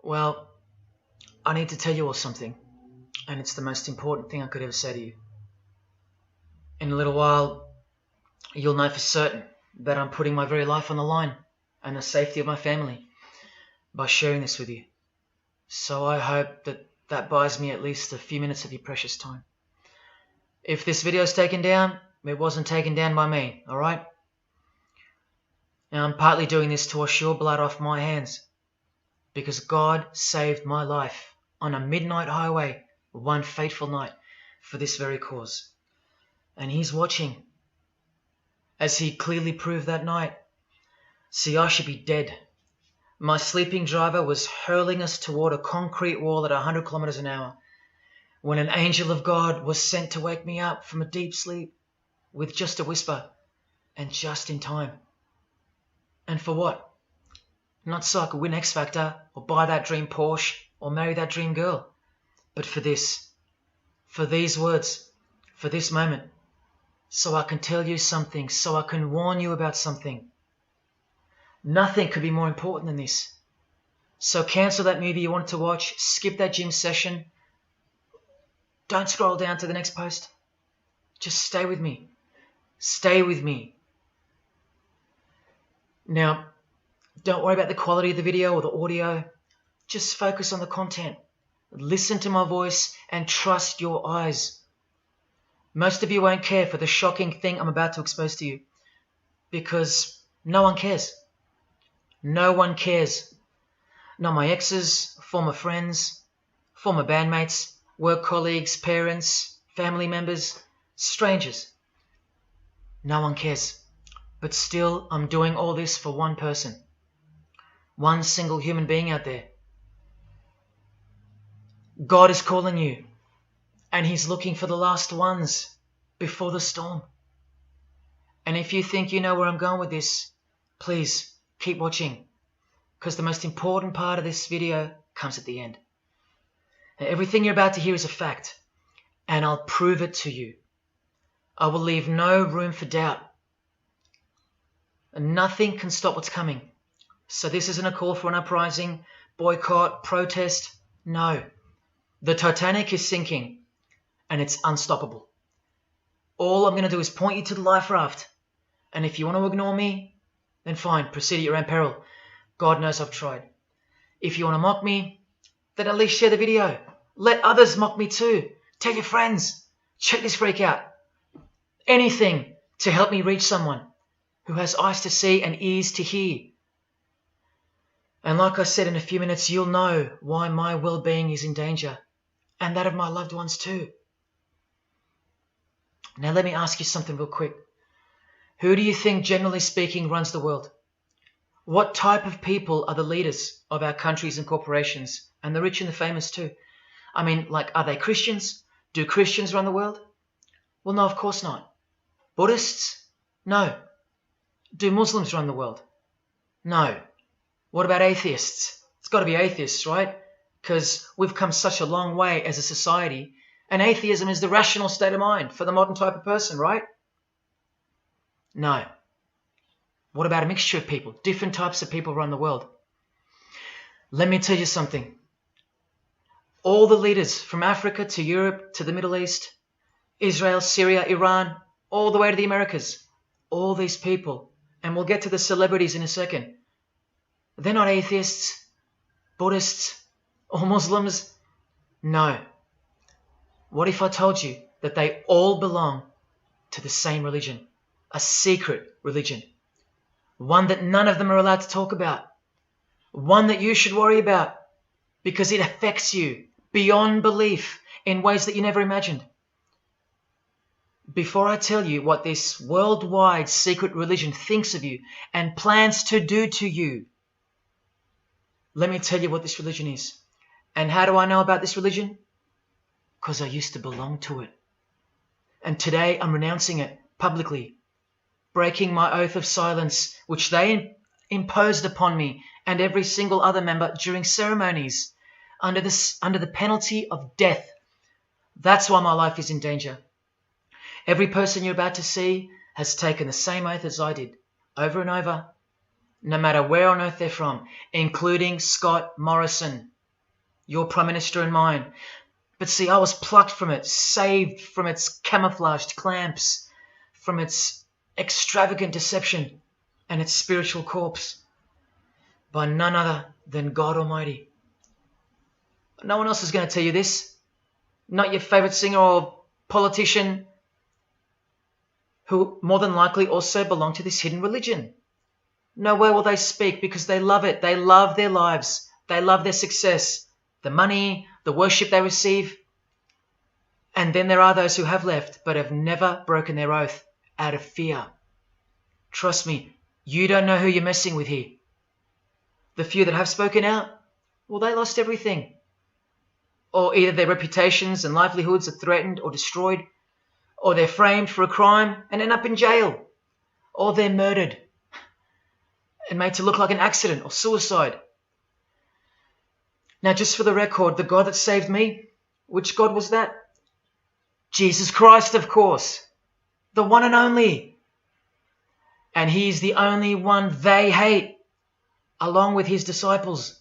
Well, I need to tell you all something, and it's the most important thing I could ever say to you. In a little while, you'll know for certain that I'm putting my very life on the line and the safety of my family by sharing this with you. So I hope that buys me at least a few minutes of your precious time. If this video is taken down, it wasn't taken down by me, alright? Now I'm partly doing this to wash your blood off my hands, because God saved my life on a midnight highway one fateful night for this very cause. And He's watching, as He clearly proved that night. See, I should be dead. My sleeping driver was hurling us toward a concrete wall at 100 kilometers an hour when an angel of God was sent to wake me up from a deep sleep with just a whisper, and just in time. And for what? Not so I could win X Factor or buy that dream Porsche or marry that dream girl, but for this, for these words, for this moment, so I can tell you something, so I can warn you about something. Nothing could be more important than this. So cancel that movie you wanted to watch, skip that gym session. Don't scroll down to the next post. Just stay with me. Stay with me. Now, don't worry about the quality of the video or the audio. Just focus on the content. Listen to my voice and trust your eyes. Most of you won't care for the shocking thing I'm about to expose to you, because no one cares. No one cares. Not my exes, former friends, former bandmates, work colleagues, parents, family members, strangers. No one cares. But still, I'm doing all this for one person. One single human being out there. God is calling you, and He's looking for the last ones before the storm. And if you think you know where I'm going with this, please keep watching, because the most important part of this video comes at the end. Now, everything you're about to hear is a fact, and I'll prove it to you. I will leave no room for doubt. And nothing can stop what's coming. So this isn't a call for an uprising, boycott, protest. No. The Titanic is sinking, and it's unstoppable. All I'm going to do is point you to the life raft. And if you want to ignore me, then fine, proceed at your own peril. God knows I've tried. If you want to mock me, then at least share the video. Let others mock me too. Tell your friends. Check this freak out. Anything to help me reach someone who has eyes to see and ears to hear. And like I said, in a few minutes, you'll know why my well-being is in danger, and that of my loved ones too. Now let me ask you something real quick. Who do you think, generally speaking, runs the world? What type of people are the leaders of our countries and corporations, and the rich and the famous too? I mean, like, are they Christians? Do Christians run the world? Well, no, of course not. Buddhists? No. Do Muslims run the world? No. What about atheists? It's got to be atheists, right? Because we've come such a long way as a society, and atheism is the rational state of mind for the modern type of person, right? No. What about a mixture of people? Different types of people run the world. Let me tell you something. All the leaders from Africa to Europe to the Middle East, Israel, Syria, Iran, all the way to the Americas, all these people, and we'll get to the celebrities in a second, they're not atheists, Buddhists, or Muslims. No. What if I told you that they all belong to the same religion? A secret religion. One that none of them are allowed to talk about. One that you should worry about because it affects you beyond belief in ways that you never imagined. Before I tell you what this worldwide secret religion thinks of you and plans to do to you, let me tell you what this religion is. And how do I know about this religion? Because I used to belong to it. And today I'm renouncing it publicly, breaking my oath of silence, which they imposed upon me and every single other member during ceremonies under the penalty of death. That's why my life is in danger. Every person you're about to see has taken the same oath as I did, over and over, no matter where on earth they're from, including Scott Morrison, your Prime Minister and mine. But see, I was plucked from it, saved from its camouflaged clamps, from its extravagant deception and its spiritual corpse, by none other than God Almighty. No one else is going to tell you this. Not your favorite singer or politician, who more than likely also belong to this hidden religion. Nowhere will they speak because they love it. They love their lives. They love their success, the money, the worship they receive. And then there are those who have left but have never broken their oath out of fear. Trust me, you don't know who you're messing with here. The few that have spoken out, well, they lost everything. Or either their reputations and livelihoods are threatened or destroyed, or they're framed for a crime and end up in jail, or they're murdered and made to look like an accident or suicide. Now, just for the record, the God that saved me, which God was that? Jesus Christ, of course, the one and only. And he's the only one they hate, along with his disciples.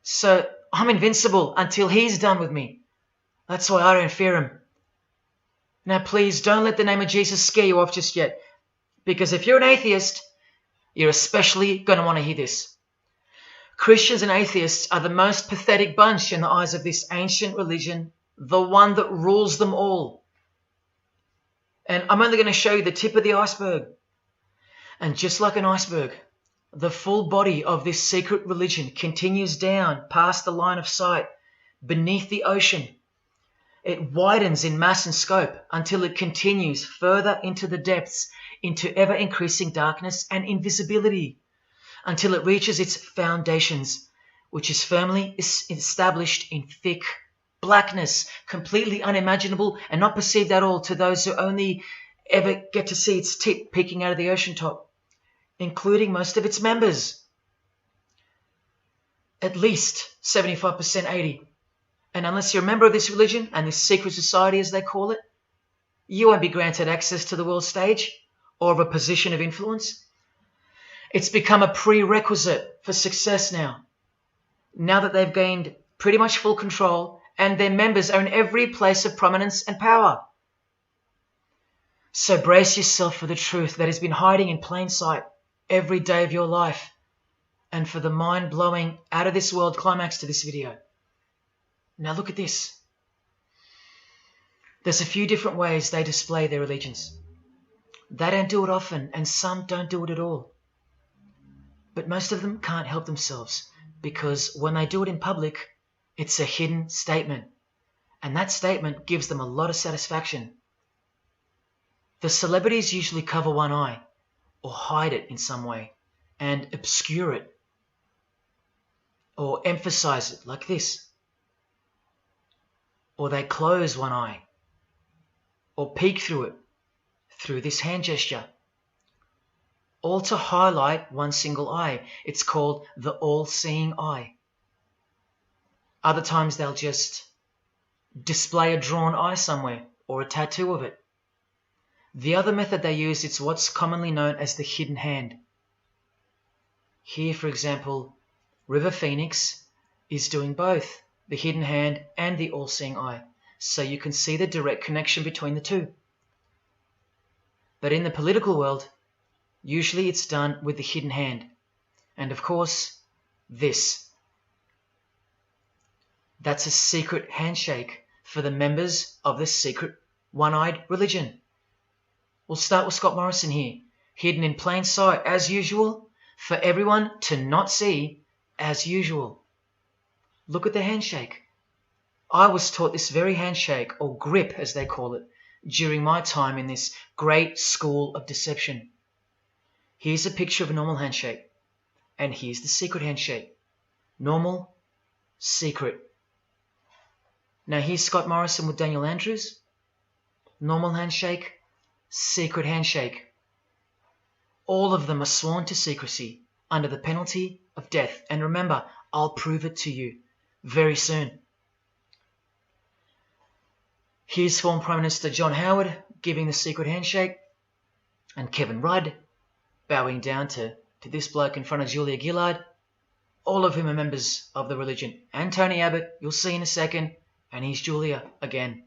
So I'm invincible until he's done with me. That's why I don't fear him. Now, please don't let the name of Jesus scare you off just yet, because if you're an atheist, you're especially going to want to hear this. Christians and atheists are the most pathetic bunch in the eyes of this ancient religion, the one that rules them all. And I'm only going to show you the tip of the iceberg. And just like an iceberg, the full body of this secret religion continues down past the line of sight, beneath the ocean. It widens in mass and scope until it continues further into the depths, into ever-increasing darkness and invisibility, until it reaches its foundations, which is firmly established in thick blackness, completely unimaginable and not perceived at all to those who only ever get to see its tip peeking out of the ocean top, including most of its members. At least 75%, 80%. And unless you're a member of this religion and this secret society, as they call it, you won't be granted access to the world stage or of a position of influence. It's become a prerequisite for success now that they've gained pretty much full control and their members own every place of prominence and power. So brace yourself for the truth that has been hiding in plain sight every day of your life, and for the mind-blowing, out-of-this-world climax to this video. Now look at this. There's a few different ways they display their allegiance. They don't do it often, and some don't do it at all. But most of them can't help themselves, because when they do it in public, it's a hidden statement, and that statement gives them a lot of satisfaction. The celebrities usually cover one eye, or hide it in some way, and obscure it, or emphasize it like this. Or they close one eye, or peek through it, through this hand gesture, all to highlight one single eye. It's called the all-seeing eye. Other times they'll just display a drawn eye somewhere, or a tattoo of it. The other method they use is what's commonly known as the hidden hand. Here, for example, River Phoenix is doing both the hidden hand and the all-seeing eye, so you can see the direct connection between the two. But in the political world, usually it's done with the hidden hand, and of course, this. That's a secret handshake for the members of the secret one-eyed religion. We'll start with Scott Morrison here, hidden in plain sight as usual, for everyone to not see as usual. Look at the handshake. I was taught this very handshake, or grip as they call it, during my time in this great school of deception. Here's a picture of a normal handshake, and here's the secret handshake. Normal, secret. Now here's Scott Morrison with Daniel Andrews. Normal handshake, secret handshake. All of them are sworn to secrecy under the penalty of death. And remember, I'll prove it to you very soon. Here's former Prime Minister John Howard giving the secret handshake, and Kevin Rudd bowing down to to this bloke in front of Julia Gillard, all of whom are members of the religion. And Tony Abbott, you'll see in a second, and he's Julia again.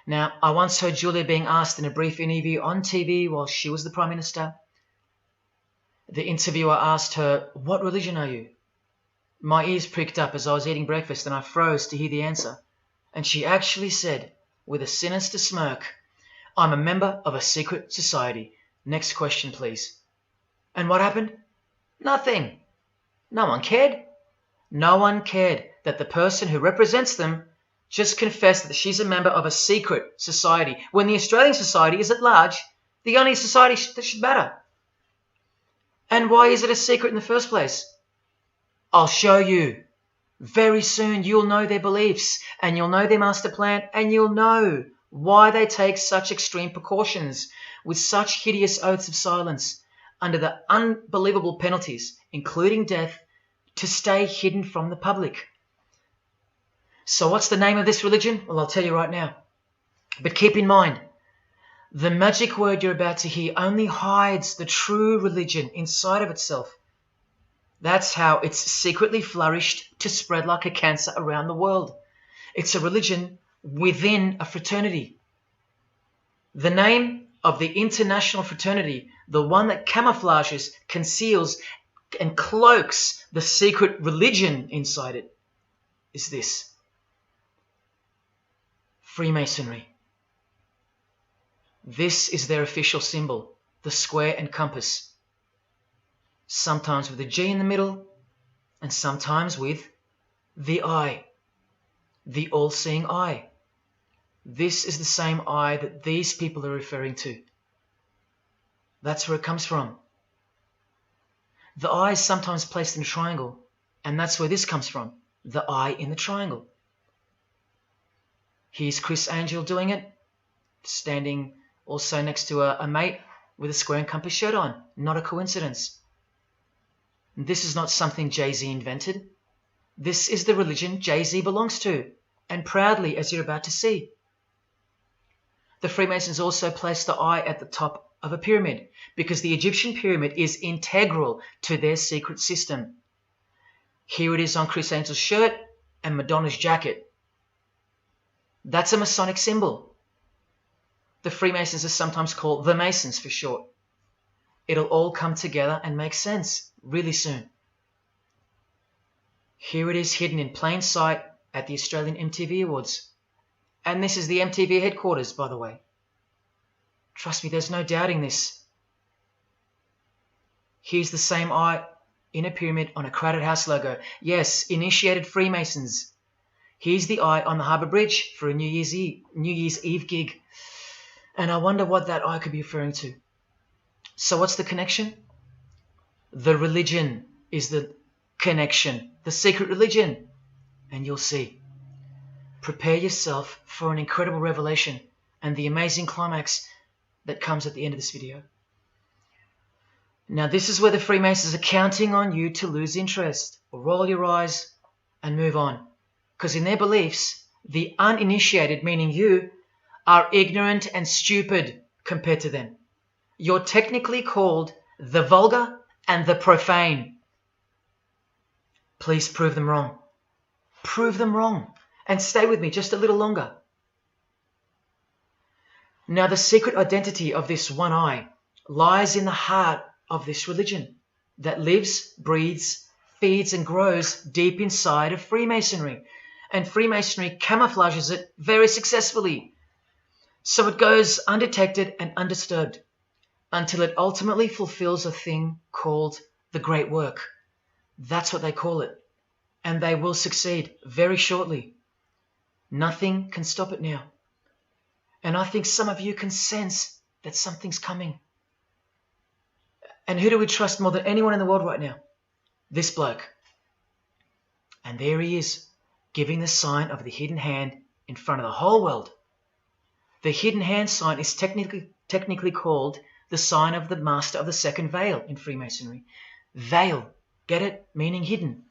Now, I once heard Julia being asked in a brief interview on TV while she was the Prime Minister. The interviewer asked her, "What religion are you?" My ears pricked up as I was eating breakfast and I froze to hear the answer. And she actually said, with a sinister smirk, "I'm a member of a secret society. Next question, please." And what happened? Nothing. No one cared. No one cared that the person who represents them just confessed that she's a member of a secret society, when the Australian society is at large the only society that should matter. And why is it a secret in the first place? I'll show you. Very soon you'll know their beliefs, and you'll know their master plan, and you'll know why they take such extreme precautions with such hideous oaths of silence under the unbelievable penalties, including death, to stay hidden from the public. So what's the name of this religion? Well, I'll tell you right now. But keep in mind, the magic word you're about to hear only hides the true religion inside of itself. That's how it's secretly flourished to spread like a cancer around the world. It's a religion within a fraternity. The name of the international fraternity, the one that camouflages, conceals, and cloaks the secret religion inside it, is this: Freemasonry. This is their official symbol, the square and compass. Sometimes with a G in the middle, and sometimes with the eye, the all-seeing eye. This is the same eye that these people are referring to. That's where it comes from. The eye is sometimes placed in a triangle, and that's where this comes from, the eye in the triangle. Here's Chris Angel doing it, standing also next to a mate with a square and compass shirt on. Not a coincidence. This is not something Jay-Z invented. This is the religion Jay-Z belongs to, and proudly, as you're about to see. The Freemasons also placed the eye at the top of a pyramid, because the Egyptian pyramid is integral to their secret system. Here it is on Chris Angel's shirt and Madonna's jacket. That's a Masonic symbol. The Freemasons are sometimes called the Masons for short. It'll all come together and make sense really soon. Here it is hidden in plain sight at the Australian MTV Awards. And this is the MTV headquarters, by the way. Trust me, there's no doubting this. Here's the same eye in a pyramid on a Crowded House logo. Yes, initiated Freemasons. Here's the eye on the Harbour Bridge for a New Year's Eve gig. And I wonder what that eye could be referring to. So what's the connection? The religion is the connection, the secret religion. And you'll see. Prepare yourself for an incredible revelation and the amazing climax that comes at the end of this video. Now this is where the Freemasons are counting on you to lose interest, or roll your eyes and move on. Because in their beliefs, the uninitiated, meaning you, are ignorant and stupid compared to them. You're technically called the vulgar and the profane. Please prove them wrong. Prove them wrong. And stay with me just a little longer. Now the secret identity of this one eye lies in the heart of this religion that lives, breathes, feeds and grows deep inside of Freemasonry. And Freemasonry camouflages it very successfully. So it goes undetected and undisturbed until it ultimately fulfills a thing called the Great Work. That's what they call it. And they will succeed very shortly. Nothing can stop it now. And I think some of you can sense that something's coming. And who do we trust more than anyone in the world right now? This bloke. And there he is, giving the sign of the hidden hand in front of the whole world. The hidden hand sign is technically called the sign of the Master of the Second Veil in Freemasonry. Veil, get it? Meaning hidden.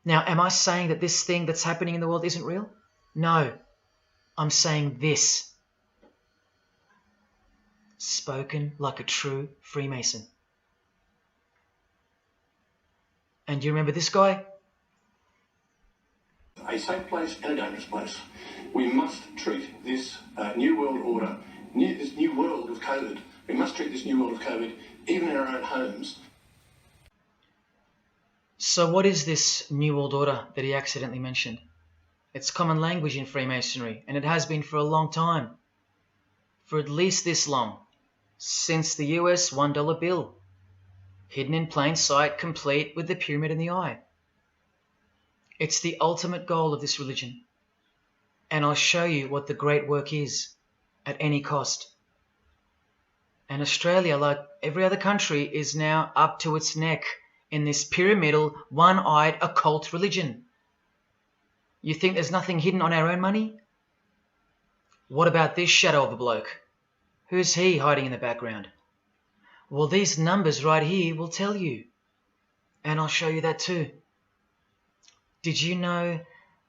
Now, am I saying that this thing that's happening in the world isn't real? No. I'm saying this. Spoken like a true Freemason. And you remember this guy? A safe place and a dangerous place. We must treat this new world order, this new world of COVID, we must treat this new world of COVID even in our own homes. So what is this New World Order that he accidentally mentioned? It's common language in Freemasonry, and it has been for a long time. For at least this long. Since the US $1 bill. Hidden in plain sight, complete with the pyramid in the eye. It's the ultimate goal of this religion. And I'll show you what the great work is, at any cost. And Australia, like every other country, is now up to its neck in this pyramidal, one-eyed, occult religion. You think there's nothing hidden on our own money? What about this shadow of a bloke? Who's he hiding in the background? Well, these numbers right here will tell you. And I'll show you that too. Did you know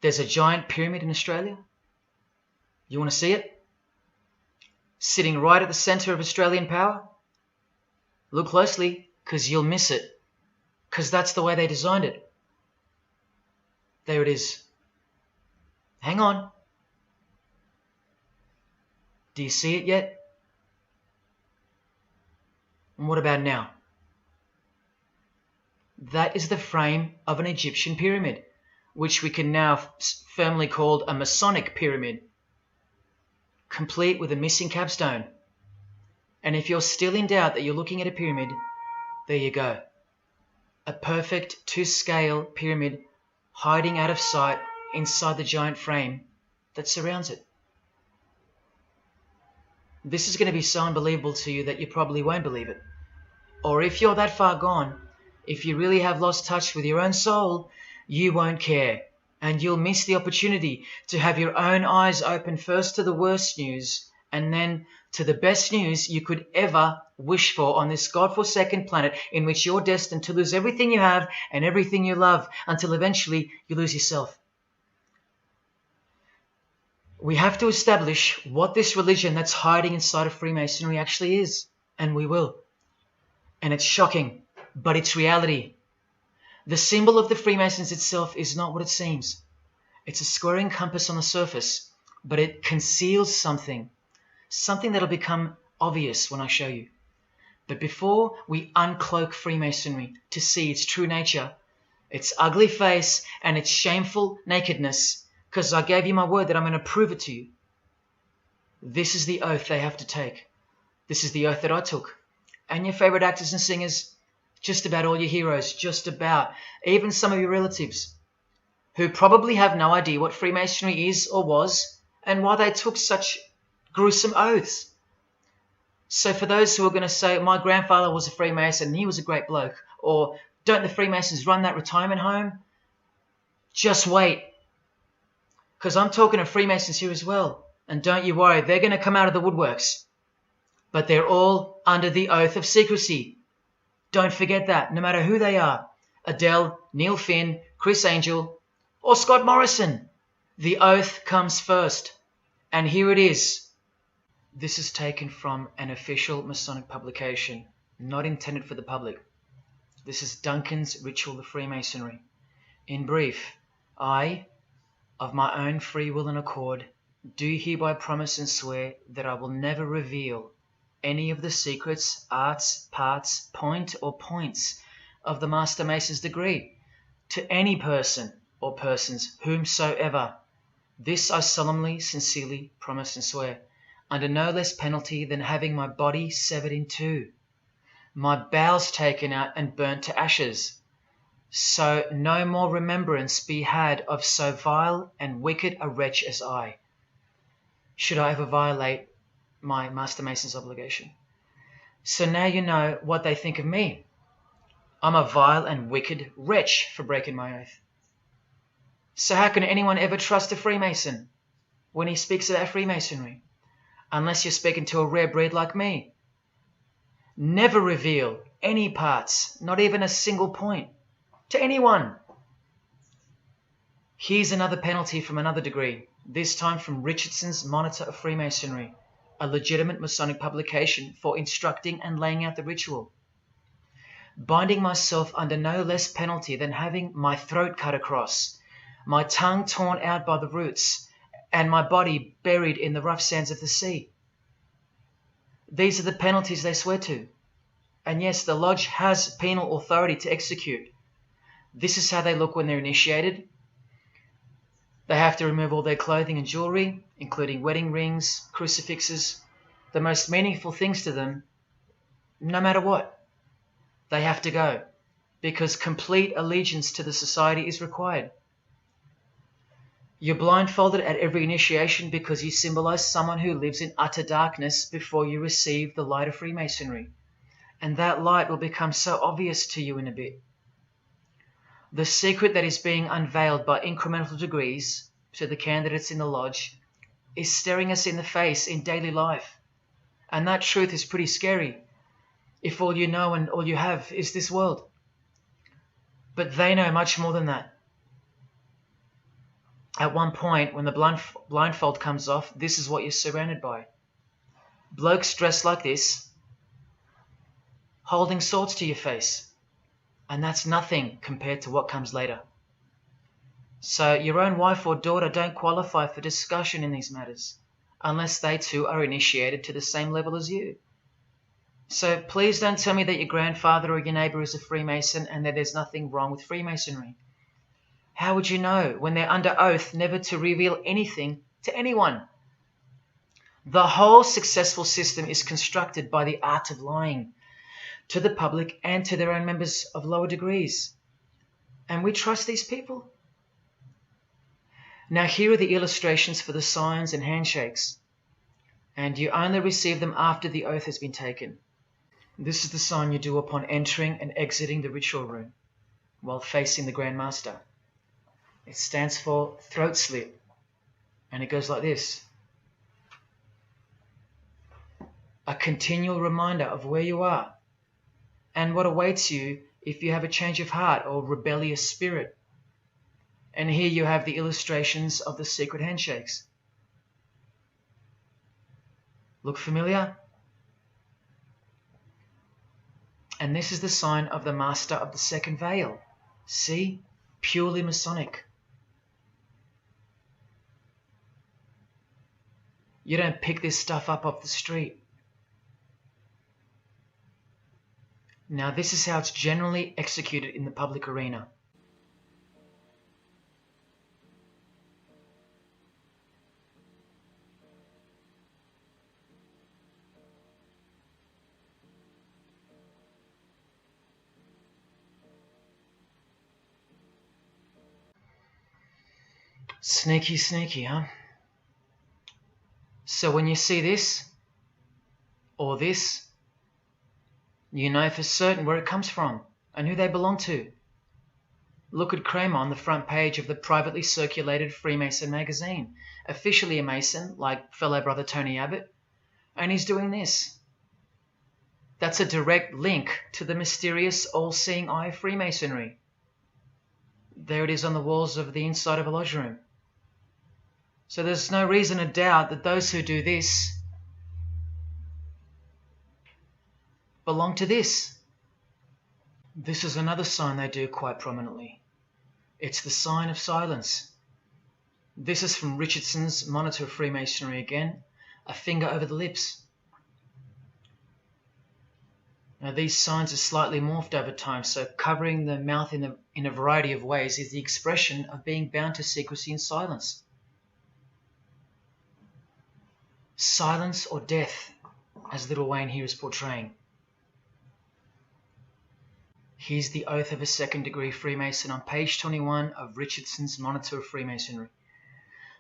there's a giant pyramid in Australia? You want to see it? Sitting right at the centre of Australian power? Look closely, because you'll miss it. Because that's the way they designed it. There it is. Hang on. Do you see it yet? And what about now? That is the frame of an Egyptian pyramid, which we can now firmly call a Masonic pyramid, complete with a missing capstone. And if you're still in doubt that you're looking at a pyramid, there you go. A perfect to-scale pyramid hiding out of sight inside the giant frame that surrounds it. This is going to be so unbelievable to you that you probably won't believe it. Or if you're that far gone, if you really have lost touch with your own soul, you won't care. And you'll miss the opportunity to have your own eyes open first to the worst news and then to the best news you could ever wish for on this godforsaken planet in which you're destined to lose everything you have and everything you love until eventually you lose yourself. We have to establish what this religion that's hiding inside of Freemasonry actually is, and we will. And it's shocking, but it's reality. The symbol of the Freemasons itself is not what it seems. It's a squaring compass on the surface, but it conceals something that'll become obvious when I show you. But before we uncloak Freemasonry to see its true nature, its ugly face and its shameful nakedness, because I gave you my word that I'm going to prove it to you. This is the oath they have to take. This is the oath that I took. And your favorite actors and singers, just about all your heroes, just about, even some of your relatives, who probably have no idea what Freemasonry is or was, and why they took such gruesome oaths. So for those who are going to say, my grandfather was a Freemason and he was a great bloke, or don't the Freemasons run that retirement home? Just wait. Because I'm talking to Freemasons here as well. And don't you worry, they're going to come out of the woodworks. But they're all under the oath of secrecy. Don't forget that, no matter who they are. Adele, Neil Finn, Chris Angel, or Scott Morrison. The oath comes first. And here it is. This is taken from an official Masonic publication, not intended for the public. This is Duncan's Ritual of Freemasonry. In brief, I, of my own free will and accord, do hereby promise and swear that I will never reveal any of the secrets, arts, parts, point or points of the Master Mason's degree to any person or persons whomsoever. This I solemnly, sincerely promise and swear, under no less penalty than having my body severed in two, my bowels taken out and burnt to ashes, so no more remembrance be had of so vile and wicked a wretch as I, should I ever violate my Master Mason's obligation. So now you know what they think of me. I'm a vile and wicked wretch for breaking my oath. So how can anyone ever trust a Freemason when he speaks about Freemasonry? Unless you're speaking to a rare breed like me. Never reveal any parts, not even a single point, to anyone. Here's another penalty from another degree, this time from Richardson's Monitor of Freemasonry, a legitimate Masonic publication for instructing and laying out the ritual. binding myself under no less penalty than having my throat cut across, my tongue torn out by the roots, and my body buried in the rough sands of the sea. These are the penalties they swear to. And yes, the lodge has penal authority to execute. This is how they look when they're initiated. They have to remove all their clothing and jewelry, including wedding rings, crucifixes, the most meaningful things to them, no matter what. They have to go, because complete allegiance to the society is required. You're blindfolded at every initiation because you symbolize someone who lives in utter darkness before you receive the light of Freemasonry. And that light will become so obvious to you in a bit. The secret that is being unveiled by incremental degrees to the candidates in the lodge is staring us in the face in daily life. And that truth is pretty scary if all you know and all you have is this world. But they know much more than that. At one point, when the blindfold comes off, this is what you're surrounded by. Blokes dressed like this, holding swords to your face. And that's nothing compared to what comes later. So your own wife or daughter don't qualify for discussion in these matters, unless they too are initiated to the same level as you. So please don't tell me that your grandfather or your neighbour is a Freemason and that there's nothing wrong with Freemasonry. How would you know when they're under oath never to reveal anything to anyone? The whole successful system is constructed by the art of lying to the public and to their own members of lower degrees. And we trust these people. Now here are the illustrations for the signs and handshakes. And you only receive them after the oath has been taken. This is the sign you do upon entering and exiting the ritual room while facing the Grand Master. It stands for throat slit, and it goes like this. A continual reminder of where you are and what awaits you if you have a change of heart or rebellious spirit. And here you have the illustrations of the secret handshakes. Look familiar? And this is the sign of the Master of the Second Veil. See? Purely Masonic. You don't pick this stuff up off the street. Now this is how it's generally executed in the public arena. Sneaky, sneaky, huh? So when you see this, or this, you know for certain where it comes from and who they belong to. Look at Kramer on the front page of the privately circulated Freemason magazine, officially a Mason, like fellow brother Tony Abbott, and he's doing this. That's a direct link to the mysterious all-seeing eye of Freemasonry. There it is on the walls of the inside of a lodge room. So there's no reason to doubt that those who do this belong to this. This is another sign they do quite prominently. It's the sign of silence. This is from Richardson's Monitor of Freemasonry again, a finger over the lips. Now these signs are slightly morphed over time, so covering the mouth in a variety of ways is the expression of being bound to secrecy and silence. Silence or death, as Little Wayne here is portraying. Here's the oath of a second-degree Freemason on page 21 of Richardson's Monitor of Freemasonry.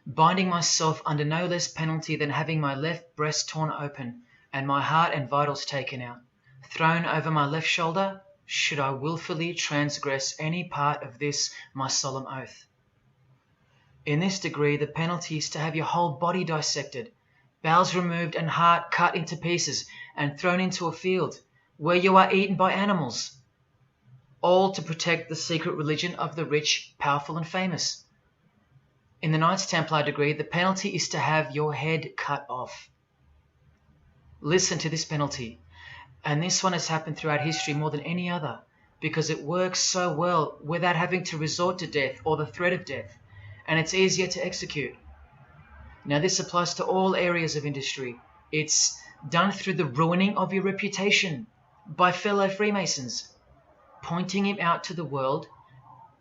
Binding myself under no less penalty than having my left breast torn open and my heart and vitals taken out, thrown over my left shoulder, should I wilfully transgress any part of this my solemn oath. In this degree, the penalty is to have your whole body dissected, bowels removed and heart cut into pieces and thrown into a field where you are eaten by animals, all to protect the secret religion of the rich, powerful and famous. In the Knights Templar degree, the penalty is to have your head cut off. Listen to this penalty. And this one has happened throughout history more than any other, because it works so well without having to resort to death or the threat of death, and it's easier to execute. Now this applies to all areas of industry. It's done through the ruining of your reputation by fellow Freemasons, pointing him out to the world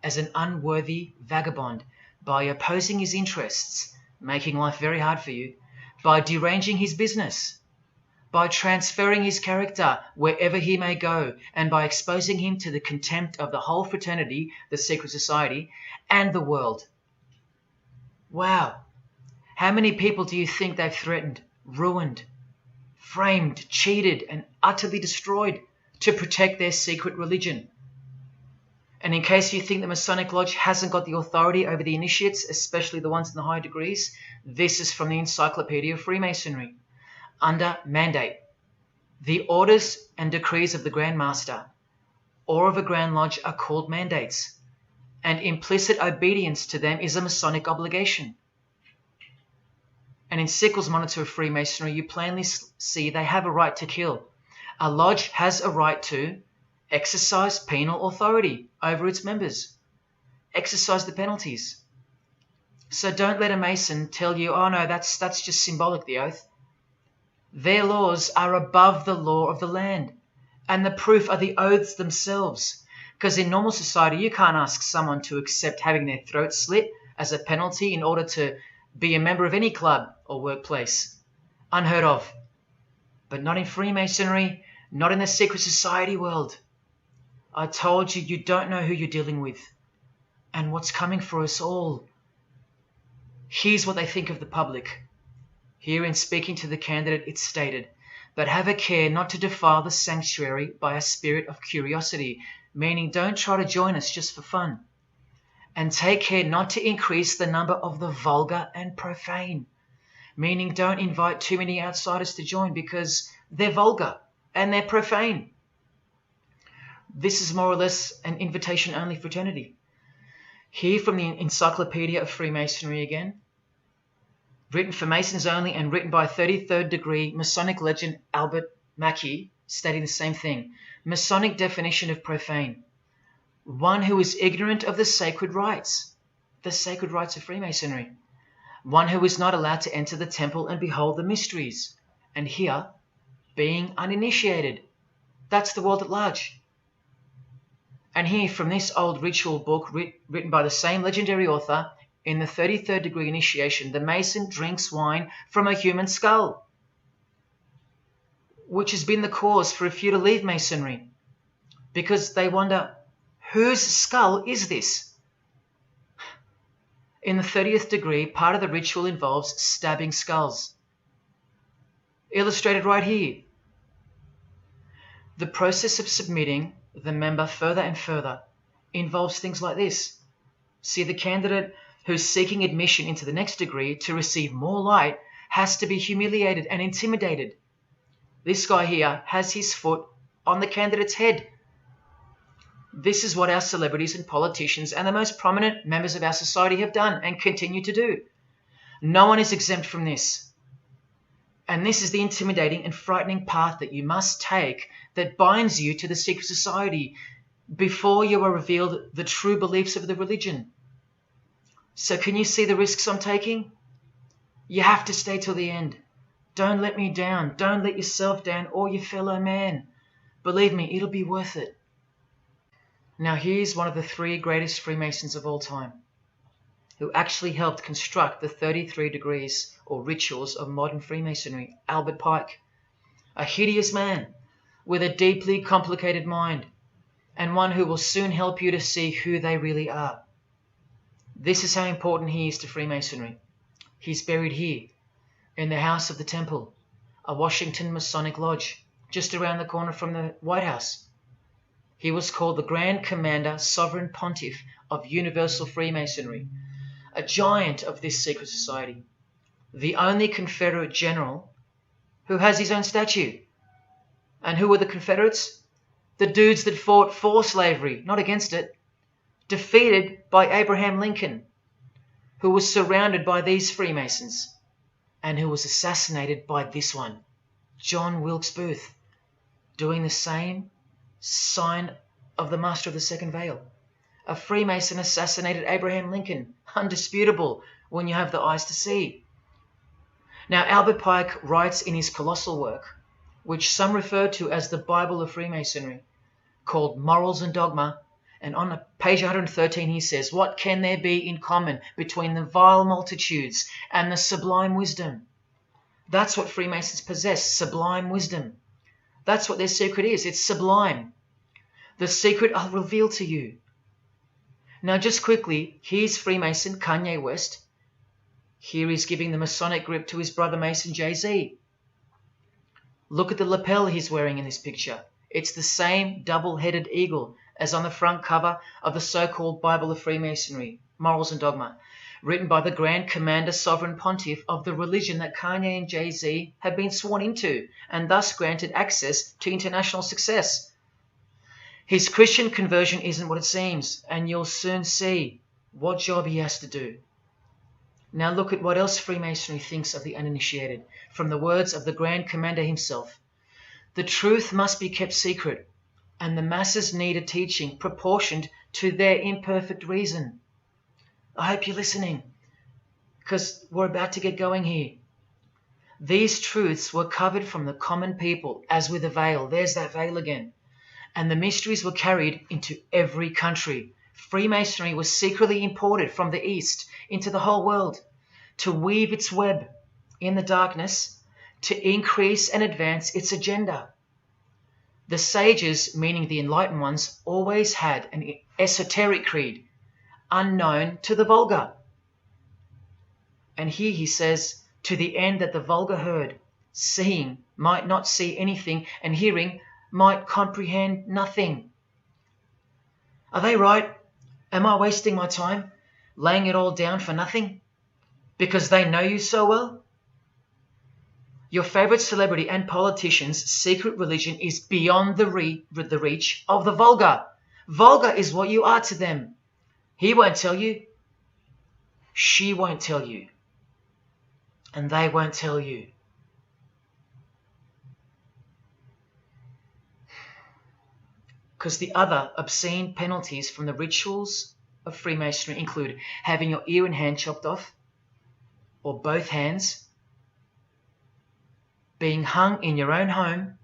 as an unworthy vagabond, by opposing his interests, making life very hard for you, by deranging his business, by transferring his character wherever he may go, and by exposing him to the contempt of the whole fraternity, the secret society, and the world. Wow. How many people do you think they've threatened, ruined, framed, cheated, and utterly destroyed to protect their secret religion? And in case you think the Masonic Lodge hasn't got the authority over the initiates, especially the ones in the high degrees, this is from the Encyclopedia of Freemasonry. Under mandate, the orders and decrees of the Grand Master or of a Grand Lodge are called mandates, and implicit obedience to them is a Masonic obligation. And in Sickles' Monitor of Freemasonry, you plainly see they have a right to kill. A lodge has a right to exercise penal authority over its members. Exercise the penalties. So don't let a Mason tell you, oh no, that's just symbolic, the oath. Their laws are above the law of the land, and the proof are the oaths themselves. Because in normal society, you can't ask someone to accept having their throat slit as a penalty in order to be a member of any club or workplace. Unheard of. But not in Freemasonry, not in the secret society world. I told you, you don't know who you're dealing with and what's coming for us all. Here's what they think of the public. Here in speaking to the candidate, it's stated, but have a care not to defile the sanctuary by a spirit of curiosity, meaning don't try to join us just for fun. And take care not to increase the number of the vulgar and profane, meaning don't invite too many outsiders to join because they're vulgar and they're profane. This is more or less an invitation-only fraternity. Here from the Encyclopedia of Freemasonry again, written for Masons only and written by 33rd degree Masonic legend Albert Mackey, stating the same thing. Masonic definition of profane. One who is ignorant of the sacred rites of Freemasonry. One who is not allowed to enter the temple and behold the mysteries. And here, being uninitiated. That's the world at large. And here from this old ritual book written by the same legendary author, in the 33rd degree initiation, the Mason drinks wine from a human skull, which has been the cause for a few to leave Masonry, because they wonder, whose skull is this? In the 30th degree, part of the ritual involves stabbing skulls. Illustrated right here. The process of submitting the member further and further involves things like this. See, the candidate who's seeking admission into the next degree to receive more light has to be humiliated and intimidated. This guy here has his foot on the candidate's head. This is what our celebrities and politicians and the most prominent members of our society have done and continue to do. No one is exempt from this. And this is the intimidating and frightening path that you must take that binds you to the secret society before you are revealed the true beliefs of the religion. So can you see the risks I'm taking? You have to stay till the end. Don't let me down. Don't let yourself down or your fellow man. Believe me, it'll be worth it. Now here's one of the 3 greatest Freemasons of all time, who actually helped construct the 33 degrees or rituals of modern Freemasonry, Albert Pike. A hideous man with a deeply complicated mind, and one who will soon help you to see who they really are. This is how important he is to Freemasonry. He's buried here, in the House of the Temple, a Washington Masonic Lodge, just around the corner from the White House. He was called the Grand Commander, Sovereign Pontiff of Universal Freemasonry, a giant of this secret society, the only Confederate general who has his own statue. And who were the Confederates? The dudes that fought for slavery, not against it, defeated by Abraham Lincoln, who was surrounded by these Freemasons, and who was assassinated by this one, John Wilkes Booth. doing the same sign of the master of the second veil. A Freemason assassinated Abraham Lincoln. Undisputable when you have the eyes to see. Now, Albert Pike writes in his colossal work, which some refer to as the Bible of Freemasonry, called Morals and Dogma, and on page 113 he says, "What can there be in common between the vile multitudes and the sublime wisdom?" That's what Freemasons possess, sublime wisdom. That's what their secret is. It's sublime. The secret I'll reveal to you. Now, just quickly, here's Freemason Kanye West. Here he's giving the Masonic grip to his brother Mason Jay-Z. Look at the lapel he's wearing in this picture. It's the same double-headed eagle as on the front cover of the so-called Bible of Freemasonry, Morals and Dogma, written by the Grand Commander Sovereign Pontiff of the religion that Kanye and Jay-Z have been sworn into, and thus granted access to international success. His Christian conversion isn't what it seems, and you'll soon see what job he has to do. Now look at what else Freemasonry thinks of the uninitiated, from the words of the Grand Commander himself. The truth must be kept secret, and the masses need a teaching proportioned to their imperfect reason. I hope you're listening, because we're about to get going here. These truths were covered from the common people, as with a veil. There's that veil again. And the mysteries were carried into every country. Freemasonry was secretly imported from the East into the whole world to weave its web in the darkness, to increase and advance its agenda. The sages, meaning the enlightened ones, always had an esoteric creed, unknown to the vulgar. And here he says, to the end that the vulgar herd, seeing, might not see anything, and hearing, might comprehend nothing. Are they right? Am I wasting my time, laying it all down for nothing? Because they know you so well? Your favorite celebrity and politician's secret religion is beyond the reach of the vulgar. Vulgar is what you are to them. He won't tell you. She won't tell you. And they won't tell you. Because the other obscene penalties from the rituals of Freemasonry include having your ear and hand chopped off, or both hands, being hung in your own home,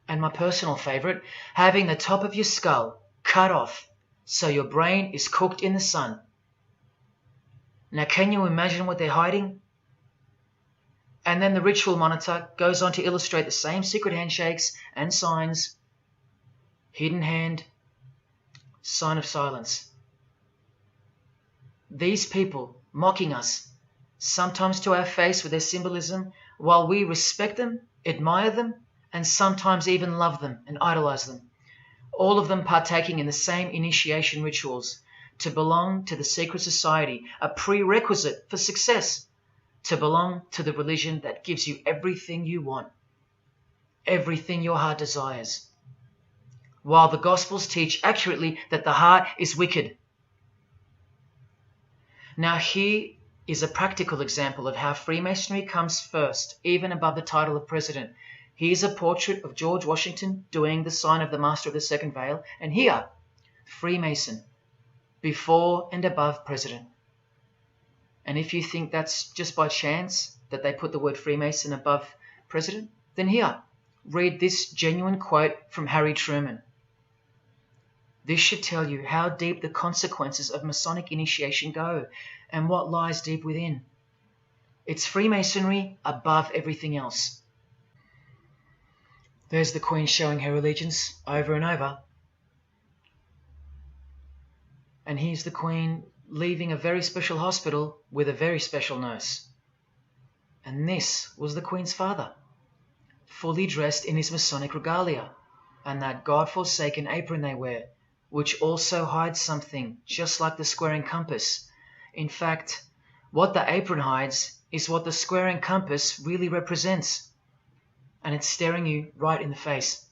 and my personal favourite, having the top of your skull cut off so your brain is cooked in the sun. Now, can you imagine what they're hiding? And then the ritual monitor goes on to illustrate the same secret handshakes and signs. Hidden hand, sign of silence. These people mocking us, sometimes to our face with their symbolism, while we respect them, admire them, and sometimes even love them and idolize them. All of them partaking in the same initiation rituals. To belong to the secret society, a prerequisite for success. To belong to the religion that gives you everything you want, everything your heart desires. While the Gospels teach accurately that the heart is wicked. Now here is a practical example of how Freemasonry comes first, even above the title of president. Here's a portrait of George Washington doing the sign of the Master of the Second Veil, and here, Freemason, before and above president. And if you think that's just by chance that they put the word Freemason above president, then here, read this genuine quote from Harry Truman. This should tell you how deep the consequences of Masonic initiation go and what lies deep within. It's Freemasonry above everything else. There's the Queen showing her allegiance over and over. And here's the Queen leaving a very special hospital with a very special nurse. And this was the Queen's father, fully dressed in his Masonic regalia, and that God-forsaken apron they wear, which also hides something, just like the square and compass. In fact, what the apron hides is what the square and compass really represents. And it's staring you right in the face.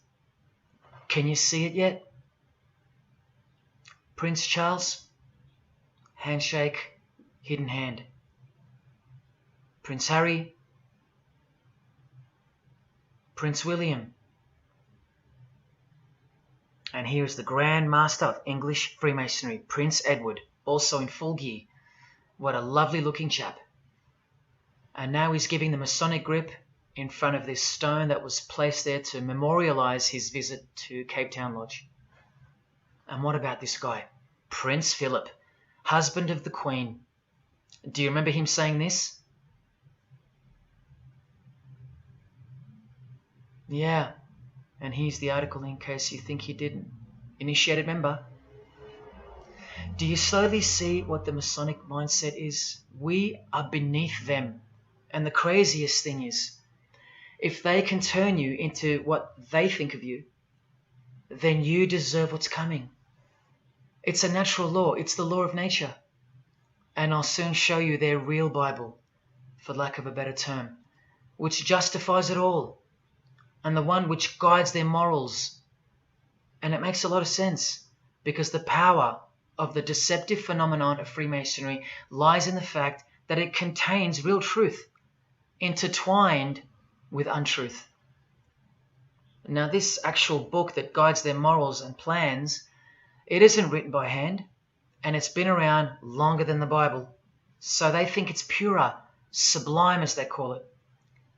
Can you see it yet? Prince Charles, handshake, hidden hand. Prince Harry, Prince William. And here is the Grand Master of English Freemasonry, Prince Edward, also in full gear. What a lovely looking chap. And now he's giving the Masonic grip in front of this stone that was placed there to memorialize his visit to Cape Town Lodge. And what about this guy? Prince Philip, husband of the Queen. Do you remember him saying this? Yeah, and here's the article in case you think he didn't. Initiated member. Do you slowly see what the Masonic mindset is? We are beneath them. And the craziest thing is, if they can turn you into what they think of you, then you deserve what's coming. It's a natural law. It's the law of nature. And I'll soon show you their real Bible, for lack of a better term, which justifies it all, and the one which guides their morals. And it makes a lot of sense, because the power of the deceptive phenomenon of Freemasonry lies in the fact that it contains real truth, intertwined with untruth. Now, this actual book that guides their morals and plans, it isn't written by hand, and it's been around longer than the Bible. So they think it's purer, sublime as they call it.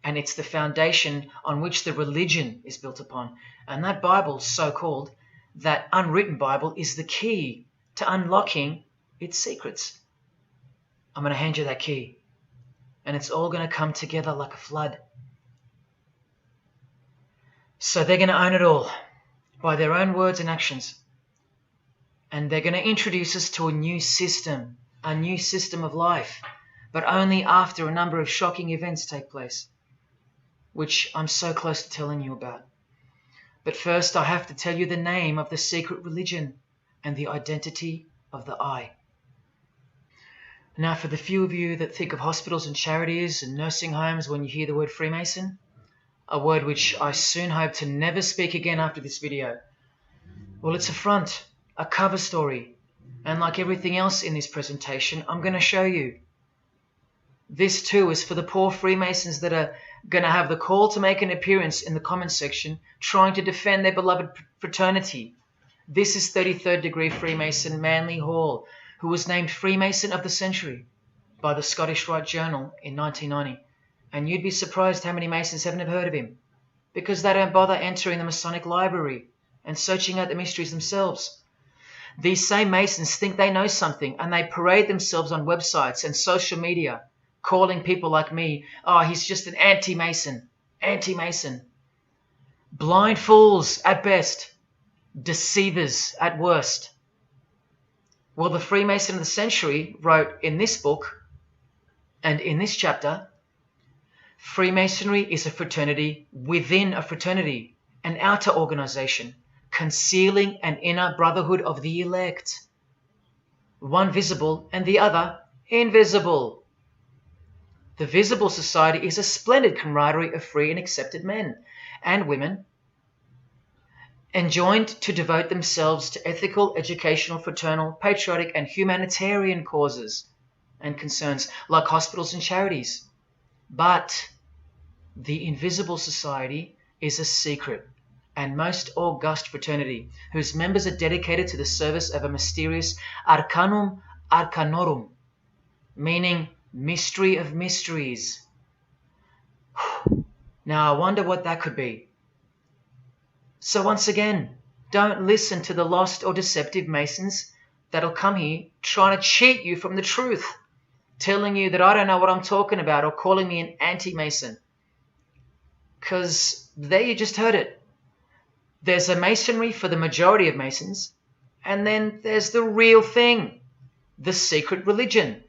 And it's the foundation on which the religion is built upon. And that Bible, so-called, that unwritten Bible, is the key to unlocking its secrets. I'm going to hand you that key. And it's all going to come together like a flood. So they're going to own it all by their own words and actions. And they're going to introduce us to a new system of life, but only after a number of shocking events take place, which I'm so close to telling you about. But first, I have to tell you the name of the secret religion and the identity of the I. Now, for the few of you that think of hospitals and charities and nursing homes when you hear the word Freemason, a word which I soon hope to never speak again after this video, well, it's a front, a cover story, and like everything else in this presentation, I'm going to show you. This too is for the poor Freemasons that are going to have the call to make an appearance in the comments section trying to defend their beloved fraternity. This is 33rd degree Freemason Manly Hall, who was named Freemason of the Century by the Scottish Rite Journal in 1990. And you'd be surprised how many Masons haven't heard of him, because they don't bother entering the Masonic library and searching out the mysteries themselves. These same Masons think they know something, and they parade themselves on websites and social media, calling people like me, oh, he's just an anti-Mason, anti-Mason. Blind fools at best, deceivers at worst. Well, the Freemason of the Century wrote in this book, and in this chapter, Freemasonry is a fraternity within a fraternity, an outer organization, concealing an inner brotherhood of the elect. One visible and the other invisible. The visible society is a splendid camaraderie of free and accepted men and women, enjoined to devote themselves to ethical, educational, fraternal, patriotic, and humanitarian causes and concerns like hospitals and charities. But the invisible society is a secret and most august fraternity whose members are dedicated to the service of a mysterious arcanum arcanorum, meaning mystery of mysteries. Now I wonder what that could be. So once again, don't listen to the lost or deceptive Masons that'll come here trying to cheat you from the truth, telling you that I don't know what I'm talking about or calling me an anti-Mason. Because there you just heard it. There's a Masonry for the majority of Masons, and then there's the real thing, the secret religion,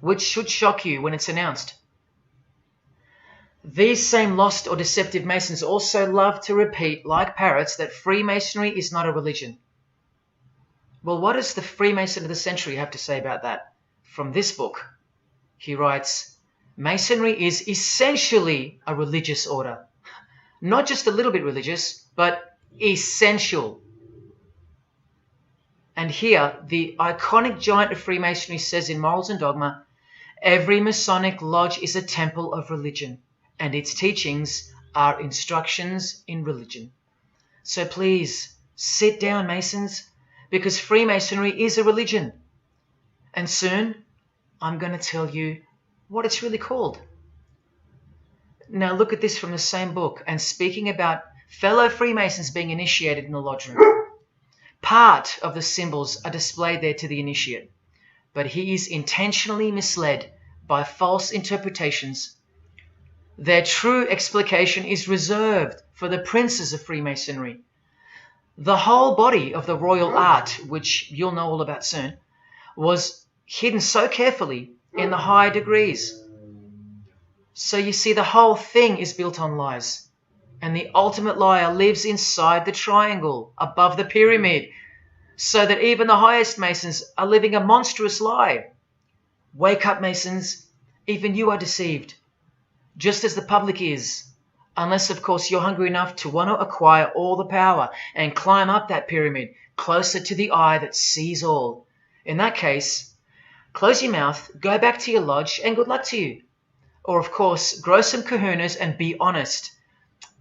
which should shock you when it's announced. These same lost or deceptive Masons also love to repeat, like parrots, that Freemasonry is not a religion. Well, what does the Freemason of the Century have to say about that? From this book, he writes, Masonry is essentially a religious order. Not just a little bit religious, but essential. And here, the iconic giant of Freemasonry says in Morals and Dogma, every Masonic lodge is a temple of religion, and its teachings are instructions in religion. So please, sit down, Masons, because Freemasonry is a religion. And soon, I'm going to tell you what it's really called. Now look at this from the same book, and speaking about fellow Freemasons being initiated in the lodge room. Part of the symbols are displayed there to the initiate, but he is intentionally misled by false interpretations. Their true explication is reserved for the princes of Freemasonry. The whole body of the royal art, which you'll know all about soon, was hidden so carefully in the higher degrees. So you see, the whole thing is built on lies. And the ultimate liar lives inside the triangle, above the pyramid, so that even the highest Masons are living a monstrous lie. Wake up, Masons. Even you are deceived, just as the public is. Unless, of course, you're hungry enough to want to acquire all the power and climb up that pyramid closer to the eye that sees all. In that case, close your mouth, go back to your lodge, and good luck to you. Or, of course, grow some kahunas and be honest.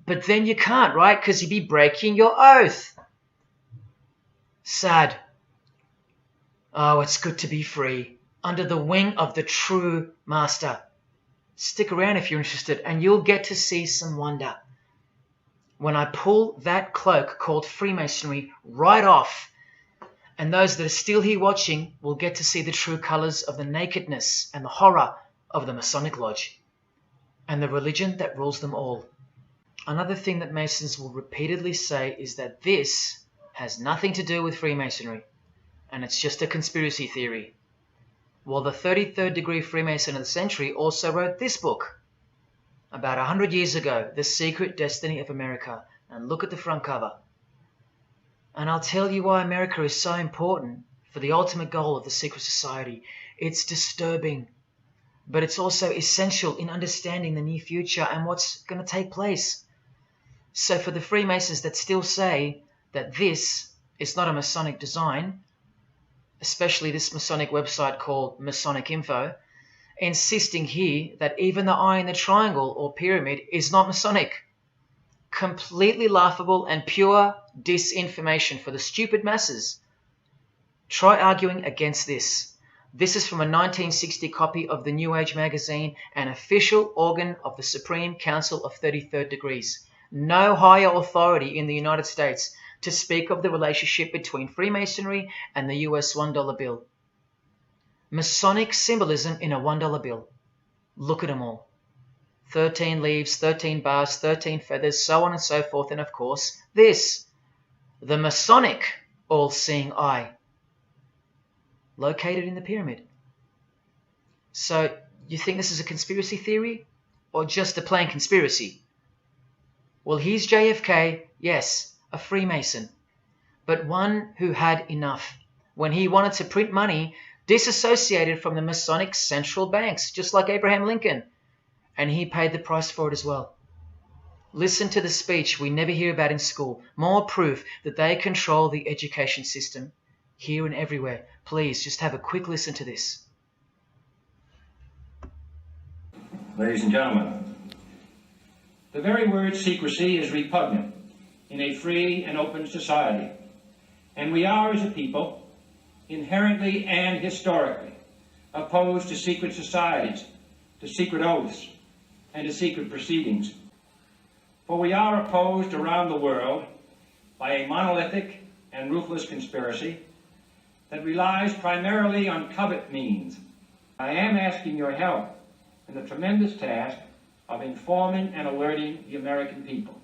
But then you can't, right? Because you'd be breaking your oath. Sad. Oh, it's good to be free, under the wing of the true master. Stick around if you're interested, and you'll get to see some wonder. When I pull that cloak called Freemasonry right off, and those that are still here watching will get to see the true colours of the nakedness and the horror of the Masonic Lodge, and the religion that rules them all. Another thing that Masons will repeatedly say is that this has nothing to do with Freemasonry, and it's just a conspiracy theory. Well, the 33rd degree Freemason of the century also wrote this book about 100 years ago, The Secret Destiny of America. And look at the front cover. And I'll tell you why America is so important for the ultimate goal of the secret society. It's disturbing, but it's also essential in understanding the near future and what's going to take place. So for the Freemasons that still say that this is not a Masonic design, especially this Masonic website called Masonic Info, insisting here that even the eye in the triangle or pyramid is not Masonic. Completely laughable and pure disinformation for the stupid masses. Try arguing against this. This is from a 1960 copy of the New Age magazine, an official organ of the Supreme Council of 33rd Degrees. No higher authority in the United States to speak of the relationship between Freemasonry and the US $1 bill. Masonic symbolism in a $1 bill. Look at them all. 13 leaves, 13 bars, 13 feathers, so on and so forth, and of course, this, the Masonic all-seeing eye, located in the pyramid. So, you think this is a conspiracy theory, or just a plain conspiracy? Well, here's JFK, yes, a Freemason, but one who had enough when he wanted to print money disassociated from the Masonic central banks, just like Abraham Lincoln, and he paid the price for it as well. Listen to the speech we never hear about in school, more proof that they control the education system here and everywhere. Please, just have a quick listen to this. Ladies and gentlemen, the very word secrecy is repugnant in a free and open society, and we are, as a people, inherently and historically opposed to secret societies, to secret oaths, and to secret proceedings. For we are opposed around the world by a monolithic and ruthless conspiracy that relies primarily on covert means. I am asking your help in the tremendous task of informing and alerting the American people.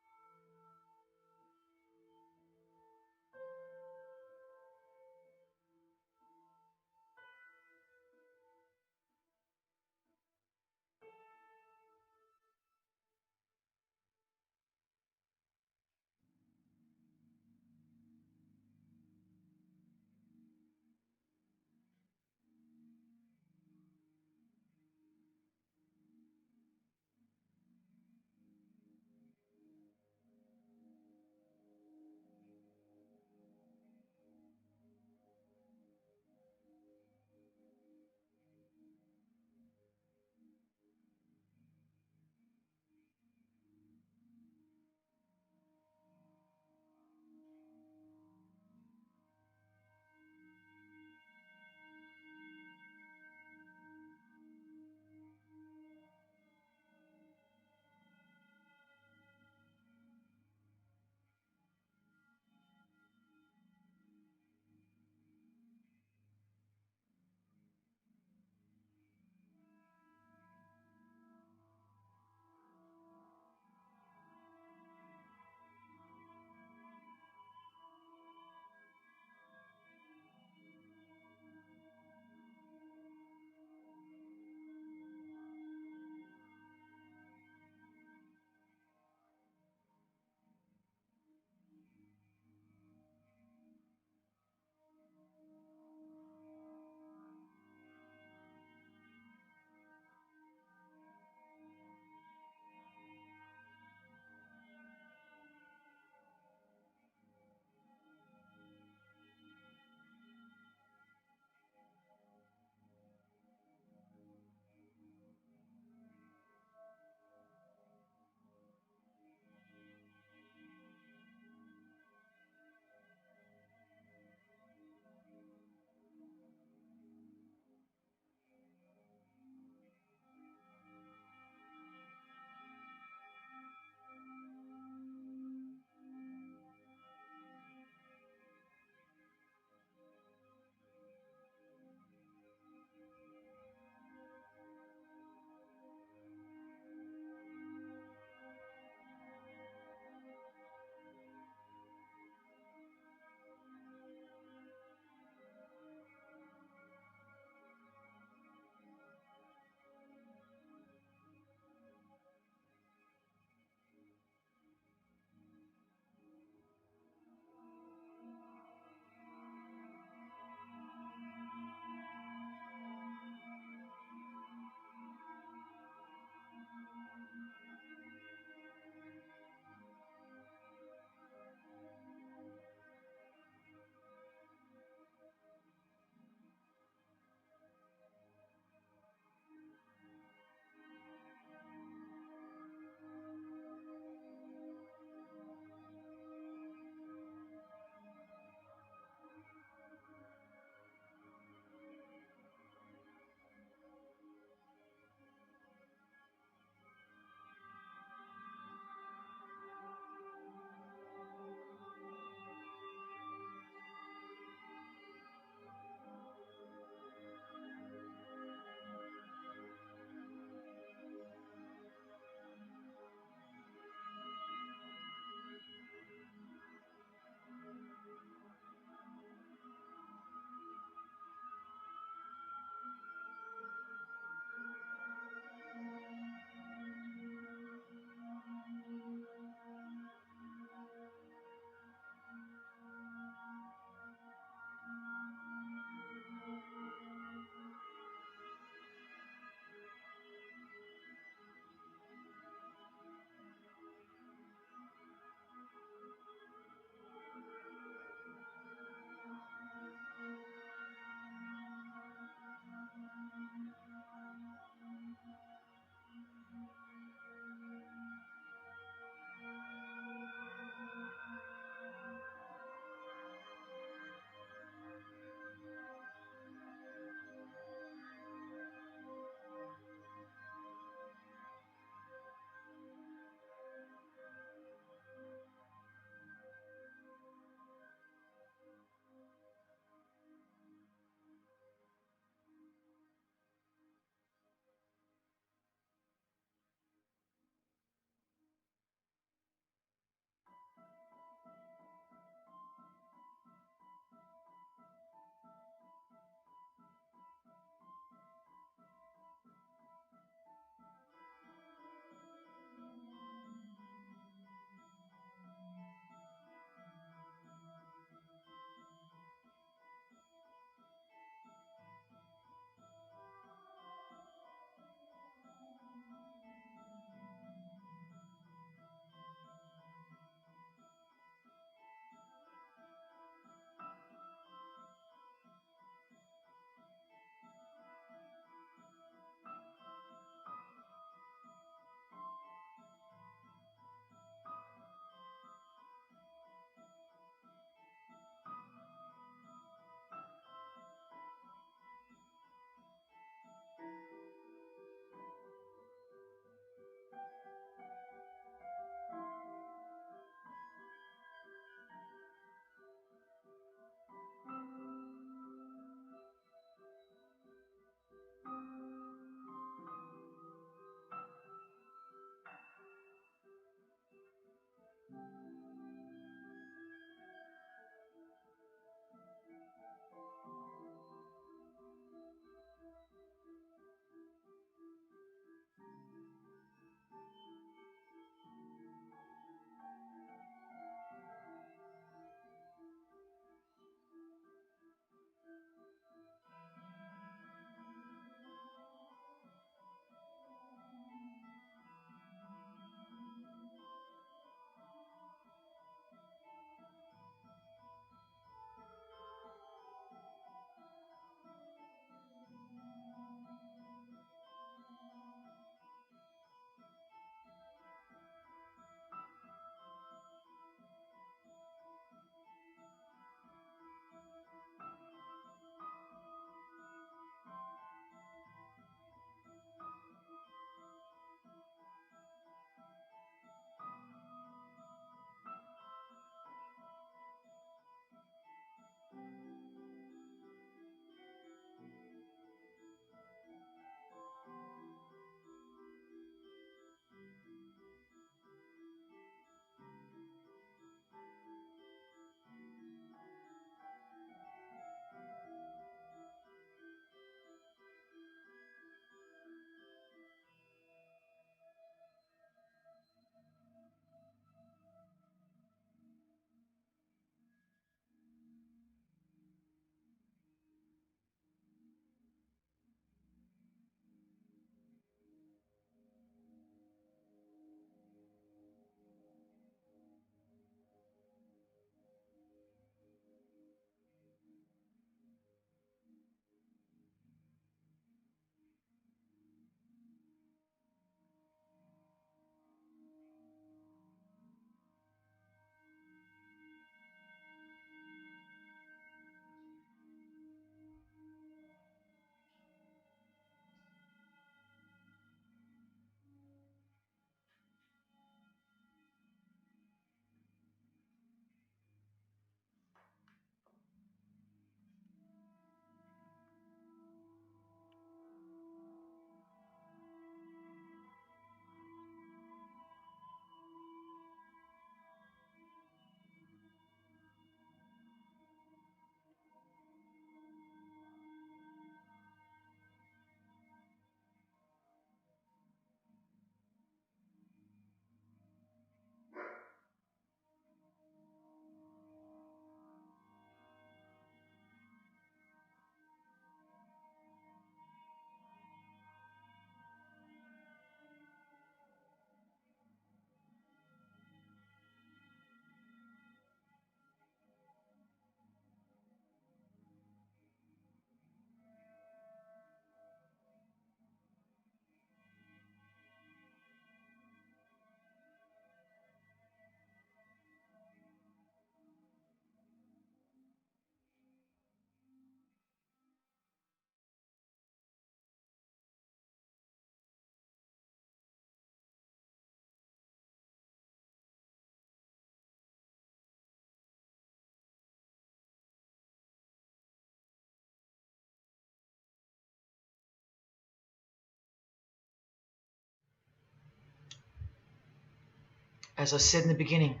As I said in the beginning,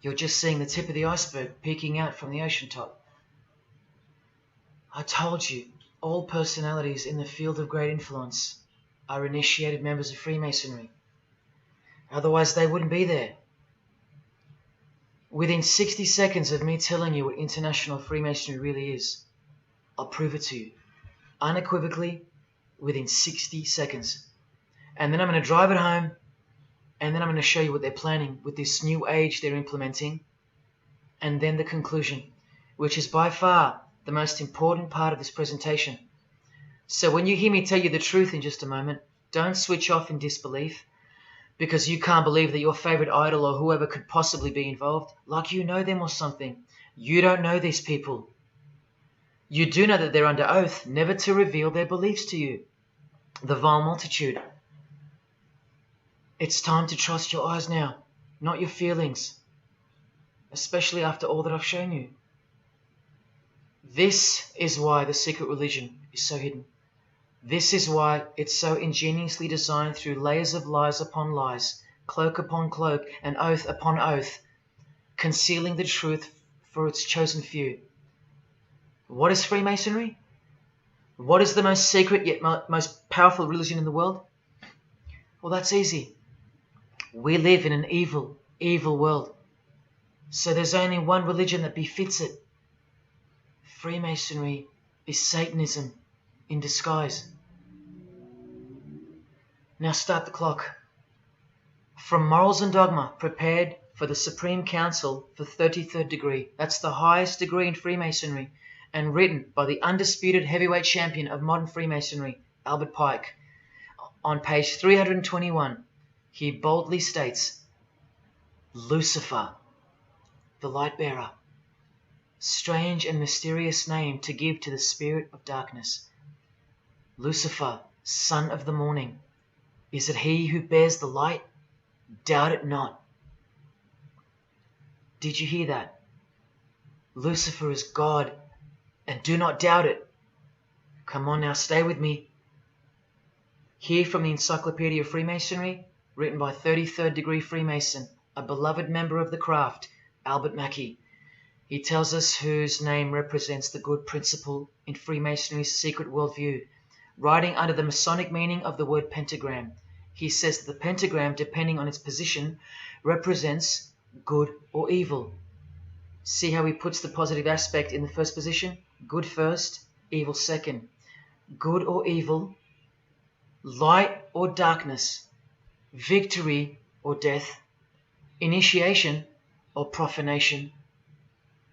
you're just seeing the tip of the iceberg peeking out from the ocean top. I told you, all personalities in the field of great influence are initiated members of Freemasonry. Otherwise, they wouldn't be there. Within 60 seconds of me telling you what international Freemasonry really is, I'll prove it to you. Unequivocally, within 60 seconds. And then I'm going to drive it home, and then I'm going to show you what they're planning with this new age they're implementing, and then the conclusion, which is by far the most important part of this presentation. So when you hear me tell you the truth in just a moment, don't switch off in disbelief because you can't believe that your favorite idol or whoever could possibly be involved, like you know them or something. You don't know these people. You do know that they're under oath never to reveal their beliefs to you. The vile multitude. It's time to trust your eyes now, not your feelings, especially after all that I've shown you. This is why the secret religion is so hidden. This is why it's so ingeniously designed through layers of lies upon lies, cloak upon cloak, and oath upon oath, concealing the truth for its chosen few. What is Freemasonry? What is the most secret yet most powerful religion in the world? Well, that's easy. We live in an evil, evil world. So there's only one religion that befits it. Freemasonry is Satanism in disguise. Now start the clock. From Morals and Dogma, prepared for the Supreme Council for 33rd degree. That's the highest degree in Freemasonry, and written by the undisputed heavyweight champion of modern Freemasonry, Albert Pike. On page 321, he boldly states, Lucifer, the light bearer. Strange and mysterious name to give to the spirit of darkness. Lucifer, son of the morning. Is it he who bears the light? Doubt it not. Did you hear that? Lucifer is God, and do not doubt it. Come on now, stay with me. Here from the Encyclopedia of Freemasonry, written by 33rd degree Freemason, a beloved member of the craft, Albert Mackey. He tells us whose name represents the good principle in Freemasonry's secret worldview. Writing under the Masonic meaning of the word pentagram, he says that the pentagram, depending on its position, represents good or evil. See how he puts the positive aspect in the first position? Good first, evil second. Good or evil, light or darkness, victory or death, initiation or profanation,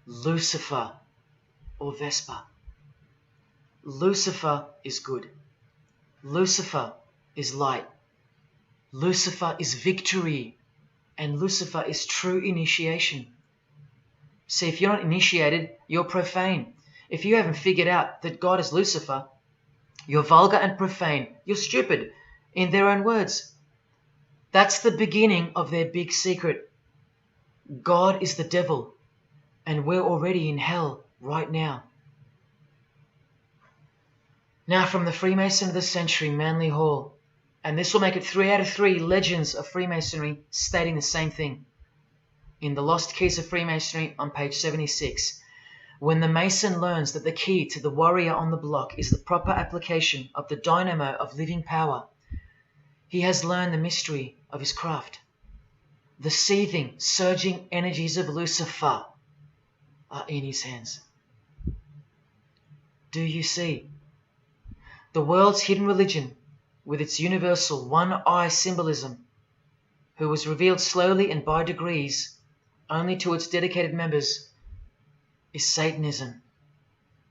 Lucifer or Vesper. Lucifer is good. Lucifer is light. Lucifer is victory. And Lucifer is true initiation. See, if you're not initiated, you're profane. If you haven't figured out that God is Lucifer, you're vulgar and profane. You're stupid, in their own words. That's the beginning of their big secret. God is the devil, and we're already in hell right now. Now from the Freemason of the Century, Manly Hall, and this will make it 3 out of 3 legends of Freemasonry stating the same thing. In The Lost Keys of Freemasonry on page 76, when the Mason learns that the key to the warrior on the block is the proper application of the dynamo of living power, he has learned the mystery of his craft. The seething, surging energies of Lucifer are in his hands. Do you see? The world's hidden religion, with its universal one-eye symbolism, who was revealed slowly and by degrees only to its dedicated members, is Satanism,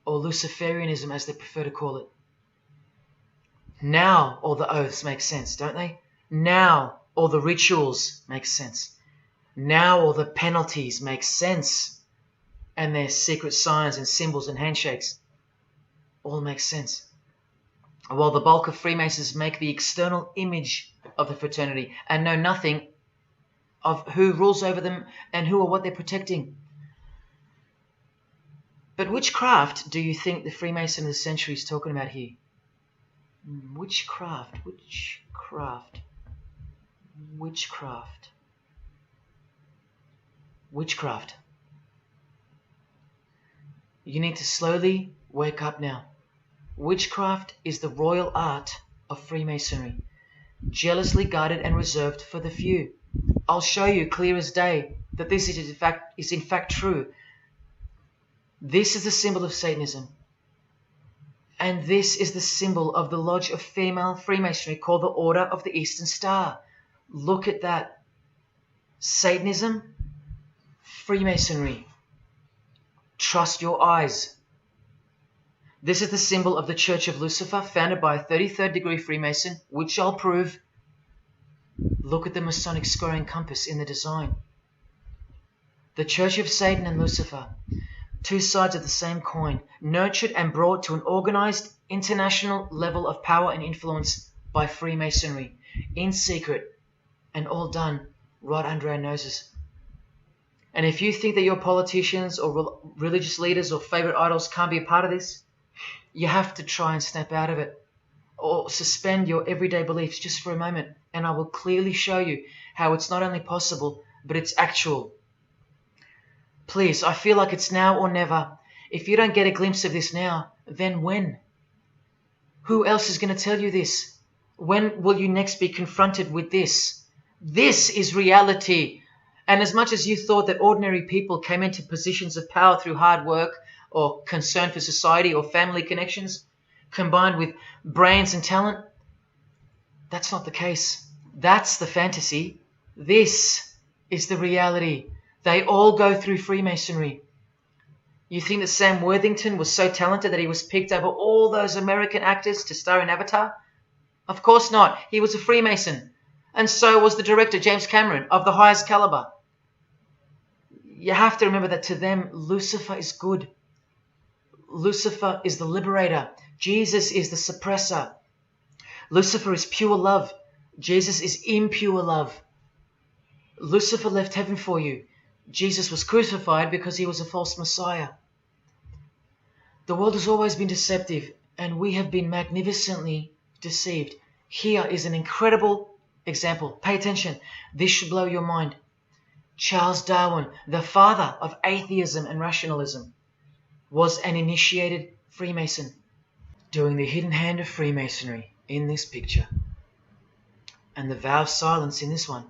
or Luciferianism as they prefer to call it. Now all the oaths make sense, don't they? Now all the rituals make sense. Now all the penalties make sense. And their secret signs and symbols and handshakes all make sense. While the bulk of Freemasons make the external image of the fraternity and know nothing of who rules over them and who or what they're protecting. But which craft do you think the Freemason of the Century is talking about here? Which craft? Which craft? Which craft? witchcraft. You need to slowly wake up now. Witchcraft is the royal art of Freemasonry, jealously guarded and reserved for the few. I'll show you clear as day that this is in fact true. This is the symbol of Satanism. And this is the symbol of the lodge of female Freemasonry called the Order of the Eastern Star. Look at that. Satanism, Freemasonry. Trust your eyes. This is the symbol of the Church of Lucifer, founded by a 33rd degree Freemason, which I'll prove. Look at the Masonic squaring compass in the design. The Church of Satan and Lucifer, two sides of the same coin, nurtured and brought to an organized international level of power and influence by Freemasonry, in secret, and all done right under our noses. And if you think that your politicians or religious leaders or favorite idols can't be a part of this, you have to try and snap out of it, or suspend your everyday beliefs just for a moment, and I will clearly show you how it's not only possible, but it's actual. Please, I feel like it's now or never. If you don't get a glimpse of this now, then when? Who else is going to tell you this? When will you next be confronted with this? This is reality. And as much as you thought that ordinary people came into positions of power through hard work or concern for society or family connections, combined with brains and talent, that's not the case. That's the fantasy. This is the reality. They all go through Freemasonry. You think that Sam Worthington was so talented that he was picked over all those American actors to star in Avatar? Of course not. He was a Freemason. And so was the director, James Cameron, of the highest caliber. You have to remember that to them, Lucifer is good. Lucifer is the liberator. Jesus is the suppressor. Lucifer is pure love. Jesus is impure love. Lucifer left heaven for you. Jesus was crucified because he was a false Messiah. The world has always been deceptive, and we have been magnificently deceived. Here is an incredible example. Pay attention. This should blow your mind. Charles Darwin, the father of atheism and rationalism, was an initiated Freemason, doing the hidden hand of Freemasonry in this picture, and the vow of silence in this one.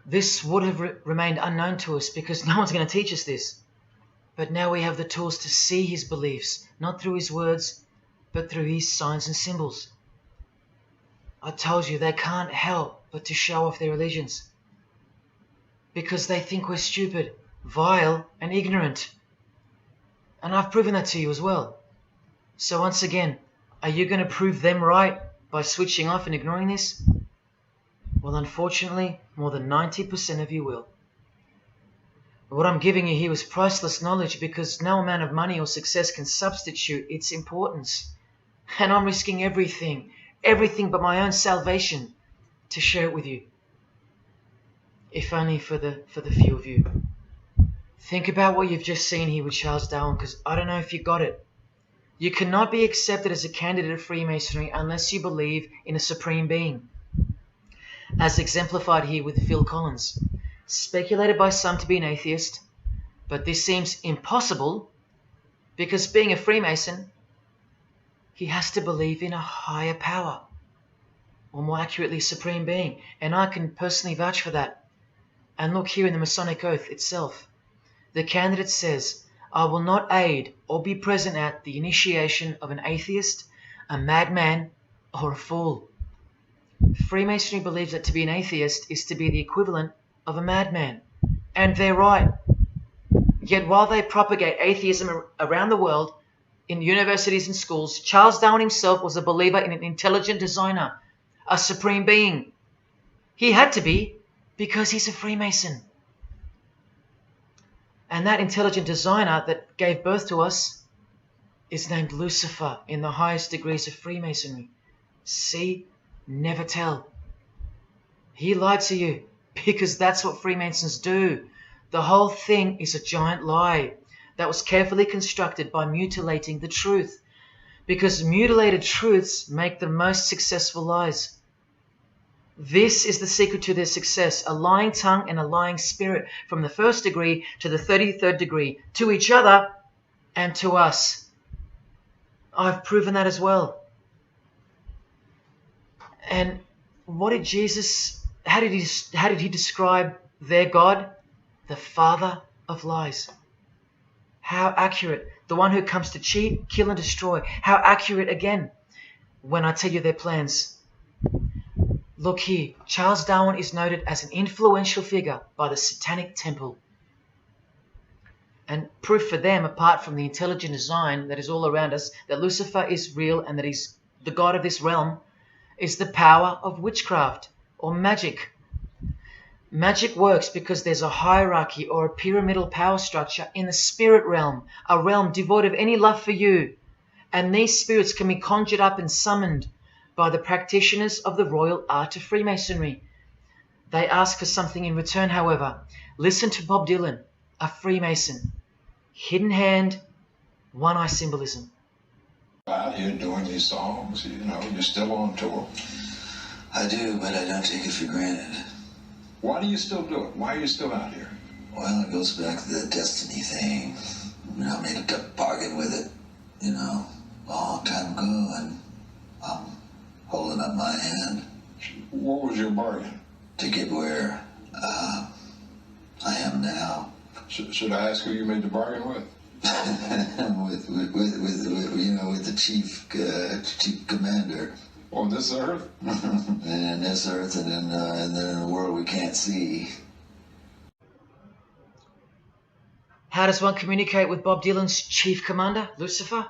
This would have remained unknown to us because no one's going to teach us this. But now we have the tools to see his beliefs, not through his words, but through his signs and symbols. I told you they can't help but to show off their religions because they think we're stupid, vile, and ignorant. And I've proven that to you as well. So once again, are you going to prove them right by switching off and ignoring this? Well, unfortunately, more than 90% of you will. What I'm giving you here is priceless knowledge because no amount of money or success can substitute its importance. And I'm risking everything but my own salvation to share it with you. If only for the few of you. Think about what you've just seen here with Charles Darwin, because I don't know if you got it. You cannot be accepted as a candidate of Freemasonry unless you believe in a supreme being, as exemplified here with Phil Collins, speculated by some to be an atheist, but this seems impossible because being a Freemason, he has to believe in a higher power, or more accurately, supreme being, and I can personally vouch for that. And look here in the Masonic Oath itself. The candidate says, I will not aid or be present at the initiation of an atheist, a madman, or a fool. Freemasonry believes that to be an atheist is to be the equivalent of a madman. And they're right. Yet while they propagate atheism around the world, in universities and schools, Charles Darwin himself was a believer in an intelligent designer, a supreme being. He had to be because he's a Freemason. And that intelligent designer that gave birth to us is named Lucifer in the highest degrees of Freemasonry. See? Never tell. He lied to you because that's what Freemasons do. The whole thing is a giant lie that was carefully constructed by mutilating the truth, because mutilated truths make the most successful lies. This is the secret to their success, a lying tongue and a lying spirit from the 1st degree to the 33rd degree, to each other and to us. I've proven that as well. And what did Jesus, how did he describe their God? The father of lies. How accurate. The one who comes to cheat, kill and destroy. How accurate again when I tell you their plans. Look here, Charles Darwin is noted as an influential figure by the Satanic Temple. And proof for them, apart from the intelligent design that is all around us, that Lucifer is real and that he's the god of this realm, is the power of witchcraft or magic. Magic works because there's a hierarchy or a pyramidal power structure in the spirit realm, a realm devoid of any love for you. And these spirits can be conjured up and summoned by the practitioners of the royal art of Freemasonry. They ask for something in return, however. Listen to Bob Dylan, a Freemason. Hidden hand, one eye symbolism. Out here doing these songs, you're still on tour. I do, but I don't take it for granted. Why do you still do it? Why are you still out here? Well, it goes back to the destiny thing. I made a bargain with it, a long time ago, and I'm holding up my hand. What was your bargain? To get where I am now. Should I ask who you made the bargain with? with the chief commander. On this earth? And in this earth, and then in the world we can't see. How does one communicate with Bob Dylan's chief commander, Lucifer?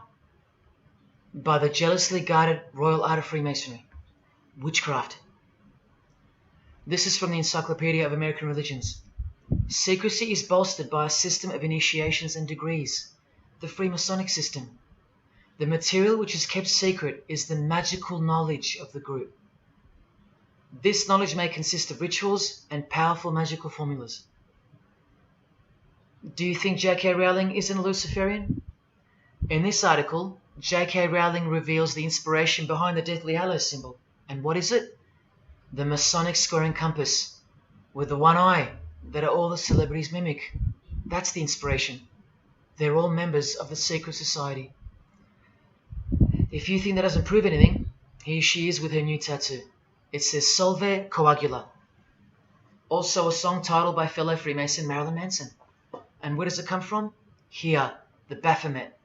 By the jealously guarded royal art of Freemasonry, witchcraft. This is from the Encyclopedia of American Religions. Secrecy is bolstered by a system of initiations and degrees, the Freemasonic system. The material which is kept secret is the magical knowledge of the group. This knowledge may consist of rituals and powerful magical formulas. Do you think J.K. Rowling isn't a Luciferian? In this article, J.K. Rowling reveals the inspiration behind the Deathly Hallows symbol. And what is it? The Masonic squaring compass, with the one eye that all the celebrities mimic. That's the inspiration. They're all members of the secret society. If you think that doesn't prove anything, here she is with her new tattoo. It says Solve Coagula. Also a song title by fellow Freemason Marilyn Manson. And where does it come from? Here, the Baphomet.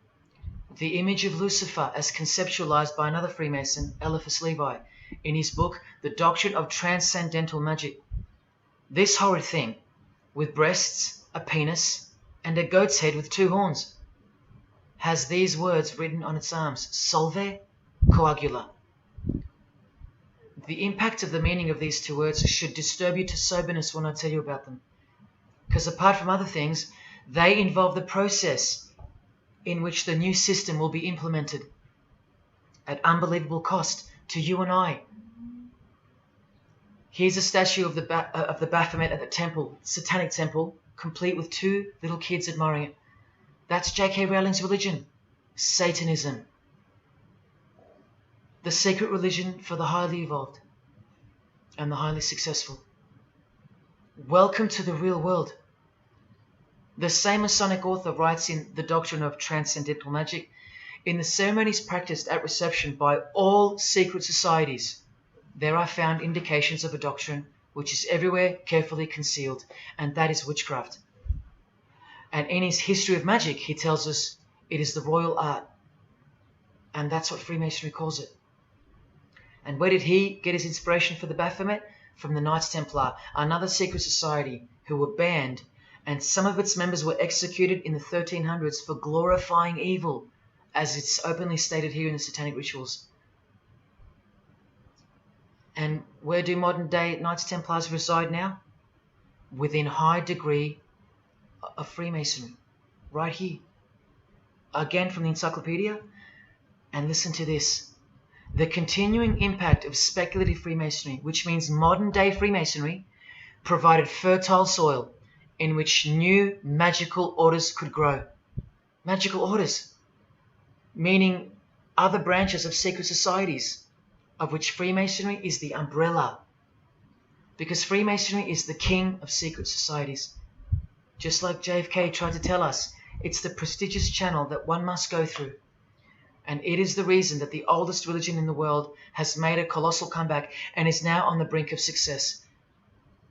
The image of Lucifer as conceptualized by another Freemason, Eliphas Levi, in his book, The Doctrine of Transcendental Magic. This horrid thing, with breasts, a penis, and a goat's head with 2 horns, has these words written on its arms, Solve Coagula. The impact of the meaning of these 2 words should disturb you to soberness when I tell you about them. Because apart from other things, they involve the process in which the new system will be implemented at unbelievable cost to you and I. Here's a statue of the Baphomet at the temple, Satanic Temple, complete with 2 little kids admiring it. That's J.K. Rowling's religion, Satanism. The secret religion for the highly evolved and the highly successful. Welcome to the real world. The same Masonic author writes in The Doctrine of Transcendental Magic, in the ceremonies practiced at reception by all secret societies, there are found indications of a doctrine which is everywhere carefully concealed, and that is witchcraft. And in his History of Magic, he tells us it is the royal art, and that's what Freemasonry calls it. And where did he get his inspiration for the Baphomet? From the Knights Templar, another secret society who were banned, and some of its members were executed in the 1300s for glorifying evil, as it's openly stated here in the Satanic Rituals. And where do modern day Knights Templars reside now? Within high degree of Freemasonry, right here. Again from the encyclopedia, and listen to this. The continuing impact of speculative Freemasonry, which means modern day Freemasonry, provided fertile soil in which new magical orders could grow. Magical orders, meaning other branches of secret societies, of which Freemasonry is the umbrella. Because Freemasonry is the king of secret societies. Just like JFK tried to tell us, it's the prestigious channel that one must go through. And it is the reason that the oldest religion in the world has made a colossal comeback and is now on the brink of success.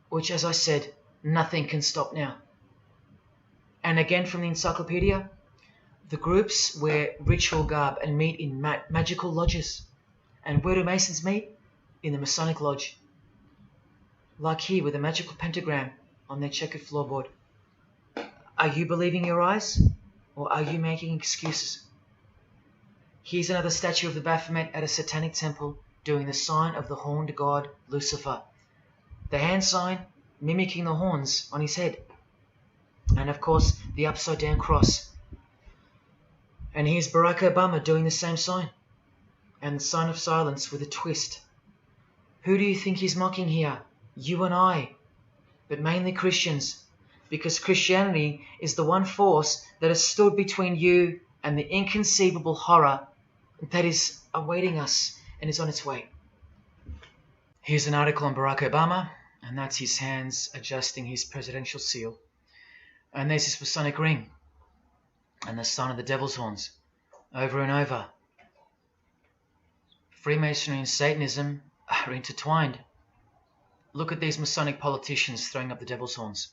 Which, as I said, nothing can stop now. And again from the encyclopedia, the groups wear ritual garb and meet in magical lodges. And where do Masons meet? In the Masonic Lodge. Like here with a magical pentagram on their checkered floorboard. Are you believing your eyes? Or are you making excuses? Here's another statue of the Baphomet at a satanic temple doing the sign of the horned god Lucifer. The hand sign mimicking the horns on his head. And of course the upside down cross. And here's Barack Obama doing the same sign. And the sign of silence with a twist. Who do you think he's mocking here? You and I. But mainly Christians. Because Christianity is the one force that has stood between you and the inconceivable horror that is awaiting us and is on its way. Here's an article on Barack Obama, and that's his hands adjusting his presidential seal. And there's his Masonic ring, and the sign of the devil's horns, over and over. Freemasonry and Satanism are intertwined. Look at these Masonic politicians throwing up the devil's horns.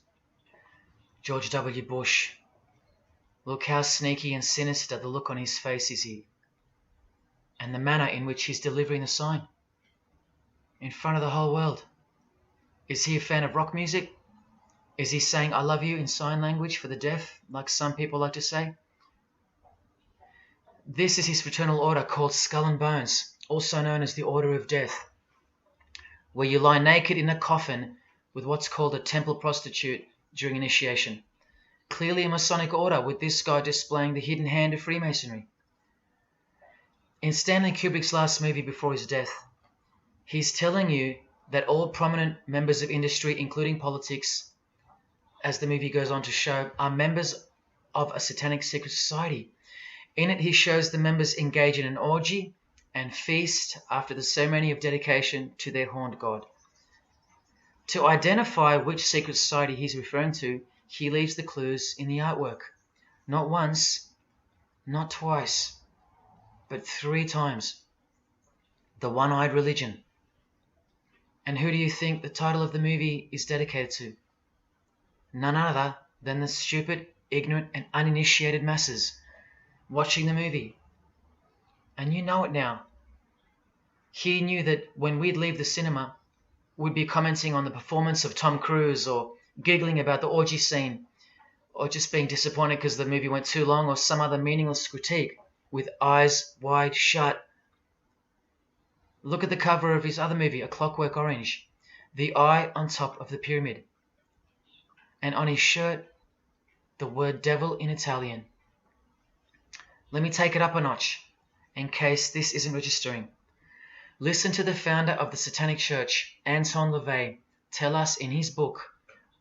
George W. Bush. Look how sneaky and sinister the look on his face is here. And the manner in which he's delivering the sign. In front of the whole world. Is he a fan of rock music? Is he saying I love you in sign language for the deaf, like some people like to say? This is his fraternal order called Skull and Bones, also known as the Order of Death, where you lie naked in a coffin with what's called a temple prostitute during initiation. Clearly a Masonic order, with this guy displaying the hidden hand of Freemasonry. In Stanley Kubrick's last movie before his death, he's telling you that all prominent members of industry, including politics, as the movie goes on to show, are members of a satanic secret society. In it, he shows the members engage in an orgy and feast after the ceremony of dedication to their horned god. To identify which secret society he's referring to, he leaves the clues in the artwork. Not once, not twice, but 3 times. The One-Eyed Religion. And who do you think the title of the movie is dedicated to? None other than the stupid, ignorant, and uninitiated masses watching the movie. And you know it now. He knew that when we'd leave the cinema, we'd be commenting on the performance of Tom Cruise, or giggling about the orgy scene, or just being disappointed because the movie went too long, or some other meaningless critique, with eyes wide shut. Look at the cover of his other movie, A Clockwork Orange. The eye on top of the pyramid. And on his shirt, the word devil in Italian. Let me take it up a notch, in case this isn't registering. Listen to the founder of the Satanic Church, Anton LaVey, tell us in his book,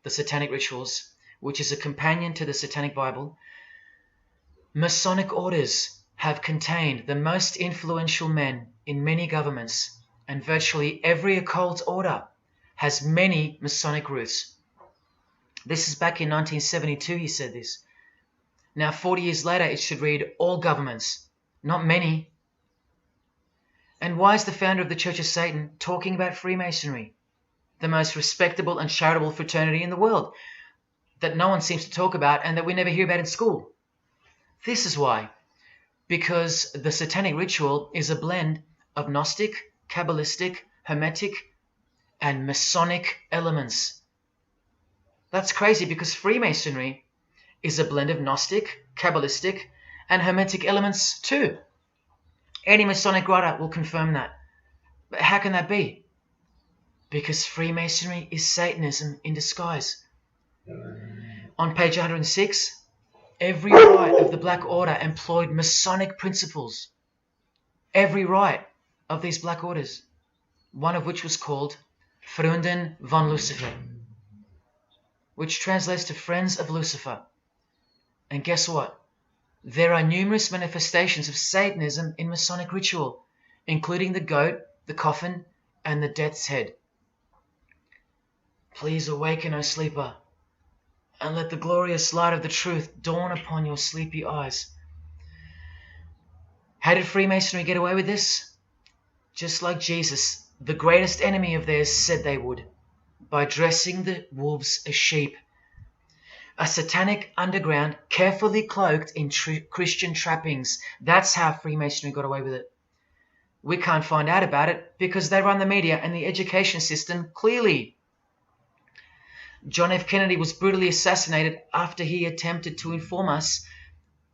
The Satanic Rituals, which is a companion to the Satanic Bible, Masonic orders have contained the most influential men in many governments, and virtually every occult order has many Masonic roots. This is back in 1972 he said this. Now 40 years later it should read all governments, not many. And why is the founder of the Church of Satan talking about Freemasonry, the most respectable and charitable fraternity in the world, that no one seems to talk about and that we never hear about in school? This is why. Because the Satanic Ritual is a blend of Gnostic, Kabbalistic, Hermetic, and Masonic elements. That's crazy, because Freemasonry is a blend of Gnostic, Kabbalistic, and Hermetic elements too. Any Masonic writer will confirm that. But how can that be? Because Freemasonry is Satanism in disguise. On page 106, every rite of the Black Order employed Masonic principles. Every rite of these Black Orders, one of which was called Freunden von Lucifer, which translates to Friends of Lucifer. And guess what? There are numerous manifestations of Satanism in Masonic ritual, including the goat, the coffin, and the death's head. Please awaken, O sleeper, and let the glorious light of the truth dawn upon your sleepy eyes. How did Freemasonry get away with this? Just like Jesus, the greatest enemy of theirs, said they would, by dressing the wolves as sheep. A satanic underground carefully cloaked in Christian trappings. That's how Freemasonry got away with it. We can't find out about it because they run the media and the education system clearly. John F. Kennedy was brutally assassinated after he attempted to inform us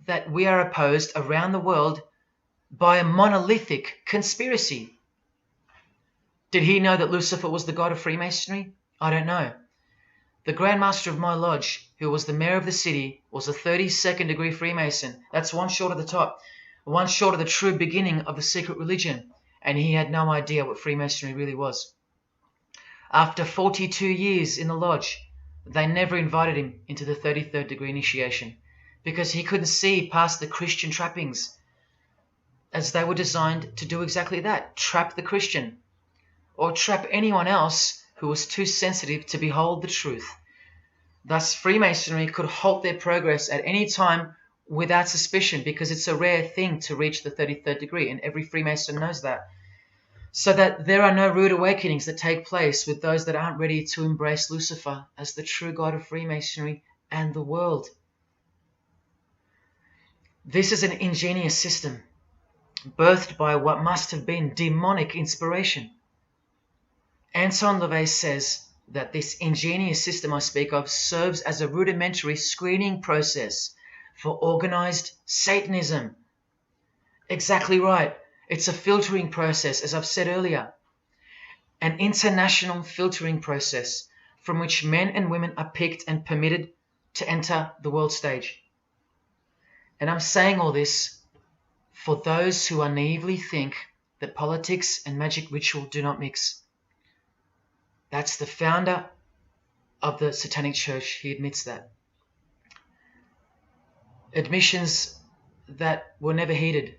that we are opposed around the world by a monolithic conspiracy. Did he know that Lucifer was the god of Freemasonry? I don't know. The Grand Master of my lodge, who was the mayor of the city, was a 32nd degree Freemason. That's one short of the top, one short of the true beginning of the secret religion, and he had no idea what Freemasonry really was. After 42 years in the lodge, they never invited him into the 33rd degree initiation because he couldn't see past the Christian trappings, as they were designed to do exactly that, trap the Christian, or trap anyone else who was too sensitive to behold the truth. Thus, Freemasonry could halt their progress at any time without suspicion because it's a rare thing to reach the 33rd degree, and every Freemason knows that. So that there are no rude awakenings that take place with those that aren't ready to embrace Lucifer as the true god of Freemasonry and the world. This is an ingenious system, birthed by what must have been demonic inspiration. Anton LaVey says that this ingenious system I speak of serves as a rudimentary screening process for organized Satanism. Exactly right. It's a filtering process, as I've said earlier. An international filtering process from which men and women are picked and permitted to enter the world stage. And I'm saying all this for those who naively think that politics and magic ritual do not mix. That's the founder of the Satanic Church. He admits that. Admissions that were never heeded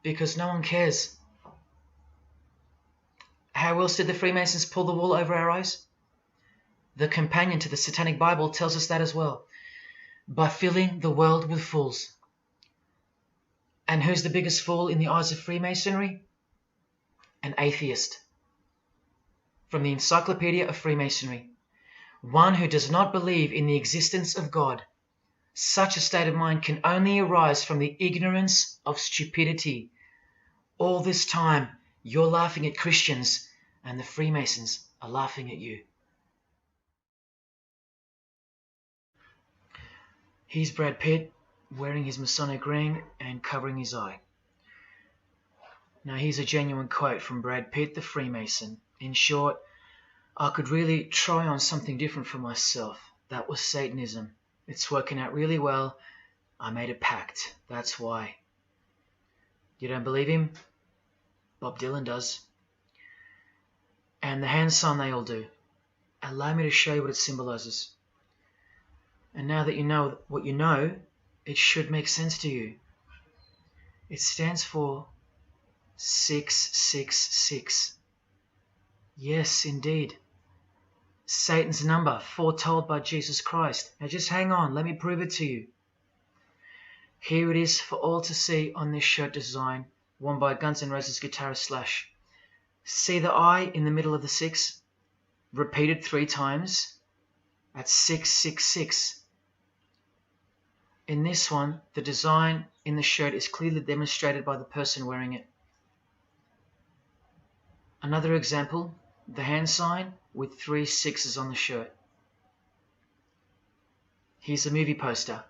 because no one cares. How else did the Freemasons pull the wool over our eyes? The companion to the Satanic Bible tells us that as well. By filling the world with fools. And who's the biggest fool in the eyes of Freemasonry? An atheist. From the Encyclopedia of Freemasonry. One who does not believe in the existence of God. Such a state of mind can only arise from the ignorance of stupidity. All this time, you're laughing at Christians, and the Freemasons are laughing at you. Here's Brad Pitt, wearing his Masonic ring and covering his eye. Now here's a genuine quote from Brad Pitt, the Freemason. In short, I could really try on something different for myself. That was Satanism. It's working out really well. I made a pact. That's why. You don't believe him? Bob Dylan does. And the hand sign they all do. Allow me to show you what it symbolizes. And now that you know what you know, it should make sense to you. It stands for 666. Yes, indeed. Satan's number, foretold by Jesus Christ. Now just hang on, let me prove it to you. Here it is for all to see on this shirt design, worn by Guns N' Roses guitarist Slash. See the I in the middle of the 6? Repeated 3 times. That's 666. In this one, the design in the shirt is clearly demonstrated by the person wearing it. Another example, the hand sign with 3 6s on the shirt. Here's a movie poster,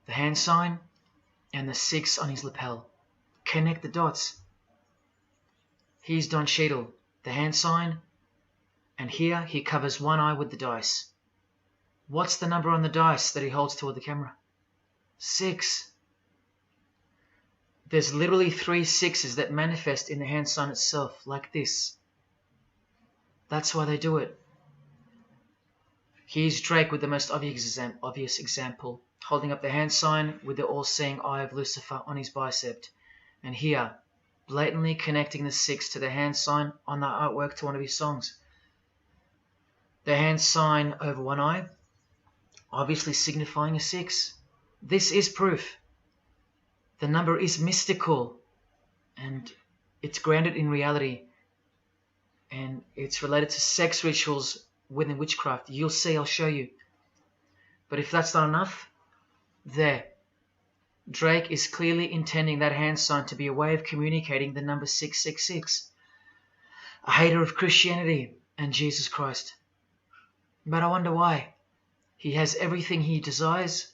the hand sign and the 6 on his lapel. Connect the dots. Here's Don Cheadle, the hand sign, and here he covers one eye with the dice. What's the number on the dice that he holds toward the camera? 6. There's literally 3 6s that manifest in the hand sign itself, like this. That's why they do it. Here's Drake with the most obvious example, holding up the hand sign with the all-seeing eye of Lucifer on his bicep. And here, blatantly connecting the 6 to the hand sign on the artwork to one of his songs. The hand sign over one eye, obviously signifying a 6. This is proof. The number is mystical and it's grounded in reality, and it's related to sex rituals within witchcraft. You'll see, I'll show you. But if that's not enough, there. Drake is clearly intending that hand sign to be a way of communicating the number 666. A hater of Christianity and Jesus Christ. But I wonder why. He has everything he desires.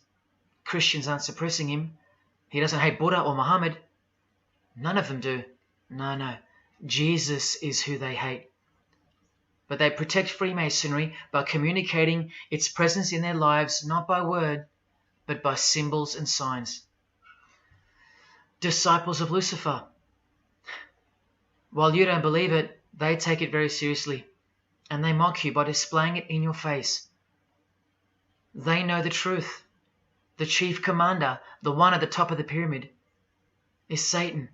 Christians aren't suppressing him. He doesn't hate Buddha or Muhammad. None of them do. No. Jesus is who they hate. But they protect Freemasonry by communicating its presence in their lives, not by word, but by symbols and signs. Disciples of Lucifer. While you don't believe it, they take it very seriously, and they mock you by displaying it in your face. They know the truth. The chief commander, the one at the top of the pyramid, is Satan,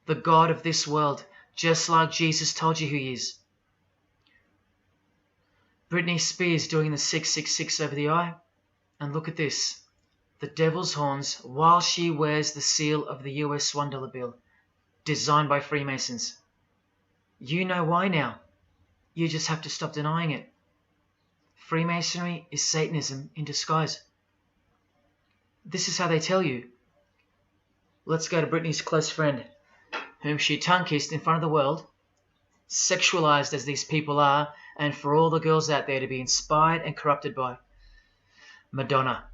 the god of this world, just like Jesus told you who he is. Britney Spears doing the 666 over the eye, and look at this. The devil's horns while she wears the seal of the US $1 bill, designed by Freemasons. You know why now. You just have to stop denying it. Freemasonry is Satanism in disguise. This is how they tell you. Let's go to Britney's close friend, whom she tongue-kissed in front of the world, sexualized as these people are, and for all the girls out there to be inspired and corrupted by. Madonna,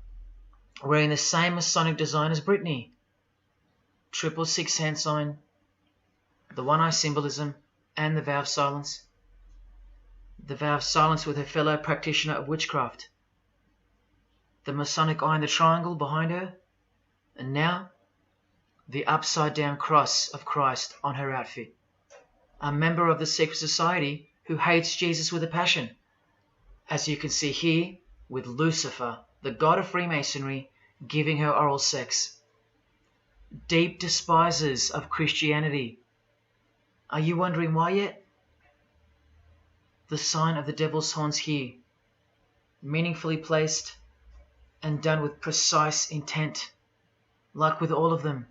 wearing the same Masonic design as Britney. 666 hand sign, the one eye symbolism, and the vow of silence. The vow of silence with her fellow practitioner of witchcraft. The Masonic eye in the triangle behind her, and now the upside down cross of Christ on her outfit. A member of the secret society who hates Jesus with a passion, as you can see here with Lucifer, the god of Freemasonry, giving her oral sex. Deep despisers of Christianity. Are you wondering why yet? The sign of the devil's horns here, meaningfully placed and done with precise intent, like with all of them.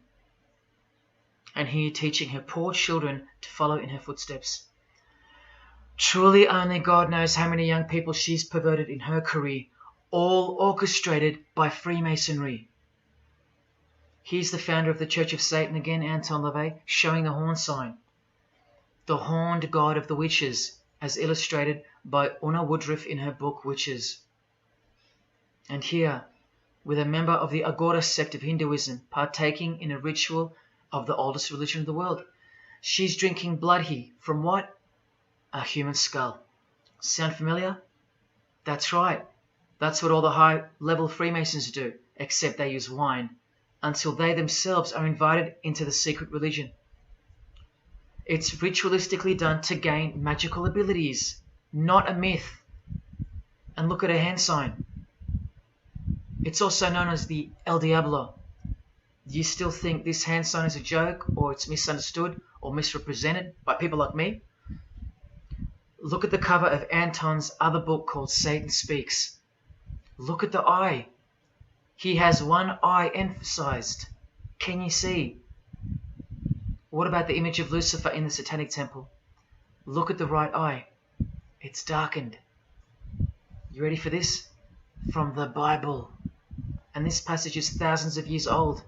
And here teaching her poor children to follow in her footsteps. Truly only God knows how many young people she's perverted in her career, all orchestrated by Freemasonry. Here's the founder of the Church of Satan again, Anton LaVey, showing the horn sign. The horned god of the witches, as illustrated by Una Woodruff in her book Witches. And here, with a member of the Agora sect of Hinduism partaking in a ritual of the oldest religion of the world. She's drinking blood here from what? A human skull. Sound familiar? That's right. That's what all the high-level Freemasons do, except they use wine, until they themselves are invited into the secret religion. It's ritualistically done to gain magical abilities, not a myth. And look at her hand sign. It's also known as the El Diablo. Do you still think this hand sign is a joke, or it's misunderstood or misrepresented by people like me? Look at the cover of Anton's other book called Satan Speaks. Look at the eye. He has one eye emphasized. Can you see? What about the image of Lucifer in the Satanic Temple? Look at the right eye. It's darkened. You ready for this? From the Bible. And this passage is thousands of years old.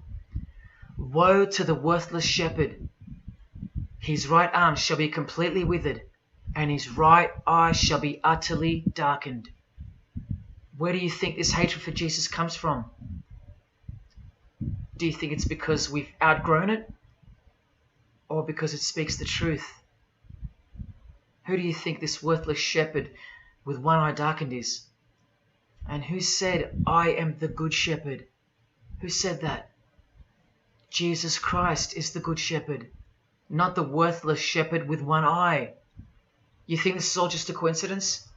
Woe to the worthless shepherd. His right arm shall be completely withered, and his right eye shall be utterly darkened. Where do you think this hatred for Jesus comes from? Do you think it's because we've outgrown it? Or because it speaks the truth? Who do you think this worthless shepherd with one eye darkened is? And who said, I am the good shepherd? Who said that? Jesus Christ is the good shepherd, not the worthless shepherd with one eye. You think this is all just a coincidence?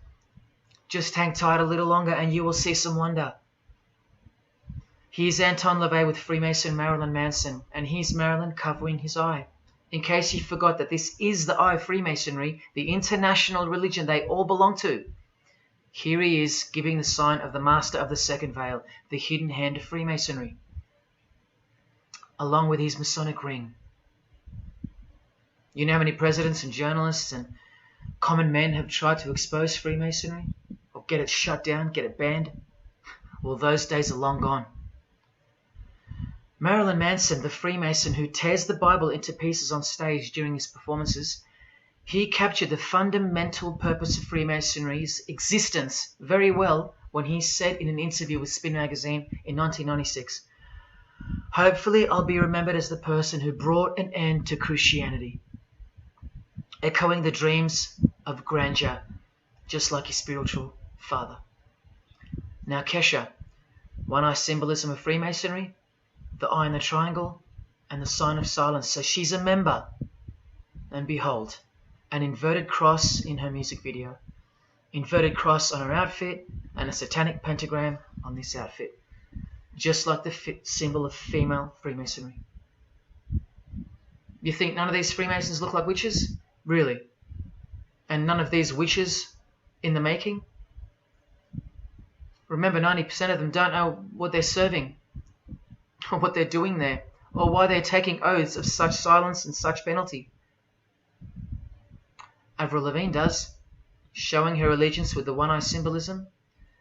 Just hang tight a little longer and you will see some wonder. Here's Anton LaVey with Freemason Marilyn Manson, and here's Marilyn covering his eye. In case you forgot that this is the eye of Freemasonry, the international religion they all belong to. Here he is giving the sign of the master of the second veil, the hidden hand of Freemasonry, along with his Masonic ring. You know how many presidents and journalists and common men have tried to expose Freemasonry or get it shut down, get it banned? Well, those days are long gone. Marilyn Manson, the Freemason who tears the Bible into pieces on stage during his performances, he captured the fundamental purpose of Freemasonry's existence very well when he said in an interview with Spin magazine in 1996, "Hopefully I'll be remembered as the person who brought an end to Christianity," echoing the dreams of grandeur, just like his spiritual father. Now Kesha, one-eye symbolism of Freemasonry, the eye in the triangle, and the sign of silence. So she's a member. And behold, an inverted cross in her music video. Inverted cross on her outfit, and a satanic pentagram on this outfit. Just like the symbol of female Freemasonry. You think none of these Freemasons look like witches? Really? And none of these witches in the making? Remember, 90% of them don't know what they're serving, or what they're doing there, or why they're taking oaths of such silence and such penalty. Avril Lavigne does, showing her allegiance with the one-eye symbolism,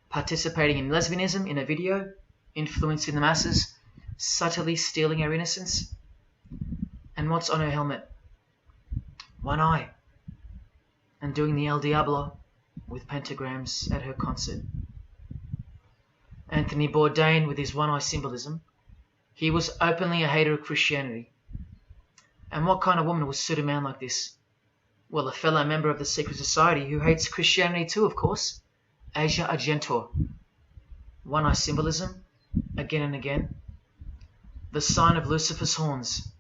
participating in lesbianism in a video, influencing the masses, subtly stealing her innocence. And what's on her helmet? One eye. And doing the El Diablo with pentagrams at her concert. Anthony Bourdain with his one-eye symbolism. He was openly a hater of Christianity. And what kind of woman would suit a man like this? Well, a fellow member of the secret society who hates Christianity too, of course. Asia Argento. One-eye symbolism, again and again. The sign of Lucifer's horns.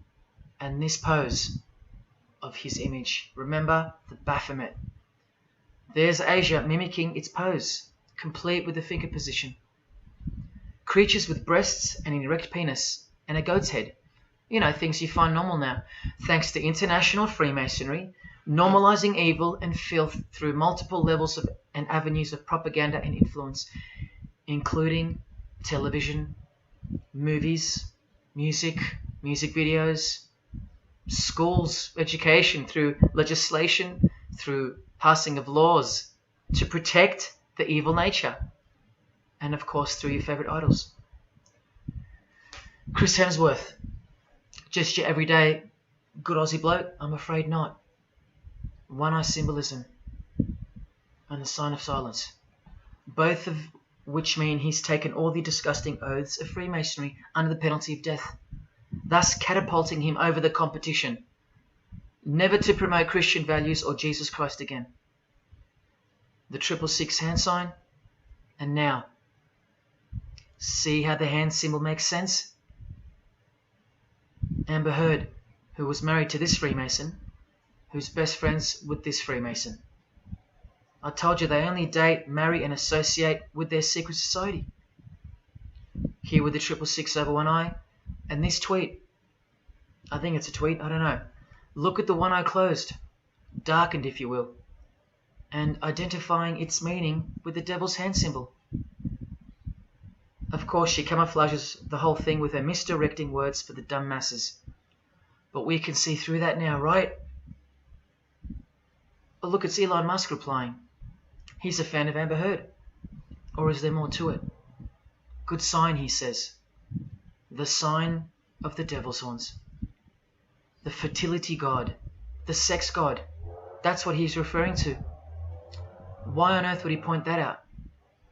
And this pose of his image. Remember the Baphomet. There's Asia mimicking its pose, complete with the finger position. Creatures with breasts and an erect penis and a goat's head. You know, things you find normal now. Thanks to international Freemasonry, normalizing evil and filth through multiple levels of and avenues of propaganda and influence, including television, movies, music videos, schools, education, through legislation, through passing of laws to protect the evil nature. And of course, through your favourite idols. Chris Hemsworth, just your everyday good Aussie bloke? I'm afraid not. One-eye symbolism and the sign of silence. Both of which mean he's taken all the disgusting oaths of Freemasonry under the penalty of death, thus catapulting him over the competition, never to promote Christian values or Jesus Christ again. The 666 hand sign, and now, see how the hand symbol makes sense? Amber Heard, who was married to this Freemason, who's best friends with this Freemason. I told you they only date, marry and associate with their secret society. Here with the 666 over one eye, and this tweet. I think it's a tweet, I don't know. Look at the one eye closed, darkened if you will, and identifying its meaning with the devil's hand symbol. Of course, she camouflages the whole thing with her misdirecting words for the dumb masses. But we can see through that now, right? But look, it's Elon Musk replying. He's a fan of Amber Heard. Or is there more to it? Good sign, he says. The sign of the devil's horns. The fertility god. The sex god. That's what he's referring to. Why on earth would he point that out?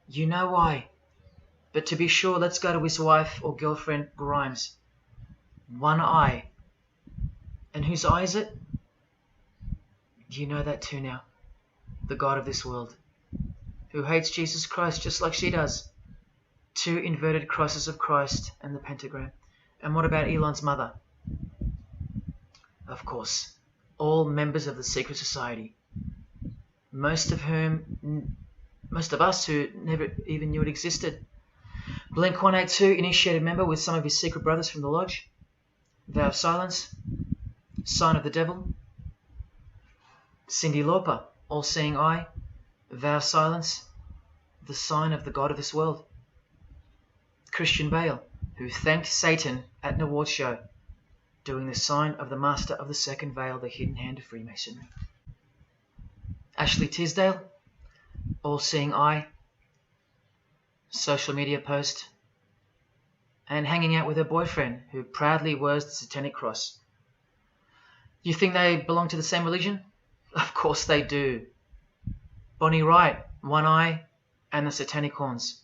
You know why. But to be sure, let's go to his wife or girlfriend, Grimes. One eye. And whose eye is it? You know that too now. The God of this world. Who hates Jesus Christ just like she does. 2 inverted crosses of Christ and the pentagram. And what about Elon's mother? Of course, all members of the secret society. Most of us who never even knew it existed. Blink-182, initiated member with some of his secret brothers from the lodge. Vow of silence. Sign of the devil. Cyndi Lauper, all-seeing eye. Vow of silence. the sign of the god of this world. Christian Bale, who thanked Satan at an award show, doing the sign of the master of the second veil, the hidden hand of Freemasonry. Ashley Tisdale, all-seeing eye, social media post, and hanging out with her boyfriend, who proudly wears the satanic cross. You think they belong to the same religion? Of course they do. Bonnie Wright, one eye and the satanic horns.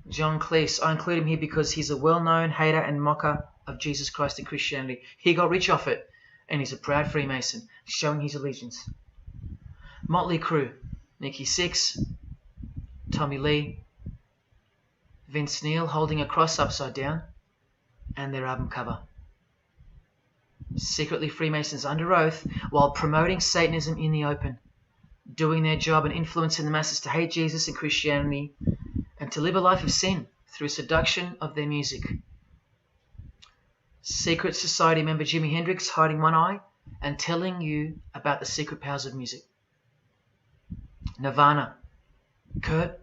John Cleese, I include him here because he's a well-known hater and mocker of Jesus Christ and Christianity. He got rich off it, and he's a proud Freemason, showing his allegiance. Motley Crue, Nikki Sixx, Tommy Lee, Vince Neil holding a cross upside down, and their album cover. Secretly Freemasons under oath while promoting Satanism in the open, doing their job and influencing the masses to hate Jesus and Christianity and to live a life of sin through seduction of their music. Secret Society member Jimi Hendrix hiding one eye and telling you about the secret powers of music. Nirvana, Kurt,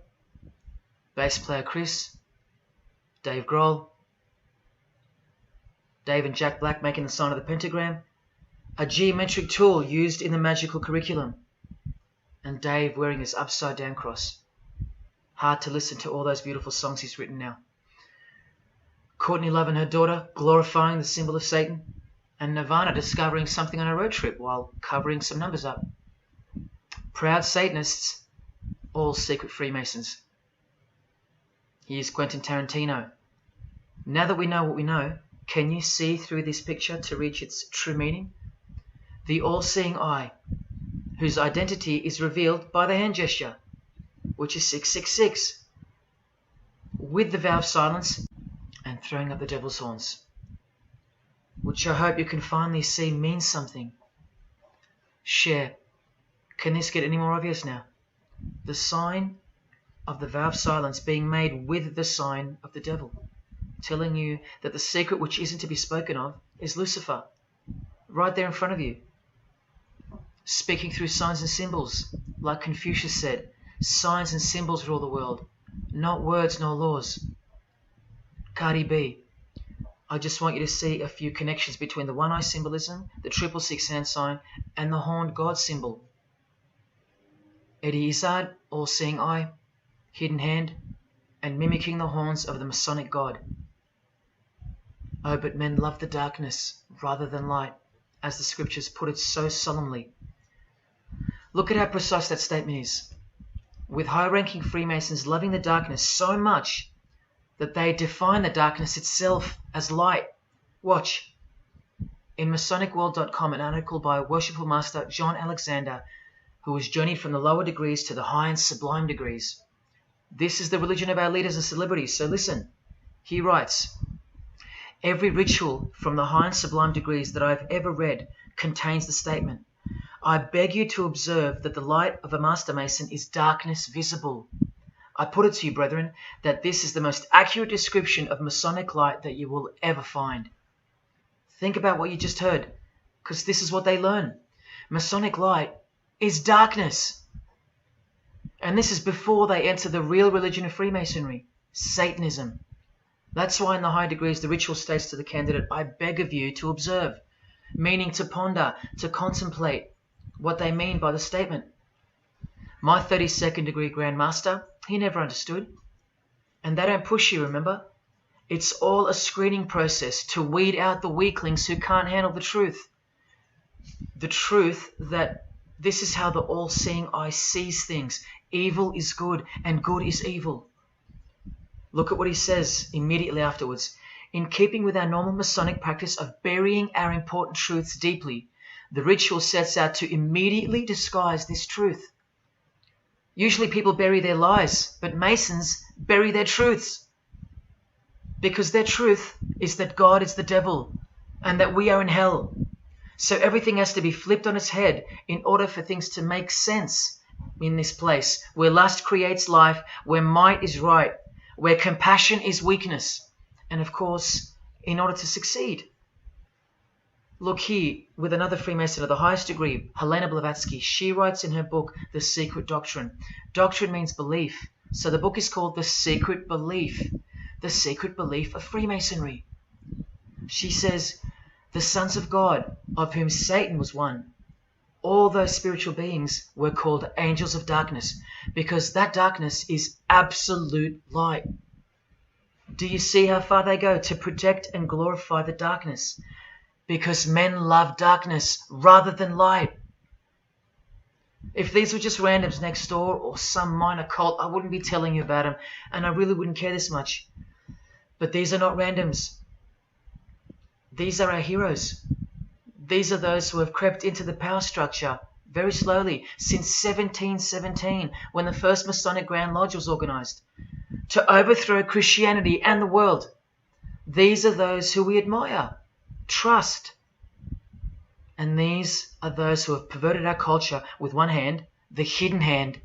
bass player Chris, Dave Grohl, Dave and Jack Black making the sign of the pentagram, a geometric tool used in the magical curriculum, and Dave wearing his upside down cross. Hard to listen to all those beautiful songs he's written now. Courtney Love and her daughter glorifying the symbol of Satan, and Nirvana discovering something on a road trip while covering some numbers up. Proud Satanists, all secret Freemasons. Here's Quentin Tarantino. Now that we know what we know, can you see through this picture to reach its true meaning? The all-seeing eye, whose identity is revealed by the hand gesture, which is 666, with the vow of silence and throwing up the devil's horns, which I hope you can finally see means something. Share. Can this get any more obvious now? The sign of the vow of silence being made with the sign of the devil, telling you that the secret which isn't to be spoken of is Lucifer, right there in front of you. Speaking through signs and symbols, like Confucius said, signs and symbols rule the world, not words nor laws. Cardi B, I just want you to see a few connections between the one-eye symbolism, the 666 hand sign, and the horned God symbol. Eddie Izzard, all-seeing eye, hidden hand, and mimicking the horns of the Masonic God. Oh, but men love the darkness rather than light, as the scriptures put it so solemnly. Look at how precise that statement is. With high-ranking Freemasons loving the darkness so much that they define the darkness itself as light. Watch. In MasonicWorld.com, an article by Worshipful Master John Alexander, who has journeyed from the lower degrees to the high and sublime degrees. This is the religion of our leaders and celebrities, so listen. He writes, every ritual from the high and sublime degrees that I've ever read contains the statement, I beg you to observe that the light of a Master Mason is darkness visible. I put it to you, brethren, that this is the most accurate description of Masonic light that you will ever find. Think about what you just heard, because this is what they learn. Masonic light is darkness. And this is before they enter the real religion of Freemasonry, Satanism. That's why in the high degrees the ritual states to the candidate, I beg of you to observe, meaning to ponder, to contemplate what they mean by the statement. My 32nd degree Grand Master, he never understood. And they don't push you, remember? It's all a screening process to weed out the weaklings who can't handle the truth. The truth that this is how the all-seeing eye sees things. Evil is good and good is evil. Look at what he says immediately afterwards. In keeping with our normal Masonic practice of burying our important truths deeply, the ritual sets out to immediately disguise this truth. Usually people bury their lies, but Masons bury their truths. Because their truth is that God is the devil and that we are in hell. So everything has to be flipped on its head in order for things to make sense in this place where lust creates life, where might is right, where compassion is weakness, and of course, in order to succeed. Look here, with another Freemason of the highest degree, Helena Blavatsky. She writes in her book, The Secret Doctrine. Doctrine means belief. So the book is called The Secret Belief. The Secret Belief of Freemasonry. She says, the sons of God, of whom Satan was one, all those spiritual beings were called angels of darkness, because that darkness is absolute light. Do you see how far they go to protect and glorify the darkness? Because men love darkness rather than light. If these were just randoms next door or some minor cult, I wouldn't be telling you about them, and I really wouldn't care this much. But these are not randoms. These are our heroes. These are those who have crept into the power structure very slowly since 1717, when the first Masonic Grand Lodge was organized, to overthrow Christianity and the world. These are those who we admire, trust. And these are those who have perverted our culture with one hand, the hidden hand,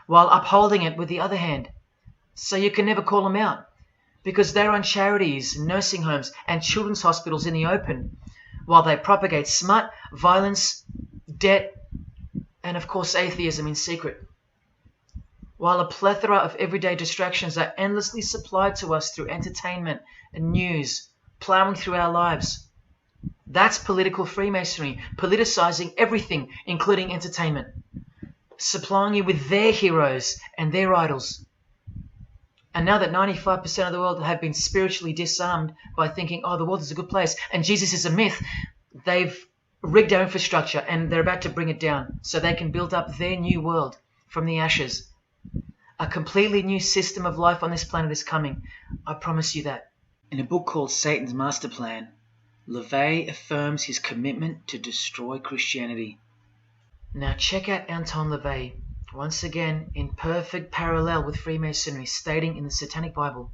while upholding it with the other hand. So you can never call them out, because they run charities, nursing homes, and children's hospitals in the open, while they propagate smut, violence, debt, and of course atheism in secret. While a plethora of everyday distractions are endlessly supplied to us through entertainment and news, plowing through our lives. That's political Freemasonry, politicizing everything, including entertainment, supplying you with their heroes and their idols. And now that 95% of the world have been spiritually disarmed by thinking, oh, the world is a good place and Jesus is a myth, they've rigged our infrastructure and they're about to bring it down so they can build up their new world from the ashes. A completely new system of life on this planet is coming. I promise you that. In a book called Satan's Master Plan, LaVey affirms his commitment to destroy Christianity. Now check out Anton LaVey, once again in perfect parallel with Freemasonry, stating in the Satanic Bible,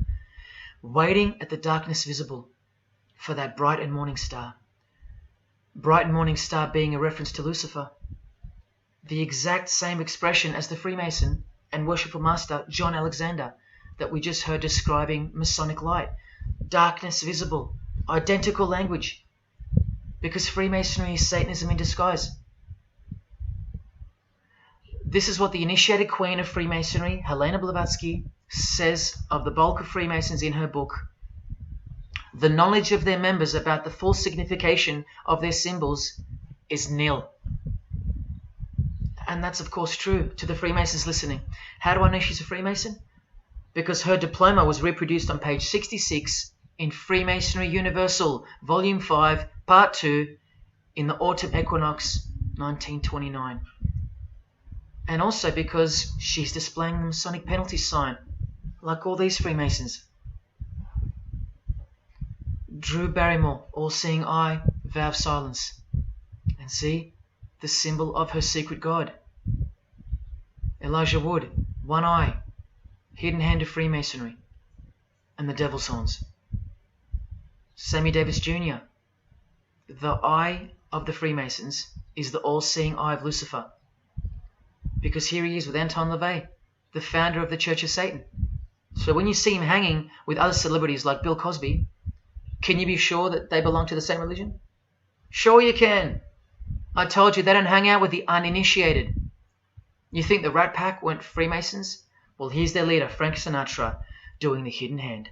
waiting at the darkness visible for that bright and morning star. Bright and morning star being a reference to Lucifer. The exact same expression as the Freemason and worshipful master John Alexander that we just heard describing Masonic light. Darkness visible. Identical language. Because Freemasonry is Satanism in disguise. This is what the initiated queen of Freemasonry, Helena Blavatsky, says of the bulk of Freemasons in her book. The knowledge of their members about the full signification of their symbols is nil. And that's of course true to the Freemasons listening. How do I know she's a Freemason? Because her diploma was reproduced on page 66 in Freemasonry Universal, Volume 5, Part 2, in the Autumn Equinox, 1929. And also because she's displaying the Masonic penalty sign, like all these Freemasons. Drew Barrymore, all-seeing eye, vow of silence. And see, the symbol of her secret god. Elijah Wood, one eye, hidden hand of Freemasonry, and the devil's horns. Sammy Davis Jr., the eye of the Freemasons is the all-seeing eye of Lucifer. Because here he is with Anton LaVey, the founder of the Church of Satan. So when you see him hanging with other celebrities like Bill Cosby, can you be sure that they belong to the same religion? Sure you can. I told you they don't hang out with the uninitiated. You think the Rat Pack weren't Freemasons? Well, here's their leader, Frank Sinatra, doing the hidden hand.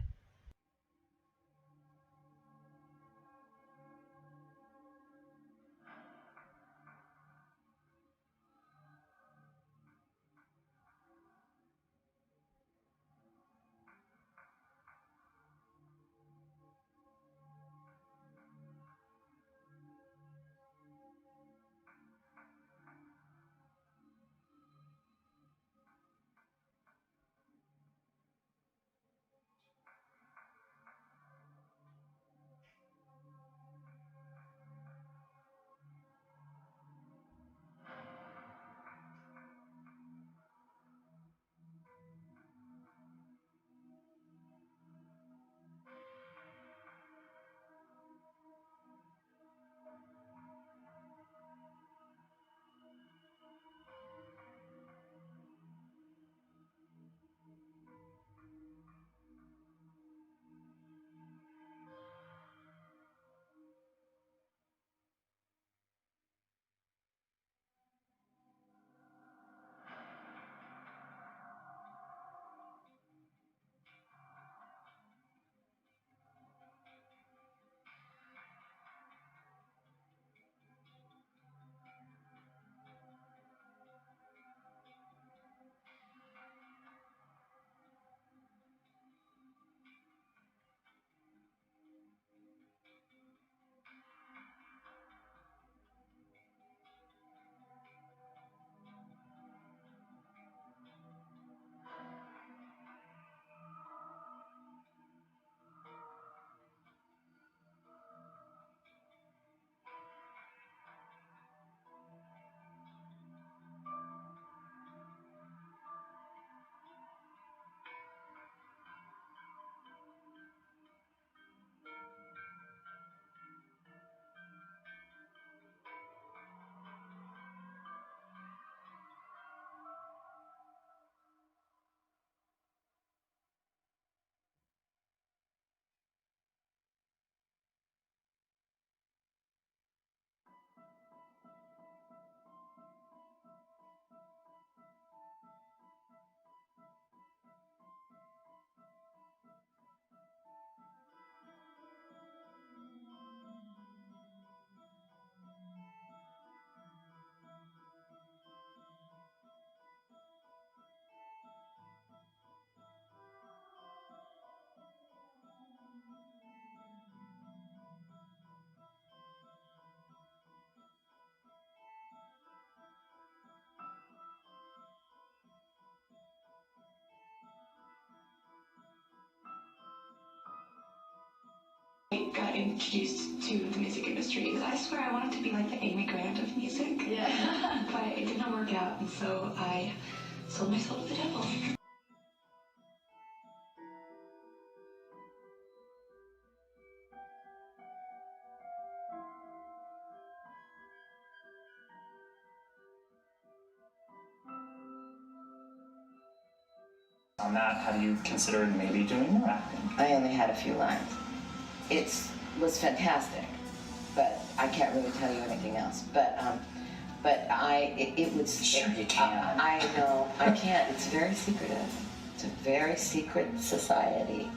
got introduced to the music industry. I swear I wanted to be like the Amy Grant of music. Yeah. But it did not work out, and so I sold myself to the devil. On that, have you considered maybe doing more acting? I only had a few lines. It was fantastic, but I can't really tell you anything else. But it was. Sure you can. I know I can't. It's very secretive. It's a very secret society.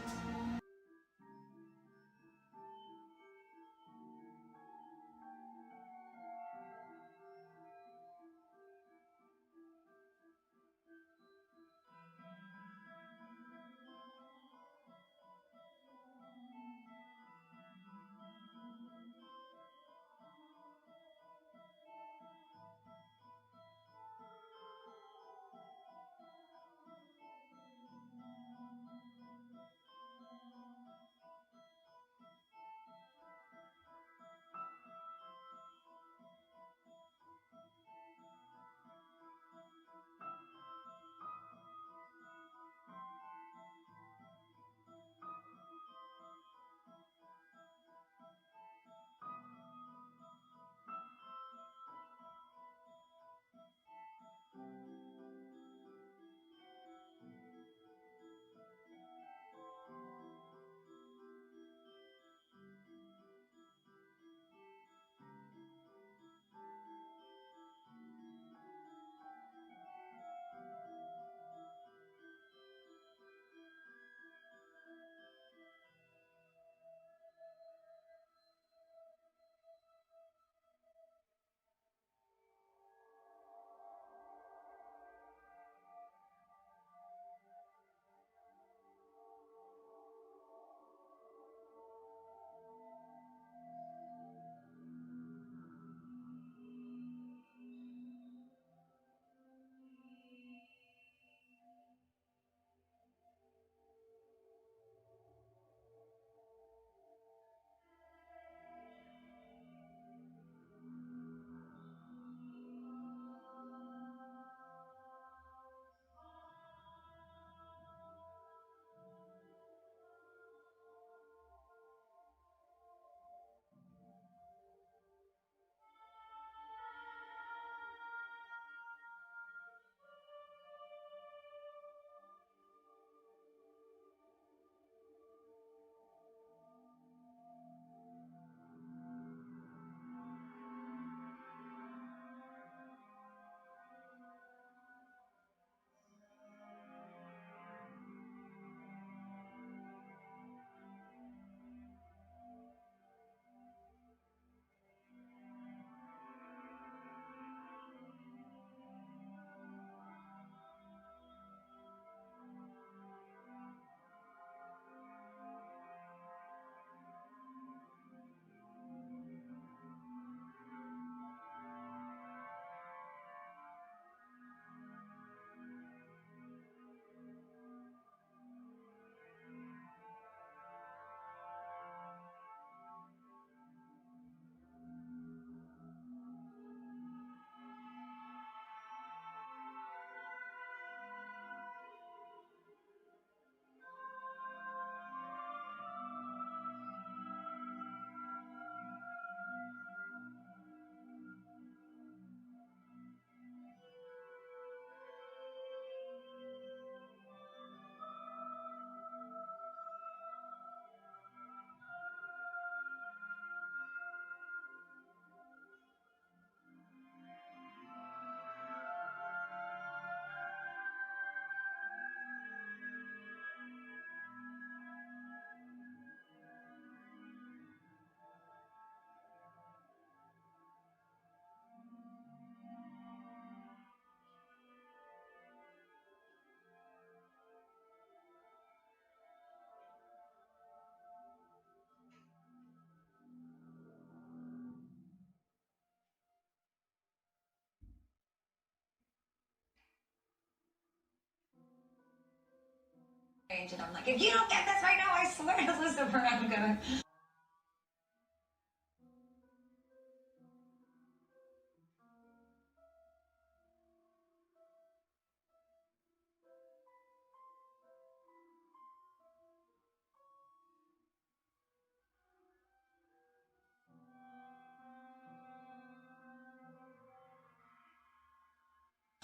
And I'm like, if you don't get this right now, I swear to Lucifer, I'm gonna.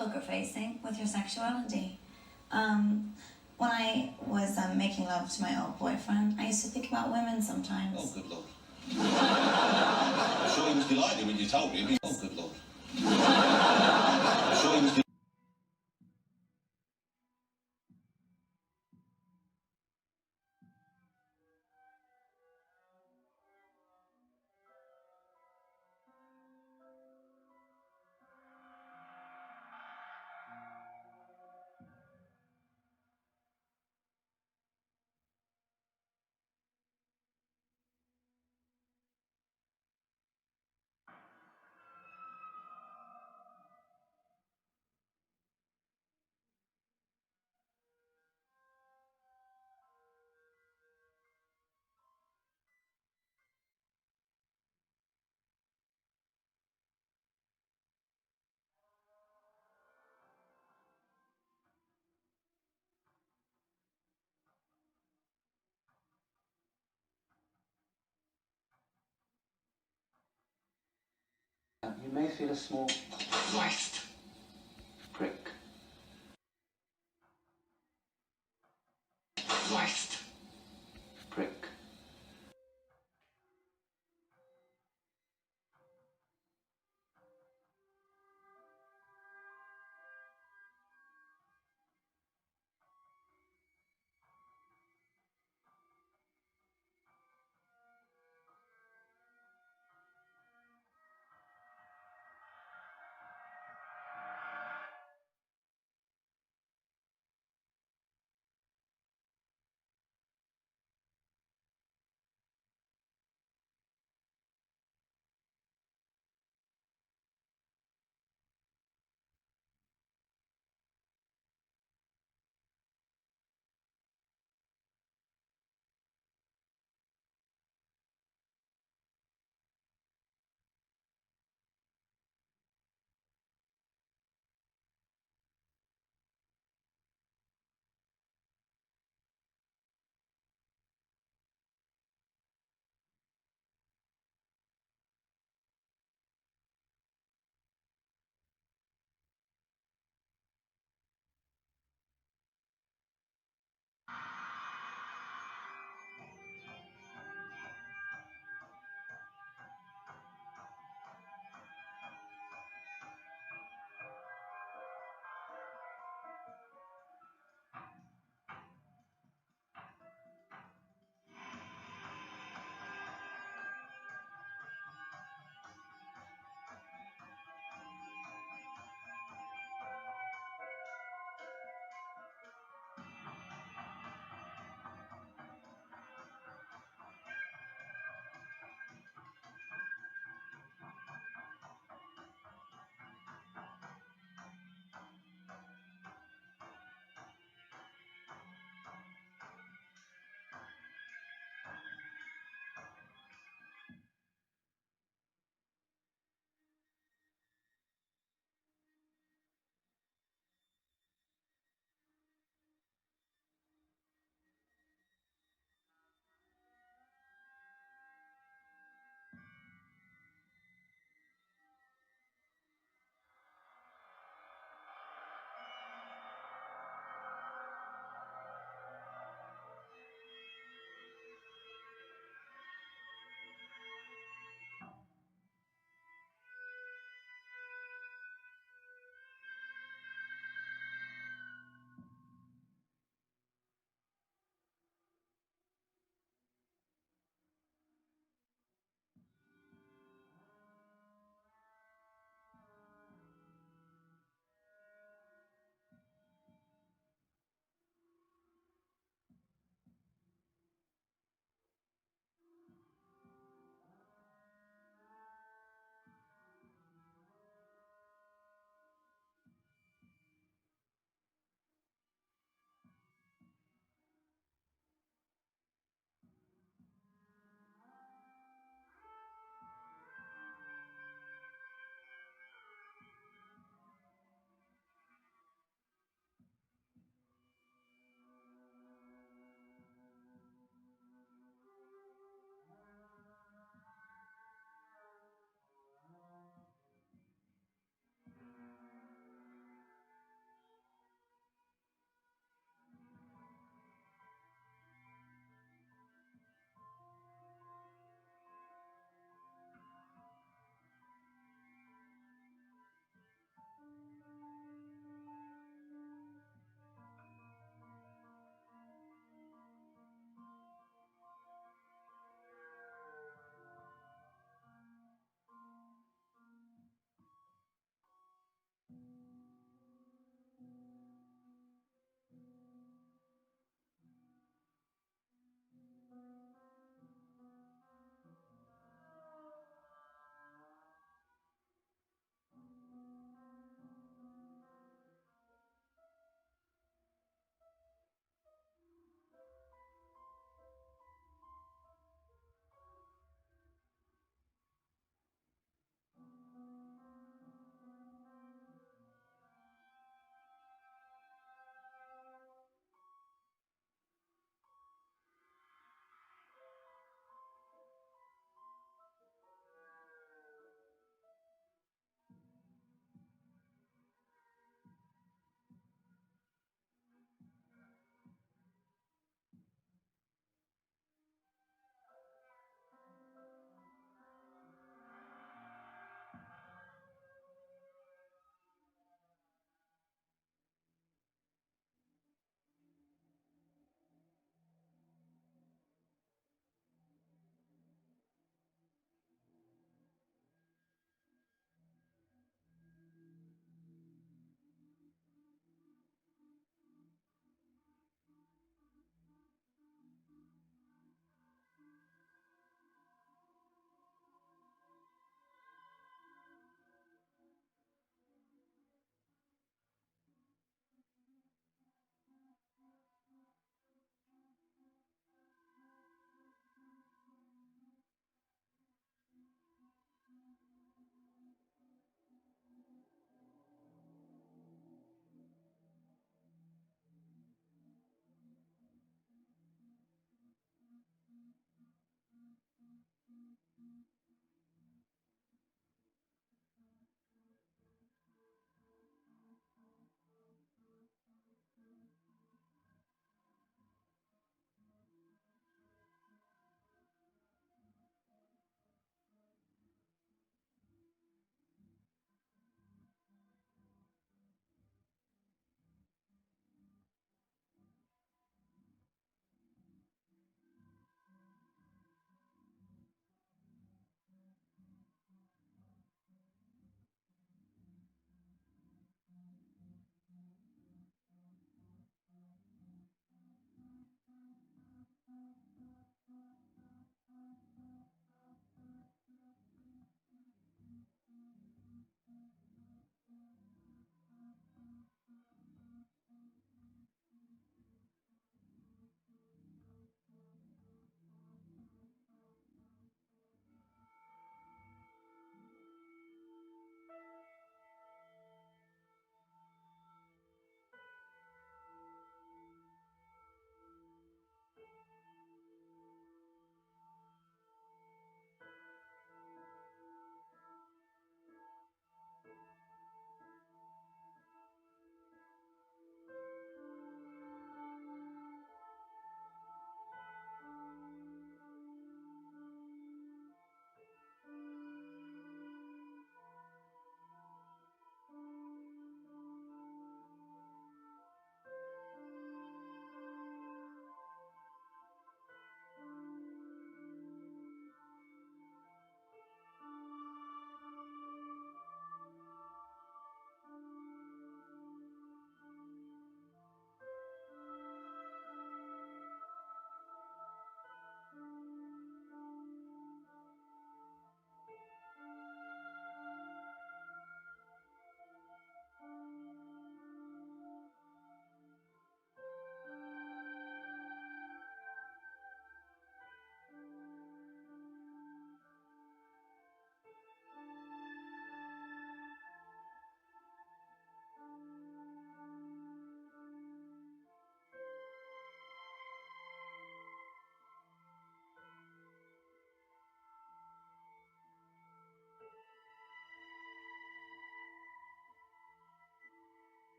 poker facing with your sexuality. When I was making love to my old boyfriend, I used to think about women sometimes. Oh, good Lord. I'm sure he was delighted when you told him. Oh, good Lord. I'm sure he was delighted. You may feel a small Christ. prick. Christ. Prick.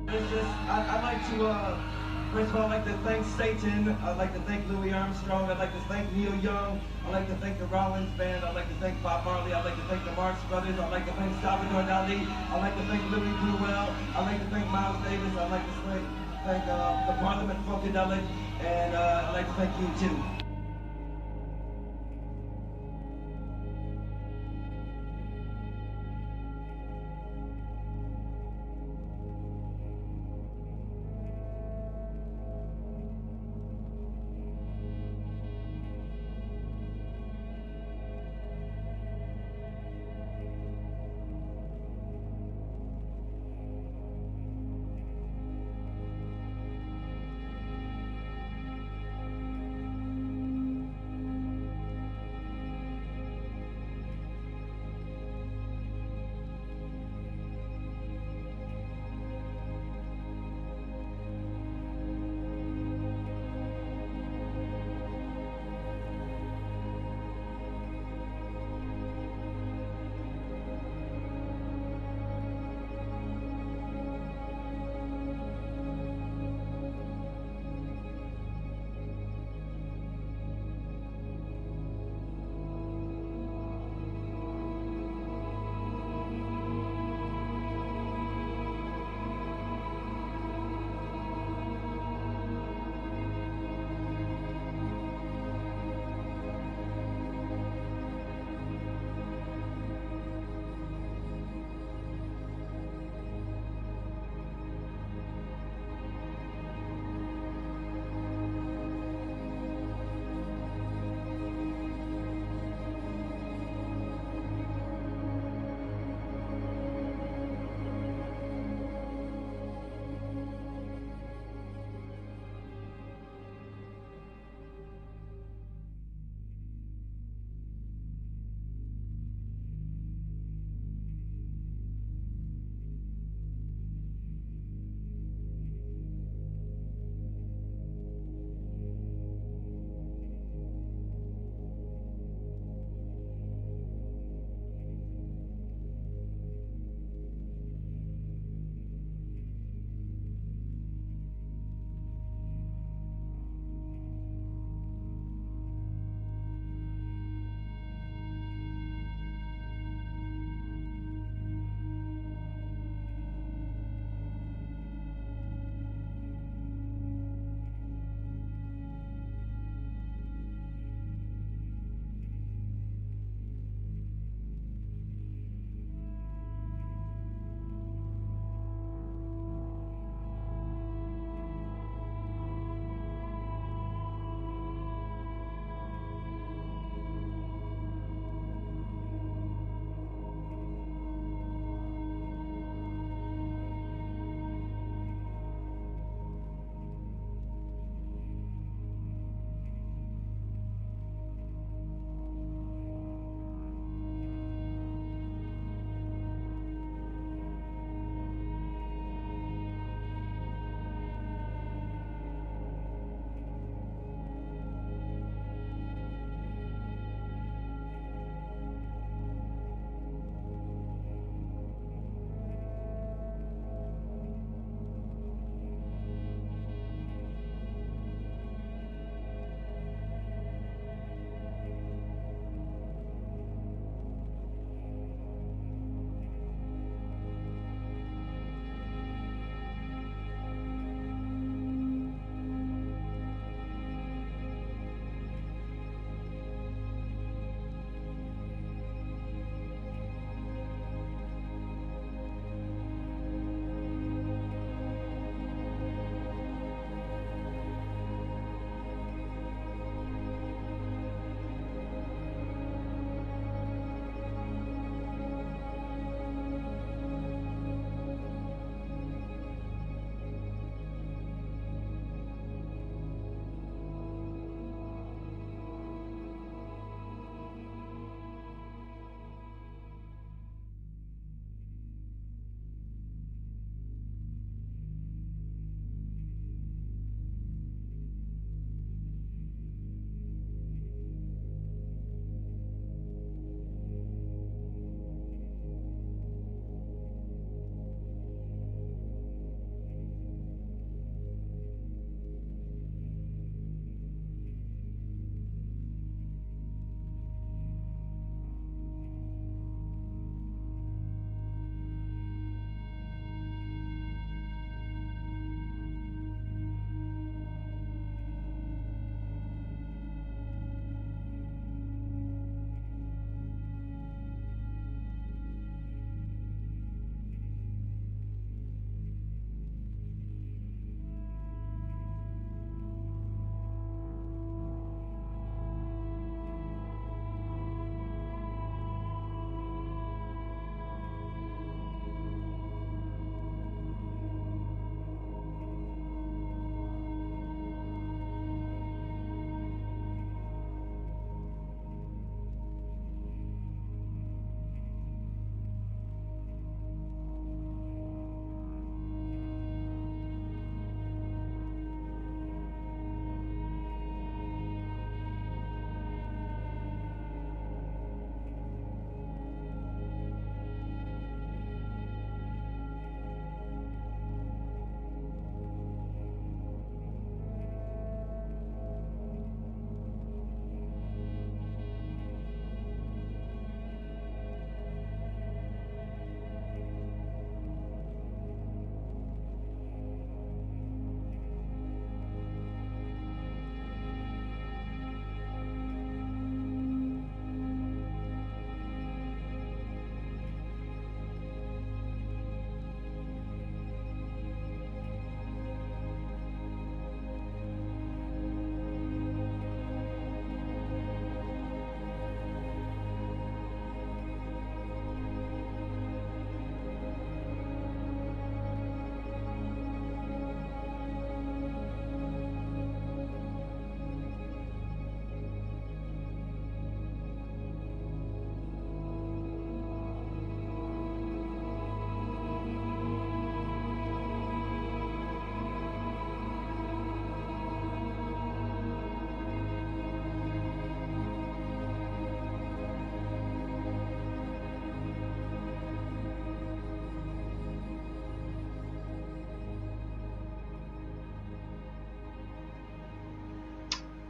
I'd like to, first of all, I'd like to thank Satan. I'd like to thank Louis Armstrong. I'd like to thank Neil Young. I'd like to thank the Rollins Band. I'd like to thank Bob Marley. I'd like to thank the Marx Brothers. I'd like to thank Salvador Dali. I'd like to thank Louis Bruel. I'd like to thank Miles Davis. I'd like to thank the Parliament Funkadelic. And I'd like to thank you, too.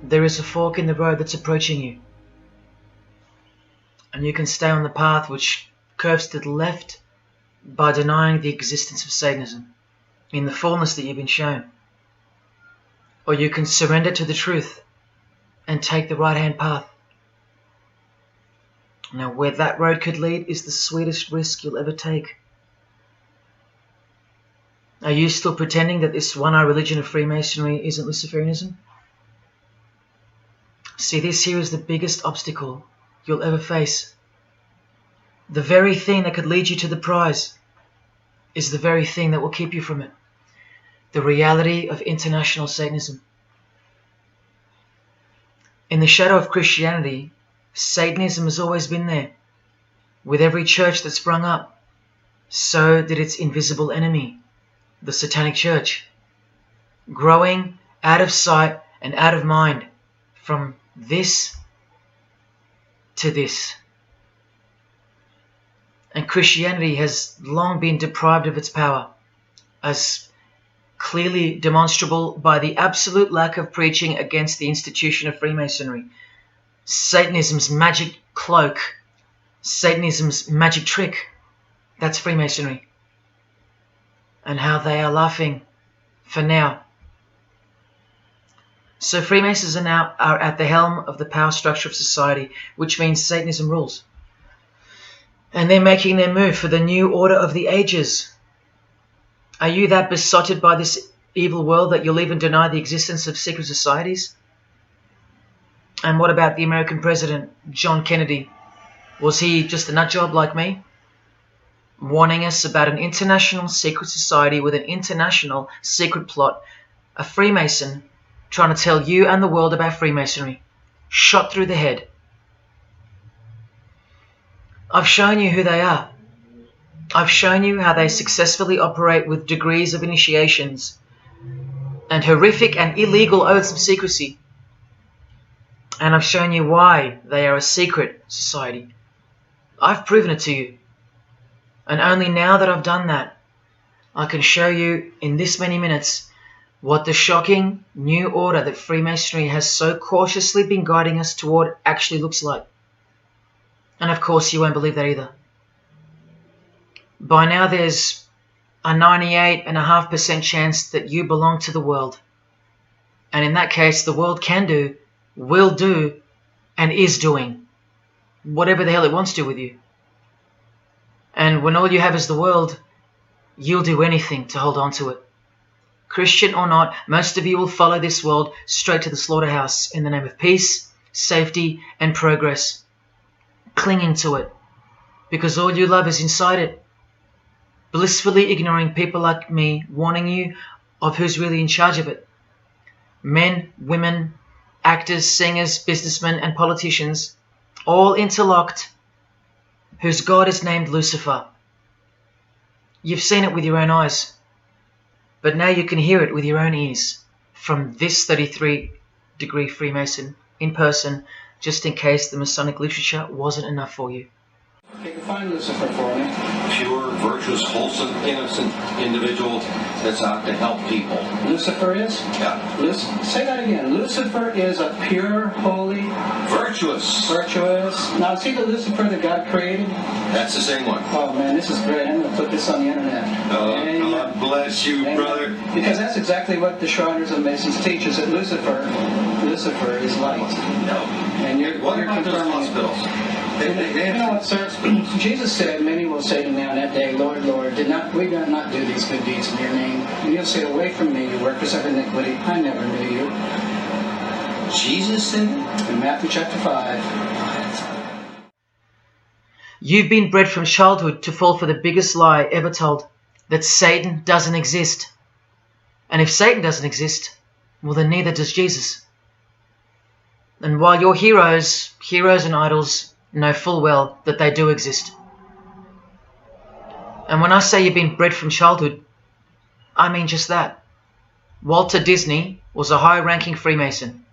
there is a fork in the road that's approaching you. And you can stay on the path which curves to the left by denying the existence of Satanism in the fullness that you've been shown. Or you can surrender to the truth and take the right-hand path. Now, where that road could lead is the sweetest risk you'll ever take. Are you still pretending that this one-eye religion of Freemasonry isn't Luciferianism? See, this here is the biggest obstacle you'll ever face. The very thing that could lead you to the prize is the very thing that will keep you from it. The reality of international Satanism. In the shadow of Christianity, Satanism has always been there. With every church that sprung up, so did its invisible enemy, the Satanic Church, growing out of sight and out of mind from this to this. And Christianity has long been deprived of its power, as clearly demonstrable by the absolute lack of preaching against the institution of Freemasonry. Satanism's magic cloak, Satanism's magic trick, that's Freemasonry. And how they are laughing for now. So Freemasons are at the helm of the power structure of society, which means Satanism rules. And they're making their move for the new order of the ages. Are you that besotted by this evil world that you'll even deny the existence of secret societies? And what about the American president, John Kennedy? Was he just a nutjob like me? Warning us about an international secret society with an international secret plot. A Freemason trying to tell you and the world about Freemasonry. Shot through the head. I've shown you who they are. I've shown you how they successfully operate with degrees of initiations and horrific and illegal oaths of secrecy. And I've shown you why they are a secret society. I've proven it to you. And only now that I've done that, I can show you in this many minutes what the shocking new order that Freemasonry has so cautiously been guiding us toward actually looks like. And of course you won't believe that either. By now there's a 98.5% chance that you belong to the world. And in that case, the world can do, will do, and is doing whatever the hell it wants to with you. And when all you have is the world, you'll do anything to hold on to it. Christian or not, most of you will follow this world straight to the slaughterhouse in the name of peace, safety, and progress. Clinging to it, because all you love is inside it. Blissfully ignoring people like me warning you of who's really in charge of it. Men, women, actors, singers, businessmen, and politicians, all interlocked, whose God is named Lucifer. You've seen it with your own eyes, but now you can hear it with your own ears from this 33-degree Freemason in person, just in case the Masonic literature wasn't enough for you. Find Lucifer for me. Pure, virtuous, wholesome, innocent individual that's out to help people. Lucifer is? Yeah. Say that again. Lucifer is a pure, holy... Virtuous. Virtuous. Now, is he the Lucifer that God created? That's the same one. Oh, man, this is great. I'm going to put this on the internet. Oh, God bless you, brother. Because that's exactly what the Shriners and Masons teach, is that Lucifer is light. No. And you're about those confirming hospitals? You know what, sir? Jesus said, many will say to me on that day, Lord, Lord, we did not do these good deeds in your name. And you'll say, away from me, you workers of iniquity. I never knew you. Jesus said it? In Matthew chapter 5. You've been bred from childhood to fall for the biggest lie ever told, that Satan doesn't exist. And if Satan doesn't exist, well then neither does Jesus. And while your heroes and idols know full well that they do exist. And when I say you've been bred from childhood, I mean just that. Walter Disney was a high-ranking Freemason.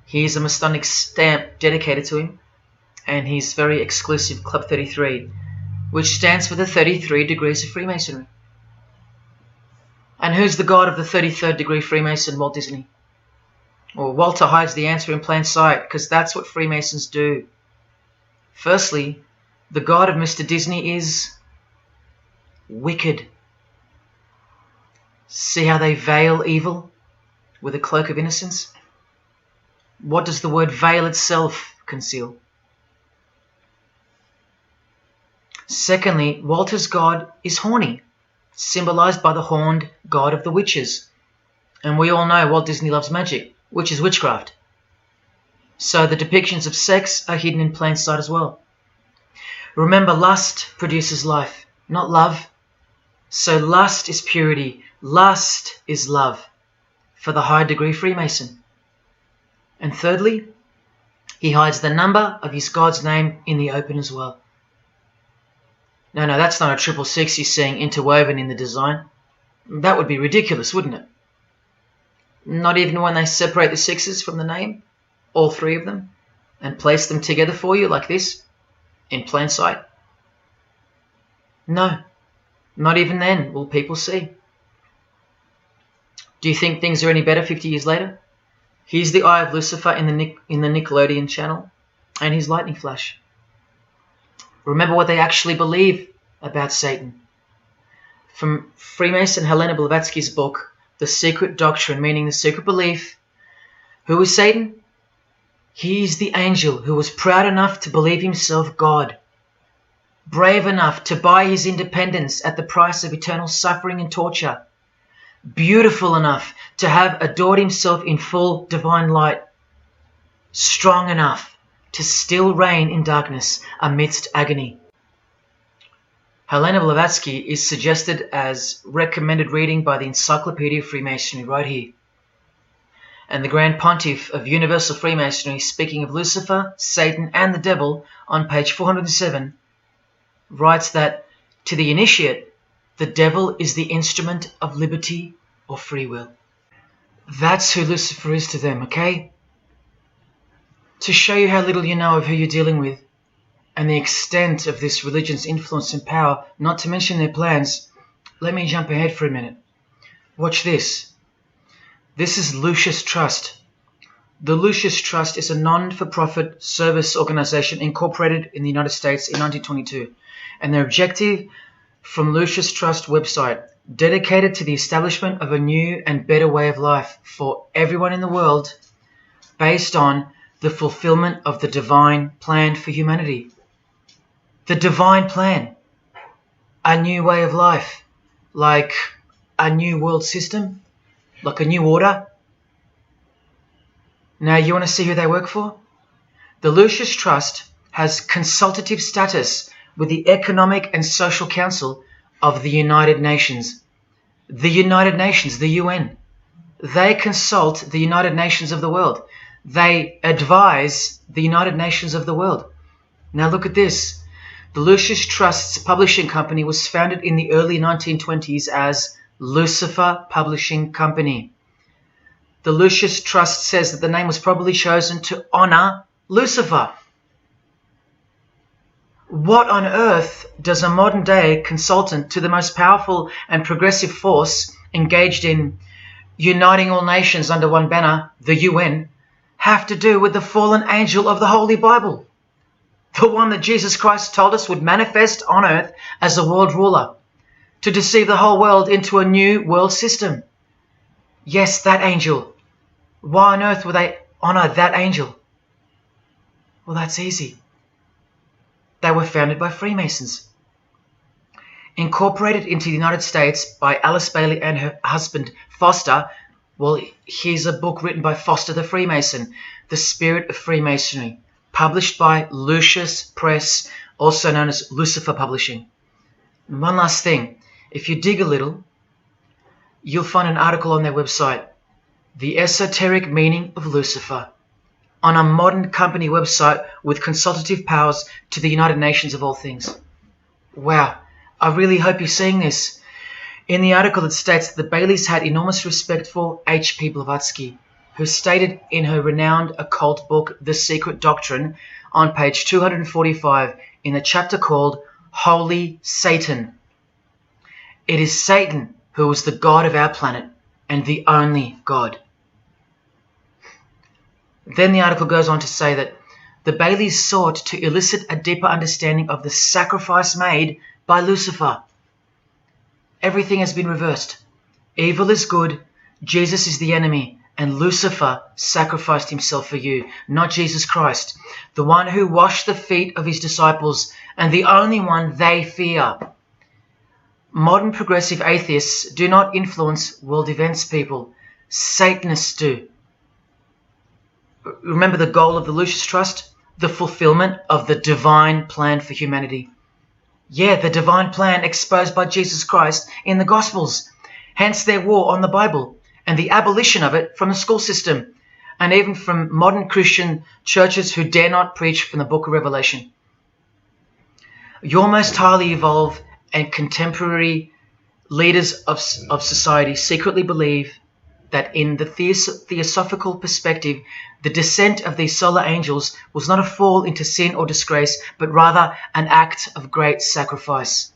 Here's a Masonic stamp dedicated to him, and his very exclusive Club 33, which stands for the 33 degrees of Freemasonry. And who's the god of the 33rd degree Freemason, Walt Disney? Or Walter hides the answer in plain sight, because that's what Freemasons do. Firstly, the God of Mr. Disney is wicked. See how they veil evil with a cloak of innocence? What does the word veil itself conceal? Secondly, Walter's God is horny, symbolized by the horned god of the witches. And we all know Walt Disney loves magic, which is witchcraft. So the depictions of sex are hidden in plain sight as well. Remember, lust produces life, not love. So lust is purity, lust is love, for the high degree Freemason. And thirdly, he hides the number of his God's name in the open as well. No, that's not a 666 he's seeing interwoven in the design. That would be ridiculous, wouldn't it? Not even when they separate the sixes from the name, all three of them, and place them together for you like this, in plain sight. No, not even then will people see. Do you think things are any better 50 years later? Here's the Eye of Lucifer in the Nickelodeon channel, and his lightning flash. Remember what they actually believe about Satan. From Freemason Helena Blavatsky's book, The Secret Doctrine, meaning the secret belief. Who is Satan? He is the angel who was proud enough to believe himself God, brave enough to buy his independence at the price of eternal suffering and torture, beautiful enough to have adored himself in full divine light, strong enough to still reign in darkness amidst agony. Helena Blavatsky is suggested as recommended reading by the Encyclopedia of Freemasonry right here. And the Grand Pontiff of Universal Freemasonry, speaking of Lucifer, Satan and the Devil on page 407, writes that to the initiate, the devil is the instrument of liberty or free will. That's who Lucifer is to them, okay? To show you how little you know of who you're dealing with and the extent of this religion's influence and power, not to mention their plans, let me jump ahead for a minute. Watch this. This is Lucius Trust. The Lucius Trust is a non-for-profit service organization incorporated in the United States in 1922, and their objective from Lucius Trust website, dedicated to the establishment of a new and better way of life for everyone in the world based on the fulfillment of the divine plan for humanity. The divine plan. A new way of life, like a new world system, like a new order. Now, you want to see who they work for? The Lucius Trust has consultative status with the Economic and Social Council of the United Nations. The United Nations, the UN. They consult the United Nations of the world. They advise the United Nations of the world. Now look at this. The Lucius Trust's publishing company was founded in the early 1920s as Lucifer Publishing Company. The Lucius Trust says that the name was probably chosen to honor Lucifer. What on earth does a modern day consultant to the most powerful and progressive force engaged in uniting all nations under one banner, the UN, have to do with the fallen angel of the Holy Bible? The one that Jesus Christ told us would manifest on earth as a world ruler, to deceive the whole world into a new world system. Yes, that angel. Why on earth would they honor that angel? Well, that's easy. They were founded by Freemasons. Incorporated into the United States by Alice Bailey and her husband Foster. Well, here's a book written by Foster the Freemason, The Spirit of Freemasonry, published by Lucius Press, also known as Lucifer Publishing. And one last thing, if you dig a little, you'll find an article on their website, The Esoteric Meaning of Lucifer, on a modern company website with consultative powers to the United Nations of all things. Wow, I really hope you're seeing this. In the article, it states that the Baileys had enormous respect for H.P. Blavatsky, who stated in her renowned occult book, The Secret Doctrine, on page 245, in the chapter called Holy Satan. It is Satan who is the God of our planet and the only God. Then the article goes on to say that the Baileys sought to elicit a deeper understanding of the sacrifice made by Lucifer. Everything has been reversed. Evil is good, Jesus is the enemy, and Lucifer sacrificed himself for you, not Jesus Christ, the one who washed the feet of his disciples and the only one they fear. Modern progressive atheists do not influence world events, people. Satanists do. Remember the goal of the Lucis Trust? The fulfillment of the divine plan for humanity. Yeah, the divine plan exposed by Jesus Christ in the Gospels. Hence their war on the Bible and the abolition of it from the school system and even from modern Christian churches who dare not preach from the book of Revelation. Your most highly evolved and contemporary leaders of society secretly believe that in the theosophical perspective, the descent of these solar angels was not a fall into sin or disgrace, but rather an act of great sacrifice.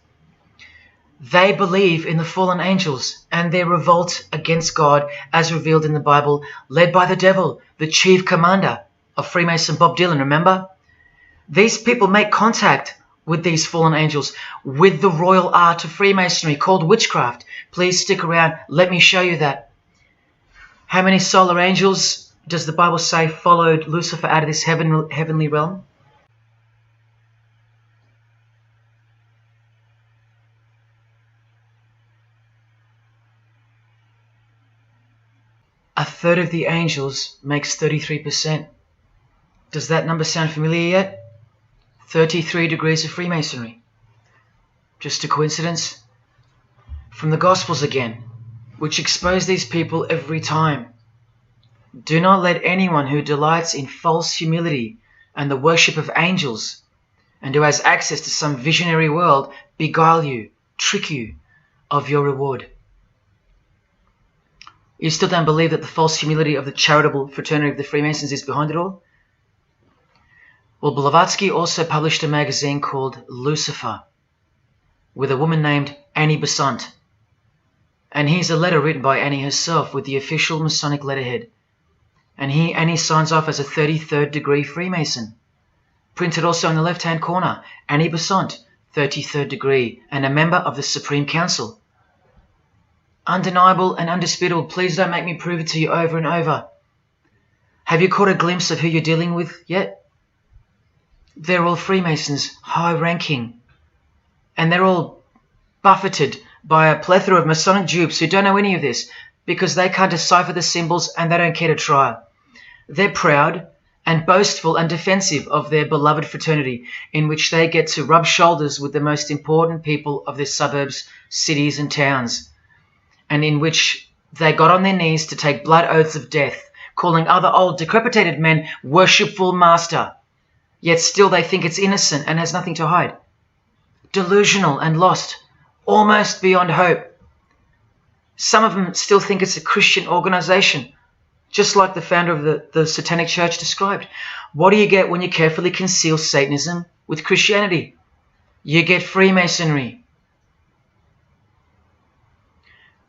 They believe in the fallen angels and their revolt against God as revealed in the Bible, led by the devil, the chief commander of Freemason Bob Dylan, remember? These people make contact with these fallen angels, with the royal art of Freemasonry called witchcraft. Please stick around, let me show you that. How many solar angels does the Bible say followed Lucifer out of this heavenly realm? A third of the angels makes 33%. Does that number sound familiar yet? 33 degrees of Freemasonry. Just a coincidence? From the Gospels again, which expose these people every time. Do not let anyone who delights in false humility and the worship of angels and who has access to some visionary world beguile you, trick you of your reward. You still don't believe that the false humility of the charitable fraternity of the Freemasons is behind it all? Well, Blavatsky also published a magazine called Lucifer with a woman named Annie Besant. And here's a letter written by Annie herself with the official Masonic letterhead. And here Annie signs off as a 33rd degree Freemason. Printed also in the left-hand corner, Annie Besant, 33rd degree, and a member of the Supreme Council. Undeniable and undisputable. Please don't make me prove it to you over and over. Have you caught a glimpse of who you're dealing with yet? They're all Freemasons, high-ranking. And they're all buffeted by a plethora of Masonic dupes who don't know any of this because they can't decipher the symbols and they don't care to try. They're proud and boastful and defensive of their beloved fraternity in which they get to rub shoulders with the most important people of their suburbs, cities and towns, and in which they got on their knees to take blood oaths of death, calling other old decrepitated men worshipful master, yet still they think it's innocent and has nothing to hide. Delusional and lost, almost beyond hope. Some of them still think it's a Christian organization, just like the founder of the Satanic Church described. What do you get when you carefully conceal Satanism with Christianity? You get Freemasonry.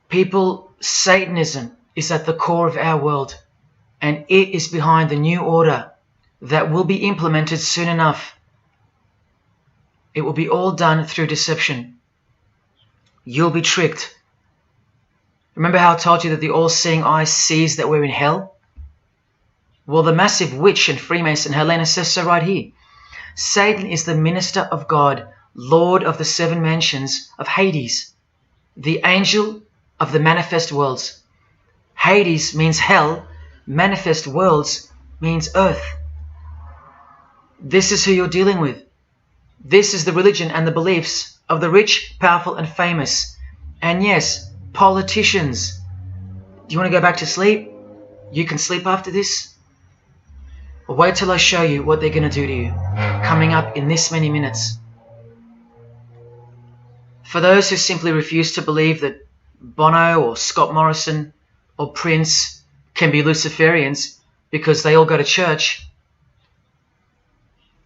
People, Satanism is at the core of our world, and it is behind the new order that will be implemented soon enough. It will be all done through deception. You'll be tricked. Remember how I told you that the all-seeing eye sees that we're in hell? Well, the massive witch and Freemason Helena says so right here. Satan is the minister of God, Lord of the seven mansions of Hades, the angel of the manifest worlds. Hades means hell, manifest worlds means earth. This is who you're dealing with. This is the religion and the beliefs of the rich, powerful and famous. And yes, politicians. Do you want to go back to sleep? You can sleep after this. Well, wait till I show you what they're going to do to you, coming up in this many minutes. For those who simply refuse to believe that Bono or Scott Morrison or Prince can be Luciferians because they all go to church,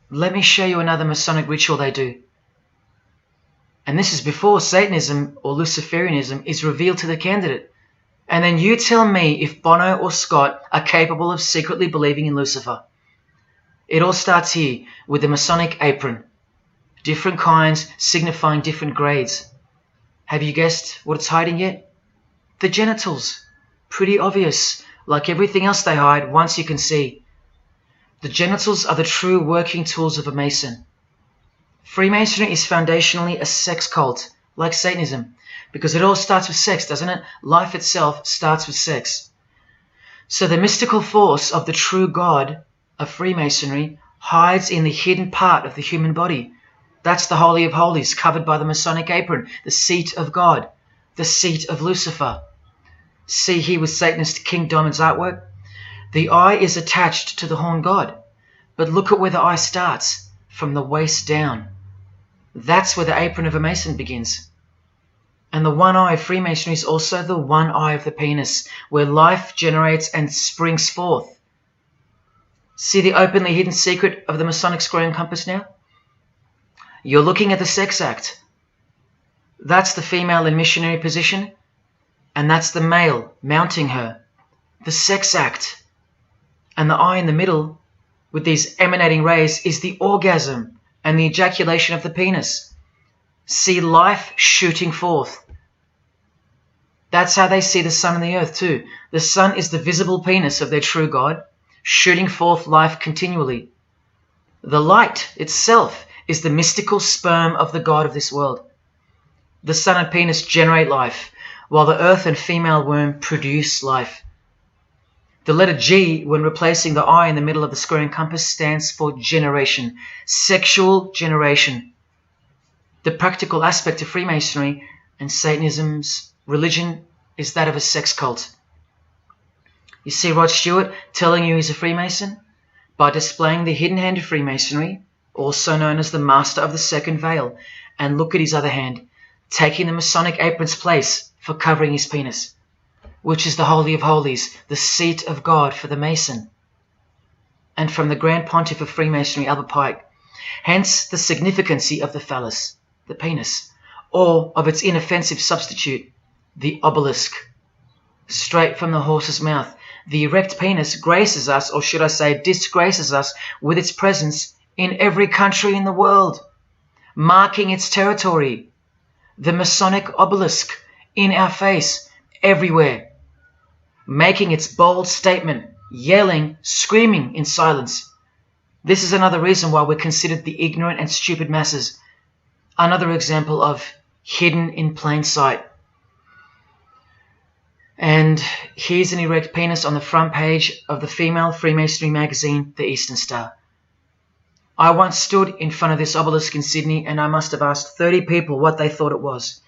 let me show you another Masonic ritual they do. And this is before Satanism or Luciferianism is revealed to the candidate. And then you tell me if Bono or Scott are capable of secretly believing in Lucifer. It all starts here with the Masonic apron. Different kinds signifying different grades. Have you guessed what it's hiding yet? The genitals. Pretty obvious. Like everything else they hide, once you can see. The genitals are the true working tools of a Mason. Freemasonry is foundationally a sex cult, like Satanism, because it all starts with sex, doesn't it? Life itself starts with sex. So the mystical force of the true God of Freemasonry hides in the hidden part of the human body. That's the Holy of Holies, covered by the Masonic apron, the seat of God, the seat of Lucifer. See here with Satanist King Diamond's artwork? The eye is attached to the horn god, but look at where the eye starts, from the waist down. That's where the apron of a Mason begins. And the one eye of Freemasonry is also the one eye of the penis, where life generates and springs forth. See the openly hidden secret of the Masonic square and compass now? You're looking at the sex act. That's the female in missionary position, and that's the male mounting her. The sex act. And the eye in the middle, with these emanating rays, is the orgasm and the ejaculation of the penis. See life shooting forth. That's how they see the sun and the earth too. The sun is the visible penis of their true God, shooting forth life continually. The light itself is the mystical sperm of the God of this world. The sun and penis generate life, while the earth and female womb produce life. The letter G, when replacing the I in the middle of the square and compass, stands for generation, sexual generation. The practical aspect of Freemasonry and Satanism's religion is that of a sex cult. You see Rod Stewart telling you he's a Freemason? By displaying the hidden hand of Freemasonry, also known as the Master of the Second Veil, and look at his other hand, taking the Masonic apron's place for covering his penis, which is the Holy of Holies, the seat of God for the Mason. And from the Grand Pontiff of Freemasonry, Albert Pike, hence the significancy of the phallus, the penis, or of its inoffensive substitute, the obelisk. Straight from the horse's mouth, the erect penis graces us, or should I say disgraces us, with its presence in every country in the world, marking its territory. The Masonic obelisk in our face, everywhere, making its bold statement, yelling, screaming in silence. This is another reason why we're considered the ignorant and stupid masses. Another example of hidden in plain sight. And here's an erect penis on the front page of the female Freemasonry magazine, The Eastern Star. I once stood in front of this obelisk in Sydney, and I must have asked 30 people what they thought it was.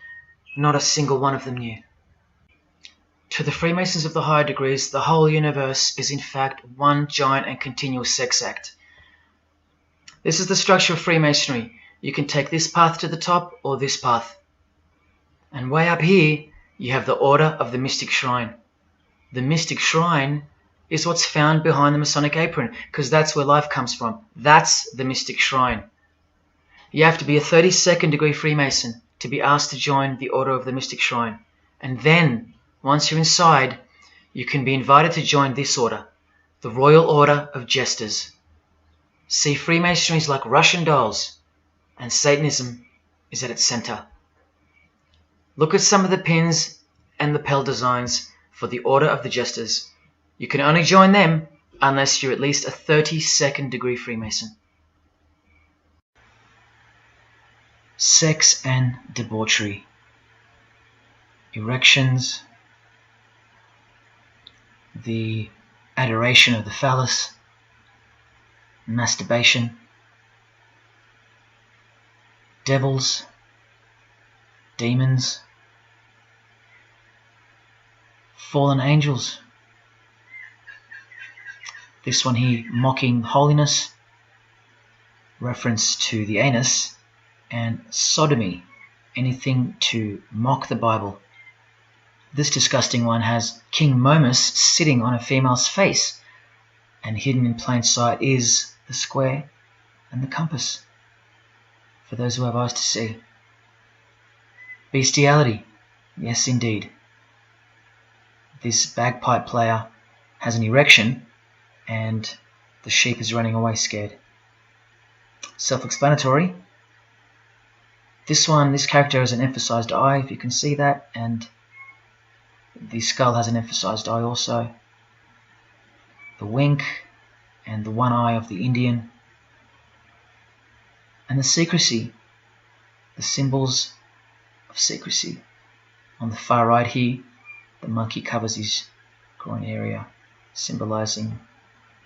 Not a single one of them knew. To the Freemasons of the higher degrees, the whole universe is in fact one giant and continuous sex act. This is the structure of Freemasonry. You can take this path to the top or this path. And way up here, you have the Order of the Mystic Shrine. The Mystic Shrine is what's found behind the Masonic apron, because that's where life comes from. That's the Mystic Shrine. You have to be a 32nd degree Freemason to be asked to join the Order of the Mystic Shrine. And then, once you're inside, you can be invited to join this order, the Royal Order of Jesters. See, Freemasonry is like Russian dolls, and Satanism is at its center. Look at some of the pins and lapel designs for the Order of the Jesters. You can only join them unless you're at least a 32nd degree Freemason. Sex and debauchery. Erections. The adoration of the phallus. Masturbation. Devils. Demons. Fallen angels. This one here, mocking holiness, reference to the anus, and sodomy, anything to mock the Bible. This disgusting one has King Momus sitting on a female's face, and hidden in plain sight is the square and the compass, for those who have eyes to see. Bestiality, yes indeed. this bagpipe player has an erection and the sheep is running away scared. Self-explanatory. This character has an emphasized eye, if you can see that, and the skull has an emphasized eye also. The wink and the one eye of the Indian. And the secrecy, the symbols of secrecy. On the far right here, the monkey covers his groin area, symbolizing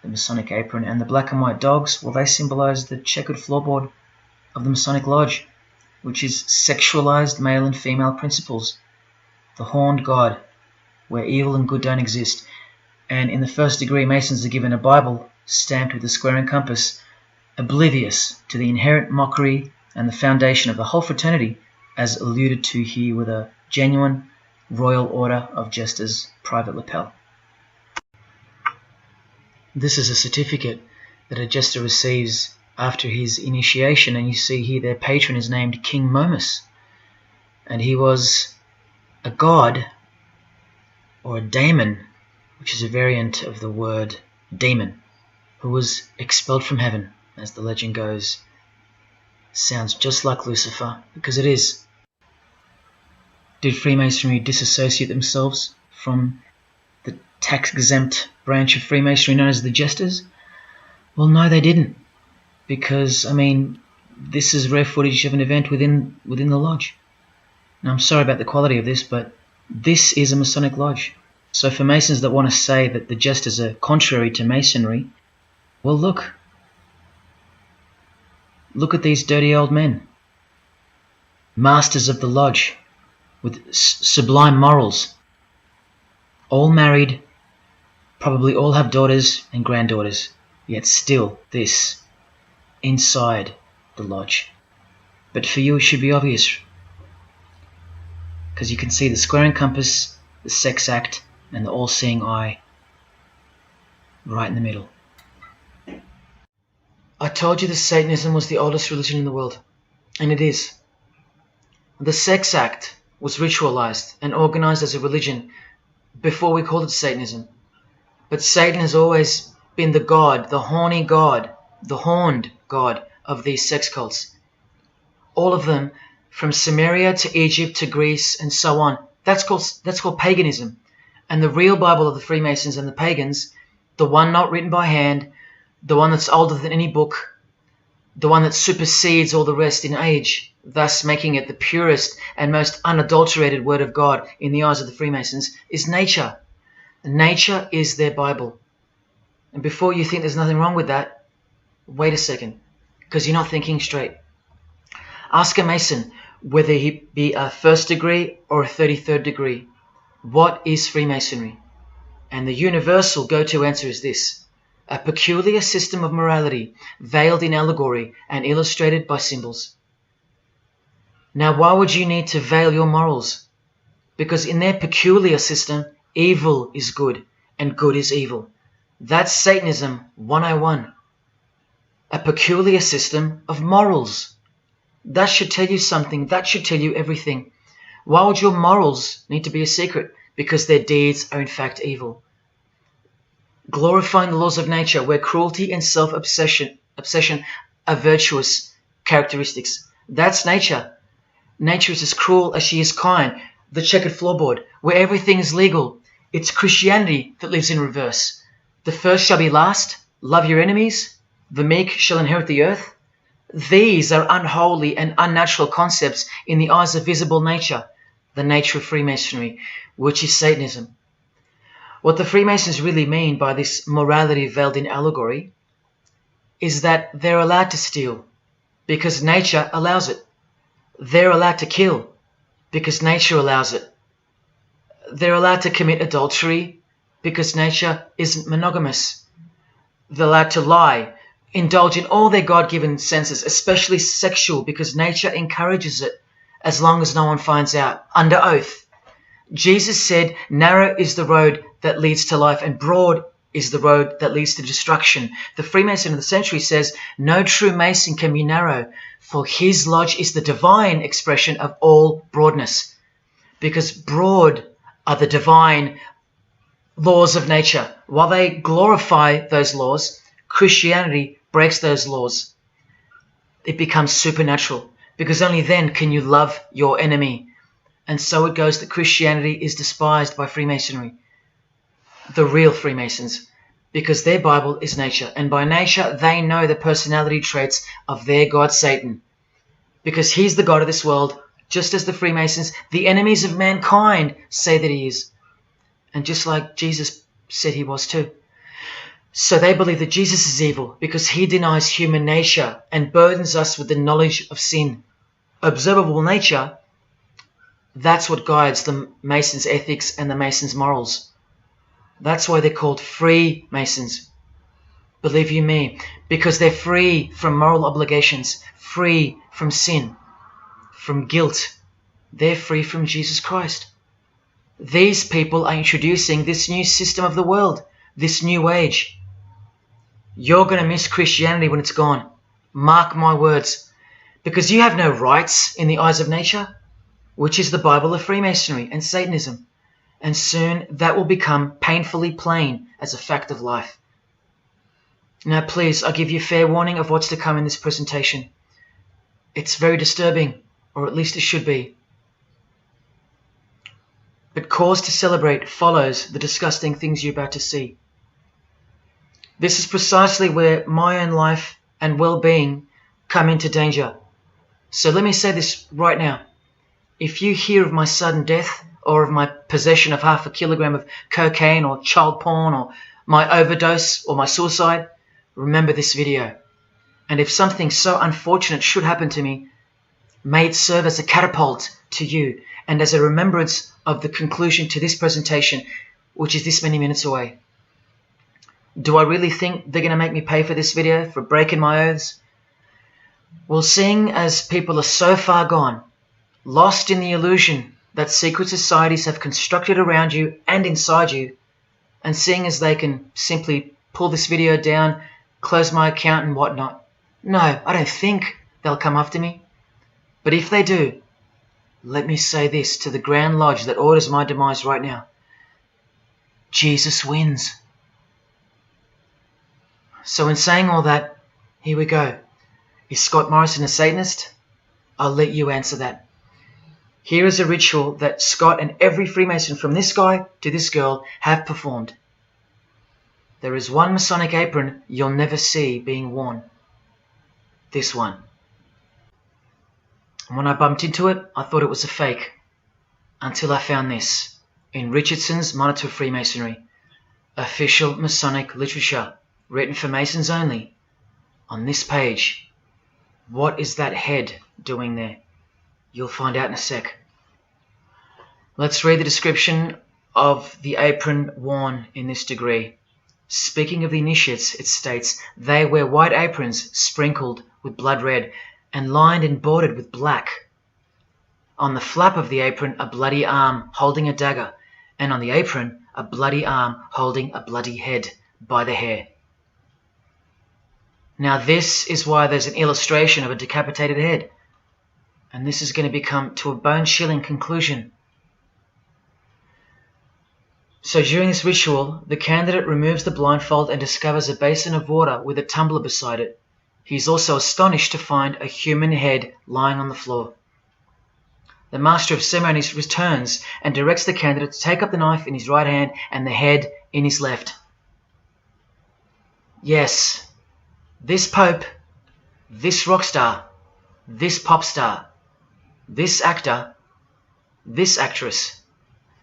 the Masonic apron, and the black and white dogs, well, they symbolize the checkered floorboard of the Masonic Lodge, which is sexualized male and female principles, the horned god, where evil and good don't exist. And in the first degree, Masons are given a Bible stamped with a square and compass, oblivious to the inherent mockery and the foundation of the whole fraternity, as alluded to here with a genuine Royal Order of Jesters private lapel. This is a certificate that a jester receives after his initiation, and you see here their patron is named King Momus, and he was a god, or a daemon, which is a variant of the word demon, who was expelled from heaven, as the legend goes. Sounds just like Lucifer, because it is. Did Freemasonry disassociate themselves from the tax-exempt branch of Freemasonry known as the Jesters? Well, no, they didn't, because, I mean, this is rare footage of an event within the lodge. Now, I'm sorry about the quality of this, but this is a Masonic lodge. So for Masons that want to say that the Jesters are contrary to Masonry, well, look at these dirty old men, masters of the lodge, with sublime morals, all married, probably all have daughters and granddaughters, yet still this, inside the lodge. But for you it should be obvious, because you can see the square and compass, the sex act, and the all-seeing eye right in the middle. I told you that Satanism was the oldest religion in the world, and it is. The sex act was ritualized and organized as a religion before we called it Satanism. But Satan has always been the god, the horny god, the horned god of these sex cults. All of them, from Sumeria to Egypt to Greece and so on, that's called paganism. And the real Bible of the Freemasons and the pagans, the one not written by hand, the one that's older than any book, the one that supersedes all the rest in age, thus making it the purest and most unadulterated word of God in the eyes of the Freemasons, is nature. Nature is their Bible. And before you think there's nothing wrong with that, wait a second, because you're not thinking straight. Ask a Mason, whether he be a first degree or a 33rd degree, what is Freemasonry? And the universal go-to answer is this: a peculiar system of morality, veiled in allegory and illustrated by symbols. Now, why would you need to veil your morals? Because in their peculiar system, evil is good and good is evil. That's Satanism 101. A peculiar system of morals. That should tell you something. That should tell you everything. Why would your morals need to be a secret? Because their deeds are in fact evil. Glorifying the laws of nature, where cruelty and self-obsession are virtuous characteristics. That's nature. Nature is as cruel as she is kind. The checkered floorboard, where everything is legal. It's Christianity that lives in reverse. The first shall be last. Love your enemies. The meek shall inherit the earth. These are unholy and unnatural concepts in the eyes of visible nature, the nature of Freemasonry, which is Satanism. What the Freemasons really mean by this morality veiled in allegory is that they're allowed to steal because nature allows it. They're allowed to kill because nature allows it. They're allowed to commit adultery because nature isn't monogamous. They're allowed to lie, indulge in all their God-given senses, especially sexual, because nature encourages it, as long as no one finds out, under oath. Jesus said, narrow is the road that leads to life, and broad is the road that leads to destruction. The Freemason of the century says, no true Mason can be narrow, for his lodge is the divine expression of all broadness. Because broad are the divine laws of nature. While they glorify those laws, Christianity breaks those laws. It becomes supernatural, because only then can you love your enemy. And so it goes that Christianity is despised by Freemasonry, the real Freemasons, because their Bible is nature, and by nature they know the personality traits of their God Satan, because he's the God of this world, just as the Freemasons, the enemies of mankind, say that he is, and just like Jesus said he was too. So they believe that Jesus is evil because he denies human nature and burdens us with the knowledge of sin. Observable nature, that's what guides the Masons' ethics and the Masons' morals. That's why they're called Freemasons. Believe you me, because they're free from moral obligations, free from sin, from guilt. They're free from Jesus Christ. These people are introducing this new system of the world, this new age. You're going to miss Christianity when it's gone. Mark my words. Because you have no rights in the eyes of nature, which is the Bible of Freemasonry and Satanism. And soon that will become painfully plain as a fact of life. Now please, I give you fair warning of what's to come in this presentation. It's very disturbing, or at least it should be. But cause to celebrate follows the disgusting things you're about to see. This is precisely where my own life and well-being come into danger. So let me say this right now. If you hear of my sudden death, or of my possession of 0.5 kilogram of cocaine or child porn, or my overdose or my suicide, remember this video. And if something so unfortunate should happen to me, may it serve as a catapult to you and as a remembrance of the conclusion to this presentation, which is this many minutes away. Do I really think they're going to make me pay for this video, for breaking my oaths? Well, seeing as people are so far gone, lost in the illusion that secret societies have constructed around you and inside you, and seeing as they can simply pull this video down, close my account and whatnot, no, I don't think they'll come after me. But if they do, let me say this to the Grand Lodge that orders my demise right now. Jesus wins. So in saying all that, here we go. Is Scott Morrison a Satanist? I'll let you answer that. Here is a ritual that Scott and every Freemason from this guy to this girl have performed. There is one Masonic apron you'll never see being worn. This one. And when I bumped into it, I thought it was a fake. Until I found this in Richardson's Monitor of Freemasonry, official Masonic literature, written for Masons only. On this page, what is that head doing there? You'll find out in a sec. Let's read the description of the apron worn in this degree. Speaking of the initiates, it states, they wear white aprons sprinkled with blood red and lined and bordered with black. On the flap of the apron, a bloody arm holding a dagger, and on the apron, a bloody arm holding a bloody head by the hair. Now this is why there's an illustration of a decapitated head. And this is going to become to a bone-chilling conclusion. So during this ritual, the candidate removes the blindfold and discovers a basin of water with a tumbler beside it. He is also astonished to find a human head lying on the floor. The master of ceremonies returns and directs the candidate to take up the knife in his right hand and the head in his left. Yes, this Pope, this rock star, this pop star, this actor, this actress,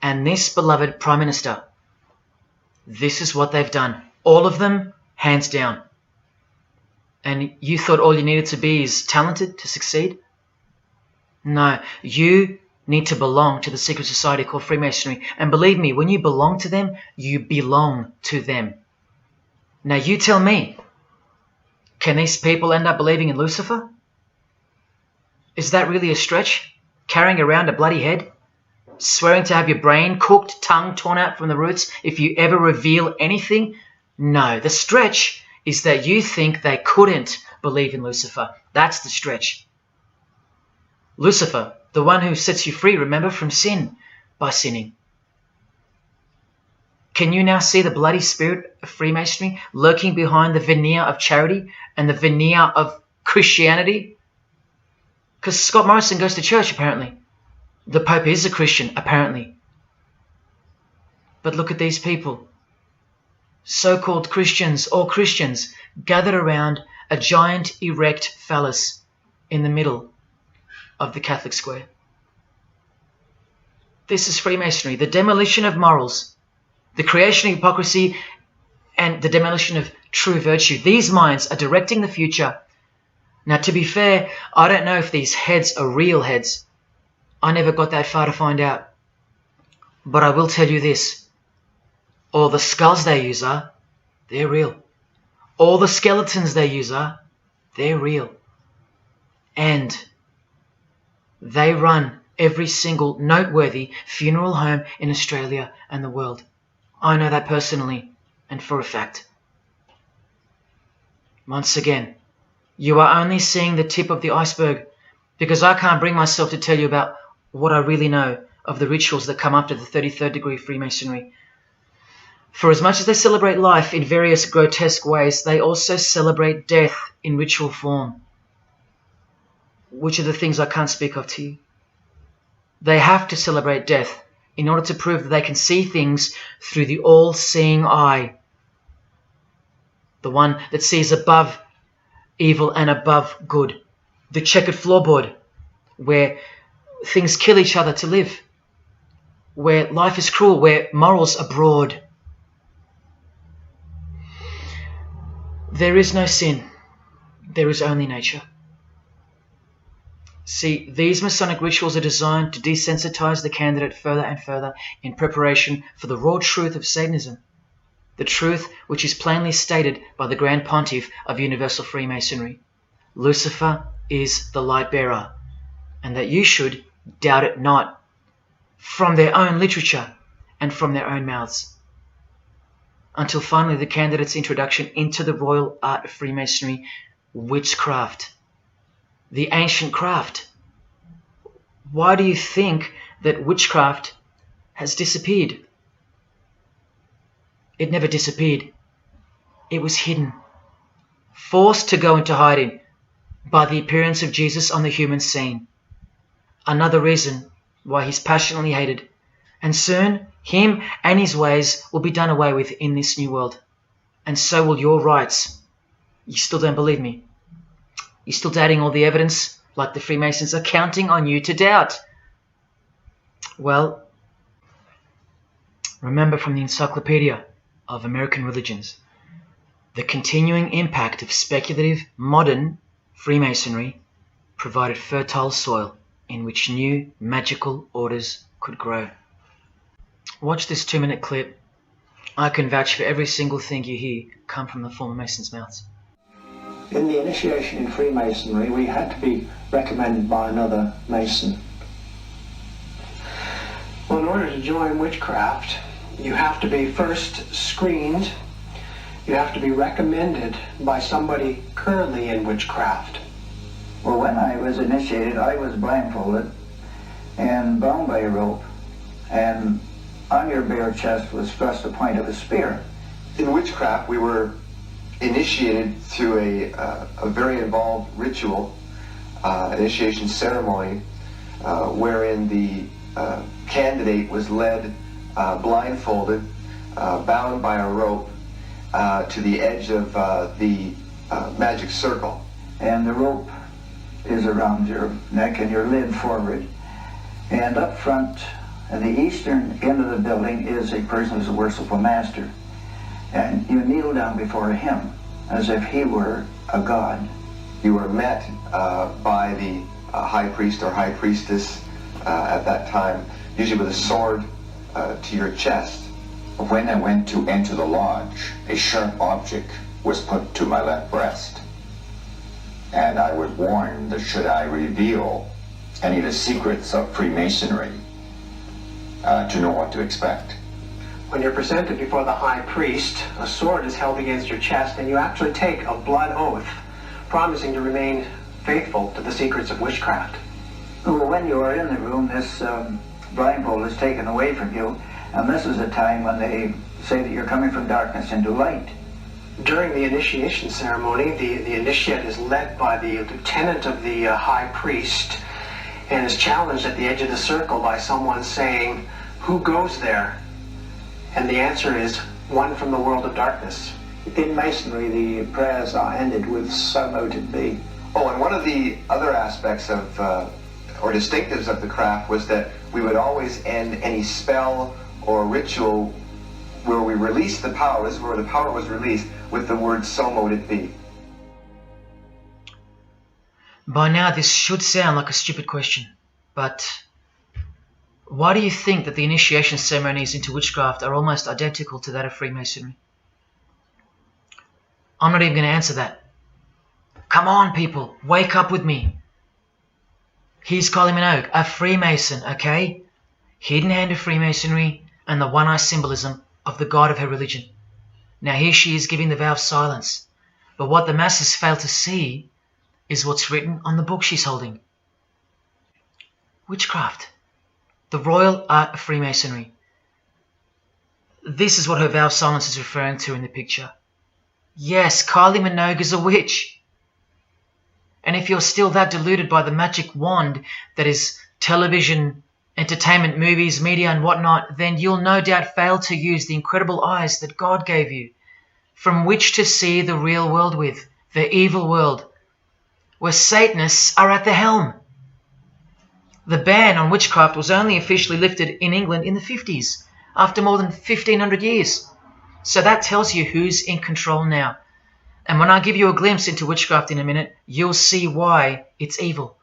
and this beloved Prime Minister. This is what they've done. All of them, hands down. And you thought all you needed to be is talented to succeed? No, you need to belong to the secret society called Freemasonry. And believe me, when you belong to them, you belong to them. Now you tell me, can these people end up believing in Lucifer? Is that really a stretch? Carrying around a bloody head? Swearing to have your brain cooked, tongue torn out from the roots if you ever reveal anything? No, the stretch is that you think they couldn't believe in Lucifer. That's the stretch. Lucifer, the one who sets you free, remember, from sin by sinning. Can you now see the bloody spirit of Freemasonry lurking behind the veneer of charity and the veneer of Christianity? Because Scott Morrison goes to church, apparently. The Pope is a Christian, apparently. But look at these people. So-called Christians or Christians gathered around a giant erect phallus in the middle of the Catholic square. This is Freemasonry, the demolition of morals, the creation of hypocrisy, and the demolition of true virtue. These minds are directing the future. Now, to be fair, I don't know if these heads are real heads. I never got that far to find out. But I will tell you this. All the skulls they use they're real. All the skeletons they use they're real. And they run every single noteworthy funeral home in Australia and the world. I know that personally and for a fact. Once again, you are only seeing the tip of the iceberg, because I can't bring myself to tell you about what I really know of the rituals that come after the 33rd degree Freemasonry. For as much as they celebrate life in various grotesque ways, they also celebrate death in ritual form, which are the things I can't speak of to you. They have to celebrate death in order to prove that they can see things through the all-seeing eye, the one that sees above evil and above good, the checkered floorboard where things kill each other to live, where life is cruel, where morals are broad. There is no sin, there is only nature. See, these Masonic rituals are designed to desensitize the candidate further and further in preparation for the raw truth of Satanism, the truth which is plainly stated by the Grand Pontiff of Universal Freemasonry. Lucifer is the light bearer, and that you should doubt it not, from their own literature and from their own mouths. Until finally the candidate's introduction into the royal art of Freemasonry, witchcraft. The ancient craft. Why do you think that witchcraft has disappeared? It never disappeared. It was hidden, forced to go into hiding by the appearance of Jesus on the human scene. Another reason why he's passionately hated, and soon him and his ways will be done away with in this new world, and so will your rights. You still don't believe me? You're still doubting all the evidence, like the Freemasons are counting on you to doubt. Well, remember from the Encyclopedia of American Religions, the continuing impact of speculative modern Freemasonry provided fertile soil in which new magical orders could grow. Watch this 2-minute clip. I can vouch for every single thing you hear come from the former Masons' mouths. In the initiation in Freemasonry, we had to be recommended by another Mason. Well, in order to join witchcraft, you have to be first screened. You have to be recommended by somebody currently in witchcraft. Well, when I was initiated, I was blindfolded and bound by a rope, and on your bare chest was thrust the point of a spear. In witchcraft, we were initiated through a very involved ritual, initiation ceremony, wherein the candidate was led blindfolded, bound by a rope to the edge of the magic circle. And the rope is around your neck and you're led forward. And up front, at the eastern end of the building, is a person who's a worshipful master. And you kneel down before him as if he were a god. You were met by the high priest or high priestess at that time, usually with a sword to your chest. When I went to enter the lodge, a sharp object was put to my left breast. And I was warned that should I reveal any of the secrets of Freemasonry, to know what to expect. When you're presented before the high priest, a sword is held against your chest, and you actually take a blood oath, promising to remain faithful to the secrets of witchcraft. Well, when you are in the room, this blindfold is taken away from you, and this is a time when they say that you're coming from darkness into light. During the initiation ceremony, the initiate is led by the lieutenant of the high priest and is challenged at the edge of the circle by someone saying, "Who goes there?" And the answer is, "One from the world of darkness." In Masonry, the prayers are ended with "So mote it be." Oh, and one of the other aspects of, or distinctives of the craft was that we would always end any spell or ritual where we released the power, this is where the power was released, with the word "So mote it be." By now this should sound like a stupid question, but why do you think that the initiation ceremonies into witchcraft are almost identical to that of Freemasonry? I'm not even going to answer that. Come on, people, wake up with me. Here's Kylie Minogue, a Freemason, okay? Hidden hand of Freemasonry and the one-eye symbolism of the god of her religion. Now here she is giving the vow of silence, but what the masses fail to see is what's written on the book she's holding. Witchcraft, the royal art of Freemasonry. This is what her vow of silence is referring to in the picture. Yes, Kylie Minogue is a witch. And if you're still that deluded by the magic wand that is television, entertainment, movies, media and whatnot, then you'll no doubt fail to use the incredible eyes that God gave you, from which to see the real world with, the evil world, where Satanists are at the helm. The ban on witchcraft was only officially lifted in England in the 50s, after more than 1,500 years. So that tells you who's in control now. And when I give you a glimpse into witchcraft in a minute, you'll see why it's evil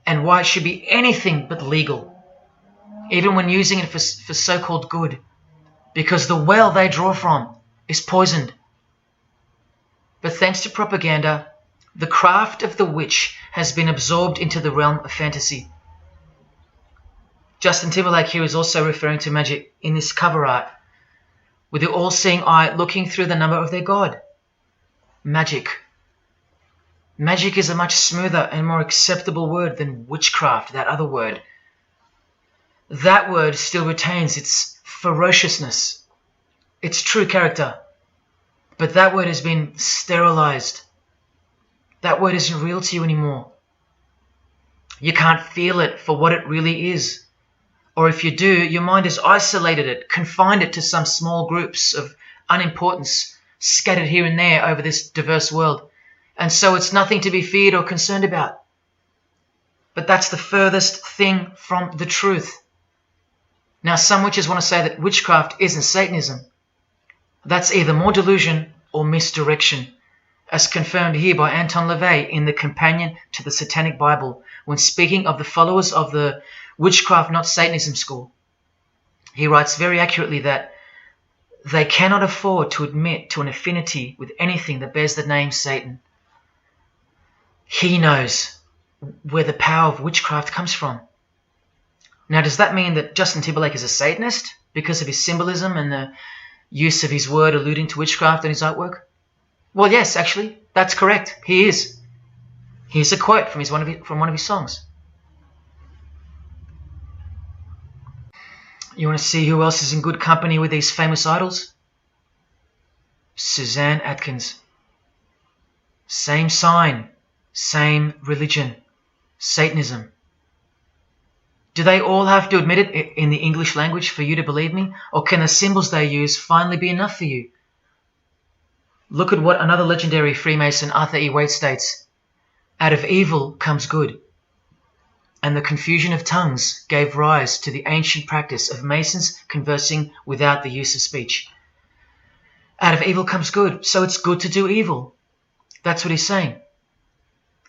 and why it should be anything but legal, even when using it for so-called good, because the well they draw from is poisoned. But thanks to propaganda, the craft of the witch has been absorbed into the realm of fantasy. Justin Timberlake here is also referring to magic in this cover art, with the all-seeing eye looking through the number of their god. Magic. Magic is a much smoother and more acceptable word than witchcraft, that other word. That word still retains its ferociousness, its true character, but that word has been sterilized. That word isn't real to you anymore. You can't feel it for what it really is. Or if you do, your mind has isolated it, confined it to some small groups of unimportance scattered here and there over this diverse world. And so it's nothing to be feared or concerned about. But that's the furthest thing from the truth. Now, some witches want to say that witchcraft isn't Satanism. That's either more delusion or misdirection, as confirmed here by Anton LaVey in the Companion to the Satanic Bible, when speaking of the followers of the Witchcraft Not Satanism school. He writes very accurately that they cannot afford to admit to an affinity with anything that bears the name Satan. He knows where the power of witchcraft comes from. Now, does that mean that Justin Timberlake is a Satanist because of his symbolism and the use of his word alluding to witchcraft in his artwork? Well, yes, actually, that's correct. He is. Here's a quote from one of his songs. You want to see who else is in good company with these famous idols? Suzanne Atkins. Same sign, same religion, Satanism. Do they all have to admit it in the English language for you to believe me? Or can the symbols they use finally be enough for you? Look at what another legendary Freemason, Arthur E. Waite, states. Out of evil comes good. And the confusion of tongues gave rise to the ancient practice of Masons conversing without the use of speech. Out of evil comes good, so it's good to do evil. That's what he's saying.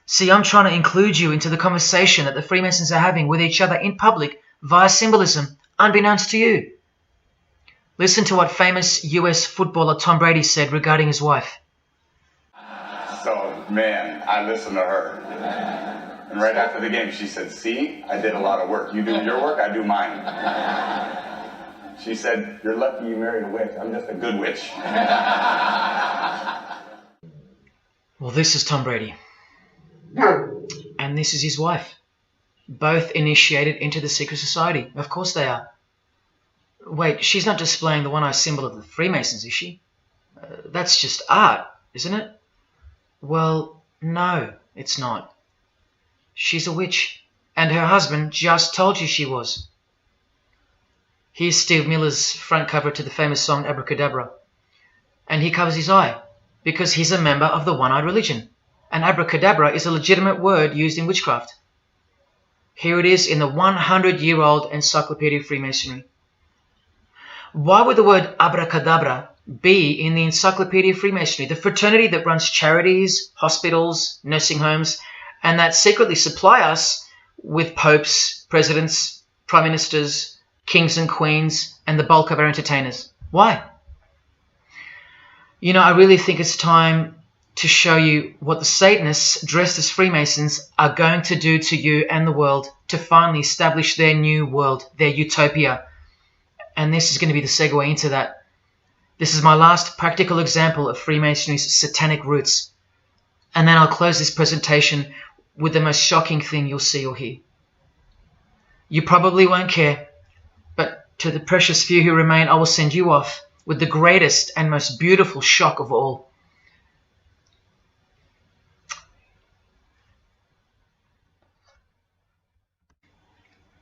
See, I'm trying to include you into the conversation that the Freemasons are having with each other in public via symbolism, unbeknownst to you. Listen to what famous US footballer Tom Brady said regarding his wife. So, man, I listened to her. And right after the game, she said, "See, I did a lot of work. You do your work, I do mine." She said, "You're lucky you married a witch. I'm just a good witch." Well, this is Tom Brady. And this is his wife. Both initiated into the secret society. Of course they are. Wait, she's not displaying the one-eye symbol of the Freemasons, is she? That's just art, isn't it? Well, no, it's not. She's a witch, and her husband just told you she was. Here's Steve Miller's front cover to the famous song Abracadabra. And he covers his eye, because he's a member of the one-eyed religion. And abracadabra is a legitimate word used in witchcraft. Here it is in the 100-year-old Encyclopedia of Freemasonry. Why would the word abracadabra be in the Encyclopedia of Freemasonry, the fraternity that runs charities, hospitals, nursing homes, and that secretly supply us with popes, presidents, prime ministers, kings and queens, and the bulk of our entertainers? Why? You know, I really think it's time to show you what the Satanists dressed as Freemasons are going to do to you and the world to finally establish their new world, their utopia. And this is going to be the segue into that. This is my last practical example of Freemasonry's satanic roots. And then I'll close this presentation with the most shocking thing you'll see or hear. You probably won't care, but to the precious few who remain, I will send you off with the greatest and most beautiful shock of all.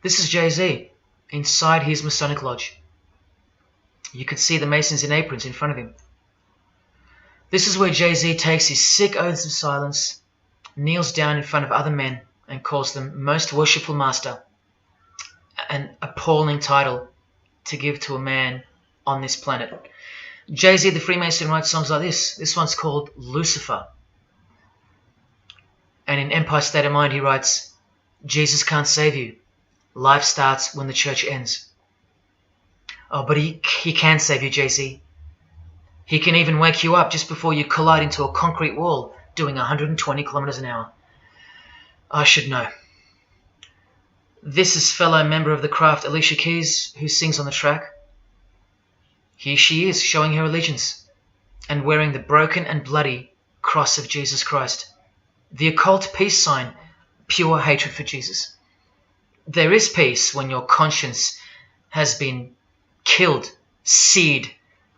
This is Jay-Z inside his Masonic Lodge. You could see the Masons in aprons in front of him. This is where Jay-Z takes his sick oaths of silence, kneels down in front of other men, and calls them Most Worshipful Master, an appalling title to give to a man on this planet. Jay-Z the Freemason writes songs like this. This one's called Lucifer. And in Empire State of Mind he writes, Jesus can't save you. Life starts when the church ends. Oh, but he can save you, Jay-Z. He can even wake you up just before you collide into a concrete wall doing 120 kilometers an hour. I should know. This is fellow member of the craft Alicia Keys, who sings on the track. Here she is, showing her allegiance and wearing the broken and bloody cross of Jesus Christ, the occult peace sign, pure hatred for Jesus. There is peace when your conscience has been killed, seared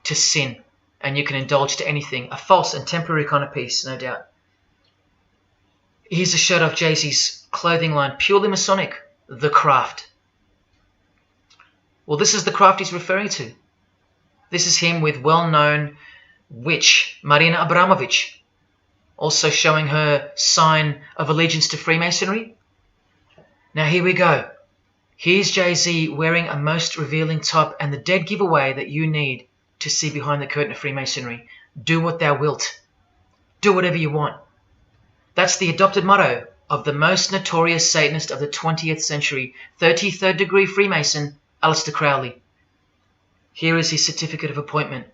to sin, and you can indulge to anything, a false and temporary kind of peace, no doubt. Here's a shot of Jay-Z's clothing line, purely Masonic, The Craft. Well, this is the craft he's referring to. This is him with well-known witch Marina Abramovich, also showing her sign of allegiance to Freemasonry. Now here we go. Here's Jay-Z wearing a most revealing top and the dead giveaway that you need to see behind the curtain of Freemasonry. Do what thou wilt. Do whatever you want. That's the adopted motto of the most notorious Satanist of the 20th century, 33rd degree Freemason, Aleister Crowley. Here is his certificate of appointment,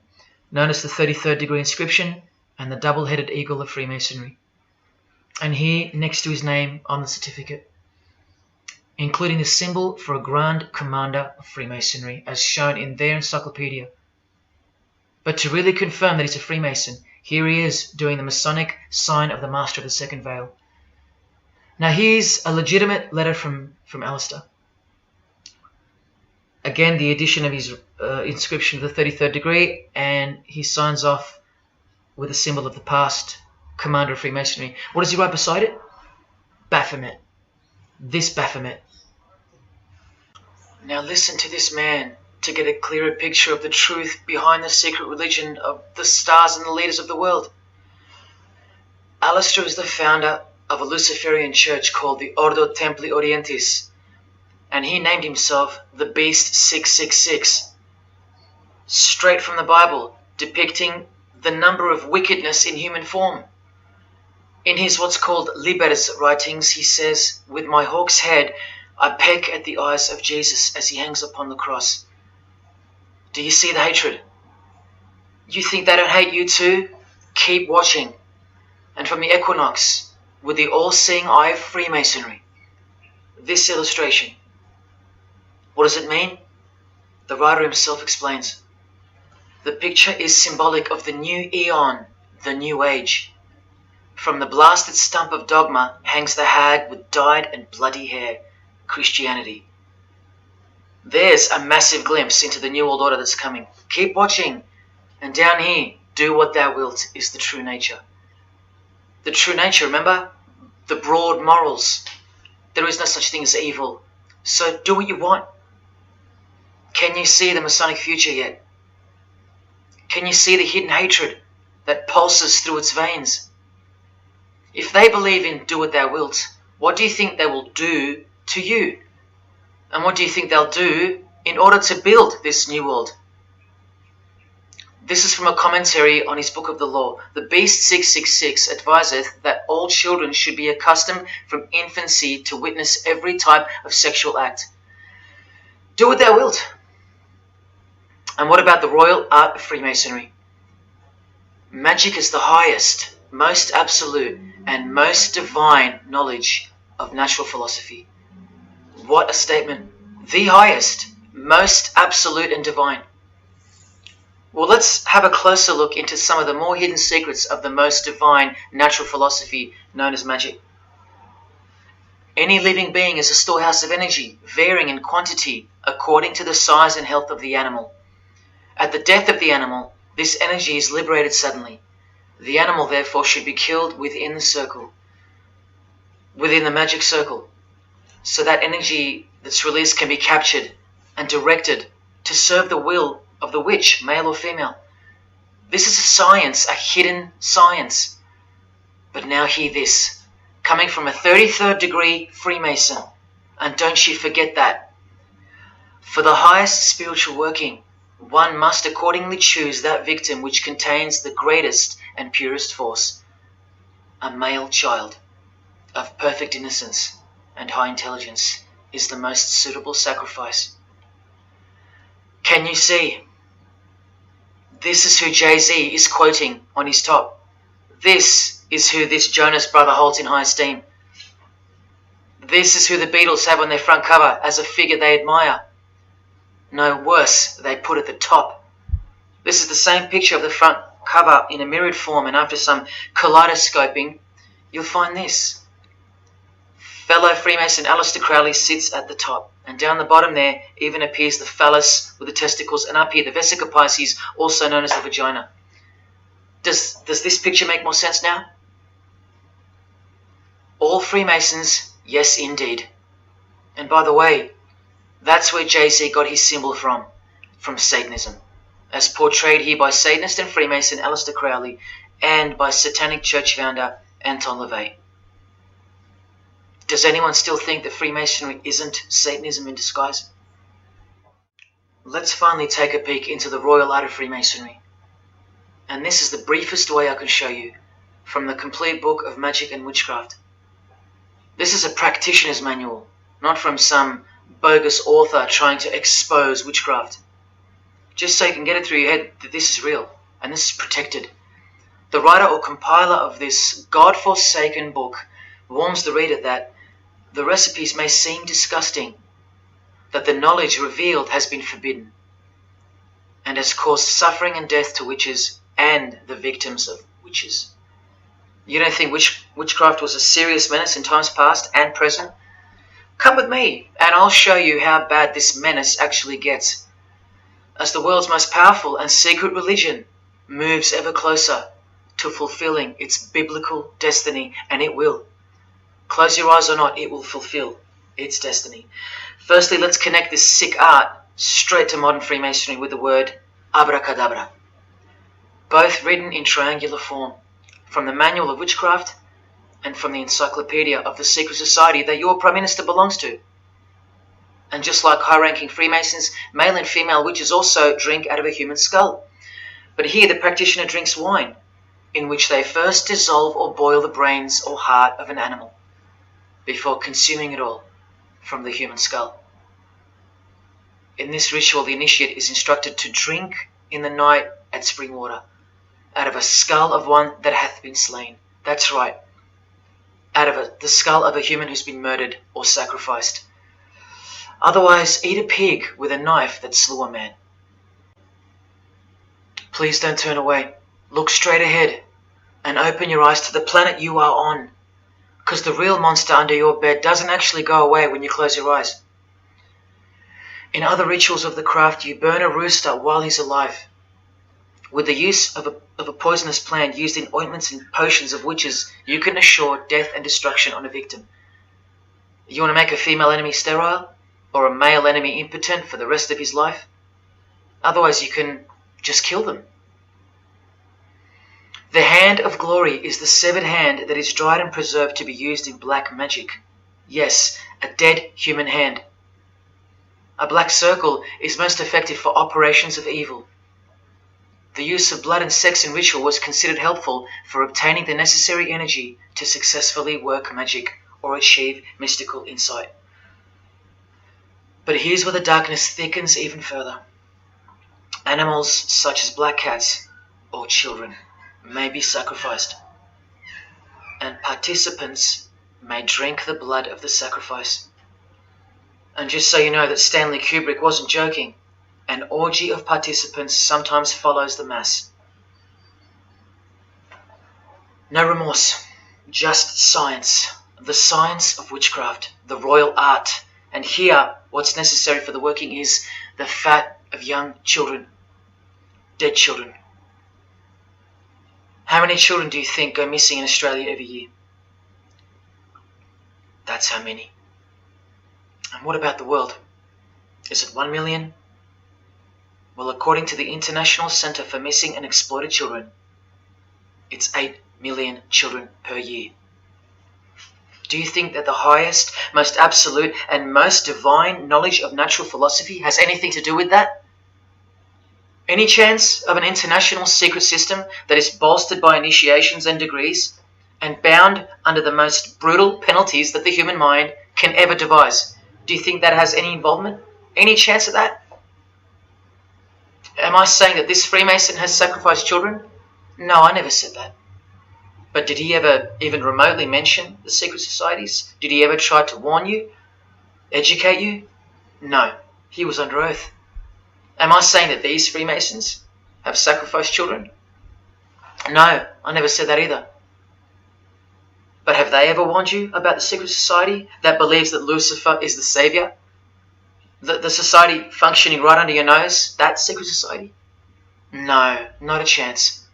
known as the 33rd degree inscription and the double-headed eagle of Freemasonry. And here, next to his name on the certificate, including the symbol for a Grand Commander of Freemasonry, as shown in their encyclopedia. But to really confirm that he's a Freemason, here he is doing the Masonic sign of the Master of the Second Veil. Now here's a legitimate letter from Aleister. Again, the addition of his inscription of the 33rd degree, and he signs off with a symbol of the past Commander of Freemasonry. What does he write beside it? Baphomet. This Baphomet. Now listen to this man to get a clearer picture of the truth behind the secret religion of the stars and the leaders of the world. Aleister is the founder of a Luciferian church called the Ordo Templi Orientis, and he named himself the Beast 666, straight from the Bible, depicting the number of wickedness in human form. In his what's called Liber's writings, he says, "With my hawk's head, I peck at the eyes of Jesus as he hangs upon the cross." Do you see the hatred? You think they don't hate you too? Keep watching. And from the equinox, with the all-seeing eye of Freemasonry, this illustration. What does it mean? The writer himself explains. The picture is symbolic of the new eon, the new age. From the blasted stump of dogma hangs the hag with dyed and bloody hair, Christianity. There's a massive glimpse into the New World Order that's coming. Keep watching. And down here, do what thou wilt is the true nature. The true nature, remember? The broad morals. There is no such thing as evil. So do what you want. Can you see the Masonic future yet? Can you see the hidden hatred that pulses through its veins? If they believe in do what thou wilt, what do you think they will do to you? And what do you think they'll do in order to build this new world? This is from a commentary on his book of the law. The Beast 666 adviseth that all children should be accustomed from infancy to witness every type of sexual act. Do what thou wilt. And what about the royal art of Freemasonry? Magic is the highest, most absolute, and most divine knowledge of natural philosophy. What a statement. The highest, most absolute and divine. Well, let's have a closer look into some of the more hidden secrets of the most divine natural philosophy known as magic. Any living being is a storehouse of energy, varying in quantity according to the size and health of the animal. At the death of the animal, this energy is liberated suddenly. The animal, therefore, should be killed within the circle, within the magic circle, so that energy that's released can be captured and directed to serve the will of the witch, male or female. This is a science, a hidden science. But now hear this, coming from a 33rd degree Freemason, and don't you forget that. For the highest spiritual working, one must accordingly choose that victim which contains the greatest and purest force, a male child of perfect innocence and high intelligence is the most suitable sacrifice. Can you see? This is who Jay-Z is quoting on his top. This is who this Jonas brother holds in high esteem. This is who the Beatles have on their front cover as a figure they admire. No, worse, they put at the top. This is the same picture of the front cover in a mirrored form, and after some kaleidoscoping, you'll find this. Fellow Freemason Aleister Crowley sits at the top, and down the bottom there even appears the phallus with the testicles, and up here the vesica Pisces, also known as the vagina. Does this picture make more sense now? All Freemasons, yes indeed. And by the way, that's where Jay-Z got his symbol from Satanism, as portrayed here by Satanist and Freemason Aleister Crowley and by Satanic Church founder Anton LaVey. Does anyone still think that Freemasonry isn't Satanism in disguise? Let's finally take a peek into the royal art of Freemasonry. And this is the briefest way I can show you from the complete book of magic and witchcraft. This is a practitioner's manual, not from some bogus author trying to expose witchcraft. Just so you can get it through your head that this is real and this is protected. The writer or compiler of this God-forsaken book warns the reader that the recipes may seem disgusting, that the knowledge revealed has been forbidden, and has caused suffering and death to witches and the victims of witches. You don't think witchcraft was a serious menace in times past and present? Come with me, and I'll show you how bad this menace actually gets, as the world's most powerful and secret religion moves ever closer to fulfilling its biblical destiny, and it will. Close your eyes or not, it will fulfill its destiny. Firstly, let's connect this sick art straight to modern Freemasonry with the word abracadabra, both written in triangular form, from the Manual of Witchcraft and from the Encyclopedia of the Secret Society that your Prime Minister belongs to. And just like high-ranking Freemasons, male and female witches also drink out of a human skull. But here the practitioner drinks wine, in which they first dissolve or boil the brains or heart of an animal, before consuming it all from the human skull. In this ritual, the initiate is instructed to drink in the night at spring water, out of a skull of one that hath been slain. That's right, out of the skull of a human who's been murdered or sacrificed. Otherwise, eat a pig with a knife that slew a man. Please don't turn away. Look straight ahead and open your eyes to the planet you are on, because the real monster under your bed doesn't actually go away when you close your eyes. In other rituals of the craft, you burn a rooster while he's alive. With the use of a poisonous plant used in ointments and potions of witches, you can assure death and destruction on a victim. You want to make a female enemy sterile or a male enemy impotent for the rest of his life? Otherwise, you can just kill them. The hand of glory is the severed hand that is dried and preserved to be used in black magic. Yes, a dead human hand. A black circle is most effective for operations of evil. The use of blood and sex in ritual was considered helpful for obtaining the necessary energy to successfully work magic or achieve mystical insight. But here's where the darkness thickens even further. Animals such as black cats or children may be sacrificed, and participants may drink the blood of the sacrifice. And just so you know that Stanley Kubrick wasn't joking, an orgy of participants sometimes follows the mass. No remorse, just science, the science of witchcraft, the royal art. And here, what's necessary for the working is the fat of young children, dead children. How many children do you think go missing in Australia every year? That's how many. And what about the world? Is it 1 million? Well, according to the International Centre for Missing and Exploited Children, it's 8 million children per year. Do you think that the highest, most absolute, and most divine knowledge of natural philosophy has anything to do with that? Any chance of an international secret system that is bolstered by initiations and degrees and bound under the most brutal penalties that the human mind can ever devise? Do you think that has any involvement? Any chance of that? Am I saying that this Freemason has sacrificed children? No, I never said that. But did he ever even remotely mention the secret societies? Did he ever try to warn you? Educate you? No, he was under oath. Am I saying that these Freemasons have sacrificed children? No, I never said that either. But have they ever warned you about the secret society that believes that Lucifer is the savior? The society functioning right under your nose, that secret society? No, not a chance.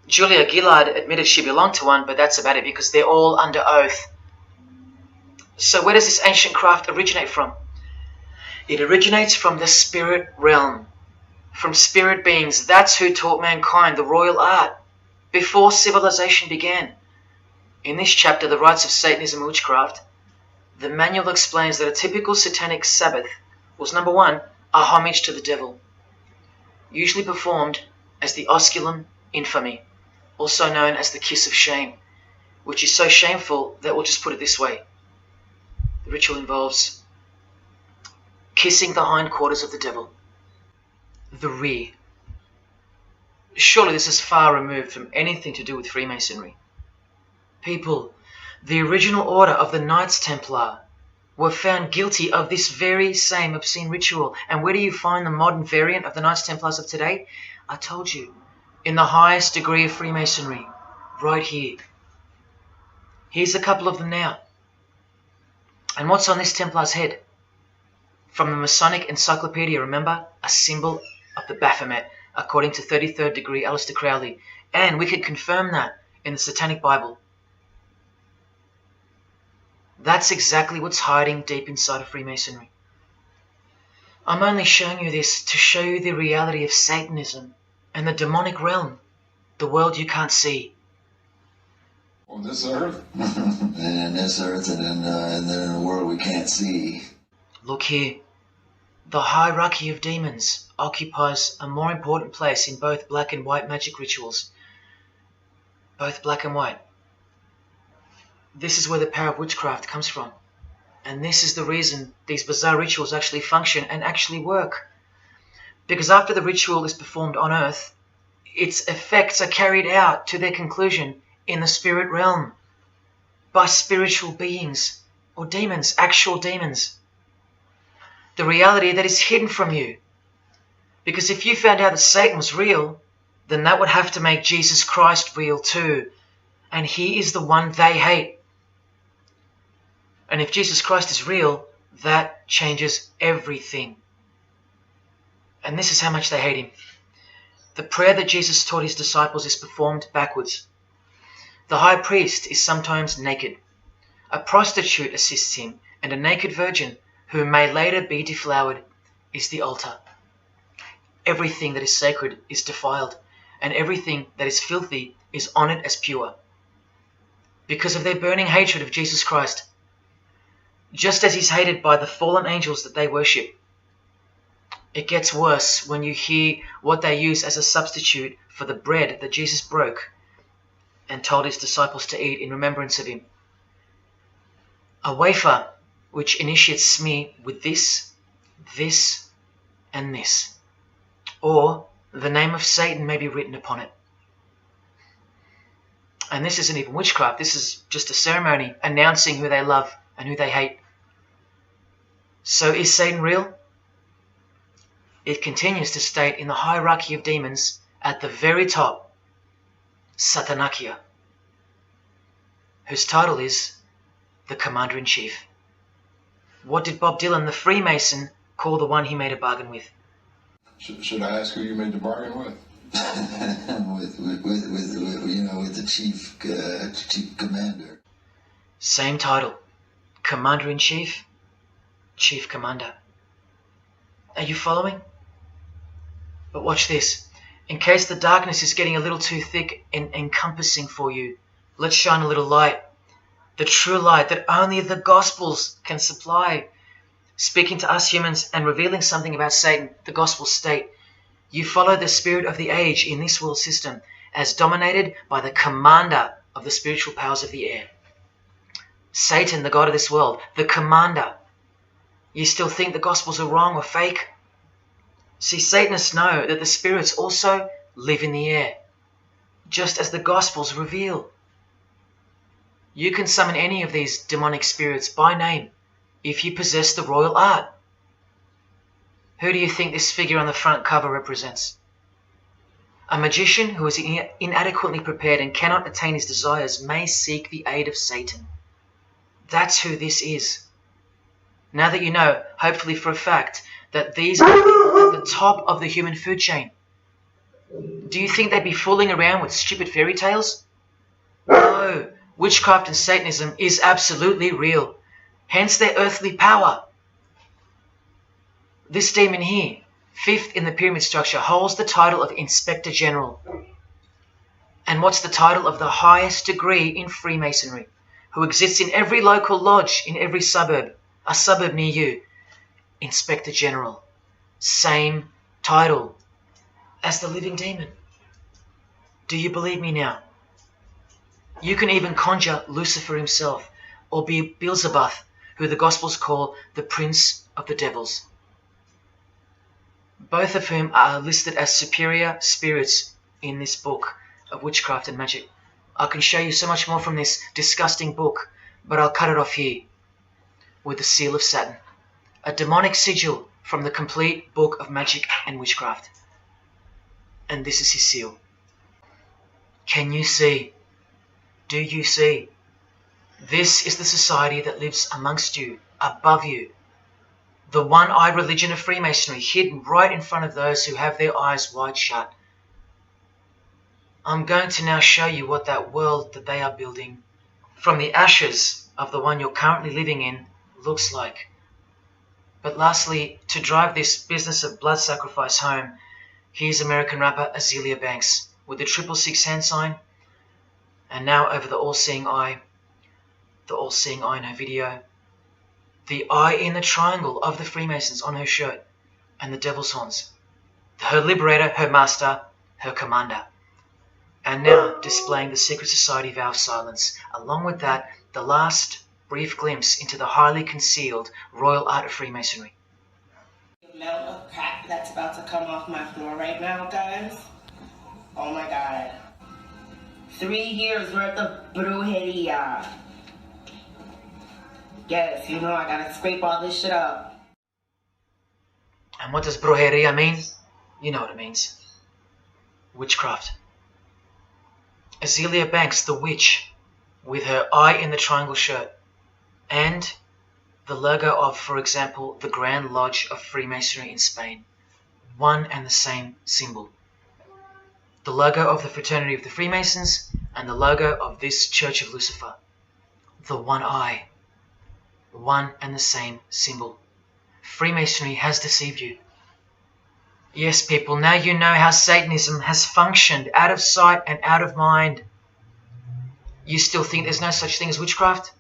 Julia Gillard admitted she belonged to one, but that's about it because they're all under oath. So where does this ancient craft originate from? It originates from the spirit realm, from spirit beings. That's who taught mankind the royal art before civilization began. In this chapter, The Rites of Satanism and Witchcraft, the manual explains that a typical satanic Sabbath was, number one, a homage to the devil, usually performed as the osculum infami, also known as the kiss of shame, which is so shameful that we'll just put it this way. The ritual involves kissing the hindquarters of the devil, the rear. Surely this is far removed from anything to do with Freemasonry. People, the original order of the Knights Templar were found guilty of this very same obscene ritual. And where do you find the modern variant of the Knights Templars of today? I told you, in the highest degree of Freemasonry, right here. Here's a couple of them now. And what's on this Templar's head? From the Masonic Encyclopedia, remember? A symbol of the Baphomet, according to 33rd degree Aleister Crowley. And we can confirm that in the Satanic Bible. That's exactly what's hiding deep inside of Freemasonry. I'm only showing you this to show you the reality of Satanism and the demonic realm, the world you can't see. On this earth? And in this earth and then in a world we can't see. Look here. The hierarchy of demons occupies a more important place in both black and white magic rituals. Both black and white. This is where the power of witchcraft comes from. And this is the reason these bizarre rituals actually function and actually work. Because after the ritual is performed on earth, its effects are carried out to their conclusion in the spirit realm by spiritual beings or demons, actual demons. The reality that is hidden from you. Because if you found out that Satan was real, then that would have to make Jesus Christ real too. And he is the one they hate. And if Jesus Christ is real, that changes everything. And this is how much they hate him. The prayer that Jesus taught his disciples is performed backwards. The high priest is sometimes naked. A prostitute assists him, and a naked virgin, who may later be deflowered, is the altar. Everything that is sacred is defiled, and everything that is filthy is honored as pure. Because of their burning hatred of Jesus Christ, just as he's hated by the fallen angels that they worship. It gets worse when you hear what they use as a substitute for the bread that Jesus broke and told his disciples to eat in remembrance of him. A wafer which initiates me with this, this, and this. Or the name of Satan may be written upon it. And this isn't even witchcraft. This is just a ceremony announcing who they love and who they hate. So is Satan real? It continues to state in the hierarchy of demons at the very top, Satanakia, whose title is the Commander-in-Chief. What did Bob Dylan, the Freemason, call the one he made a bargain with? Should I ask who you made the bargain with? with the chief commander. Same title, Commander-in-Chief, Chief Commander. Are you following? But watch this. In case the darkness is getting a little too thick and encompassing for you, let's shine a little light. The true light that only the Gospels can supply. Speaking to us humans and revealing something about Satan, the Gospels state, you follow the spirit of the age in this world system as dominated by the commander of the spiritual powers of the air. Satan, the god of this world, the commander. You still think the Gospels are wrong or fake? See, Satanists know that the spirits also live in the air, just as the Gospels reveal. You can summon any of these demonic spirits by name if you possess the royal art. Who do you think this figure on the front cover represents? A magician who is inadequately prepared and cannot attain his desires may seek the aid of Satan. That's who this is. Now that you know, hopefully for a fact, that these are people at the top of the human food chain. Do you think they'd be fooling around with stupid fairy tales? No, witchcraft and Satanism is absolutely real, hence their earthly power. This demon here, fifth in the pyramid structure, holds the title of Inspector General. And what's the title of the highest degree in Freemasonry, who exists in every local lodge in every suburb, a suburb near you? Inspector General. Same title as the living demon. Do you believe me now? You can even conjure Lucifer himself, or be Beelzebub, who the Gospels call the Prince of the Devils. Both of whom are listed as superior spirits in this book of witchcraft and magic. I can show you so much more from this disgusting book, but I'll cut it off here with the seal of Saturn, a demonic sigil from the complete book of magic and witchcraft. And this is his seal. Can you see? Do you see? This is the society that lives amongst you, above you. The one-eyed religion of Freemasonry, hidden right in front of those who have their eyes wide shut. I'm going to now show you what that world that they are building, from the ashes of the one you're currently living in, looks like. But lastly, to drive this business of blood sacrifice home, here's American rapper Azealia Banks with the 666 hand sign, and now over the all-seeing eye in her video, the eye in the triangle of the Freemasons on her shirt, and the devil's horns, her liberator, her master, her commander. And now displaying the secret society vow of silence. Along with that, the last brief glimpse into the highly concealed royal art of Freemasonry. The amount of crap that's about to come off my floor right now, guys. Oh my god. 3 years worth of brujeria. Yes, you know I gotta scrape all this shit up. And what does brujeria mean? You know what it means. Witchcraft. Azealia Banks, the witch, with her eye in the triangle shirt, and the logo of, for example, the Grand Lodge of Freemasonry in Spain. one and the same symbol. The logo of the Fraternity of the Freemasons and the logo of this Church of Lucifer. The one eye. One and the same symbol. Freemasonry has deceived you. Yes, people, now you know how Satanism has functioned out of sight and out of mind. You still think there's no such thing as witchcraft?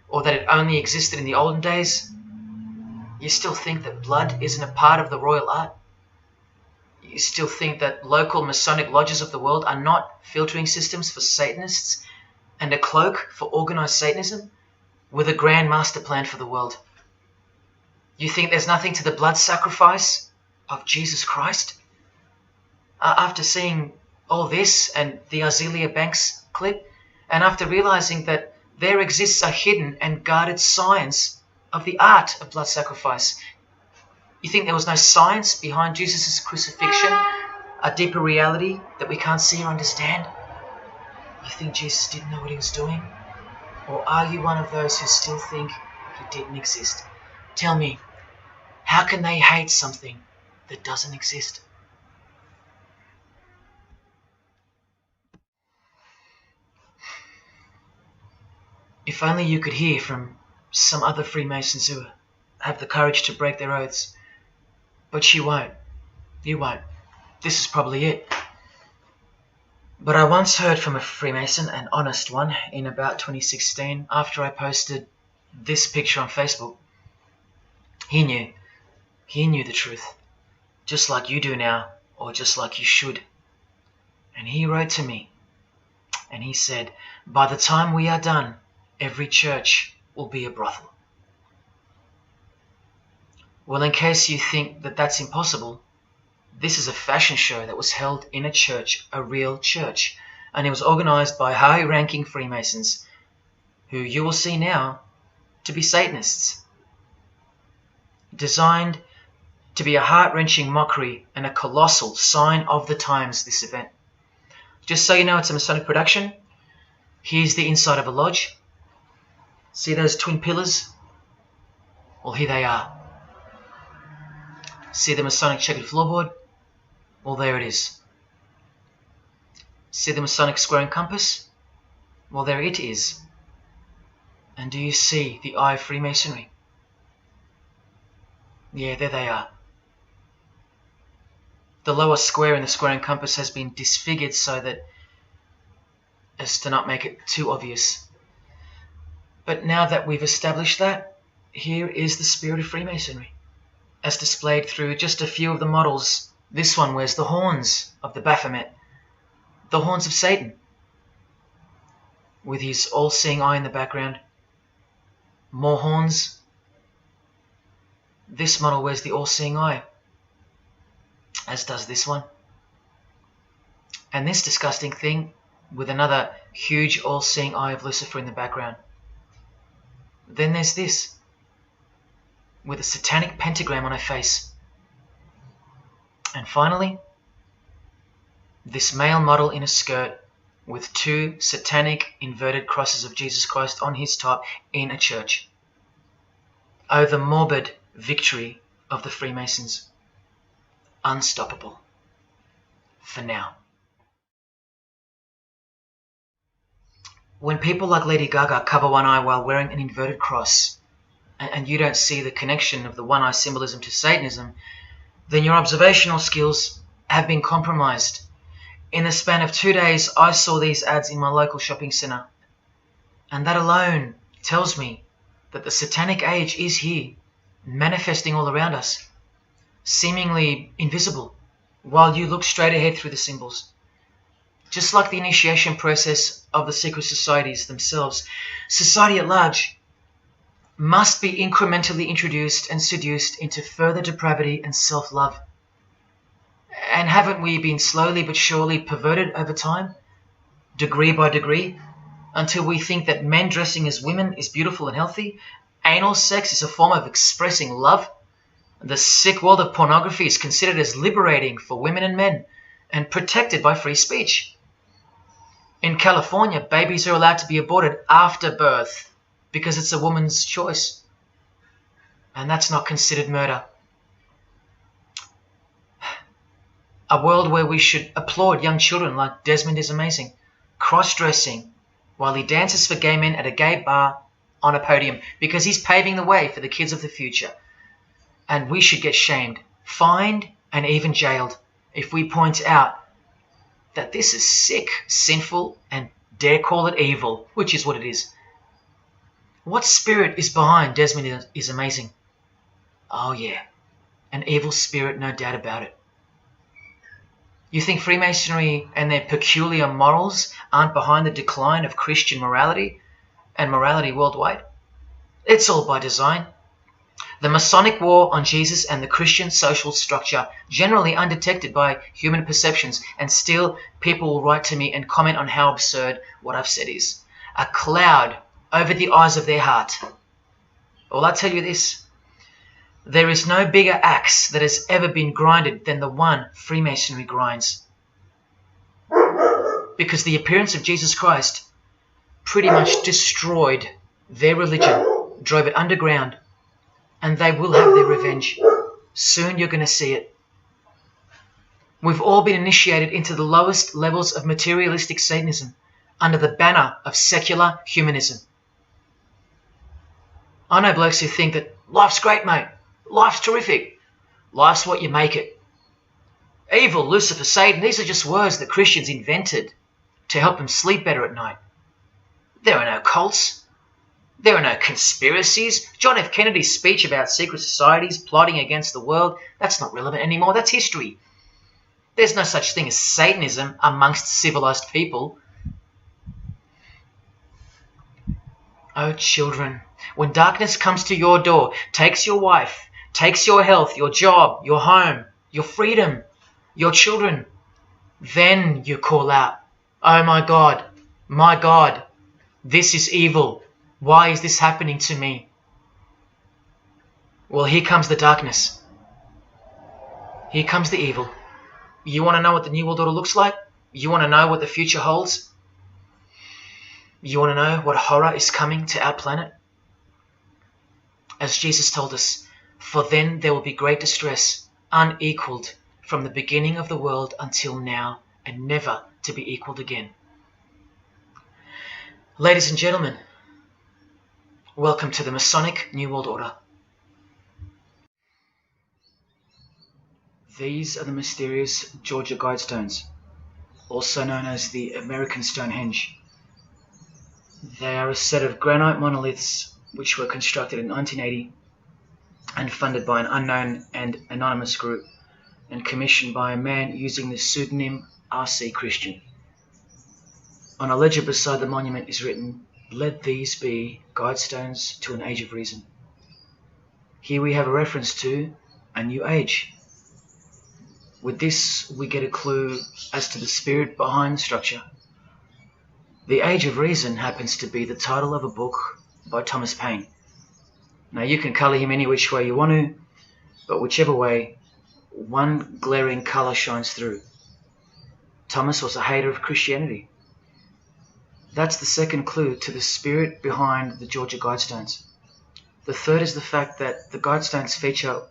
Or that it only existed in the olden days? You still think that blood isn't a part of the royal art? You still think that local Masonic lodges of the world are not filtering systems for Satanists and a cloak for organized Satanism with a grand master plan for the world? You think there's nothing to the blood sacrifice of Jesus Christ? After seeing all this and the Azealia Banks clip, and after realizing that there exists a hidden and guarded science of the art of blood sacrifice, you think there was no science behind Jesus' crucifixion, a deeper reality that we can't see or understand? You think Jesus didn't know what he was doing? Or are you one of those who still think he didn't exist? Tell me, how can they hate something that doesn't exist? If only you could hear from some other Freemasons who have the courage to break their oaths. But you won't. You won't. This is probably it. But I once heard from a Freemason, an honest one, in about 2016, after I posted this picture on Facebook. He knew. He knew the truth. Just like you do now, or just like you should. And he wrote to me, and he said, by the time we are done, every church will be a brothel. Well, in case you think that that's impossible, this is a fashion show that was held in a church, a real church, and it was organized by high-ranking Freemasons, who you will see now to be Satanists. Designed to be a heart-wrenching mockery and a colossal sign of the times, this event. Just so you know, it's a Masonic production. Here's the inside of a lodge. See those twin pillars? Well, here they are. See the Masonic checkered floorboard? Well, there it is. See the Masonic square and compass? Well, there it is. And do you see the eye of Freemasonry? Yeah, there they are. The lower square in the square and compass has been disfigured so that as to not make it too obvious. But now that we've established that, here is the spirit of Freemasonry, as displayed through just a few of the models. This one wears the horns of the Baphomet, the horns of Satan, with his all-seeing eye in the background. More horns. This model wears the all-seeing eye, as does this one. And this disgusting thing with another huge all-seeing eye of Lucifer in the background. Then there's this, with a satanic pentagram on her face. And finally, this male model in a skirt with two satanic inverted crosses of Jesus Christ on his top in a church. Oh, the morbid victory of the Freemasons. Unstoppable. For now. When people like Lady Gaga cover one eye while wearing an inverted cross, and you don't see the connection of the one eye symbolism to Satanism, then your observational skills have been compromised. In the span of 2 days, I saw these ads in my local shopping centre. And that alone tells me that the satanic age is here, manifesting all around us, seemingly invisible, while you look straight ahead through the symbols. Just like the initiation process of the secret societies themselves, society at large must be incrementally introduced and seduced into further depravity and self-love. And haven't we been slowly but surely perverted over time, degree by degree, until we think that men dressing as women is beautiful and healthy, anal sex is a form of expressing love, the sick world of pornography is considered as liberating for women and men, and protected by free speech. In California, babies are allowed to be aborted after birth because it's a woman's choice. And that's not considered murder. A world where we should applaud young children like Desmond is amazing, cross-dressing while he dances for gay men at a gay bar on a podium because he's paving the way for the kids of the future. And we should get shamed, fined, and even jailed if we point out that this is sick, sinful, and dare call it evil, which is what it is. What spirit is behind Desmond is amazing? Oh yeah, an evil spirit, no doubt about it. You think Freemasonry and their peculiar morals aren't behind the decline of Christian morality and morality worldwide? It's all by design. The Masonic war on Jesus and the Christian social structure, generally undetected by human perceptions, and still people will write to me and comment on how absurd what I've said is. A cloud over the eyes of their heart. Well, I tell you this, there is no bigger axe that has ever been grinded than the one Freemasonry grinds. Because the appearance of Jesus Christ pretty much destroyed their religion, drove it underground, and they will have their revenge. Soon you're going to see it. We've all been initiated into the lowest levels of materialistic Satanism under the banner of secular humanism. I know blokes who think that life's great, mate. Life's terrific. Life's what you make it. Evil, Lucifer, Satan, these are just words that Christians invented to help them sleep better at night. There are no cults. There are no conspiracies. John F. Kennedy's speech about secret societies plotting against the world, that's not relevant anymore. That's history. There's no such thing as Satanism amongst civilized people. Oh, children, when darkness comes to your door, takes your wife, takes your health, your job, your home, your freedom, your children, then you call out, oh my God, this is evil. Why is this happening to me? Well, here comes the darkness. Here comes the evil. You want to know what the New World Order looks like? You want to know what the future holds? You want to know what horror is coming to our planet? As Jesus told us, for then there will be great distress, unequaled from the beginning of the world until now, and never to be equaled again. Ladies and gentlemen, welcome to the Masonic New World Order. These are the mysterious Georgia Guidestones, also known as the American Stonehenge. They are a set of granite monoliths which were constructed in 1980 and funded by an unknown and anonymous group and commissioned by a man using the pseudonym R.C. Christian. On a ledger beside the monument is written, "Let these be guidestones to an age of reason." Here we have a reference to a new age. With this, we get a clue as to the spirit behind the structure. The Age of Reason happens to be the title of a book by Thomas Paine. Now, you can colour him any which way you want to, but whichever way, one glaring colour shines through. Thomas was a hater of Christianity. That's the second clue to the spirit behind the Georgia Guidestones. The third is the fact that the Guidestones feature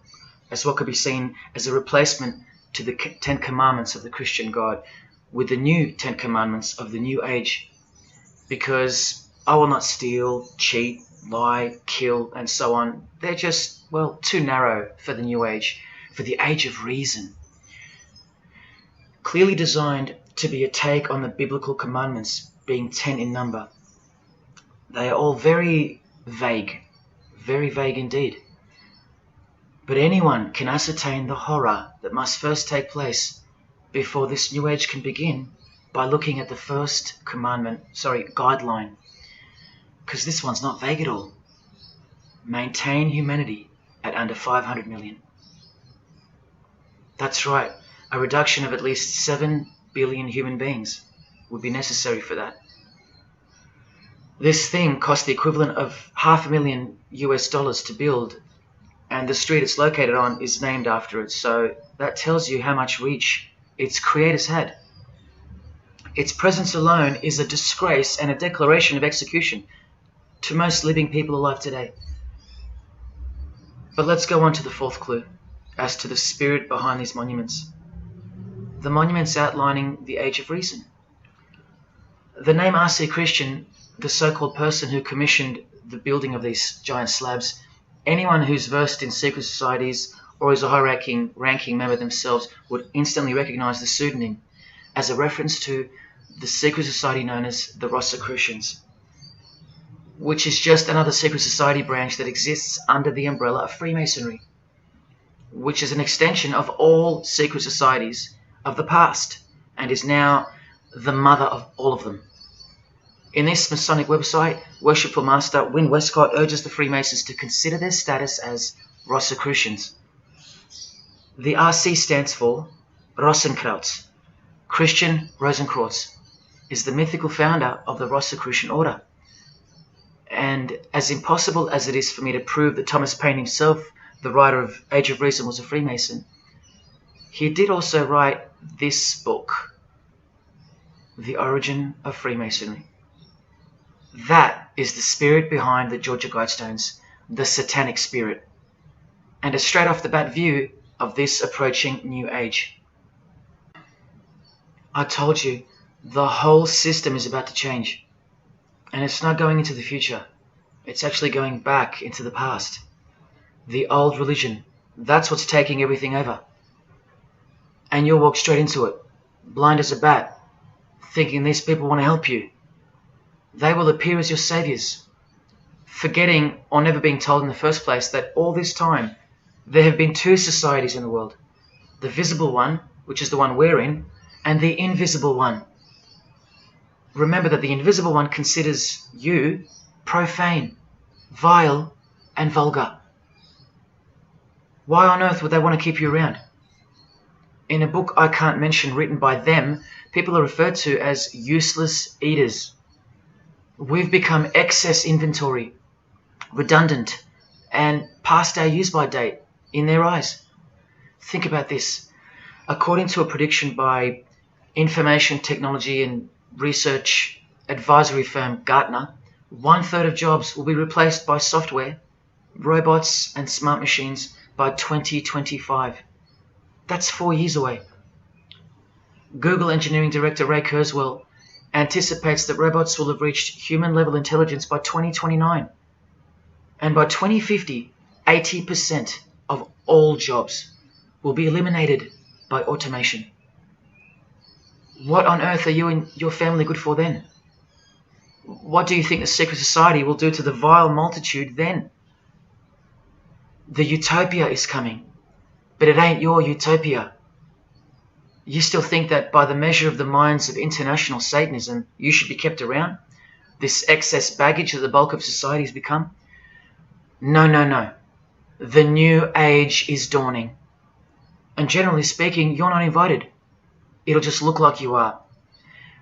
as what could be seen as a replacement to the Ten Commandments of the Christian God with the new Ten Commandments of the New Age. Because I will not steal, cheat, lie, kill, and so on. They're just, well, too narrow for the New Age, for the Age of Reason. Clearly designed to be a take on the biblical commandments, being 10 in number. They are all very vague indeed. But anyone can ascertain the horror that must first take place before this New Age can begin by looking at the first guideline. Because this one's not vague at all. Maintain humanity at under 500 million. That's right, a reduction of at least 7 billion human beings would be necessary for that. This thing cost the equivalent of $500,000 to build, and the street it's located on is named after it, so that tells you how much reach its creators had. Its presence alone is a disgrace and a declaration of execution to most living people alive today. But let's go on to the fourth clue as to the spirit behind these monuments. the monuments outlining the Age of Reason. The name R.C. Christian, the so-called person who commissioned the building of these giant slabs, anyone who's versed in secret societies or is a high-ranking member themselves would instantly recognize the pseudonym as a reference to the secret society known as the Rosicrucians, which is just another secret society branch that exists under the umbrella of Freemasonry, which is an extension of all secret societies of the past and is now the mother of all of them. In this Masonic website, Worshipful Master Wynne Westcott urges the Freemasons to consider their status as Rosicrucians. The RC stands for Rosenkreuz. Christian Rosenkreuz is the mythical founder of the Rosicrucian order. And as impossible as it is for me to prove that Thomas Paine himself, the writer of Age of Reason, was a Freemason, he did also write this book, The Origin of Freemasonry. That is the spirit behind the Georgia Guidestones, the satanic spirit, and a straight off the bat view of this approaching new age. I told you, the whole system is about to change. And it's not going into the future. It's actually going back into the past. The old religion, that's what's taking everything over. And you'll walk straight into it, blind as a bat, thinking these people want to help you. They will appear as your saviors, forgetting or never being told in the first place that all this time there have been two societies in the world. The visible one, which is the one we're in, and the invisible one. Remember that the invisible one considers you profane, vile, and vulgar. Why on earth would they want to keep you around? In a book I can't mention written by them, people are referred to as useless eaters. We've become excess inventory, redundant, and past our use-by date in their eyes. Think about this. According to a prediction by information technology and research advisory firm Gartner, 1/3 of jobs will be replaced by software, robots, and smart machines by 2025. That's 4 years away. Google engineering director Ray Kurzweil anticipates that robots will have reached human-level intelligence by 2029. And by 2050, 80% of all jobs will be eliminated by automation. What on earth are you and your family good for then? What do you think the secret society will do to the vile multitude then? The utopia is coming, but it ain't your utopia. You still think that by the measure of the minds of international Satanism, you should be kept around? This excess baggage that the bulk of society has become? No, no, no. The new age is dawning. And generally speaking, you're not invited. It'll just look like you are.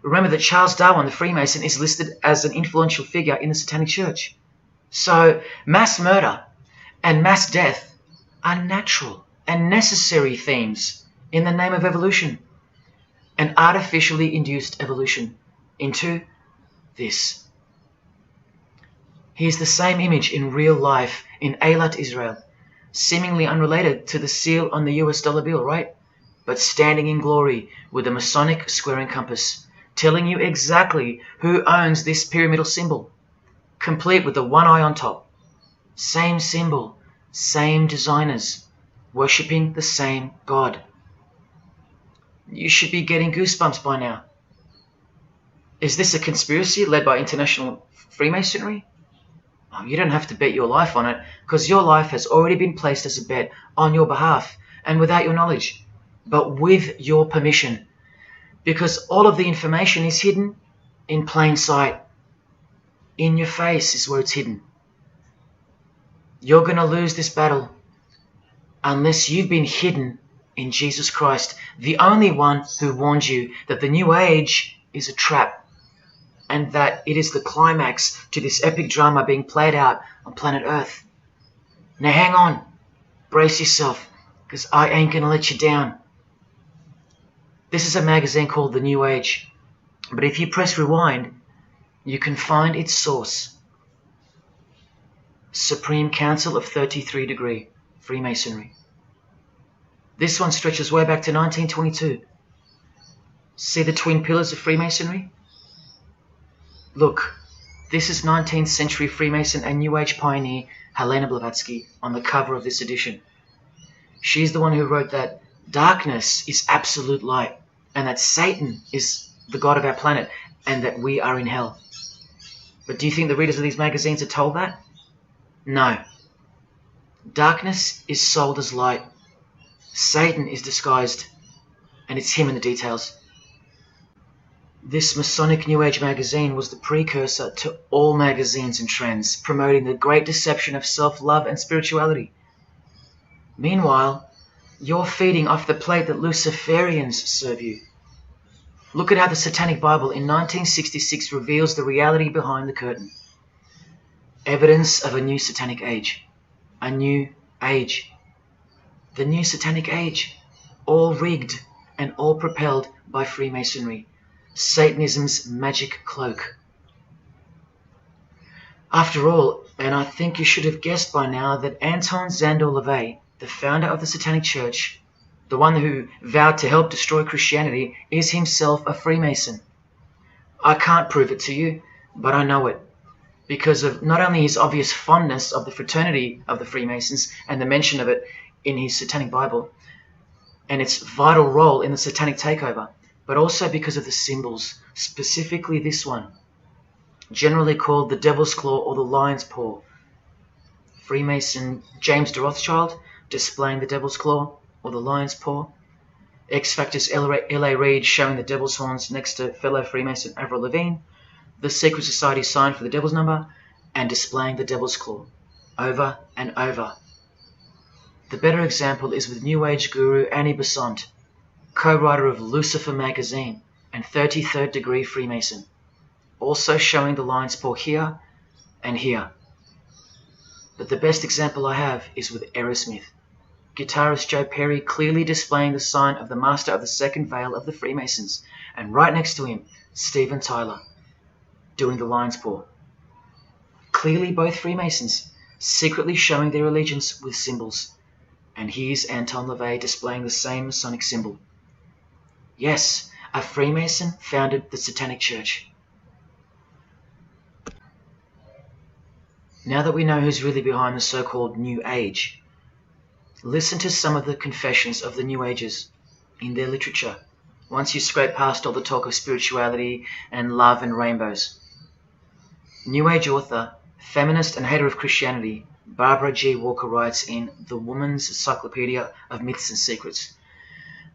Remember that Charles Darwin, the Freemason, is listed as an influential figure in the Satanic Church. So mass murder and mass death are natural and necessary themes in the name of evolution, an artificially induced evolution into this. He is the same image in real life in Eilat, Israel, seemingly unrelated to the seal on the US dollar bill, right? But standing in glory with a Masonic square and compass, telling you exactly who owns this pyramidal symbol, complete with the one eye on top. Same symbol, same designers, worshipping the same God. You should be getting goosebumps by now. Is this a conspiracy led by international Freemasonry? Oh, you don't have to bet your life on it, because your life has already been placed as a bet on your behalf and without your knowledge, but with your permission, because all of the information is hidden in plain sight. In your face is where it's hidden. You're going to lose this battle unless you've been hidden in Jesus Christ, the only one who warned you that the new age is a trap and that it is the climax to this epic drama being played out on planet Earth. Now hang on, brace yourself, because I ain't going to let you down. This is a magazine called The New Age, but if you press rewind, you can find its source. Supreme Council of 33 Degree, Freemasonry. This one stretches way back to 1922. See the twin pillars of Freemasonry? Look, this is 19th century Freemason and New Age pioneer Helena Blavatsky on the cover of this edition. She's the one who wrote that darkness is absolute light, and that Satan is the god of our planet, and that we are in hell. But do you think the readers of these magazines are told that? No. Darkness is sold as light. Satan is disguised, and it's him in the details. This Masonic New Age magazine was the precursor to all magazines and trends, promoting the great deception of self-love and spirituality. Meanwhile, you're feeding off the plate that Luciferians serve you. Look at how the Satanic Bible in 1966 reveals the reality behind the curtain. Evidence of a new Satanic age. A new age. The new Satanic age. All rigged and all propelled by Freemasonry. Satanism's magic cloak. After all, and I think you should have guessed by now that Anton Szandor LaVey, the founder of the Satanic Church, the one who vowed to help destroy Christianity, is himself a Freemason. I can't prove it to you, but I know it, because of not only his obvious fondness of the fraternity of the Freemasons and the mention of it in his Satanic Bible, and its vital role in the Satanic takeover, but also because of the symbols, specifically this one, generally called the Devil's Claw or the Lion's Paw. Freemason James de Rothschild displaying the Devil's Claw or the Lion's Paw. X-Factor's L.A. Reid showing the Devil's Horns next to fellow Freemason Avril Lavigne. The Secret Society sign for the Devil's Number, and displaying the Devil's Claw over and over. The better example is with New Age guru Annie Besant, co-writer of Lucifer magazine and 33rd degree Freemason, also showing the lion's paw here and here. But the best example I have is with Aerosmith, guitarist Joe Perry clearly displaying the sign of the master of the second veil of the Freemasons, and right next to him, Steven Tyler, doing the lion's paw. Clearly both Freemasons, secretly showing their allegiance with symbols. And here's Anton LaVey displaying the same Masonic symbol. Yes, a Freemason founded the Satanic Church. Now that we know who's really behind the so-called New Age, listen to some of the confessions of the New Agers in their literature, once you scrape past all the talk of spirituality and love and rainbows. New Age author, feminist and hater of Christianity, Barbara G. Walker writes in The Woman's Encyclopedia of Myths and Secrets,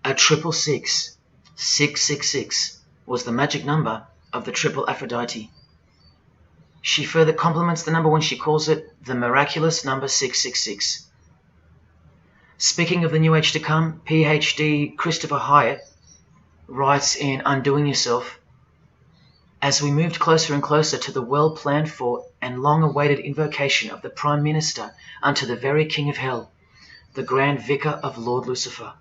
a 666, 666, was the magic number of the triple Aphrodite. She further compliments the number when she calls it the miraculous number 666. Speaking of the New Age to come, PhD Christopher Hyatt writes in Undoing Yourself, as we moved closer and closer to the well-planned for and long-awaited invocation of the Prime Minister unto the very King of Hell, the Grand Vicar of Lord Lucifer.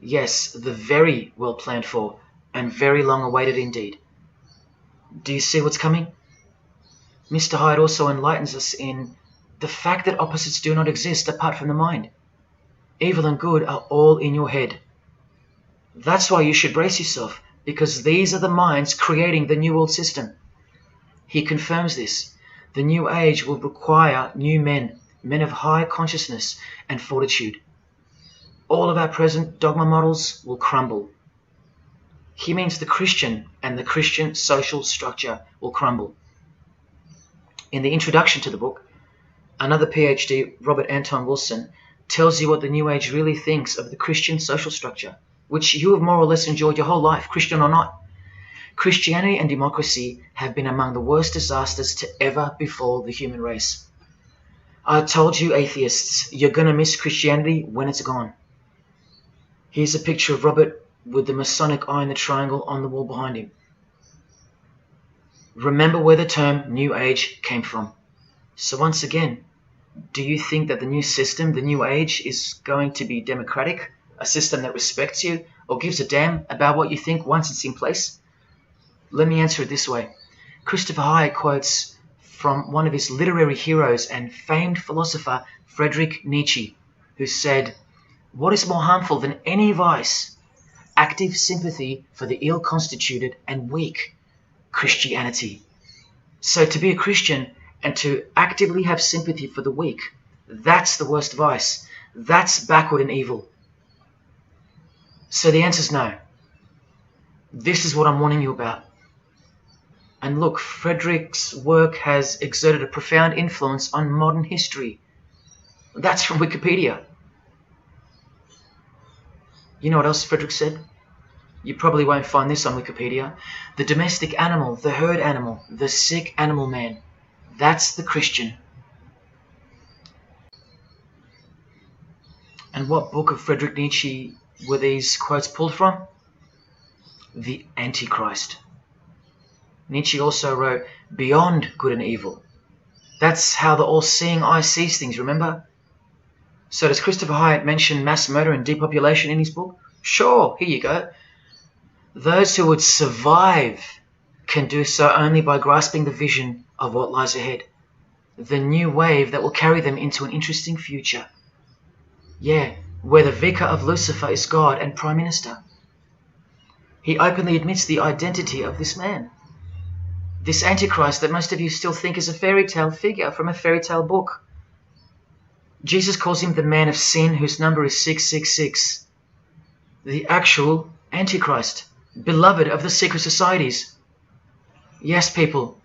Yes, the very well-planned for and very long-awaited indeed. Do you see what's coming? Mr. Hyde also enlightens us in the fact that opposites do not exist apart from the mind. Evil and good are all in your head. That's why you should brace yourself, because these are the minds creating the New World System. He confirms this. The New Age will require new men, men of high consciousness and fortitude. All of our present dogma models will crumble. He means the Christian and the Christian social structure will crumble. In the introduction to the book, another PhD, Robert Anton Wilson, tells you what the New Age really thinks of the Christian social structure, which you have more or less enjoyed your whole life, Christian or not. Christianity and democracy have been among the worst disasters to ever befall the human race. I told you, atheists, you're going to miss Christianity when it's gone. Here's a picture of Robert with the Masonic eye in the triangle on the wall behind him. Remember where the term New Age came from. So once again, do you think that the new system, the New Age, is going to be democratic, a system that respects you or gives a damn about what you think once it's in place? Let me answer it this way. Christopher Hyatt quotes from one of his literary heroes and famed philosopher, Friedrich Nietzsche, who said, "What is more harmful than any vice? active sympathy for the ill-constituted and weak. Christianity. So to be a Christian and to actively have sympathy for the weak, that's the worst vice. That's backward and evil. So the answer is no. This is what I'm warning you about. And look, Frederick's work has exerted a profound influence on modern history. That's from Wikipedia. You know what else Frederick said? You probably won't find this on Wikipedia. The domestic animal, the herd animal, the sick animal man. That's the Christian. And what book of Friedrich Nietzsche were these quotes pulled from? The Antichrist. Nietzsche also wrote Beyond Good and Evil. That's how the all-seeing eye sees things, remember? So does Christopher Hyatt mention mass murder and depopulation in his book? Sure, here you go. Those who would survive can do so only by grasping the vision of what lies ahead. The new wave that will carry them into an interesting future. Yeah, where the vicar of Lucifer is God and Prime Minister. He openly admits the identity of this man. This Antichrist that most of you still think is a fairy tale figure from a fairy tale book. Jesus calls him the man of sin whose number is 666. The actual Antichrist, beloved of the secret societies. Yes, people,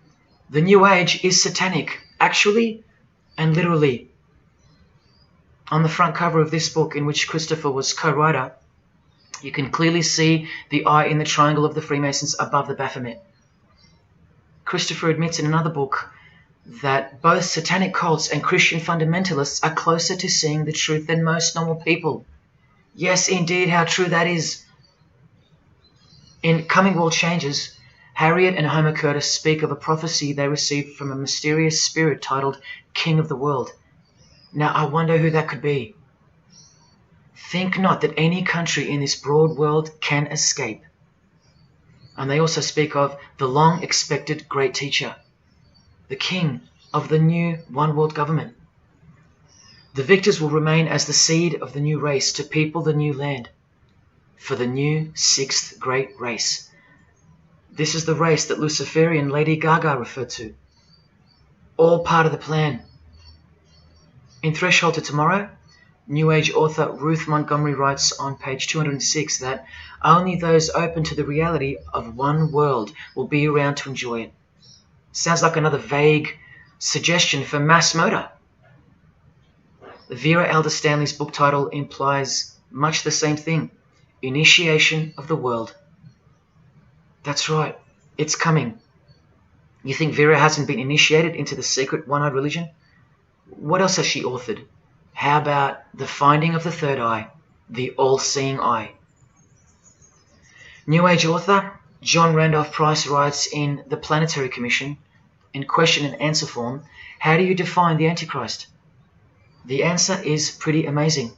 the New Age is satanic, actually and literally. On the front cover of this book, in which Christopher was co-writer, you can clearly see the eye in the triangle of the Freemasons above the Baphomet. Christopher admits in another book that both satanic cults and Christian fundamentalists are closer to seeing the truth than most normal people. Yes, indeed, how true that is. In Coming World Changes, Harriet and Homer Curtis speak of a prophecy they received from a mysterious spirit titled King of the World. Now, I wonder who that could be. Think not that any country in this broad world can escape. And they also speak of the long-expected great teacher, the king of the new one-world government. The victors will remain as the seed of the new race to people the new land, for the new sixth great race. This is the race that Luciferian Lady Gaga referred to. All part of the plan. In Threshold to Tomorrow, New Age author Ruth Montgomery writes on page 206 that only those open to the reality of one world will be around to enjoy it. Sounds like another vague suggestion for mass murder. Vera Elder Stanley's book title implies much the same thing. Initiation of the world. That's right, it's coming. You think Vera hasn't been initiated into the secret one-eyed religion? What else has she authored? How about The Finding of the Third Eye, the all-seeing eye? New Age author John Randolph Price writes in The Planetary Commission, in question and answer form, how do you define the Antichrist? The answer is pretty amazing.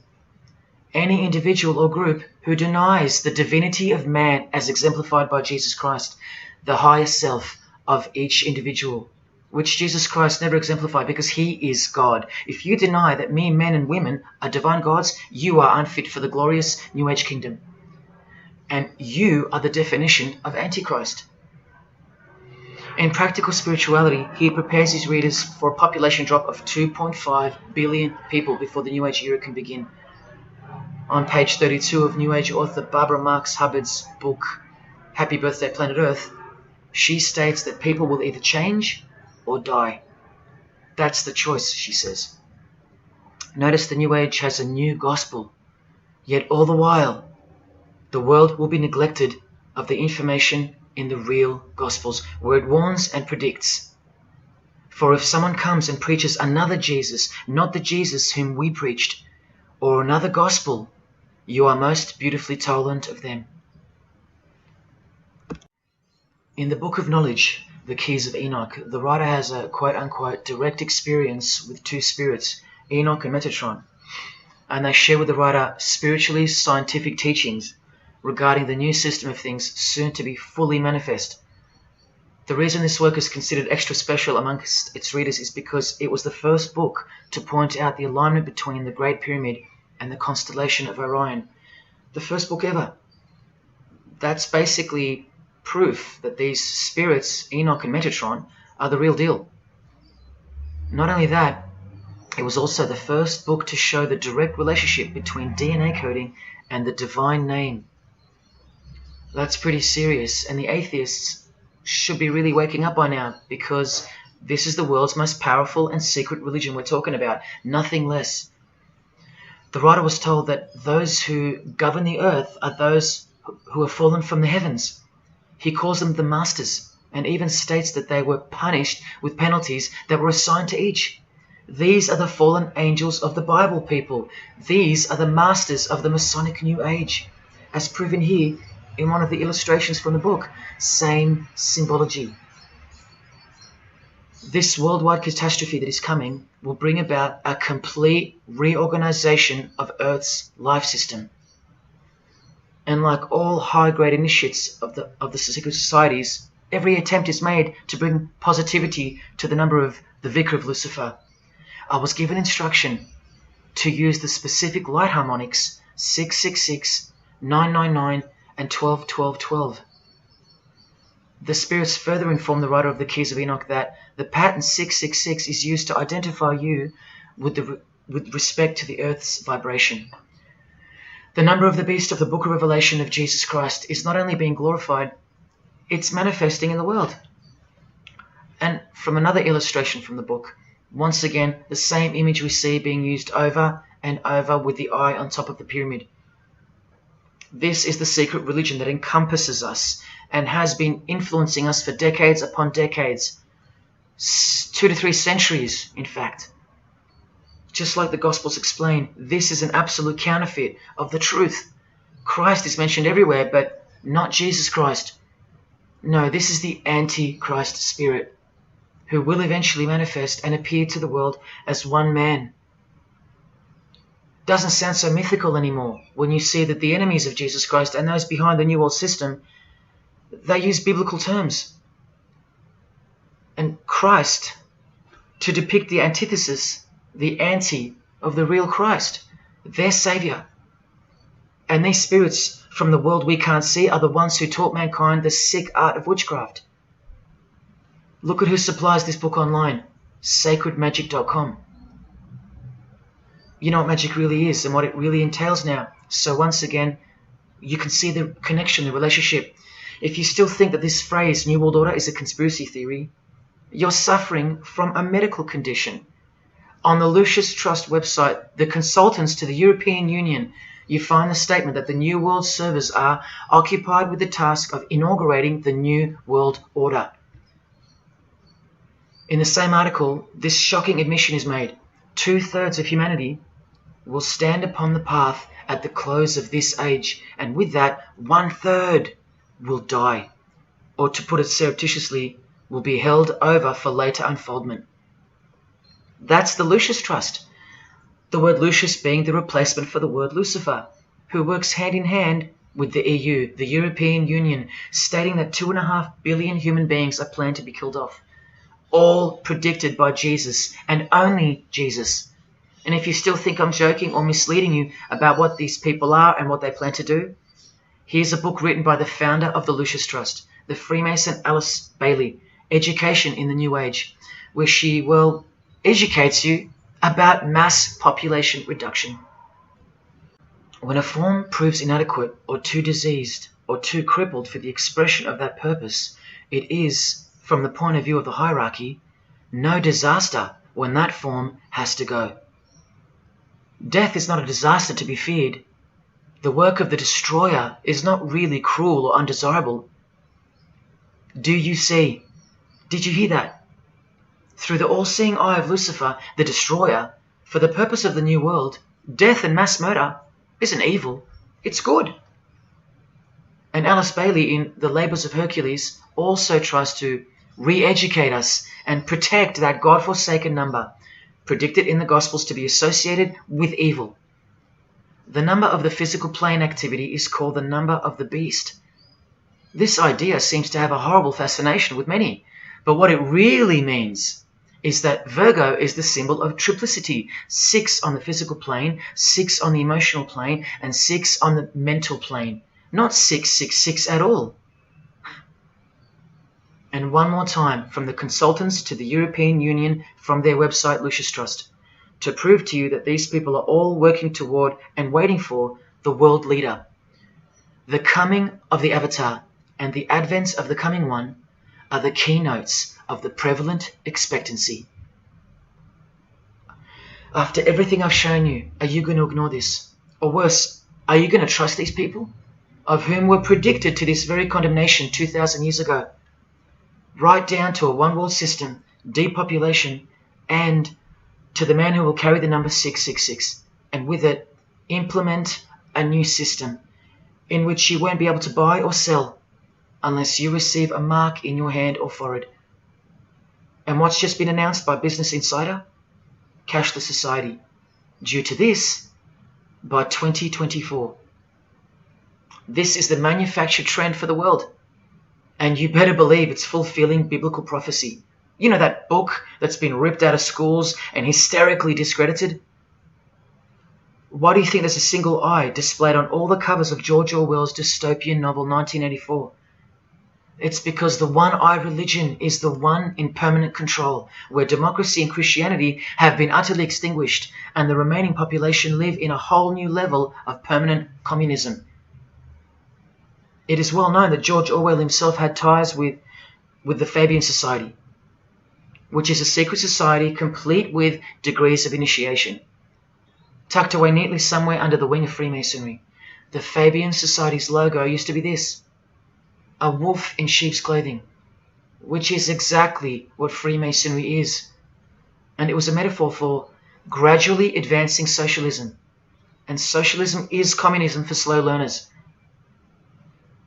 Any individual or group who denies the divinity of man as exemplified by Jesus Christ, the highest self of each individual, which Jesus Christ never exemplified because he is God. If you deny that mere men and women are divine gods, you are unfit for the glorious New Age kingdom. And you are the definition of Antichrist. In Practical Spirituality, he prepares his readers for a population drop of 2.5 billion people before the New Age era can begin. On page 32 of New Age author Barbara Marx Hubbard's book, Happy Birthday Planet Earth, she states that people will either change or die. That's the choice, she says. Notice the New Age has a new gospel, yet all the while, the world will be neglected of the information in the real Gospels, where it warns and predicts. For if someone comes and preaches another Jesus, not the Jesus whom we preached, or another gospel, you are most beautifully tolerant of them. In the Book of Knowledge, The Keys of Enoch, the writer has a quote-unquote direct experience with two spirits, Enoch and Metatron, and they share with the writer spiritually scientific teachings regarding the new system of things soon to be fully manifest. The reason this work is considered extra special amongst its readers is because it was the first book to point out the alignment between the Great Pyramid and the constellation of Orion. The first book ever. That's basically proof that these spirits, Enoch and Metatron, are the real deal. Not only that, it was also the first book to show the direct relationship between DNA coding and the divine name. That's pretty serious, and the atheists should be really waking up by now, because this is the world's most powerful and secret religion we're talking about, nothing less. The writer was told that those who govern the earth are those who have fallen from the heavens. He calls them the masters, and even states that they were punished with penalties that were assigned to each. These are the fallen angels of the Bible, people. These are the masters of the Masonic New Age, as proven here in one of the illustrations from the book. Same symbology. This worldwide catastrophe that is coming will bring about a complete reorganization of Earth's life system. And like all high-grade initiates of the secret societies, every attempt is made to bring positivity to the number of the Vicar of Lucifer. I was given instruction to use the specific light harmonics 666, 999, and 121212. The spirits further inform the writer of the Keys of Enoch that the pattern 666 is used to identify you with respect to the Earth's vibration. The number of the beast of the Book of Revelation of Jesus Christ is not only being glorified, it's manifesting in the world. And from another illustration from the book, once again, the same image we see being used over and over with the eye on top of the pyramid. This is the secret religion that encompasses us and has been influencing us for decades upon decades, 2 to 3 centuries, in fact. Just like the Gospels explain, this is an absolute counterfeit of the truth. Christ is mentioned everywhere, but not Jesus Christ. No, this is the Antichrist spirit, who will eventually manifest and appear to the world as one man. Doesn't sound so mythical anymore when you see that the enemies of Jesus Christ and those behind the New World System, they use biblical terms. And Christ, to depict the antithesis, the anti of the real Christ, their Savior. And these spirits from the world we can't see are the ones who taught mankind the sick art of witchcraft. Look at who supplies this book online, sacredmagic.com. You know what magic really is and what it really entails now. So once again, you can see the connection, the relationship. If you still think that this phrase, New World Order, is a conspiracy theory, you're suffering from a medical condition. On the Lucius Trust website, the consultants to the European Union, you find the statement that the New World servers are occupied with the task of inaugurating the New World Order. In the same article, this shocking admission is made. 2/3 of humanity will stand upon the path at the close of this age, and with that, 1/3 will die, or to put it surreptitiously, will be held over for later unfoldment. That's the Lucius Trust. The word Lucius being the replacement for the word Lucifer, who works hand in hand with the EU, the European Union, stating that 2.5 billion human beings are planned to be killed off. All predicted by Jesus, and only Jesus. And if you still think I'm joking or misleading you about what these people are and what they plan to do, here's a book written by the founder of the Lucius Trust, the Freemason Alice Bailey, Education in the New Age, where she, educates you about mass population reduction. When a form proves inadequate or too diseased or too crippled for the expression of that purpose, it is, from the point of view of the hierarchy, no disaster when that form has to go. Death is not a disaster to be feared. The work of the destroyer is not really cruel or undesirable. Do you see? Did you hear that? Through the all-seeing eye of Lucifer, the destroyer, for the purpose of the new world, death and mass murder isn't evil, it's good. And Alice Bailey in The Labours of Hercules also tries to re-educate us and protect that God-forsaken number, predicted in the Gospels to be associated with evil. The number of the physical plane activity is called the number of the beast. This idea seems to have a horrible fascination with many, but what it really means is that Virgo is the symbol of triplicity, 6 on the physical plane, 6 on the emotional plane, and 6 on the mental plane. not 666 at all. And one more time, from the consultants to the European Union, from their website Lucius Trust, to prove to you that these people are all working toward and waiting for the world leader. The coming of the Avatar and the advent of the coming one are the keynotes of the prevalent expectancy. After everything I've shown you, are you going to ignore this? Or worse, are you going to trust these people, of whom were predicted to this very condemnation 2,000 years ago? Right down to a one-world system, depopulation, and to the man who will carry the number 666, and with it implement a new system in which you won't be able to buy or sell unless you receive a mark in your hand or forehead. And what's just been announced by Business Insider? Cashless society. Due to this, by 2024. This is the manufactured trend for the world. And you better believe it's fulfilling biblical prophecy. You know that book that's been ripped out of schools and hysterically discredited? Why do you think there's a single eye displayed on all the covers of George Orwell's dystopian novel 1984? It's because the one-eye religion is the one in permanent control, where democracy and Christianity have been utterly extinguished and the remaining population live in a whole new level of permanent communism. It is well known that George Orwell himself had ties with the Fabian Society, which is a secret society complete with degrees of initiation. Tucked away neatly somewhere under the wing of Freemasonry, the Fabian Society's logo used to be this: a wolf in sheep's clothing, which is exactly what Freemasonry is. And it was a metaphor for gradually advancing socialism. And socialism is communism for slow learners.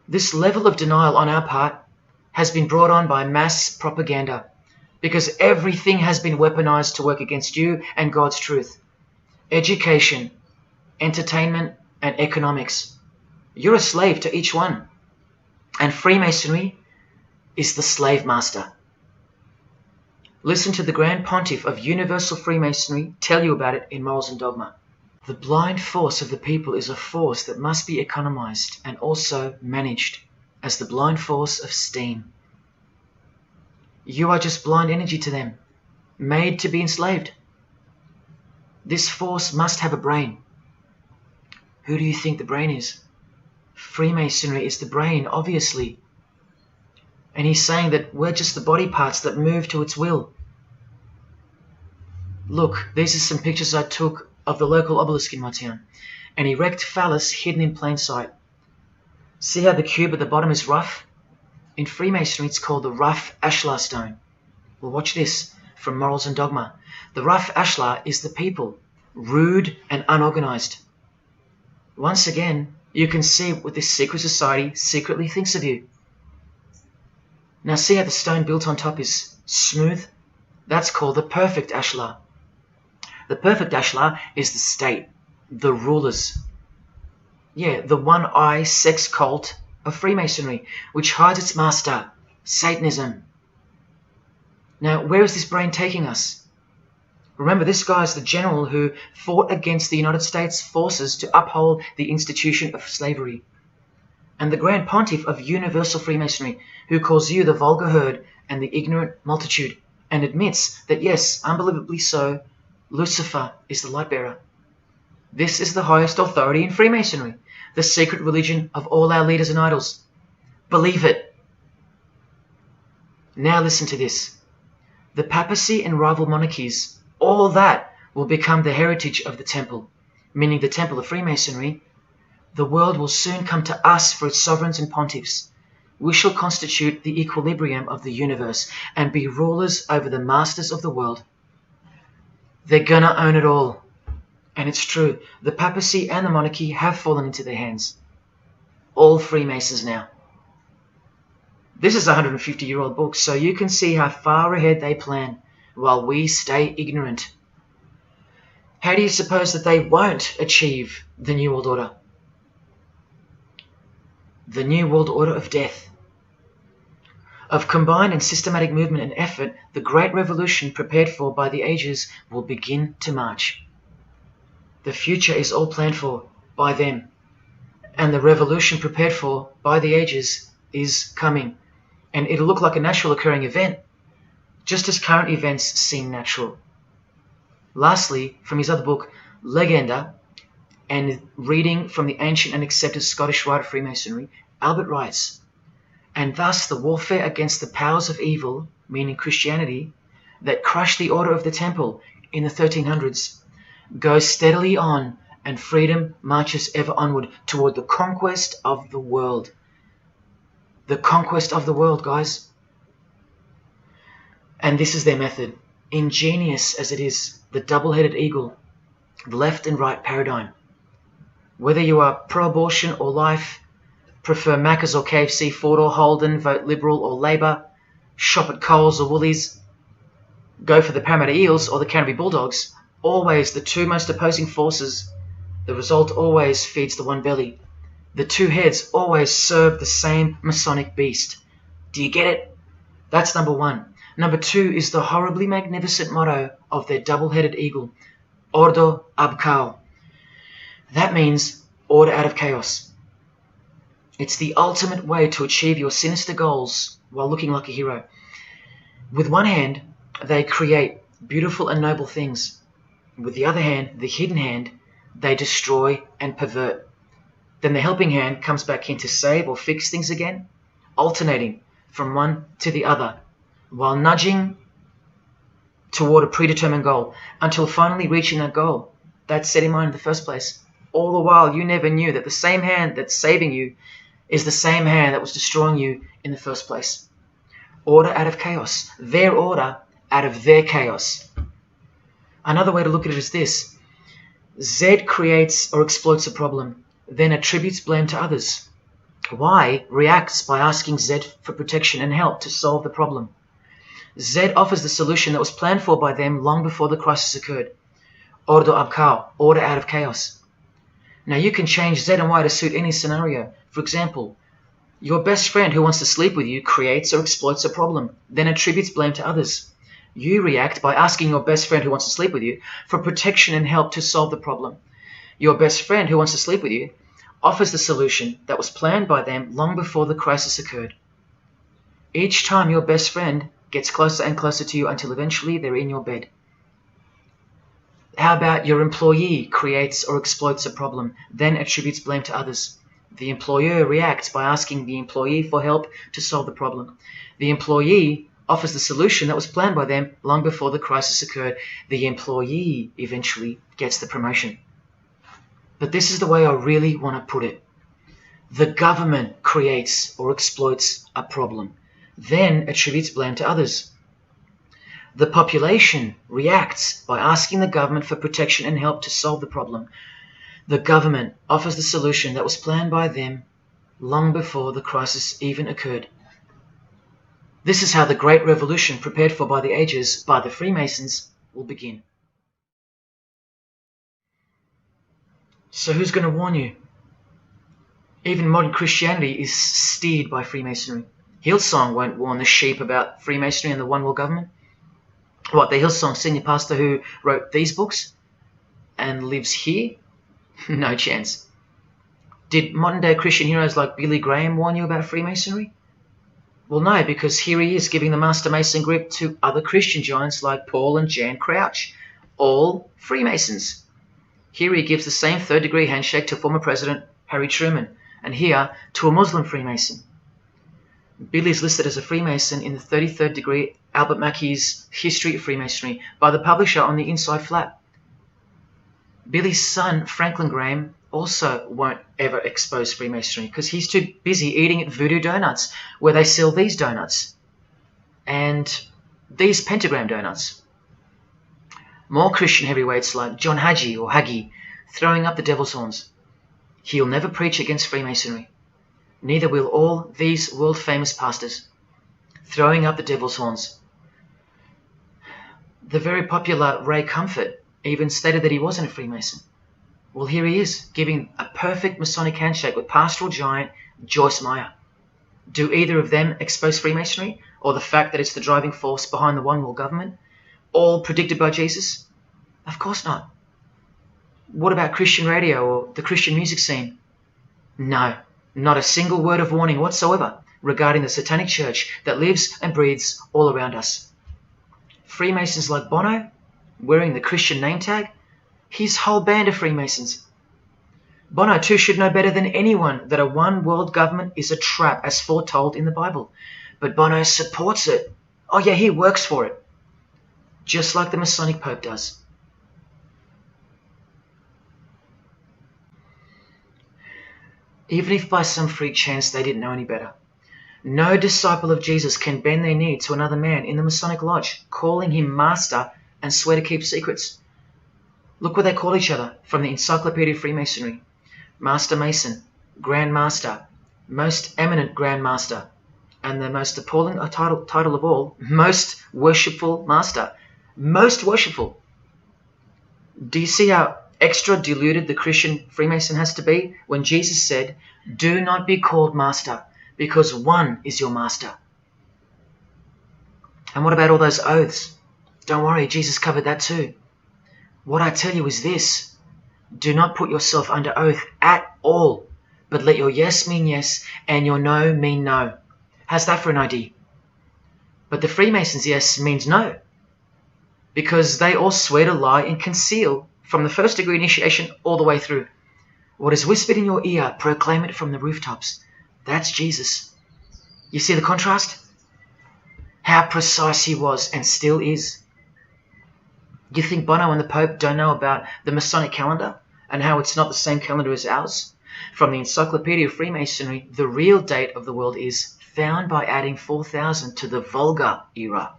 This level of denial on our part has been brought on by mass propaganda, because everything has been weaponized to work against you and God's truth. Education, entertainment, and economics. You're a slave to each one. And Freemasonry is the slave master. Listen to the Grand Pontiff of Universal Freemasonry tell you about it in Morals and Dogma. The blind force of the people is a force that must be economized and also managed as the blind force of steam. You are just blind energy to them, made to be enslaved. This force must have a brain. Who do you think the brain is? Freemasonry is the brain, obviously. And he's saying that we're just the body parts that move to its will. Look, these are some pictures I took of the local obelisk in my town. An erect phallus hidden in plain sight. See how the cube at the bottom is rough? In Freemasonry it's called the rough ashlar stone. Well, watch this from Morals and Dogma. The rough ashlar is the people, rude and unorganized. Once again, you can see what this secret society secretly thinks of you. Now see how the stone built on top is smooth? That's called the perfect ashlar. The perfect ashlar is the state, the rulers. Yeah, the one-eye sex cult of Freemasonry, which hides its master, Satanism. Now, where is this brain taking us? Remember, this guy is the general who fought against the United States forces to uphold the institution of slavery. And the Grand Pontiff of Universal Freemasonry, who calls you the vulgar herd and the ignorant multitude, and admits that, yes, unbelievably so, Lucifer is the light bearer. This is the highest authority in Freemasonry, the secret religion of all our leaders and idols. Believe it. Now listen to this. The papacy and rival monarchies, all that will become the heritage of the temple, meaning the temple of Freemasonry. The world will soon come to us for its sovereigns and pontiffs. We shall constitute the equilibrium of the universe and be rulers over the masters of the world. They're gonna own it all. And it's true, the papacy and the monarchy have fallen into their hands. All Freemasons now. This is a 150-year-old book, so you can see how far ahead they plan, while we stay ignorant. How do you suppose that they won't achieve the New World Order? The New World Order of death. Of combined and systematic movement and effort, the great revolution prepared for by the ages will begin to march. The future is all planned for by them, And the revolution prepared for by the ages is coming. And it'll look like a natural occurring event, just as current events seem natural. Lastly, from his other book, Legenda, and reading from the ancient and accepted Scottish rite of Freemasonry, Albert writes, "And thus the warfare against the powers of evil, meaning Christianity, that crushed the order of the temple in the 1300s, goes steadily on, and freedom marches ever onward toward the conquest of the world." The conquest of the world, guys. And this is their method. Ingenious as it is, the double-headed eagle, the left and right paradigm. Whether you are pro-abortion or life, prefer Macca's or KFC, Ford or Holden, vote Liberal or Labour, shop at Coles or Woolies, go for the Parramatta Eels or the Canterbury Bulldogs, always the two most opposing forces, the result always feeds the one belly. The two heads always serve the same Masonic beast. Do you get it? That's number one. Number two is the horribly magnificent motto of their double-headed eagle, Ordo ab Chaos. That means order out of chaos. It's the ultimate way to achieve your sinister goals while looking like a hero. With one hand, they create beautiful and noble things. With the other hand, the hidden hand, they destroy and pervert. Then the helping hand comes back in to save or fix things again, alternating from one to the other, while nudging toward a predetermined goal, until finally reaching that goal that's set in mind in the first place. All the while, you never knew that the same hand that's saving you is the same hand that was destroying you in the first place. Order out of chaos. Their order out of their chaos. Another way to look at it is this. Z creates or exploits a problem, then attributes blame to others. Y reacts by asking Z for protection and help to solve the problem. Z offers the solution that was planned for by them long before the crisis occurred. Ordo ab Chaos, order out of chaos. Now you can change Z and Y to suit any scenario. For example, your best friend who wants to sleep with you creates or exploits a problem, then attributes blame to others. You react by asking your best friend who wants to sleep with you for protection and help to solve the problem. Your best friend who wants to sleep with you offers the solution that was planned by them long before the crisis occurred. Each time your best friend gets closer and closer to you until eventually they're in your bed. How about your employee creates or exploits a problem, then attributes blame to others? The employer reacts by asking the employee for help to solve the problem. The employee offers the solution that was planned by them long before the crisis occurred. The employee eventually gets the promotion. But this is the way I really want to put it. The government creates or exploits a problem, then attributes blame to others. The population reacts by asking the government for protection and help to solve the problem. The government offers the solution that was planned by them long before the crisis even occurred. This is how the Great Revolution, prepared for by the ages by the Freemasons, will begin. So who's going to warn you? Even modern Christianity is steered by Freemasonry. Hillsong won't warn the sheep about Freemasonry and the One World Government. What, the Hillsong senior pastor who wrote these books and lives here? No chance. Did modern day Christian heroes like Billy Graham warn you about Freemasonry? Well, no, because here he is giving the Master Mason grip to other Christian giants like Paul and Jan Crouch, all Freemasons. Here he gives the same third-degree handshake to former President Harry Truman, and here to a Muslim Freemason. Billy is listed as a Freemason in the 33rd degree Albert Mackey's History of Freemasonry by the publisher on the inside flap. Billy's son, Franklin Graham, also won't ever expose Freemasonry because he's too busy eating at Voodoo Donuts, where they sell these donuts and these pentagram donuts. More Christian heavyweights like John Hagee or Hagee throwing up the devil's horns. He'll never preach against Freemasonry. Neither will all these world-famous pastors throwing up the devil's horns. The very popular Ray Comfort even stated that he wasn't a Freemason. Well, here he is, giving a perfect Masonic handshake with pastoral giant Joyce Meyer. Do either of them expose Freemasonry, or the fact that it's the driving force behind the One World Government, all predicted by Jesus? Of course not. What about Christian radio or the Christian music scene? No, not a single word of warning whatsoever regarding the satanic church that lives and breathes all around us. Freemasons like Bono, wearing the Christian name tag, his whole band of Freemasons. Bono too should know better than anyone that a one world government is a trap as foretold in the Bible. But Bono supports it. Oh yeah, he works for it. Just like the Masonic Pope does. Even if by some freak chance they didn't know any better. No disciple of Jesus can bend their knee to another man in the Masonic Lodge, calling him master and swear to keep secrets. Look what they call each other from the Encyclopedia of Freemasonry. Master Mason, Grand Master, Most Eminent Grand Master, and the most appalling title of all, Most Worshipful Master. Most worshipful. Do you see how extra deluded the Christian Freemason has to be when Jesus said, "Do not be called master, because one is your master"? And what about all those oaths? Don't worry, Jesus covered that too. What I tell you is this: do not put yourself under oath at all, but let your yes mean yes and your no mean no. How's that for an idea? But the Freemasons' yes means no, because they all swear to lie and conceal from the first degree initiation all the way through. What is whispered in your ear, proclaim it from the rooftops. That's Jesus. You see the contrast? How precise he was and still is. You think Bono and the Pope don't know about the Masonic calendar and how it's not the same calendar as ours? From the Encyclopedia of Freemasonry, the real date of the world is found by adding 4000 to the Vulgar era.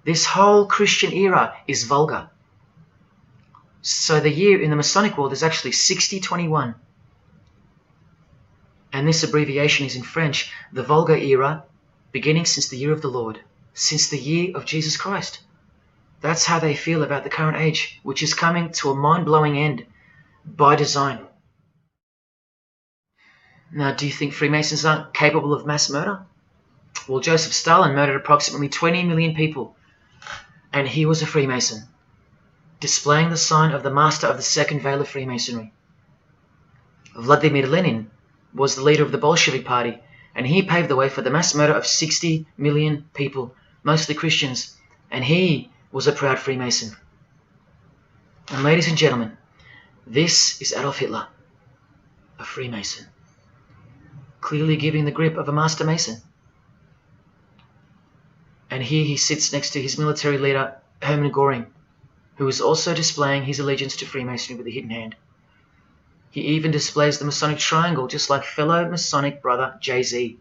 This whole Christian era is vulgar. So the year in the Masonic world is actually 6021. And this abbreviation is in French, the Vulgar era, beginning since the year of the Lord, since the year of Jesus Christ. That's how they feel about the current age, which is coming to a mind-blowing end by design. Now, do you think Freemasons aren't capable of mass murder? Well, Joseph Stalin murdered approximately 20 million people, and he was a Freemason, displaying the sign of the master of the second veil of Freemasonry. Vladimir Lenin was the leader of the Bolshevik Party, and he paved the way for the mass murder of 60 million people, mostly Christians, and he was a proud Freemason. And ladies and gentlemen, this is Adolf Hitler, a Freemason, clearly giving the grip of a Master Mason. And here he sits next to his military leader, Hermann Göring, who is also displaying his allegiance to Freemasonry with a hidden hand. He even displays the Masonic triangle, just like fellow Masonic brother Jay-Z.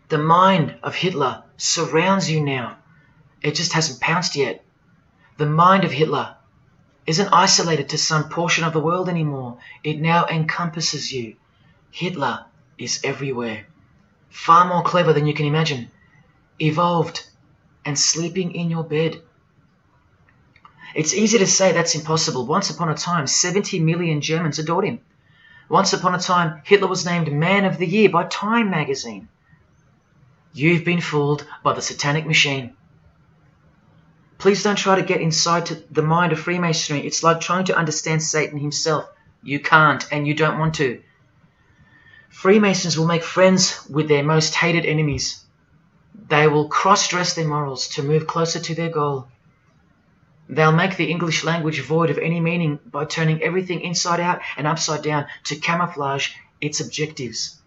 The mind of Hitler surrounds you now. It just hasn't pounced yet. The mind of Hitler isn't isolated to some portion of the world anymore. It now encompasses you. Hitler is everywhere. Far more clever than you can imagine. Evolved and sleeping in your bed. It's easy to say that's impossible. Once upon a time, 70 million Germans adored him. Once upon a time, Hitler was named Man of the Year by Time magazine. You've been fooled by the satanic machine. Please don't try to get inside to the mind of Freemasonry. It's like trying to understand Satan himself. You can't, and you don't want to. Freemasons will make friends with their most hated enemies. They will cross-dress their morals to move closer to their goal. They'll make the English language void of any meaning by turning everything inside out and upside down to camouflage its objectives.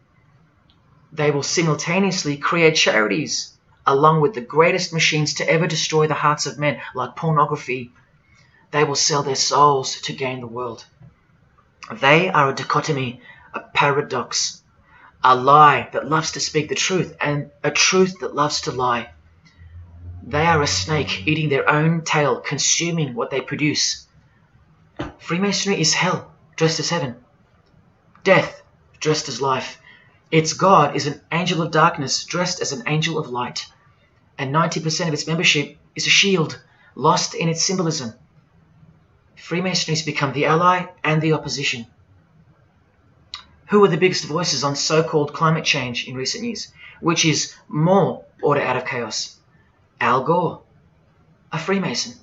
They will simultaneously create charities along with the greatest machines to ever destroy the hearts of men, like pornography. They will sell their souls to gain the world. They are a dichotomy, a paradox, a lie that loves to speak the truth and a truth that loves to lie. They are a snake eating their own tail, consuming what they produce. Freemasonry is hell dressed as heaven, death dressed as life. Its God is an angel of darkness dressed as an angel of light, and 90% of its membership is a shield, lost in its symbolism. Freemasonry has become the ally and the opposition. Who are the biggest voices on so-called climate change in recent years? Which is more order out of chaos? Al Gore, a Freemason,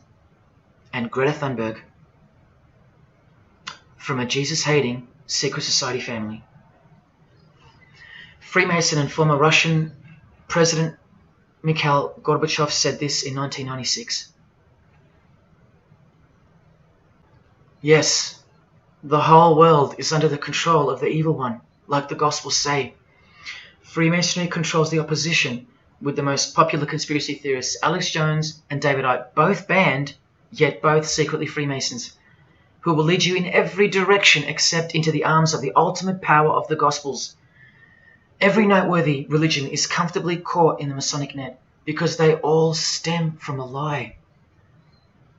and Greta Thunberg. From a Jesus-hating, secret society family. Freemason and former Russian President Mikhail Gorbachev said this in 1996. Yes, the whole world is under the control of the evil one, like the Gospels say. Freemasonry controls the opposition, with the most popular conspiracy theorists Alex Jones and David Icke both banned, yet both secretly Freemasons, who will lead you in every direction except into the arms of the ultimate power of the Gospels. Every noteworthy religion is comfortably caught in the Masonic net, because they all stem from a lie.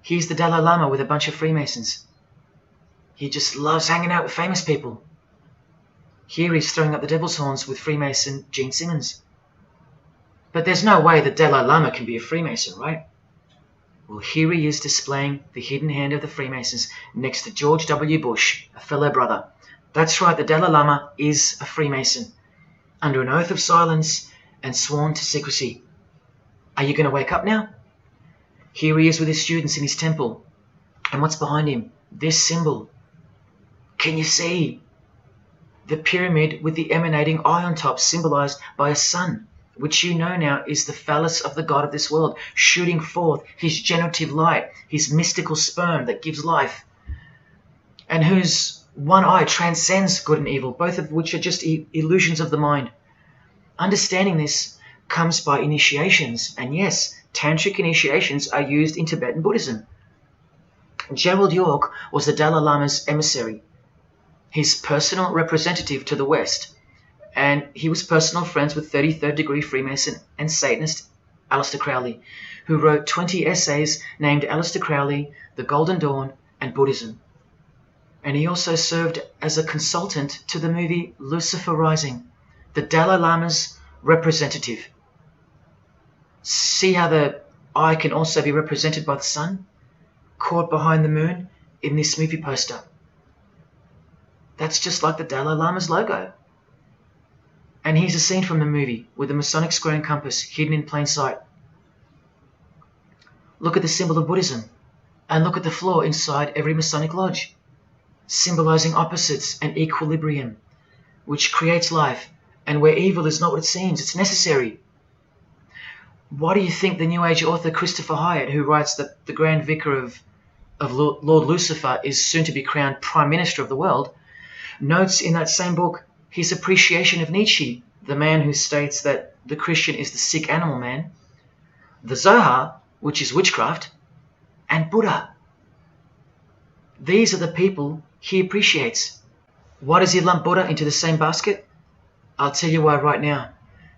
Here's the Dalai Lama with a bunch of Freemasons. He just loves hanging out with famous people. Here he's throwing up the devil's horns with Freemason Gene Simmons. But there's no way the Dalai Lama can be a Freemason, right? Well, here he is displaying the hidden hand of the Freemasons next to George W. Bush, a fellow brother. That's right, the Dalai Lama is a Freemason, under an oath of silence and sworn to secrecy. Are you going to wake up now? Here he is with his students in his temple. And what's behind him? This symbol. Can you see? The pyramid with the emanating eye on top, symbolized by a sun, which you know now is the phallus of the god of this world, shooting forth his generative light, his mystical sperm that gives life, and whose one eye transcends good and evil, both of which are just illusions of the mind. Understanding this comes by initiations, and yes, tantric initiations are used in Tibetan Buddhism. Gerald York was the Dalai Lama's emissary, his personal representative to the West, and he was personal friends with 33rd degree Freemason and Satanist Aleister Crowley, who wrote 20 essays named Aleister Crowley, The Golden Dawn, and Buddhism. And he also served as a consultant to the movie Lucifer Rising, the Dalai Lama's representative. See how the eye can also be represented by the sun, caught behind the moon in this movie poster. That's just like the Dalai Lama's logo. And here's a scene from the movie with the Masonic square and compass hidden in plain sight. Look at the symbol of Buddhism, and look at the floor inside every Masonic lodge, symbolizing opposites and equilibrium, which creates life, and where evil is not what it seems, it's necessary. Why do you think the New Age author Christopher Hyatt, who writes that the Grand Vicar of Lord Lucifer is soon to be crowned Prime Minister of the world, notes in that same book his appreciation of Nietzsche, the man who states that the Christian is the sick animal man, the Zohar, which is witchcraft, and Buddha. These are the people he appreciates. Why does he lump Buddha into the same basket? I'll tell you why right now.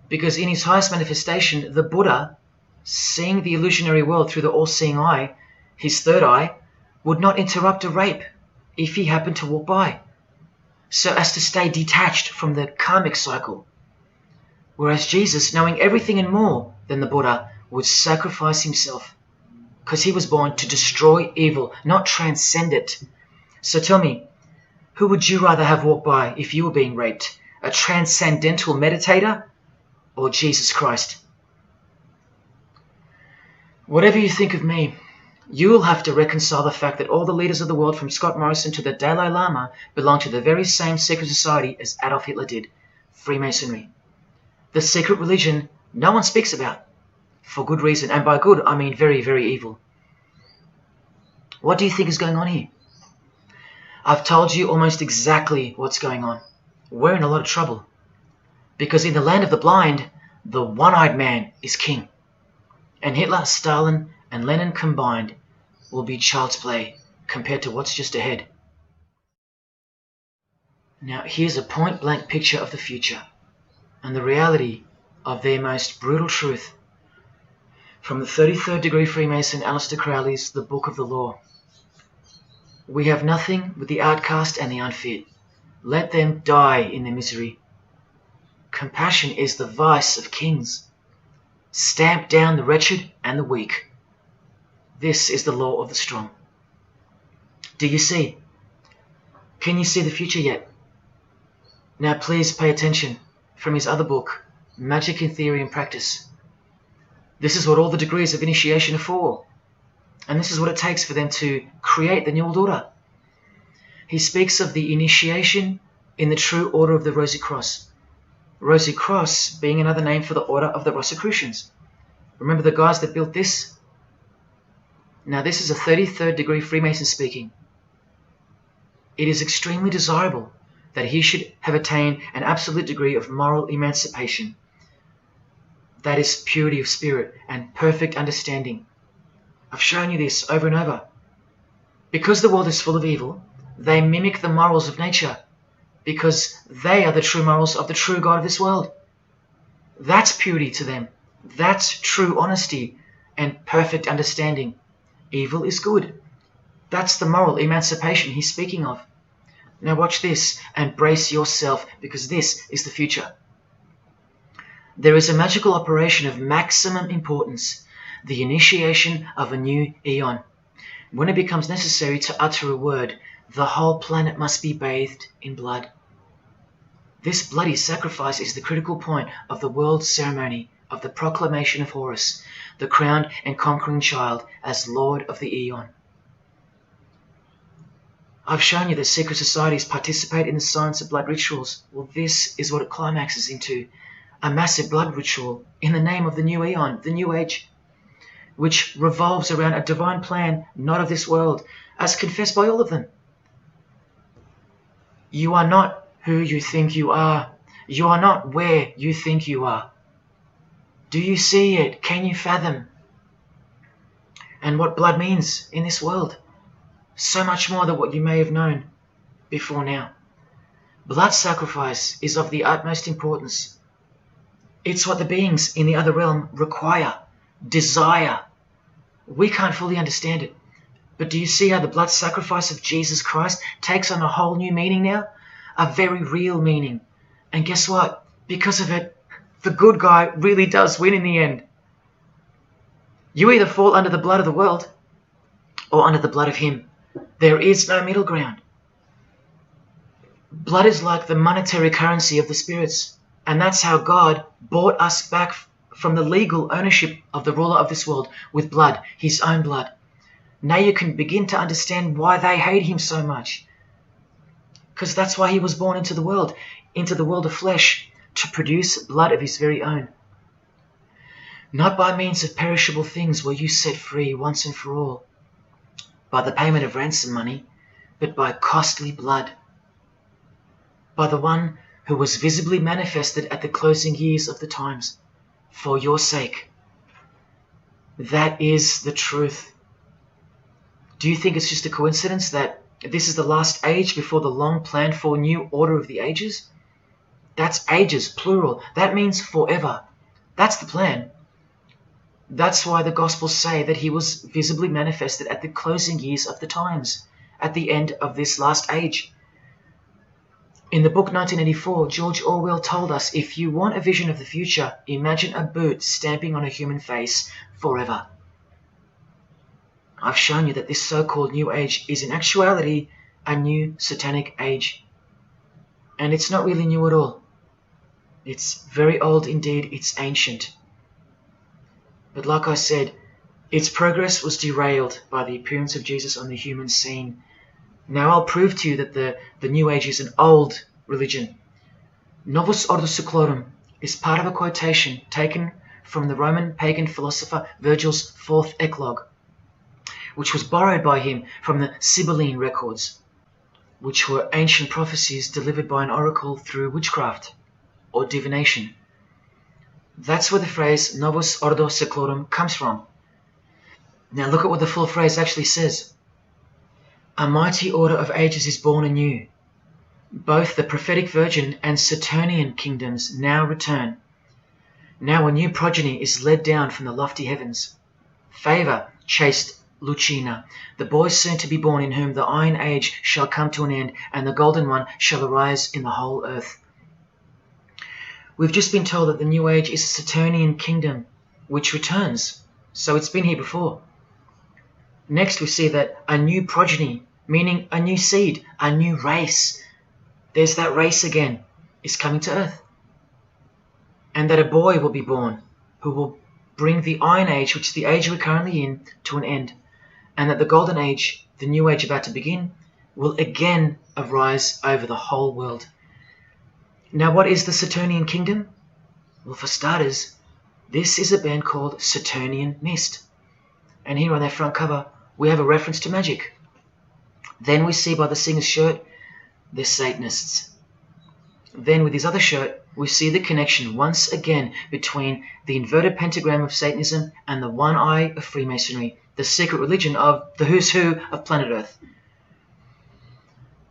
Because in his highest manifestation, the Buddha, seeing the illusionary world through the all-seeing eye, his third eye, would not interrupt a rape if he happened to walk by, so as to stay detached from the karmic cycle. Whereas Jesus, knowing everything and more than the Buddha, would sacrifice himself, because he was born to destroy evil, not transcend it. So tell me, who would you rather have walk by if you were being raped? A transcendental meditator or Jesus Christ? Whatever you think of me, you will have to reconcile the fact that all the leaders of the world, from Scott Morrison to the Dalai Lama, belong to the very same secret society as Adolf Hitler did, Freemasonry. The secret religion no one speaks about, for good reason, and by good I mean very, very evil. What do you think is going on here? I've told you almost exactly what's going on. We're in a lot of trouble, because in the land of the blind, the one-eyed man is king, and Hitler, Stalin, and Lenin combined will be child's play compared to what's just ahead. Now here's a point-blank picture of the future and the reality of their most brutal truth from the 33rd degree Freemason Aleister Crowley's The Book of the Law. We have nothing but the outcast and the unfit. Let them die in their misery. Compassion is the vice of kings. Stamp down the wretched and the weak. This is the law of the strong. Do you see? Can you see the future yet? Now please pay attention from his other book, Magic in Theory and Practice. This is what all the degrees of initiation are for. And this is what it takes for them to create the New World Order. he speaks of the initiation in the true order of the Rosy Cross. Rosy Cross being another name for the order of the Rosicrucians. Remember the guys that built this? Now this is a 33rd degree Freemason speaking. It is extremely desirable that he should have attained an absolute degree of moral emancipation. That is purity of spirit and perfect understanding. I've shown you this over and over. Because the world is full of evil, they mimic the morals of nature, because they are the true morals of the true God of this world. That's purity to them. That's true honesty and perfect understanding. Evil is good. That's the moral emancipation he's speaking of. Now watch this and brace yourself, because this is the future. There is a magical operation of maximum importance, the initiation of a new eon. When it becomes necessary to utter a word, the whole planet must be bathed in blood. This bloody sacrifice is the critical point of the world ceremony of the proclamation of Horus, the crowned and conquering child, as Lord of the Eon. I've shown you that secret societies participate in the science of blood rituals. Well, this is what it climaxes into. A massive blood ritual in the name of the new Eon, the new age, which revolves around a divine plan not of this world, as confessed by all of them. You are not who you think you are. You are not where you think you are. Do you see it? Can you fathom? And what blood means in this world? So much more than what you may have known before now. Blood sacrifice is of the utmost importance. It's what the beings in the other realm require, desire. We can't fully understand it. But do you see how the blood sacrifice of Jesus Christ takes on a whole new meaning now? A very real meaning. And guess what? Because of it, the good guy really does win in the end. You either fall under the blood of the world or under the blood of him. There is no middle ground. Blood is like the monetary currency of the spirits. And that's how God bought us back from the legal ownership of the ruler of this world with blood, his own blood. Now you can begin to understand why they hate him so much. Because that's why he was born into the world of flesh, to produce blood of his very own. Not by means of perishable things were you set free once and for all, by the payment of ransom money, but by costly blood, by the one who was visibly manifested at the closing years of the times, for your sake. That is the truth. Do you think it's just a coincidence that this is the last age before the long planned for new order of the ages? That's ages, plural. That means forever. That's the plan. That's why the Gospels say that he was visibly manifested at the closing years of the times, at the end of this last age. In the book 1984, George Orwell told us, if you want a vision of the future, imagine a boot stamping on a human face forever. I've shown you that this so-called new age is in actuality a new satanic age. And it's not really new at all. It's very old indeed, it's ancient. But like I said, its progress was derailed by the appearance of Jesus on the human scene. Now I'll prove to you that the New Age is an old religion. Novus Ordo Seclorum is part of a quotation taken from the Roman pagan philosopher Virgil's 4th Eclogue, which was borrowed by him from the Sibylline records, which were ancient prophecies delivered by an oracle through witchcraft or divination. That's where the phrase Novus Ordo Seclorum comes from. Now look at what the full phrase actually says. A mighty order of ages is born anew. Both the prophetic virgin and Saturnian kingdoms now return. Now a new progeny is led down from the lofty heavens. Favour, chaste Lucina, the boy soon to be born, in whom the iron age shall come to an end, and the golden one shall arise in the whole earth. We've just been told that the new age is a Saturnian kingdom, which returns. So it's been here before. Next we see that a new progeny, meaning a new seed, a new race, there's that race again, is coming to earth. And that a boy will be born who will bring the iron age, which is the age we're currently in, to an end. And that the golden age, the new age about to begin, will again arise over the whole world. Now, what is the Saturnian kingdom? Well, for starters, this is a band called Saturnian Mist. And here on their front cover, we have a reference to magic. Then we see by the singer's shirt, they're Satanists. Then with his other shirt, we see the connection once again between the inverted pentagram of Satanism and the one eye of Freemasonry, the secret religion of the who's who of planet Earth.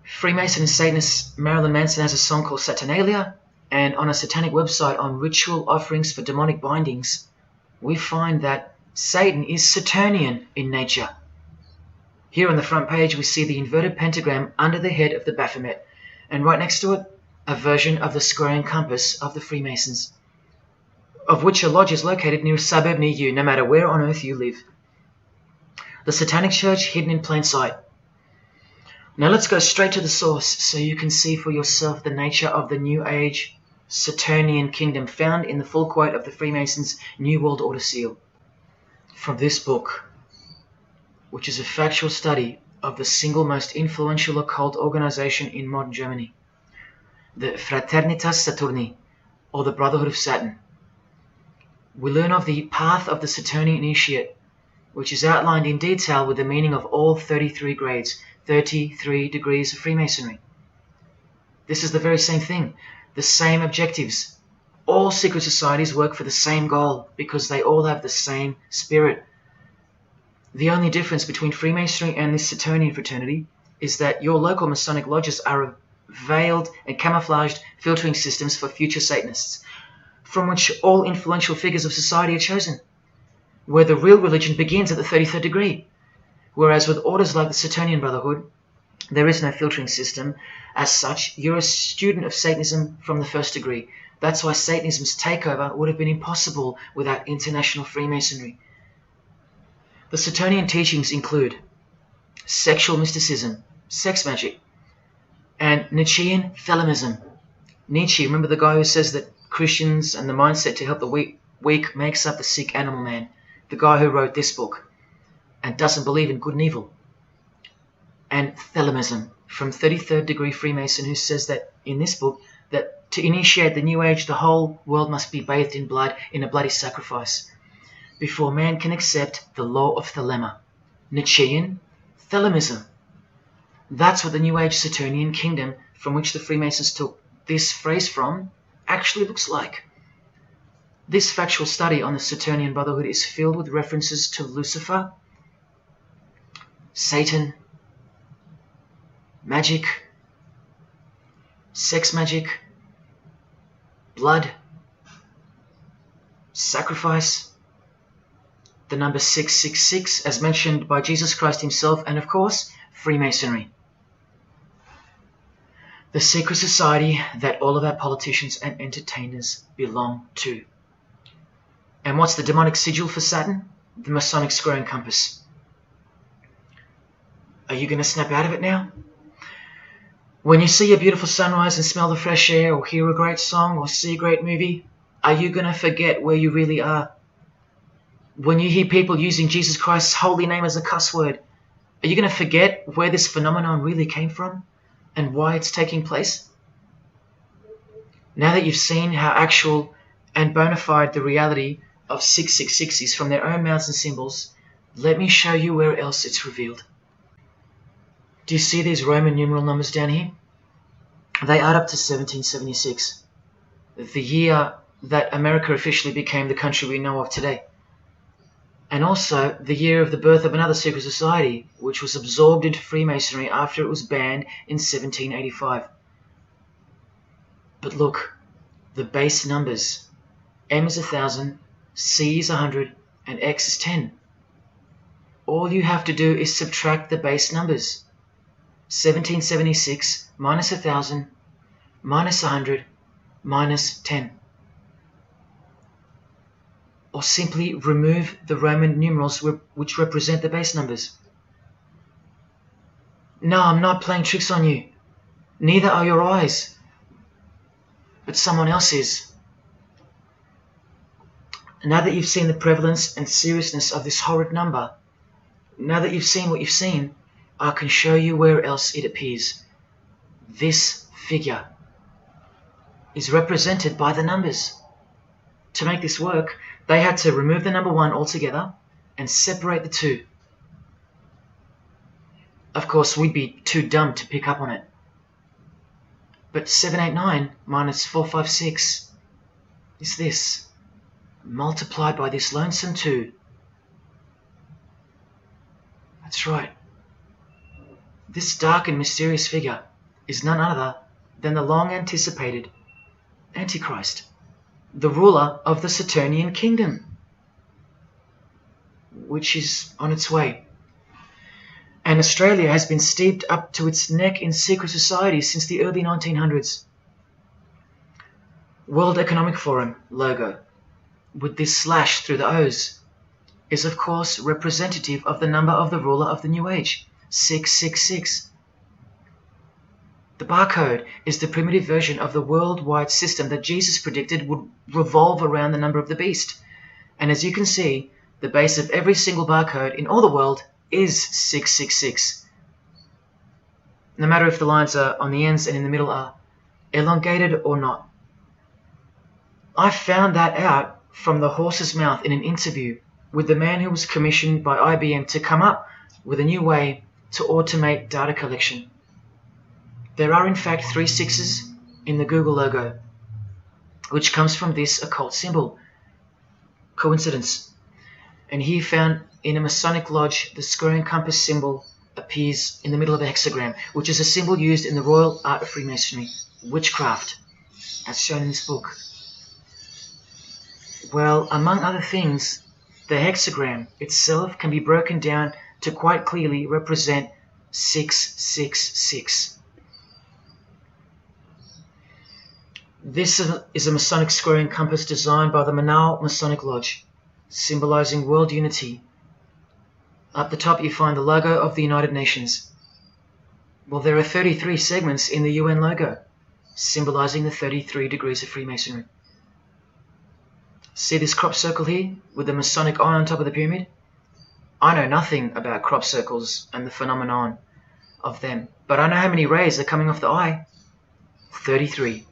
Freemason and Satanist Marilyn Manson has a song called Saturnalia, and on a satanic website on ritual offerings for demonic bindings, we find that Satan is Saturnian in nature. Here on the front page we see the inverted pentagram under the head of the Baphomet, and right next to it, a version of the square and compass of the Freemasons, of which a lodge is located near a suburb near you, no matter where on earth you live. The Satanic Church hidden in plain sight. Now let's go straight to the source so you can see for yourself the nature of the New Age Saturnian kingdom found in the full quote of the Freemasons' New World Order seal. From this book, which is a factual study of the single most influential occult organization in modern Germany, the Fraternitas Saturni, or the Brotherhood of Saturn. We learn of the path of the Saturnian initiate, which is outlined in detail with the meaning of all 33 grades, 33 degrees of Freemasonry. This is the very same thing, the same objectives. All secret societies work for the same goal because they all have the same spirit. The only difference between Freemasonry and this Saturnian fraternity is that your local Masonic lodges are veiled and camouflaged filtering systems for future Satanists, from which all influential figures of society are chosen, where the real religion begins at the 33rd degree. Whereas with orders like the Saturnian Brotherhood, there is no filtering system. As such, you're a student of Satanism from the first degree. That's why Satanism's takeover would have been impossible without international Freemasonry. The Saturnian teachings include sexual mysticism, sex magic, and Nietzschean Thelemism. Nietzsche, remember the guy who says that Christians and the mindset to help the weak makes up the sick animal man? The guy who wrote this book and doesn't believe in good and evil. And Thelemism, from 33rd degree Freemason, who says that in this book that to initiate the New Age, the whole world must be bathed in blood in a bloody sacrifice before man can accept the law of Thelema. Nietzschean Thelemism. That's what the New Age Saturnian kingdom, from which the Freemasons took this phrase from, actually looks like. This factual study on the Saturnian Brotherhood is filled with references to Lucifer, Satan, magic, sex magic, blood, sacrifice, the number 666 as mentioned by Jesus Christ himself, and of course, Freemasonry. The secret society that all of our politicians and entertainers belong to. And what's the demonic sigil for Saturn? The Masonic square and compass. Are you going to snap out of it now? When you see a beautiful sunrise and smell the fresh air, or hear a great song, or see a great movie, are you going to forget where you really are? When you hear people using Jesus Christ's holy name as a cuss word, are you going to forget where this phenomenon really came from and why it's taking place? Now that you've seen how actual and bona fide the reality of 666 is from their own mouths and symbols, let me show you where else it's revealed. Do you see these Roman numeral numbers down here? They add up to 1776, the year that America officially became the country we know of today. And also the year of the birth of another secret society, which was absorbed into Freemasonry after it was banned in 1785. But look, the base numbers. M is 1,000, C is 100, and X is 10. All you have to do is subtract the base numbers. 1776 minus 1,000 minus 100 minus 10. Or simply remove the Roman numerals which represent the base numbers. No, I'm not playing tricks on you. Neither are your eyes. But someone else is. Now that you've seen the prevalence and seriousness of this horrid number, now that you've seen what you've seen, I can show you where else it appears. This figure is represented by the numbers. To make this work, they had to remove the number 1 altogether and separate the 2. Of course, we'd be too dumb to pick up on it. But 789 minus 456 is this, multiplied by this lonesome 2. That's right. This dark and mysterious figure is none other than the long-anticipated Antichrist, the ruler of the Saturnian kingdom, which is on its way. And Australia has been steeped up to its neck in secret societies since the early 1900s. World Economic Forum logo, with this slash through the O's, is of course representative of the number of the ruler of the New Age, 666. The barcode is the primitive version of the worldwide system that Jesus predicted would revolve around the number of the beast. And as you can see, the base of every single barcode in all the world is 666. No matter if the lines are on the ends and in the middle are elongated or not. I found that out from the horse's mouth in an interview with the man who was commissioned by IBM to come up with a new way to automate data collection. There are in fact 3 6s in the Google logo, which comes from this occult symbol. Coincidence? And he found in a Masonic lodge the square and compass symbol appears in the middle of a hexagram, which is a symbol used in the royal art of Freemasonry, witchcraft, as shown in this book. Well, among other things, the hexagram itself can be broken down to quite clearly represent 666. This is a Masonic square and compass designed by the Manaus Masonic Lodge, symbolizing world unity. Up the top you find the logo of the United Nations. Well, there are 33 segments in the UN logo, symbolizing the 33 degrees of Freemasonry. See this crop circle here with the Masonic eye on top of the pyramid? I know nothing about crop circles and the phenomenon of them, but I know how many rays are coming off the eye. 33.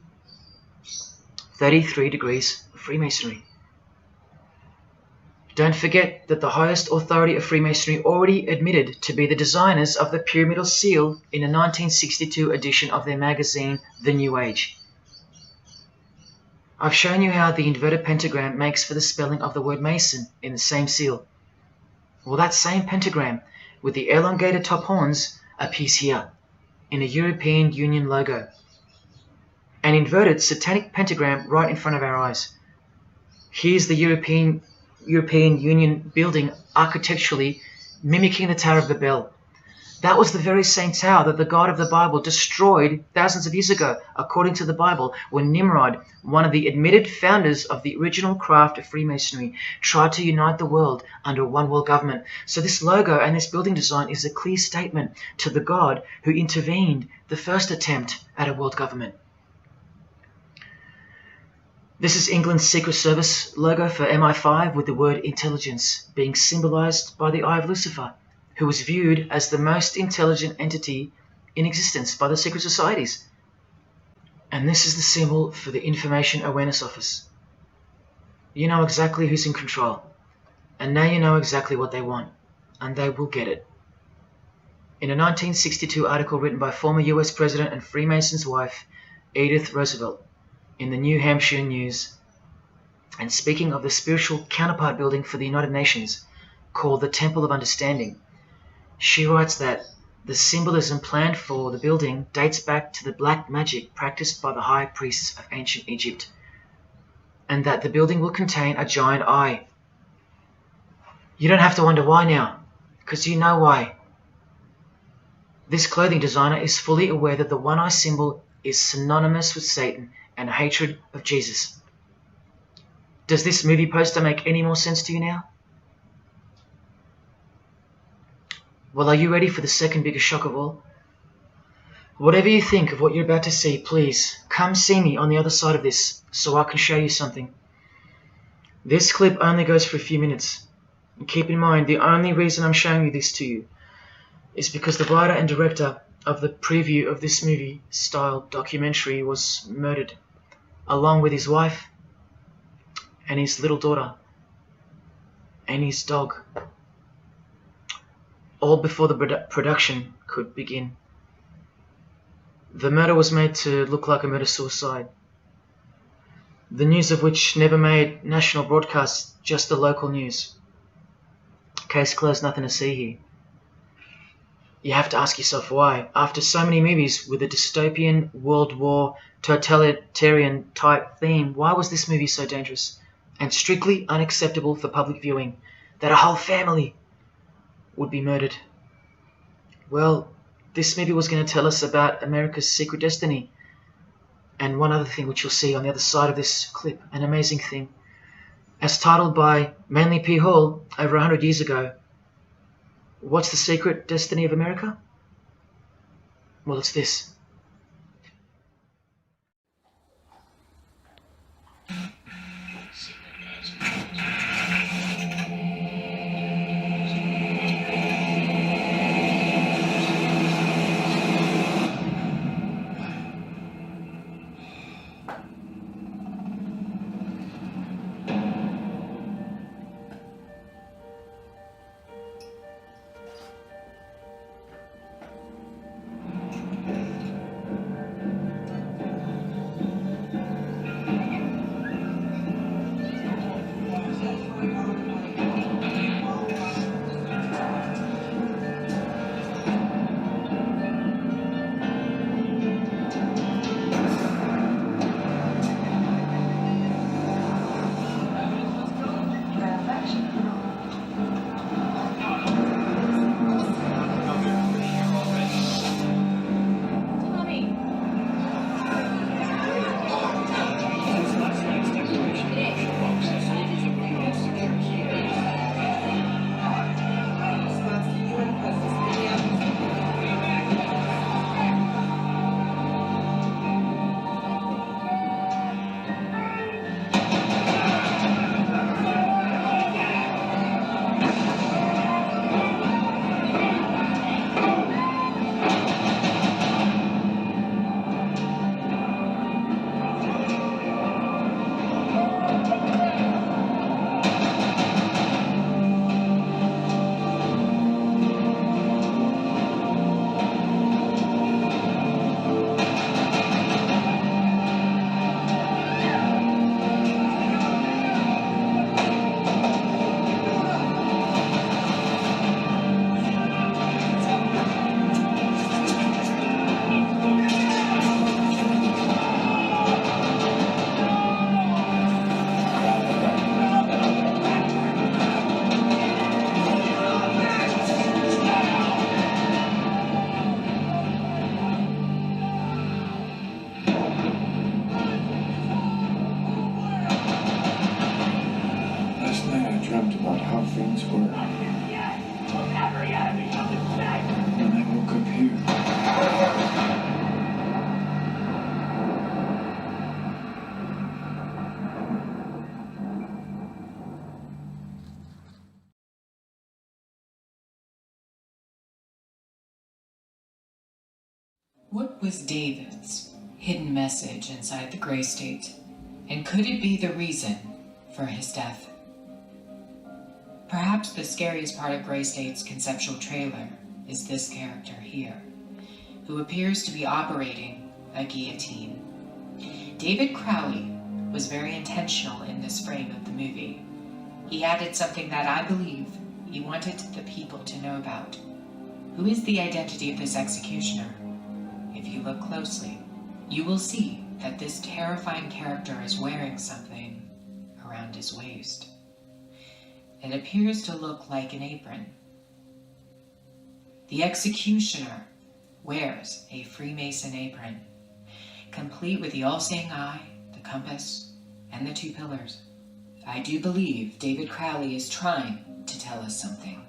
33 degrees of Freemasonry. Don't forget that the highest authority of Freemasonry already admitted to be the designers of the pyramidal seal in a 1962 edition of their magazine, The New Age. I've shown you how the inverted pentagram makes for the spelling of the word Mason in the same seal. Well, that same pentagram with the elongated top horns appears here in a European Union logo. An inverted satanic pentagram right in front of our eyes. Here's the European Union building architecturally mimicking the Tower of Babel. That was the very same tower that the God of the Bible destroyed thousands of years ago, according to the Bible, when Nimrod, one of the admitted founders of the original craft of Freemasonry, tried to unite the world under one world government. So this logo and this building design is a clear statement to the God who intervened the first attempt at a world government. This is England's Secret Service logo for MI5 with the word intelligence being symbolized by the eye of Lucifer, who was viewed as the most intelligent entity in existence by the secret societies. And this is the symbol for the Information Awareness Office. You know exactly who's in control, and now you know exactly what they want, and they will get it. In a 1962 article written by former US President and Freemason's wife, Edith Roosevelt, in the New Hampshire News, and speaking of the spiritual counterpart building for the United Nations, called the Temple of Understanding, she writes that the symbolism planned for the building dates back to the black magic practiced by the high priests of ancient Egypt, and that the building will contain a giant eye. You don't have to wonder why now, because you know why. This clothing designer is fully aware that the one-eye symbol is synonymous with Satan and hatred of Jesus. Does this movie poster make any more sense to you now? Well, are you ready for the second biggest shock of all? Whatever you think of what you're about to see, please come see me on the other side of this so I can show you something. This clip only goes for a few minutes. And keep in mind, the only reason I'm showing you this to you is because the writer and director of the preview of this movie-style documentary was murdered, along with his wife and his little daughter and his dog, all before the production could begin. The murder was made to look like a murder-suicide, the news of which never made national broadcasts, just the local news. Case closed, nothing to see here. You have to ask yourself why, after so many movies with a dystopian, World War, totalitarian type theme, why was this movie so dangerous and strictly unacceptable for public viewing, that a whole family would be murdered? Well, this movie was going to tell us about America's secret destiny. And one other thing which you'll see on the other side of this clip, an amazing thing. As titled by Manly P. Hall over 100 years ago, what's the secret destiny of America? Well, it's this. What was David's hidden message inside the Grey State? And could it be the reason for his death? Perhaps the scariest part of Grey State's conceptual trailer is this character here, who appears to be operating a guillotine. David Crowley was very intentional in this frame of the movie. He added something that I believe he wanted the people to know about. Who is the identity of this executioner? If you look closely, you will see that this terrifying character is wearing something around his waist. It appears to look like an apron. The executioner wears a Freemason apron, complete with the all-seeing eye, the compass, and the two pillars. I do believe David Crowley is trying to tell us something.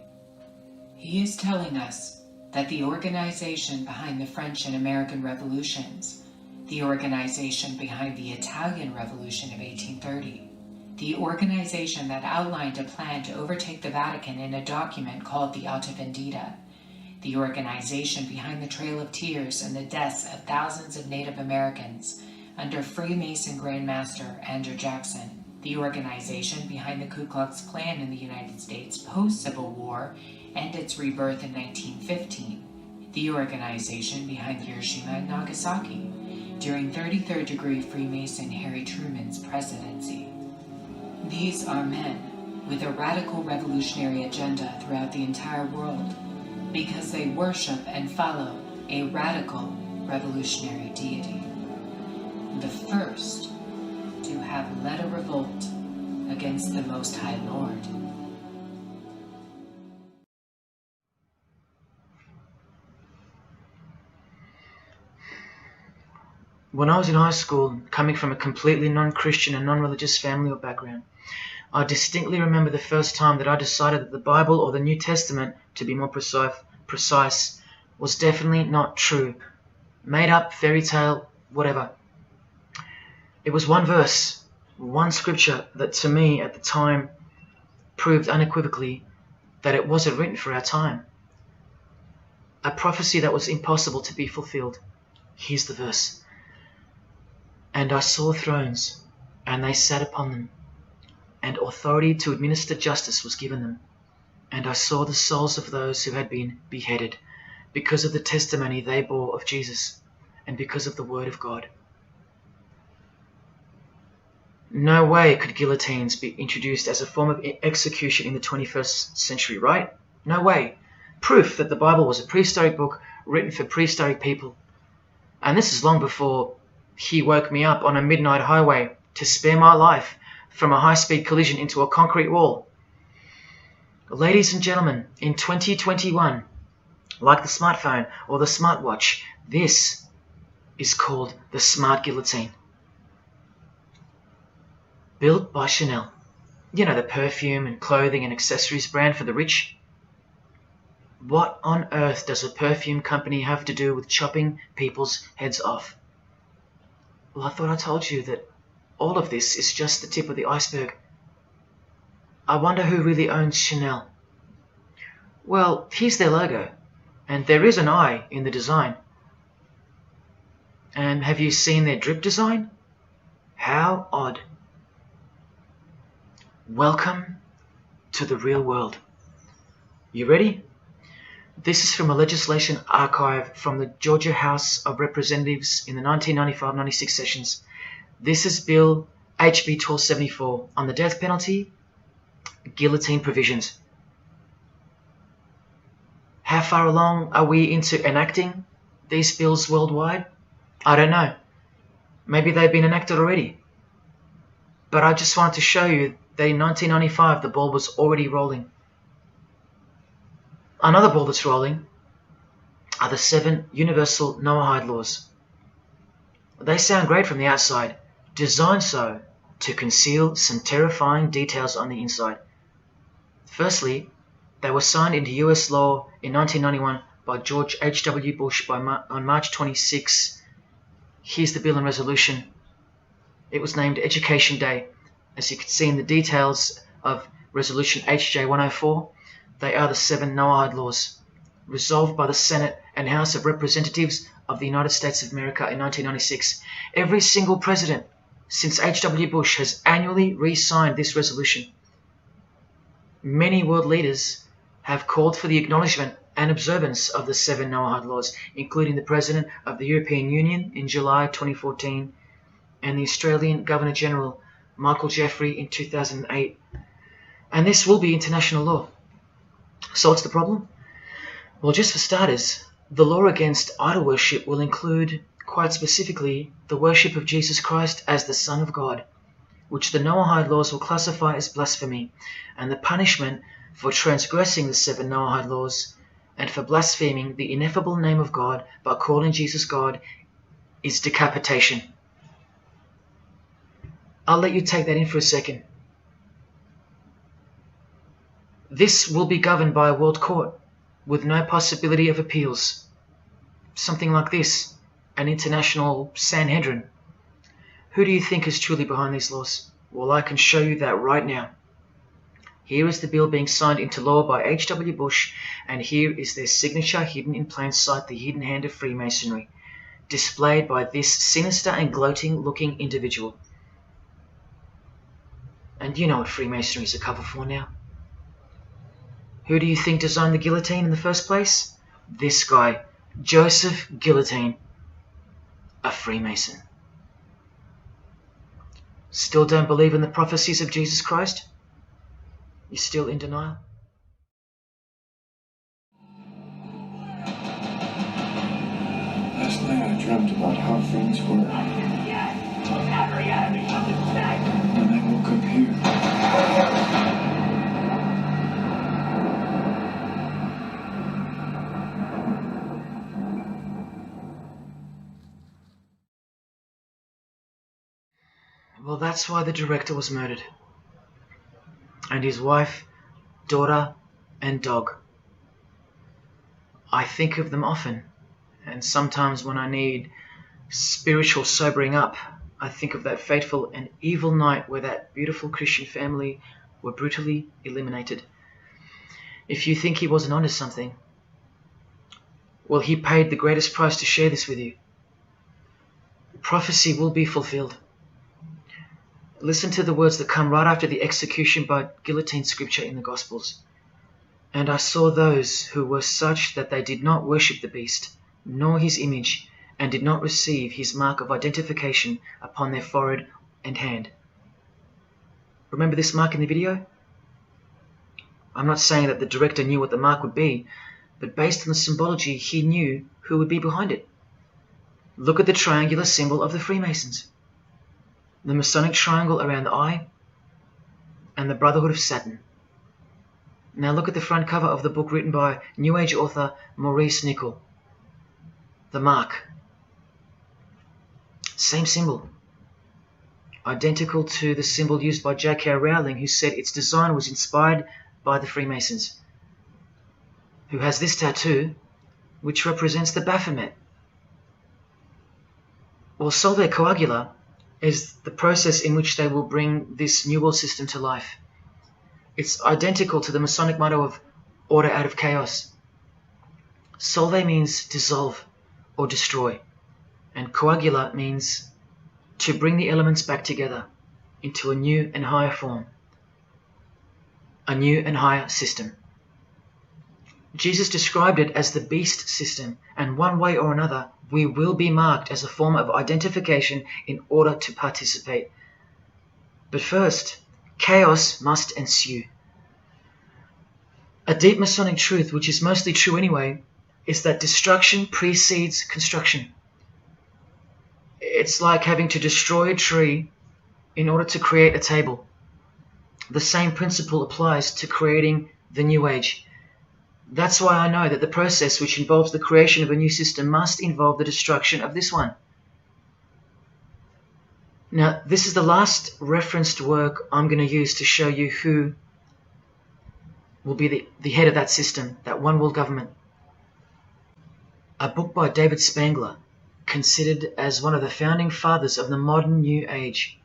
He is telling us that the organization behind the French and American revolutions, the organization behind the Italian Revolution of 1830, the organization that outlined a plan to overtake the Vatican in a document called the Alta Vendita, the organization behind the Trail of Tears and the deaths of thousands of Native Americans under Freemason Grandmaster Andrew Jackson, the organization behind the Ku Klux Klan in the United States post-Civil War and its rebirth in 1915, the organization behind Hiroshima and Nagasaki during 33rd degree Freemason Harry Truman's presidency. These are men with a radical revolutionary agenda throughout the entire world because they worship and follow a radical revolutionary deity, the first to have led a revolt against the Most High Lord. When I was in high school, coming from a completely non-Christian and non-religious family or background, I distinctly remember the first time that I decided that the Bible, or the New Testament, to be more precise, was definitely not true. Made up, fairy tale, whatever. It was one verse, one scripture that to me at the time proved unequivocally that it wasn't written for our time. A prophecy that was impossible to be fulfilled. Here's the verse. And I saw thrones, and they sat upon them, and authority to administer justice was given them. And I saw the souls of those who had been beheaded, because of the testimony they bore of Jesus, and because of the word of God. No way could guillotines be introduced as a form of execution in the 21st century, right? No way. Proof that the Bible was a prehistoric book written for prehistoric people. And this is long before he woke me up on a midnight highway to spare my life from a high-speed collision into a concrete wall. Ladies and gentlemen, in 2021, like the smartphone or the smartwatch, this is called the smart guillotine. Built by Chanel. You know, the perfume and clothing and accessories brand for the rich. What on earth does a perfume company have to do with chopping people's heads off? Well, I thought I told you that all of this is just the tip of the iceberg. I wonder who really owns Chanel. Well, here's their logo, and there is an eye in the design. And have you seen their drip design? How odd. Welcome to the real world. You ready? This is from a legislation archive from the Georgia House of Representatives in the 1995-96 sessions. This is Bill HB 1274 on the death penalty, guillotine provisions. How far along are we into enacting these bills worldwide? I don't know. Maybe they've been enacted already. But I just wanted to show you that in 1995 the ball was already rolling. Another ball that's rolling are the 7 universal Noahide laws. They sound great from the outside, designed so to conceal some terrifying details on the inside. Firstly, they were signed into US law in 1991 by George H.W. Bush on March 26. Here's the bill and resolution. It was named Education Day. As you can see in the details of Resolution HJ 104, they are the 7 Noahide laws, resolved by the Senate and House of Representatives of the United States of America in 1996. Every single president since H.W. Bush has annually re-signed this resolution. Many world leaders have called for the acknowledgement and observance of the 7 Noahide laws, including the President of the European Union in July 2014 and the Australian Governor-General Michael Jeffrey in 2008. And this will be international law. So what's the problem? Well, just for starters, the law against idol worship will include, quite specifically, the worship of Jesus Christ as the Son of God, which the Noahide laws will classify as blasphemy, and the punishment for transgressing the 7 Noahide laws and for blaspheming the ineffable name of God by calling Jesus God is decapitation. I'll let you take that in for a second. This will be governed by a world court with no possibility of appeals. Something like this, an international Sanhedrin. Who do you think is truly behind these laws? Well, I can show you that right now. Here is the bill being signed into law by H.W. Bush, and here is their signature hidden in plain sight, the hidden hand of Freemasonry, displayed by this sinister and gloating-looking individual. And you know what Freemasonry is a cover for now. Who do you think designed the guillotine in the first place? This guy, Joseph Guillotine, a Freemason. Still don't believe in the prophecies of Jesus Christ? You're still in denial? Last night I dreamt about how things were. When I woke up here. Well, that's why the director was murdered. And his wife, daughter, and dog. I think of them often, and sometimes when I need spiritual sobering up, I think of that fateful and evil night where that beautiful Christian family were brutally eliminated. If you think he wasn't onto something, well, he paid the greatest price to share this with you. Prophecy will be fulfilled. Listen to the words that come right after the execution by guillotine scripture in the Gospels. And I saw those who were such that they did not worship the beast, nor his image, and did not receive his mark of identification upon their forehead and hand. Remember this mark in the video? I'm not saying that the director knew what the mark would be, but based on the symbology, he knew who would be behind it. Look at the triangular symbol of the Freemasons. The Masonic triangle around the eye, and the Brotherhood of Saturn. Now look at the front cover of the book written by New Age author Maurice Nicoll. The mark. Same symbol. Identical to the symbol used by J.K. Rowling, who said its design was inspired by the Freemasons. Who has this tattoo, which represents the Baphomet. Well, Solve Coagula is the process in which they will bring this New World system to life. It's identical to the Masonic motto of order out of chaos. Solve means dissolve or destroy, and coagula means to bring the elements back together into a new and higher form, a new and higher system. Jesus described it as the beast system, and one way or another, we will be marked as a form of identification in order to participate. But first, chaos must ensue. A deep Masonic truth, which is mostly true anyway, is that destruction precedes construction. It's like having to destroy a tree in order to create a table. The same principle applies to creating the New Age. That's why I know that the process which involves the creation of a new system must involve the destruction of this one. Now, this is the last referenced work I'm going to use to show you who will be the head of that system, that one world government. A book by David Spangler, considered as one of the founding fathers of the modern New Age.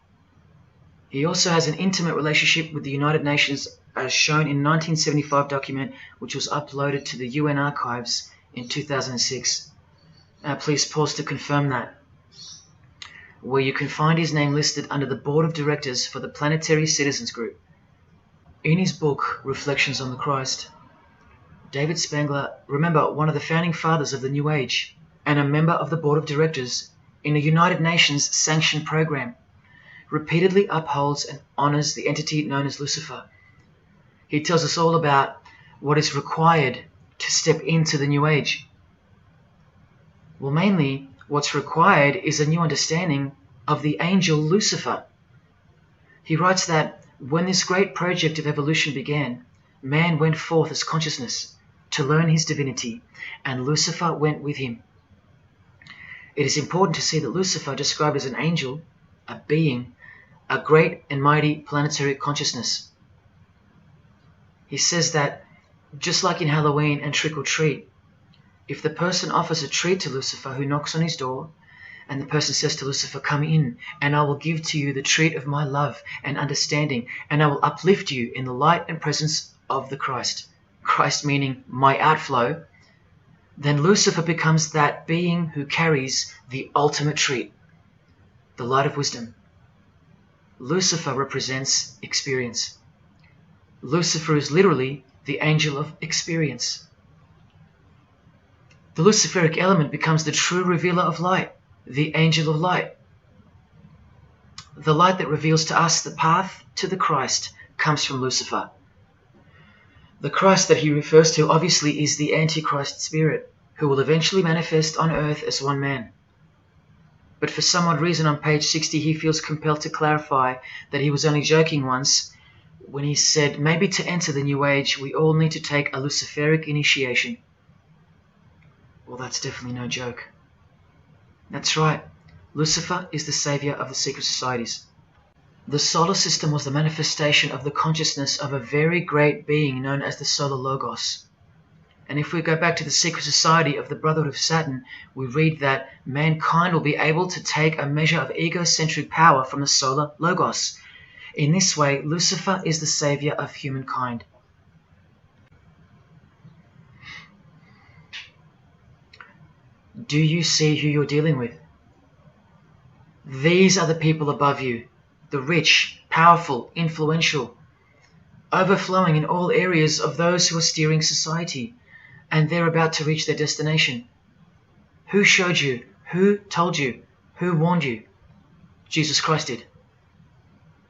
He also has an intimate relationship with the United Nations, as shown in 1975 document which was uploaded to the UN archives in 2006. Please pause to confirm that, where you can find his name listed under the Board of Directors for the Planetary Citizens Group. In his book, Reflections on the Christ, David Spangler, remember, one of the founding fathers of the New Age and a member of the Board of Directors in a United Nations sanctioned program, repeatedly upholds and honors the entity known as Lucifer. He tells us all about what is required to step into the New Age. Well, mainly, what's required is a new understanding of the angel Lucifer. He writes that when this great project of evolution began, man went forth as consciousness to learn his divinity, and Lucifer went with him. It is important to see that Lucifer, described as an angel, a being, a great and mighty planetary consciousness. He says that, just like in Halloween and trick or treat, if the person offers a treat to Lucifer who knocks on his door, And the person says to Lucifer, come in, and I will give to you the treat of my love and understanding, and I will uplift you in the light and presence of the Christ. Christ meaning my outflow. Then Lucifer becomes that being who carries the ultimate treat, the light of wisdom. Lucifer represents experience. Lucifer is literally the angel of experience. The Luciferic element becomes the true revealer of light, the angel of light. The light that reveals to us the path to the Christ comes from Lucifer. The Christ that he refers to obviously is the Antichrist spirit, who will eventually manifest on earth as one man. But for some odd reason on page 60 he feels compelled to clarify that he was only joking once when he said maybe to enter the New Age we all need to take a Luciferic initiation. Well, that's definitely no joke. That's right, Lucifer is the savior of the secret societies. The solar system was the manifestation of the consciousness of a very great being known as the Solar Logos. And if we go back to the secret society of the Brotherhood of Saturn, we read that mankind will be able to take a measure of egocentric power from the Solar Logos. In this way, Lucifer is the savior of humankind. Do you see who you're dealing with? These are the people above you, the rich, powerful, influential, overflowing in all areas of those who are steering society, and they're about to reach their destination. Who showed you? Who told you? Who warned you? Jesus Christ did.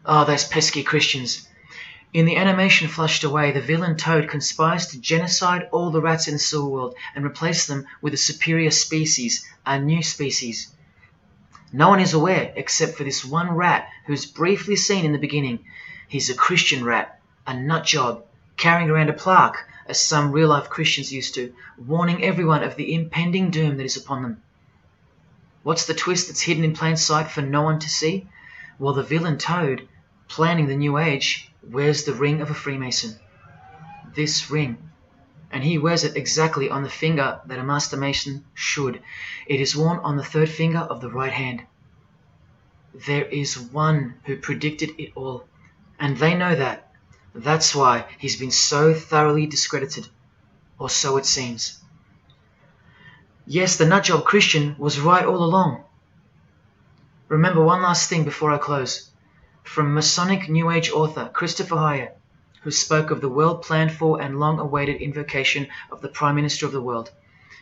Oh, those pesky Christians. In the animation flushed away, the villain Toad conspires to genocide all the rats in the sewer world and replace them with a superior species, a new species. No one is aware except for this one rat who's briefly seen in the beginning. He's a Christian rat, a nut job, carrying around a plaque, as some real-life Christians used to, warning everyone of the impending doom that is upon them. What's the twist that's hidden in plain sight for no one to see? Well, the villain Toad, planning the New Age, wears the ring of a Freemason. This ring. And he wears it exactly on the finger that a Master Mason should. It is worn on the third finger of the right hand. There is one who predicted it all, and they know that. That's why he's been so thoroughly discredited, or so it seems. Yes, the nutjob Christian was right all along. Remember one last thing before I close. From Masonic New Age author Christopher Hyatt, who spoke of the well-planned-for and long-awaited invocation of the Prime Minister of the world,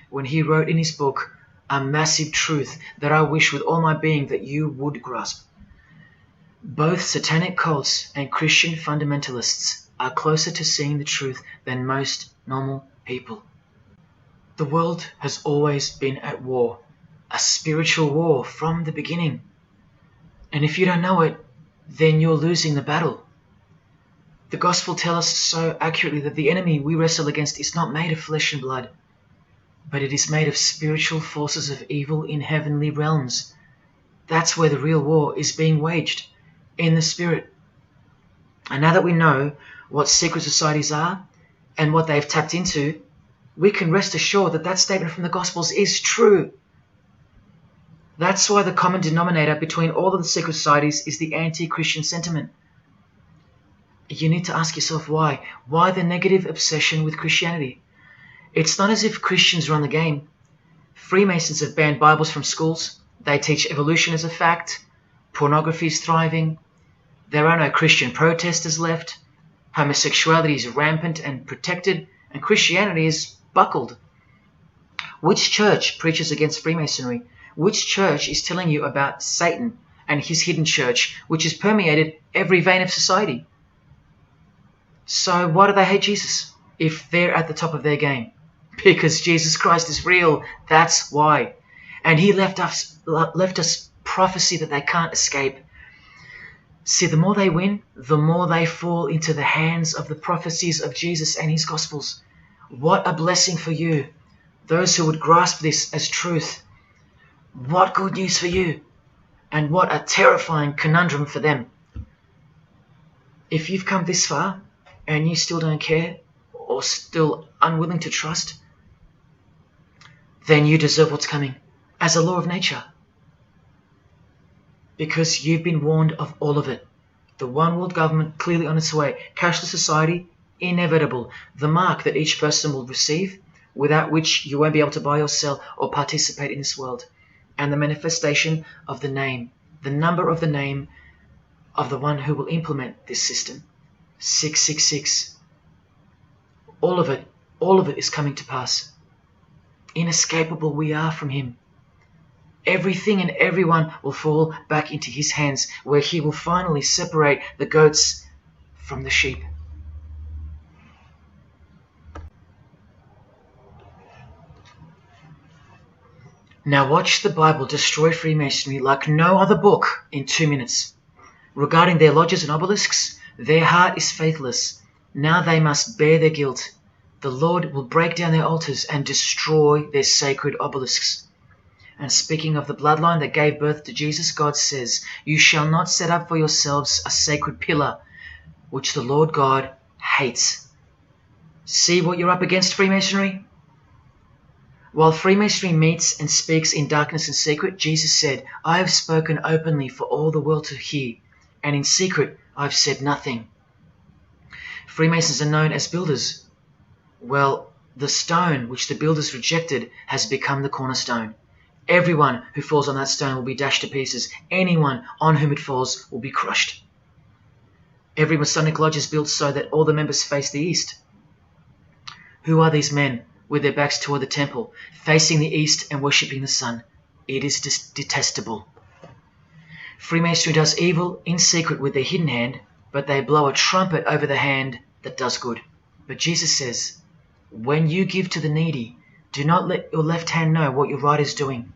when he wrote in his book, A Massive Truth That I Wish With All My Being That You Would Grasp. Both satanic cults and Christian fundamentalists are closer to seeing the truth than most normal people. The world has always been at war, a spiritual war from the beginning. And if you don't know it, then you're losing the battle. The Gospel tells us so accurately that the enemy we wrestle against is not made of flesh and blood, but it is made of spiritual forces of evil in heavenly realms. That's where the real war is being waged, in the spirit. And now that we know what secret societies are and what they've tapped into, we can rest assured that that statement from the Gospels is true. That's why the common denominator between all of the secret societies is the anti-Christian sentiment. You need to ask yourself why. Why the negative obsession with Christianity? It's not as if Christians run the game. Freemasons have banned Bibles from schools. They teach evolution as a fact. Pornography is thriving. There are no Christian protesters left. Homosexuality is rampant and protected, and Christianity is buckled. Which church preaches against Freemasonry? Which church is telling you about Satan and his hidden church, which has permeated every vein of society? So why do they hate Jesus if they're at the top of their game? Because Jesus Christ is real, that's why. And he left us prophecy that they can't escape. See, the more they win, the more they fall into the hands of the prophecies of Jesus and his Gospels. What a blessing for you, those who would grasp this as truth. What good news for you, and what a terrifying conundrum for them. If you've come this far, and you still don't care, or still unwilling to trust, then you deserve what's coming, as a law of nature. because you've been warned of all of it. The one world government clearly on its way. Cashless society, inevitable. The mark that each person will receive, without which you won't be able to buy or sell or participate in this world. And the manifestation of the name, the number of the name of the one who will implement this system. 666. All of it is coming to pass. Inescapable we are from him. Everything and everyone will fall back into his hands, where he will finally separate the goats from the sheep. Now watch the Bible destroy Freemasonry like no other book in 2 minutes. Regarding their lodges and obelisks, their heart is faithless. Now they must bear their guilt. The Lord will break down their altars and destroy their sacred obelisks. And speaking of the bloodline that gave birth to Jesus, God says, "You shall not set up for yourselves a sacred pillar, which the Lord God hates." See what you're up against, Freemasonry? While Freemasonry meets and speaks in darkness and secret, Jesus said, "I have spoken openly for all the world to hear, and in secret I've said nothing." Freemasons are known as builders. Well, the stone which the builders rejected has become the cornerstone. Everyone who falls on that stone will be dashed to pieces. Anyone on whom it falls will be crushed. Every Masonic lodge is built so that all the members face the east. Who are these men with their backs toward the temple, facing the east and worshipping the sun? It is detestable. Freemasonry does evil in secret with their hidden hand, but they blow a trumpet over the hand that does good. But Jesus says, when you give to the needy, do not let your left hand know what your right is doing.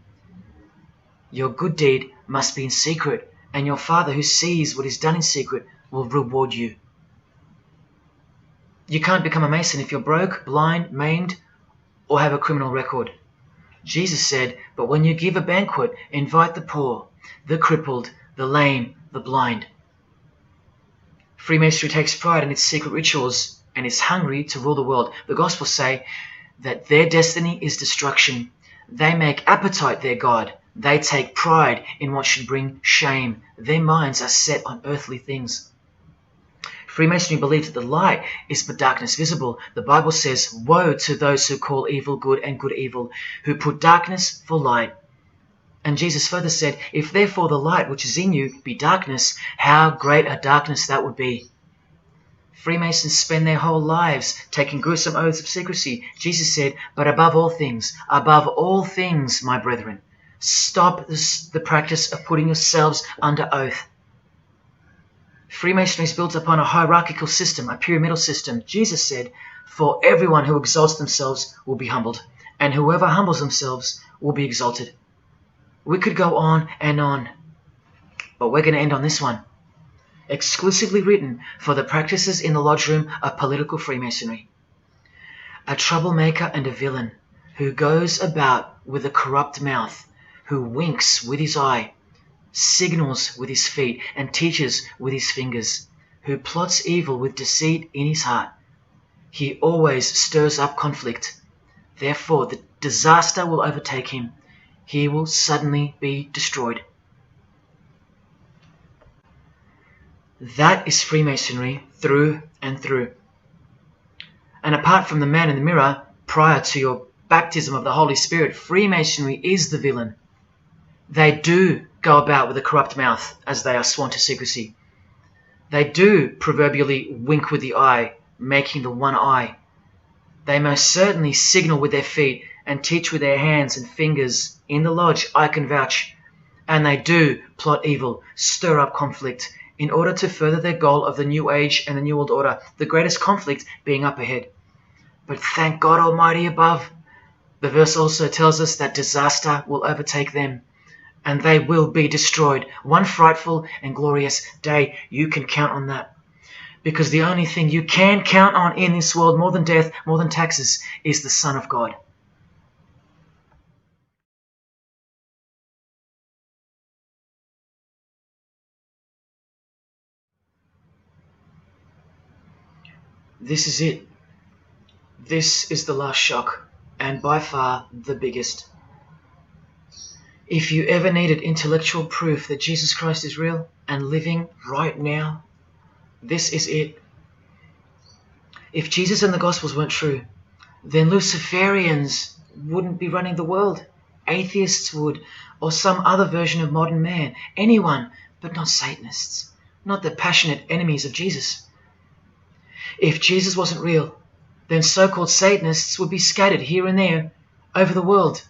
Your good deed must be in secret, and your Father who sees what is done in secret will reward you. You can't become a Mason if you're broke, blind, maimed, or have a criminal record. Jesus said, but when you give a banquet, invite the poor, the crippled, the lame, the blind. Freemasonry takes pride in its secret rituals and is hungry to rule the world. The Gospels say that their destiny is destruction. They make appetite their God. They take pride in what should bring shame. Their minds are set on earthly things. Freemasonry believes that the light is but darkness visible. The Bible says, woe to those who call evil good and good evil, who put darkness for light. And Jesus further said, if therefore the light which is in you be darkness, how great a darkness that would be. Freemasons spend their whole lives taking gruesome oaths of secrecy. Jesus said, but above all things, my brethren, stop the practice of putting yourselves under oath. Freemasonry is built upon a hierarchical system, a pyramidal system. Jesus said, for everyone who exalts themselves will be humbled, and whoever humbles themselves will be exalted. We could go on and on, but we're going to end on this one. Exclusively written for the practices in the lodge room of political Freemasonry. A troublemaker and a villain who goes about with a corrupt mouth, who winks with his eye, signals with his feet, and teaches with his fingers, who plots evil with deceit in his heart. He always stirs up conflict. Therefore, the disaster will overtake him. He will suddenly be destroyed. That is Freemasonry through and through. And apart from the man in the mirror, prior to your baptism of the Holy Spirit, Freemasonry is the villain. They do go about with a corrupt mouth as they are sworn to secrecy. They do proverbially wink with the eye, making the one eye. They most certainly signal with their feet and teach with their hands and fingers. In the lodge, I can vouch. And they do plot evil, stir up conflict, in order to further their goal of the New Age and the New World Order, the greatest conflict being up ahead. But thank God Almighty above, the verse also tells us that disaster will overtake them, and they will be destroyed. One frightful and glorious day, you can count on that. Because the only thing you can count on in this world, more than death, more than taxes, is the Son of God. This is it. This is the last shock, and by far the biggest. If you ever needed intellectual proof that Jesus Christ is real and living right now, this is it. If Jesus and the Gospels weren't true, then Luciferians wouldn't be running the world. Atheists would, or some other version of modern man. Anyone, but not Satanists, not the passionate enemies of Jesus. If Jesus wasn't real, then so-called Satanists would be scattered here and there over the world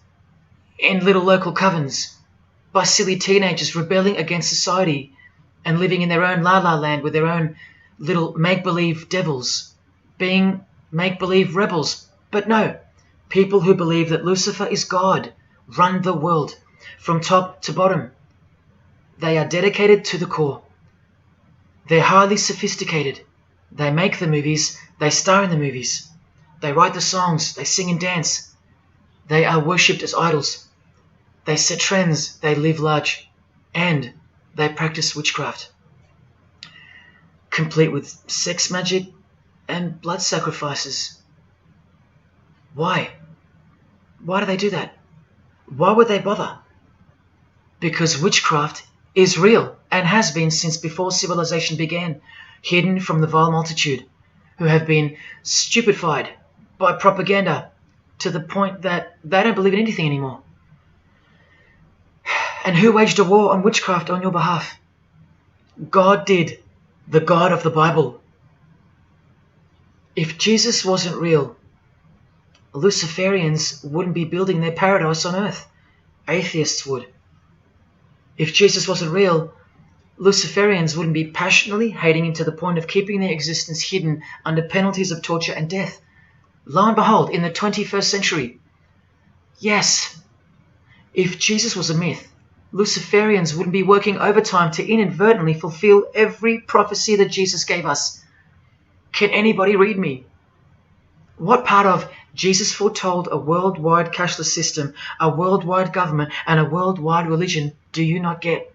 in little local covens by silly teenagers rebelling against society and living in their own la-la land with their own little make-believe devils, being make-believe rebels. But no, people who believe that Lucifer is God run the world from top to bottom. They are dedicated to the core. They're highly sophisticated. They make the movies, they star in the movies. They write the songs, they sing and dance. They are worshipped as idols. They set trends, they live large, and they practice witchcraft, complete with sex magic and blood sacrifices. Why? Why do they do that? Why would they bother? Because witchcraft is real and has been since before civilization began, hidden from the vile multitude who have been stupefied by propaganda to the point that they don't believe in anything anymore. And who waged a war on witchcraft on your behalf? God did, the God of the Bible. If Jesus wasn't real, Luciferians wouldn't be building their paradise on earth. Atheists would. If Jesus wasn't real, Luciferians wouldn't be passionately hating him to the point of keeping their existence hidden under penalties of torture and death. Lo and behold, in the 21st century, yes, if Jesus was a myth, Luciferians wouldn't be working overtime to inadvertently fulfill every prophecy that Jesus gave us. Can anybody read me? What part of Jesus foretold a worldwide cashless system, a worldwide government, and a worldwide religion do you not get?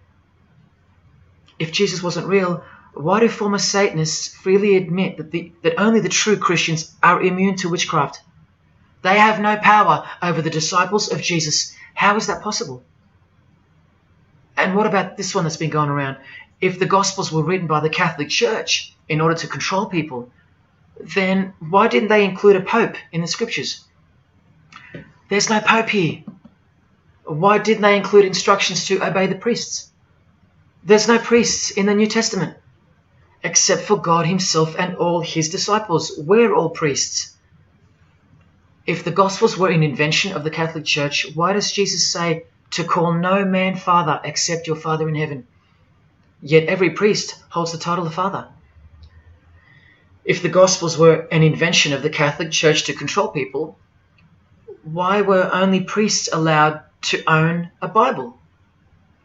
If Jesus wasn't real, why do former Satanists freely admit that only the true Christians are immune to witchcraft? They have no power over the disciples of Jesus. How is that possible? And what about this one that's been going around? If the Gospels were written by the Catholic Church in order to control people, then why didn't they include a pope in the scriptures? There's no pope here. Why didn't they include instructions to obey the priests? There's no priests in the New Testament, except for God himself and all his disciples. We're all priests. If the Gospels were an invention of the Catholic Church, why does Jesus say to call no man Father except your Father in heaven? Yet every priest holds the title of Father. If the Gospels were an invention of the Catholic Church to control people, why were only priests allowed to own a Bible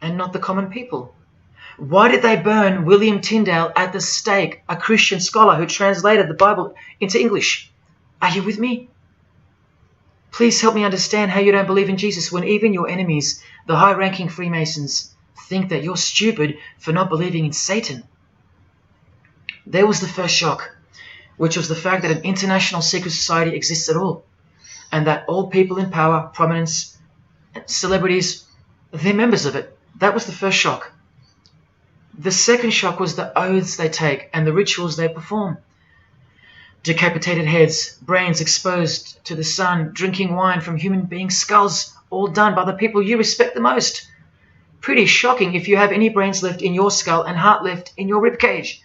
and not the common people? Why did they burn William Tyndale at the stake, a Christian scholar who translated the Bible into English? Are you with me? Please help me understand how you don't believe in Jesus when even your enemies, the high-ranking Freemasons, think that you're stupid for not believing in Satan. There was the first shock, which was the fact that an international secret society exists at all, and that all people in power, prominence, celebrities, they're members of it. That was the first shock. The second shock was the oaths they take and the rituals they perform. Decapitated heads, brains exposed to the sun, drinking wine from human beings' skulls, all done by the people you respect the most. Pretty shocking if you have any brains left in your skull and heart left in your ribcage.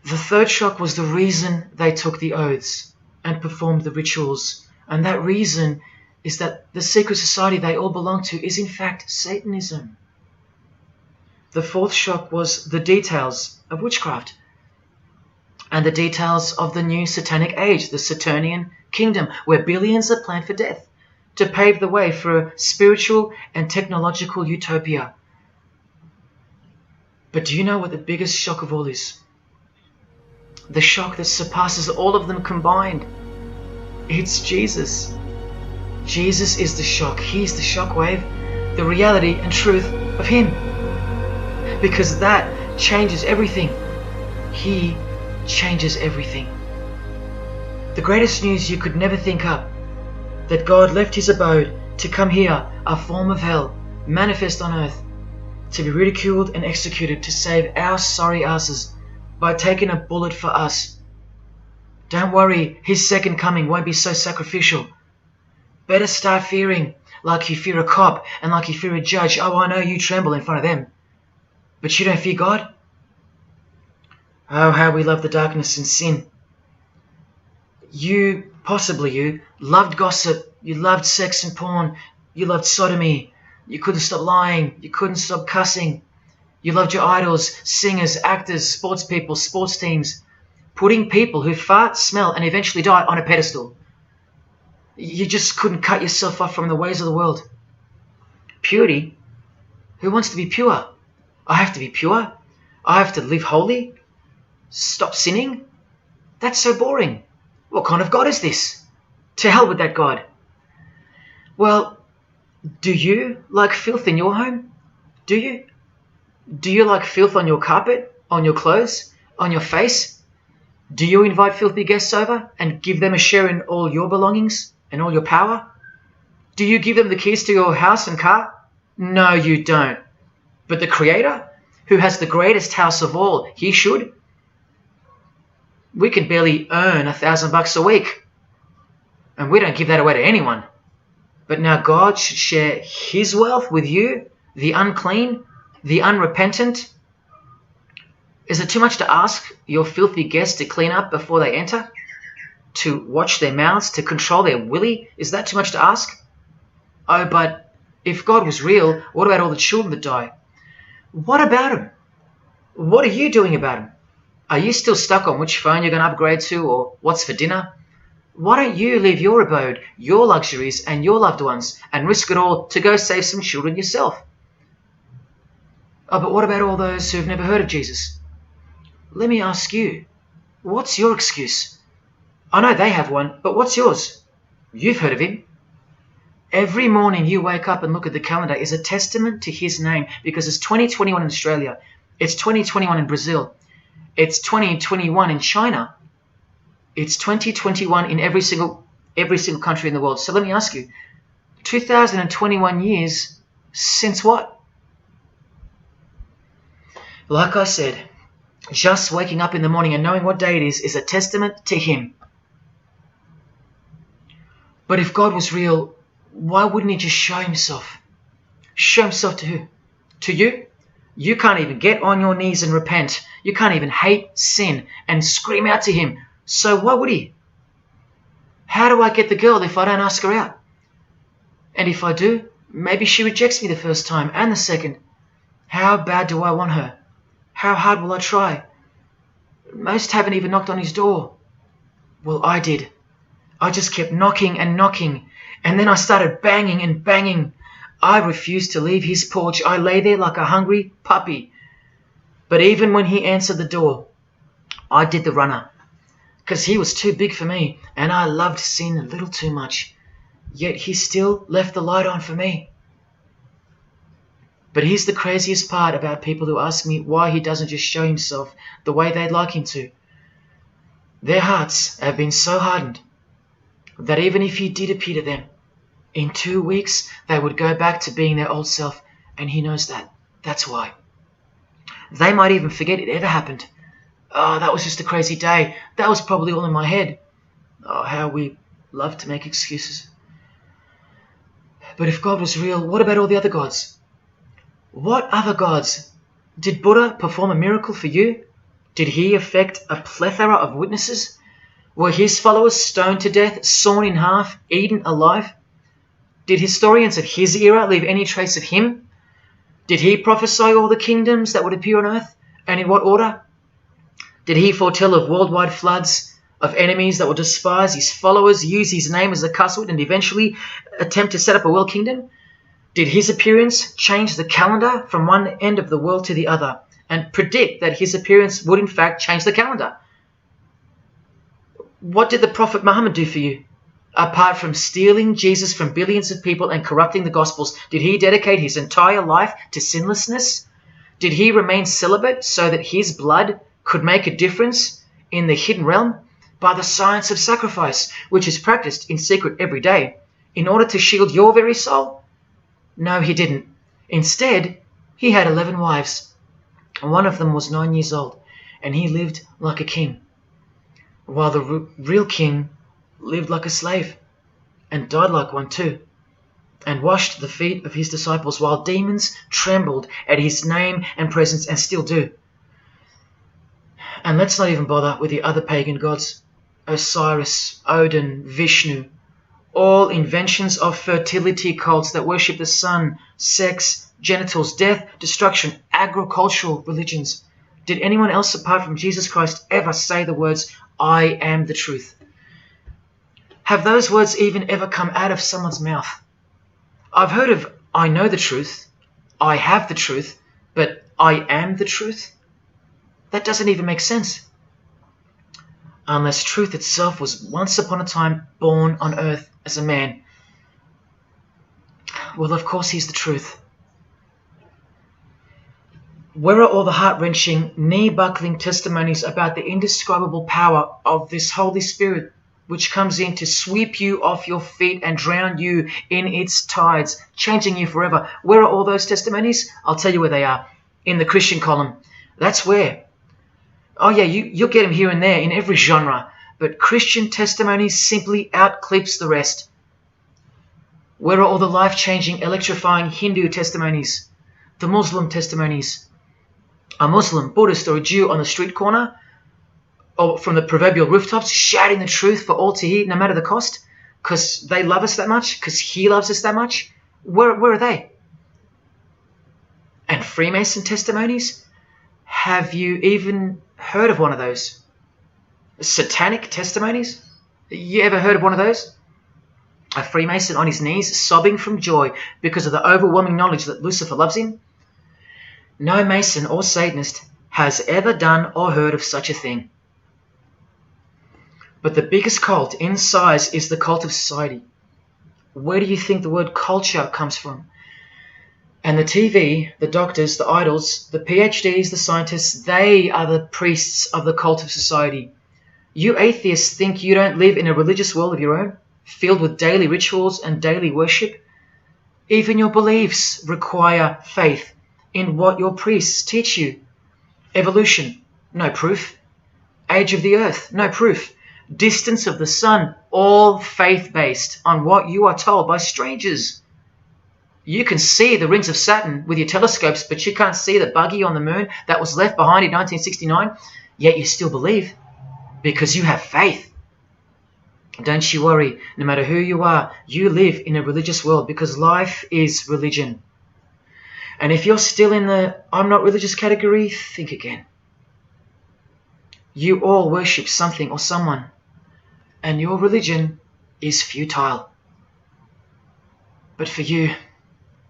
The third shock was the reason they took the oaths and performed the rituals, and that reason is that the secret society they all belong to is in fact Satanism. The fourth shock was the details of witchcraft and the details of the new satanic age, the Saturnian kingdom, where billions are planned for death to pave the way for a spiritual and technological utopia. But do you know what the biggest shock of all is? The shock that surpasses all of them combined. It's Jesus. Jesus is the shock. He's the shockwave, the reality and truth of him. Because that changes everything. He changes everything. The greatest news you could never think up, that God left his abode to come here, a form of hell, manifest on earth, to be ridiculed and executed to save our sorry asses by taking a bullet for us. Don't worry, his second coming won't be so sacrificial. Better start fearing like you fear a cop and like you fear a judge. Oh, I know you tremble in front of them. But you don't fear God? Oh, how we love the darkness and sin. Possibly you, loved gossip, you loved sex and porn, you loved sodomy, you couldn't stop lying, you couldn't stop cussing, you loved your idols, singers, actors, sports people, sports teams, putting people who fart, smell and eventually die on a pedestal. You just couldn't cut yourself off from the ways of the world. Purity? Who wants to be pure? I have to be pure? I have to live holy? Stop sinning? That's so boring. What kind of God is this? To hell with that God. Well, do you like filth in your home? Do you? Do you like filth on your carpet, on your clothes, on your face? Do you invite filthy guests over and give them a share in all your belongings and all your power? Do you give them the keys to your house and car? No, you don't. But the Creator, who has the greatest house of all, he should. We can barely earn $1,000 a week, and we don't give that away to anyone. But now God should share his wealth with you, the unclean, the unrepentant. Is it too much to ask your filthy guests to clean up before they enter? To watch their mouths, to control their willy? Is that too much to ask? Oh, but if God was real, what about all the children that die? What about them? What are you doing about them? Are you still stuck on which phone you're going to upgrade to or what's for dinner? Why don't you leave your abode, your luxuries and your loved ones and risk it all to go save some children yourself? Oh, but what about all those who've never heard of Jesus? Let me ask you, what's your excuse? I know they have one, but what's yours? You've heard of him. Every morning you wake up and look at the calendar is a testament to his name, because it's 2021 in Australia, it's 2021 in Brazil, it's 2021 in China, it's 2021 in every single country in the world. So let me ask you, 2021 years since what? Like I said, just waking up in the morning and knowing what day it is a testament to him. But if God was real, why wouldn't he just show himself? Show himself to who? To you? You can't even get on your knees and repent. You can't even hate sin and scream out to him. So why would he? How do I get the girl if I don't ask her out? And if I do, maybe she rejects me the first time and the second. How bad do I want her? How hard will I try? Most haven't even knocked on his door. Well, I did. I just kept knocking and knocking, and then I started banging and banging. I refused to leave his porch. I lay there like a hungry puppy. But even when he answered the door, I did the runner, because he was too big for me, and I loved sin a little too much. Yet he still left the light on for me. But here's the craziest part about people who ask me why he doesn't just show himself the way they'd like him to. Their hearts have been so hardened that even if he did appear to them, in 2 weeks they would go back to being their old self, and he knows that. That's why. They might even forget it ever happened. Oh, that was just a crazy day. That was probably all in my head. Oh, how we love to make excuses. But if God was real, what about all the other gods? What other gods? Did Buddha perform a miracle for you? Did he affect a plethora of witnesses? Were his followers stoned to death, sawn in half, eaten alive? Did historians of his era leave any trace of him? Did he prophesy all the kingdoms that would appear on earth, and in what order? Did he foretell of worldwide floods, of enemies that would despise his followers, use his name as a cuss word, and eventually attempt to set up a world kingdom? Did his appearance change the calendar from one end of the world to the other, and predict that his appearance would in fact change the calendar? What did the Prophet Muhammad do for you? Apart from stealing Jesus from billions of people and corrupting the Gospels, did he dedicate his entire life to sinlessness? Did he remain celibate so that his blood could make a difference in the hidden realm? By the science of sacrifice, which is practiced in secret every day, in order to shield your very soul? No, he didn't. Instead, he had 11 wives. One of them was 9 years old, and he lived like a king, while the real king lived like a slave, and died like one too, and washed the feet of his disciples while demons trembled at his name and presence, and still do. And let's not even bother with the other pagan gods, Osiris, Odin, Vishnu, all inventions of fertility cults that worship the sun, sex, genitals, death, destruction, agricultural religions. Did anyone else apart from Jesus Christ ever say the words, I am the truth? Have those words even ever come out of someone's mouth? I've heard of, I know the truth, I have the truth, but I am the truth? That doesn't even make sense. Unless truth itself was once upon a time born on earth as a man. Well, of course he's the truth. Where are all the heart-wrenching, knee-buckling testimonies about the indescribable power of this Holy Spirit, which comes in to sweep you off your feet and drown you in its tides, changing you forever? Where are all those testimonies? I'll tell you where they are. In the Christian column. That's where. Oh yeah, you'll get them here and there in every genre, but Christian testimonies simply outclips the rest. Where are all the life-changing, electrifying Hindu testimonies? The Muslim testimonies? A Muslim, Buddhist, or a Jew on the street corner, or from the proverbial rooftops, shouting the truth for all to hear, no matter the cost, because they love us that much, because he loves us that much? Where are they? And Freemason testimonies? Have you even heard of one of those? Satanic testimonies? You ever heard of one of those? A Freemason on his knees, sobbing from joy because of the overwhelming knowledge that Lucifer loves him? No Mason or Satanist has ever done or heard of such a thing. But the biggest cult in size is the cult of society. Where do you think the word culture comes from? And the TV, the doctors, the idols, the PhDs, the scientists, they are the priests of the cult of society. You atheists think you don't live in a religious world of your own, filled with daily rituals and daily worship? Even your beliefs require faith in what your priests teach you. Evolution, no proof. Age of the earth, no proof. Distance of the sun, all faith-based on what you are told by strangers. You can see the rings of Saturn with your telescopes, but you can't see the buggy on the moon that was left behind in 1969, yet you still believe, because you have faith. Don't you worry, no matter who you are, you live in a religious world, because life is religion. And if you're still in the I'm not religious category, think again. You all worship something or someone, and your religion is futile. But for you,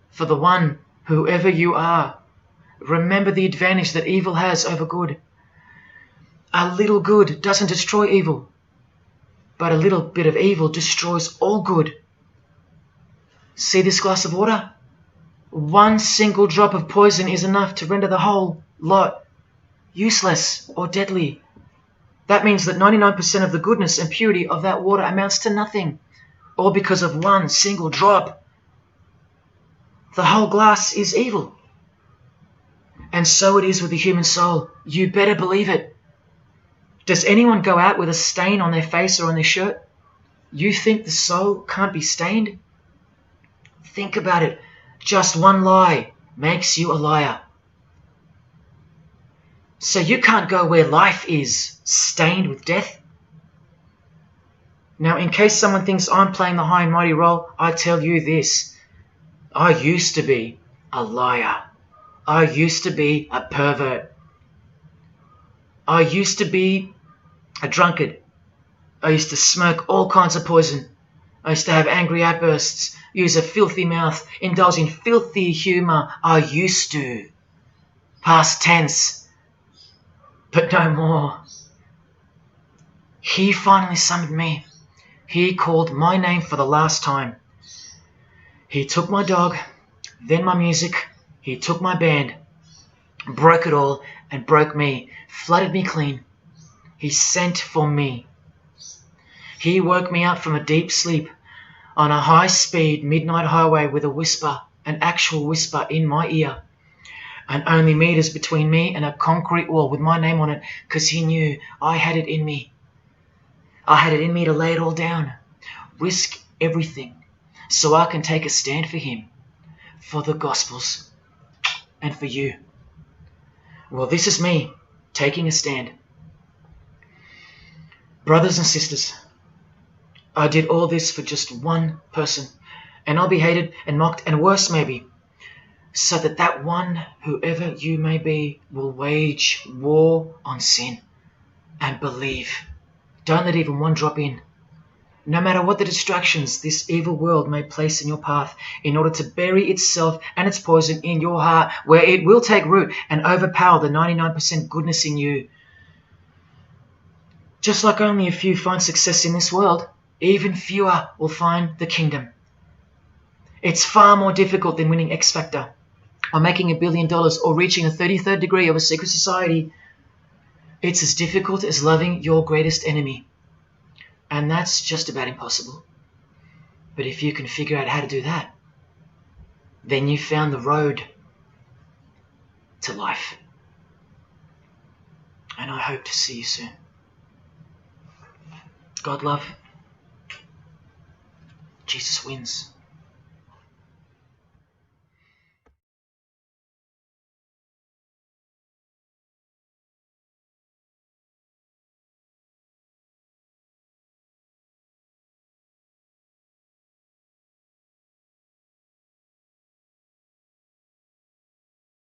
for the one, whoever you are, remember the advantage that evil has over good. A little good doesn't destroy evil, but a little bit of evil destroys all good. See this glass of water? One single drop of poison is enough to render the whole lot useless or deadly. That means that 99% of the goodness and purity of that water amounts to nothing, all because of one single drop. The whole glass is evil. And so it is with the human soul. You better believe it. Does anyone go out with a stain on their face or on their shirt? You think the soul can't be stained? Think about it. Just one lie makes you a liar. So you can't go where life is, stained with death? Now, in case someone thinks I'm playing the high and mighty role, I tell you this. I used to be a liar. I used to be a pervert. I used to be a drunkard. I used to smoke all kinds of poison. I used to have angry outbursts, use a filthy mouth, indulge in filthy humour. I used to. Past tense. But no more. He finally summoned me. He called my name for the last time. He took my dog, then my music. He took my band, broke it all, and broke me, flooded me clean. He sent for me. He woke me up from a deep sleep. on a high-speed midnight highway with a whisper, an actual whisper in my ear, and only meters between me and a concrete wall with my name on it, because he knew I had it in me. I had it in me to lay it all down, risk everything, so I can take a stand for him, for the Gospels, and for you. Well, this is me taking a stand. Brothers and sisters, I did all this for just one person, and I'll be hated and mocked and worse maybe, so that that one, whoever you may be, will wage war on sin and believe. Don't let even one drop in. No matter what the distractions this evil world may place in your path, in order to bury itself and its poison in your heart, where it will take root and overpower the 99% goodness in you. Just like only a few find success in this world, even fewer will find the kingdom. It's far more difficult than winning X Factor, or making $1 billion, or reaching a 33rd degree of a secret society. It's as difficult as loving your greatest enemy. And that's just about impossible. But if you can figure out how to do that, then you've found the road to life. And I hope to see you soon. God love. Jesus wins.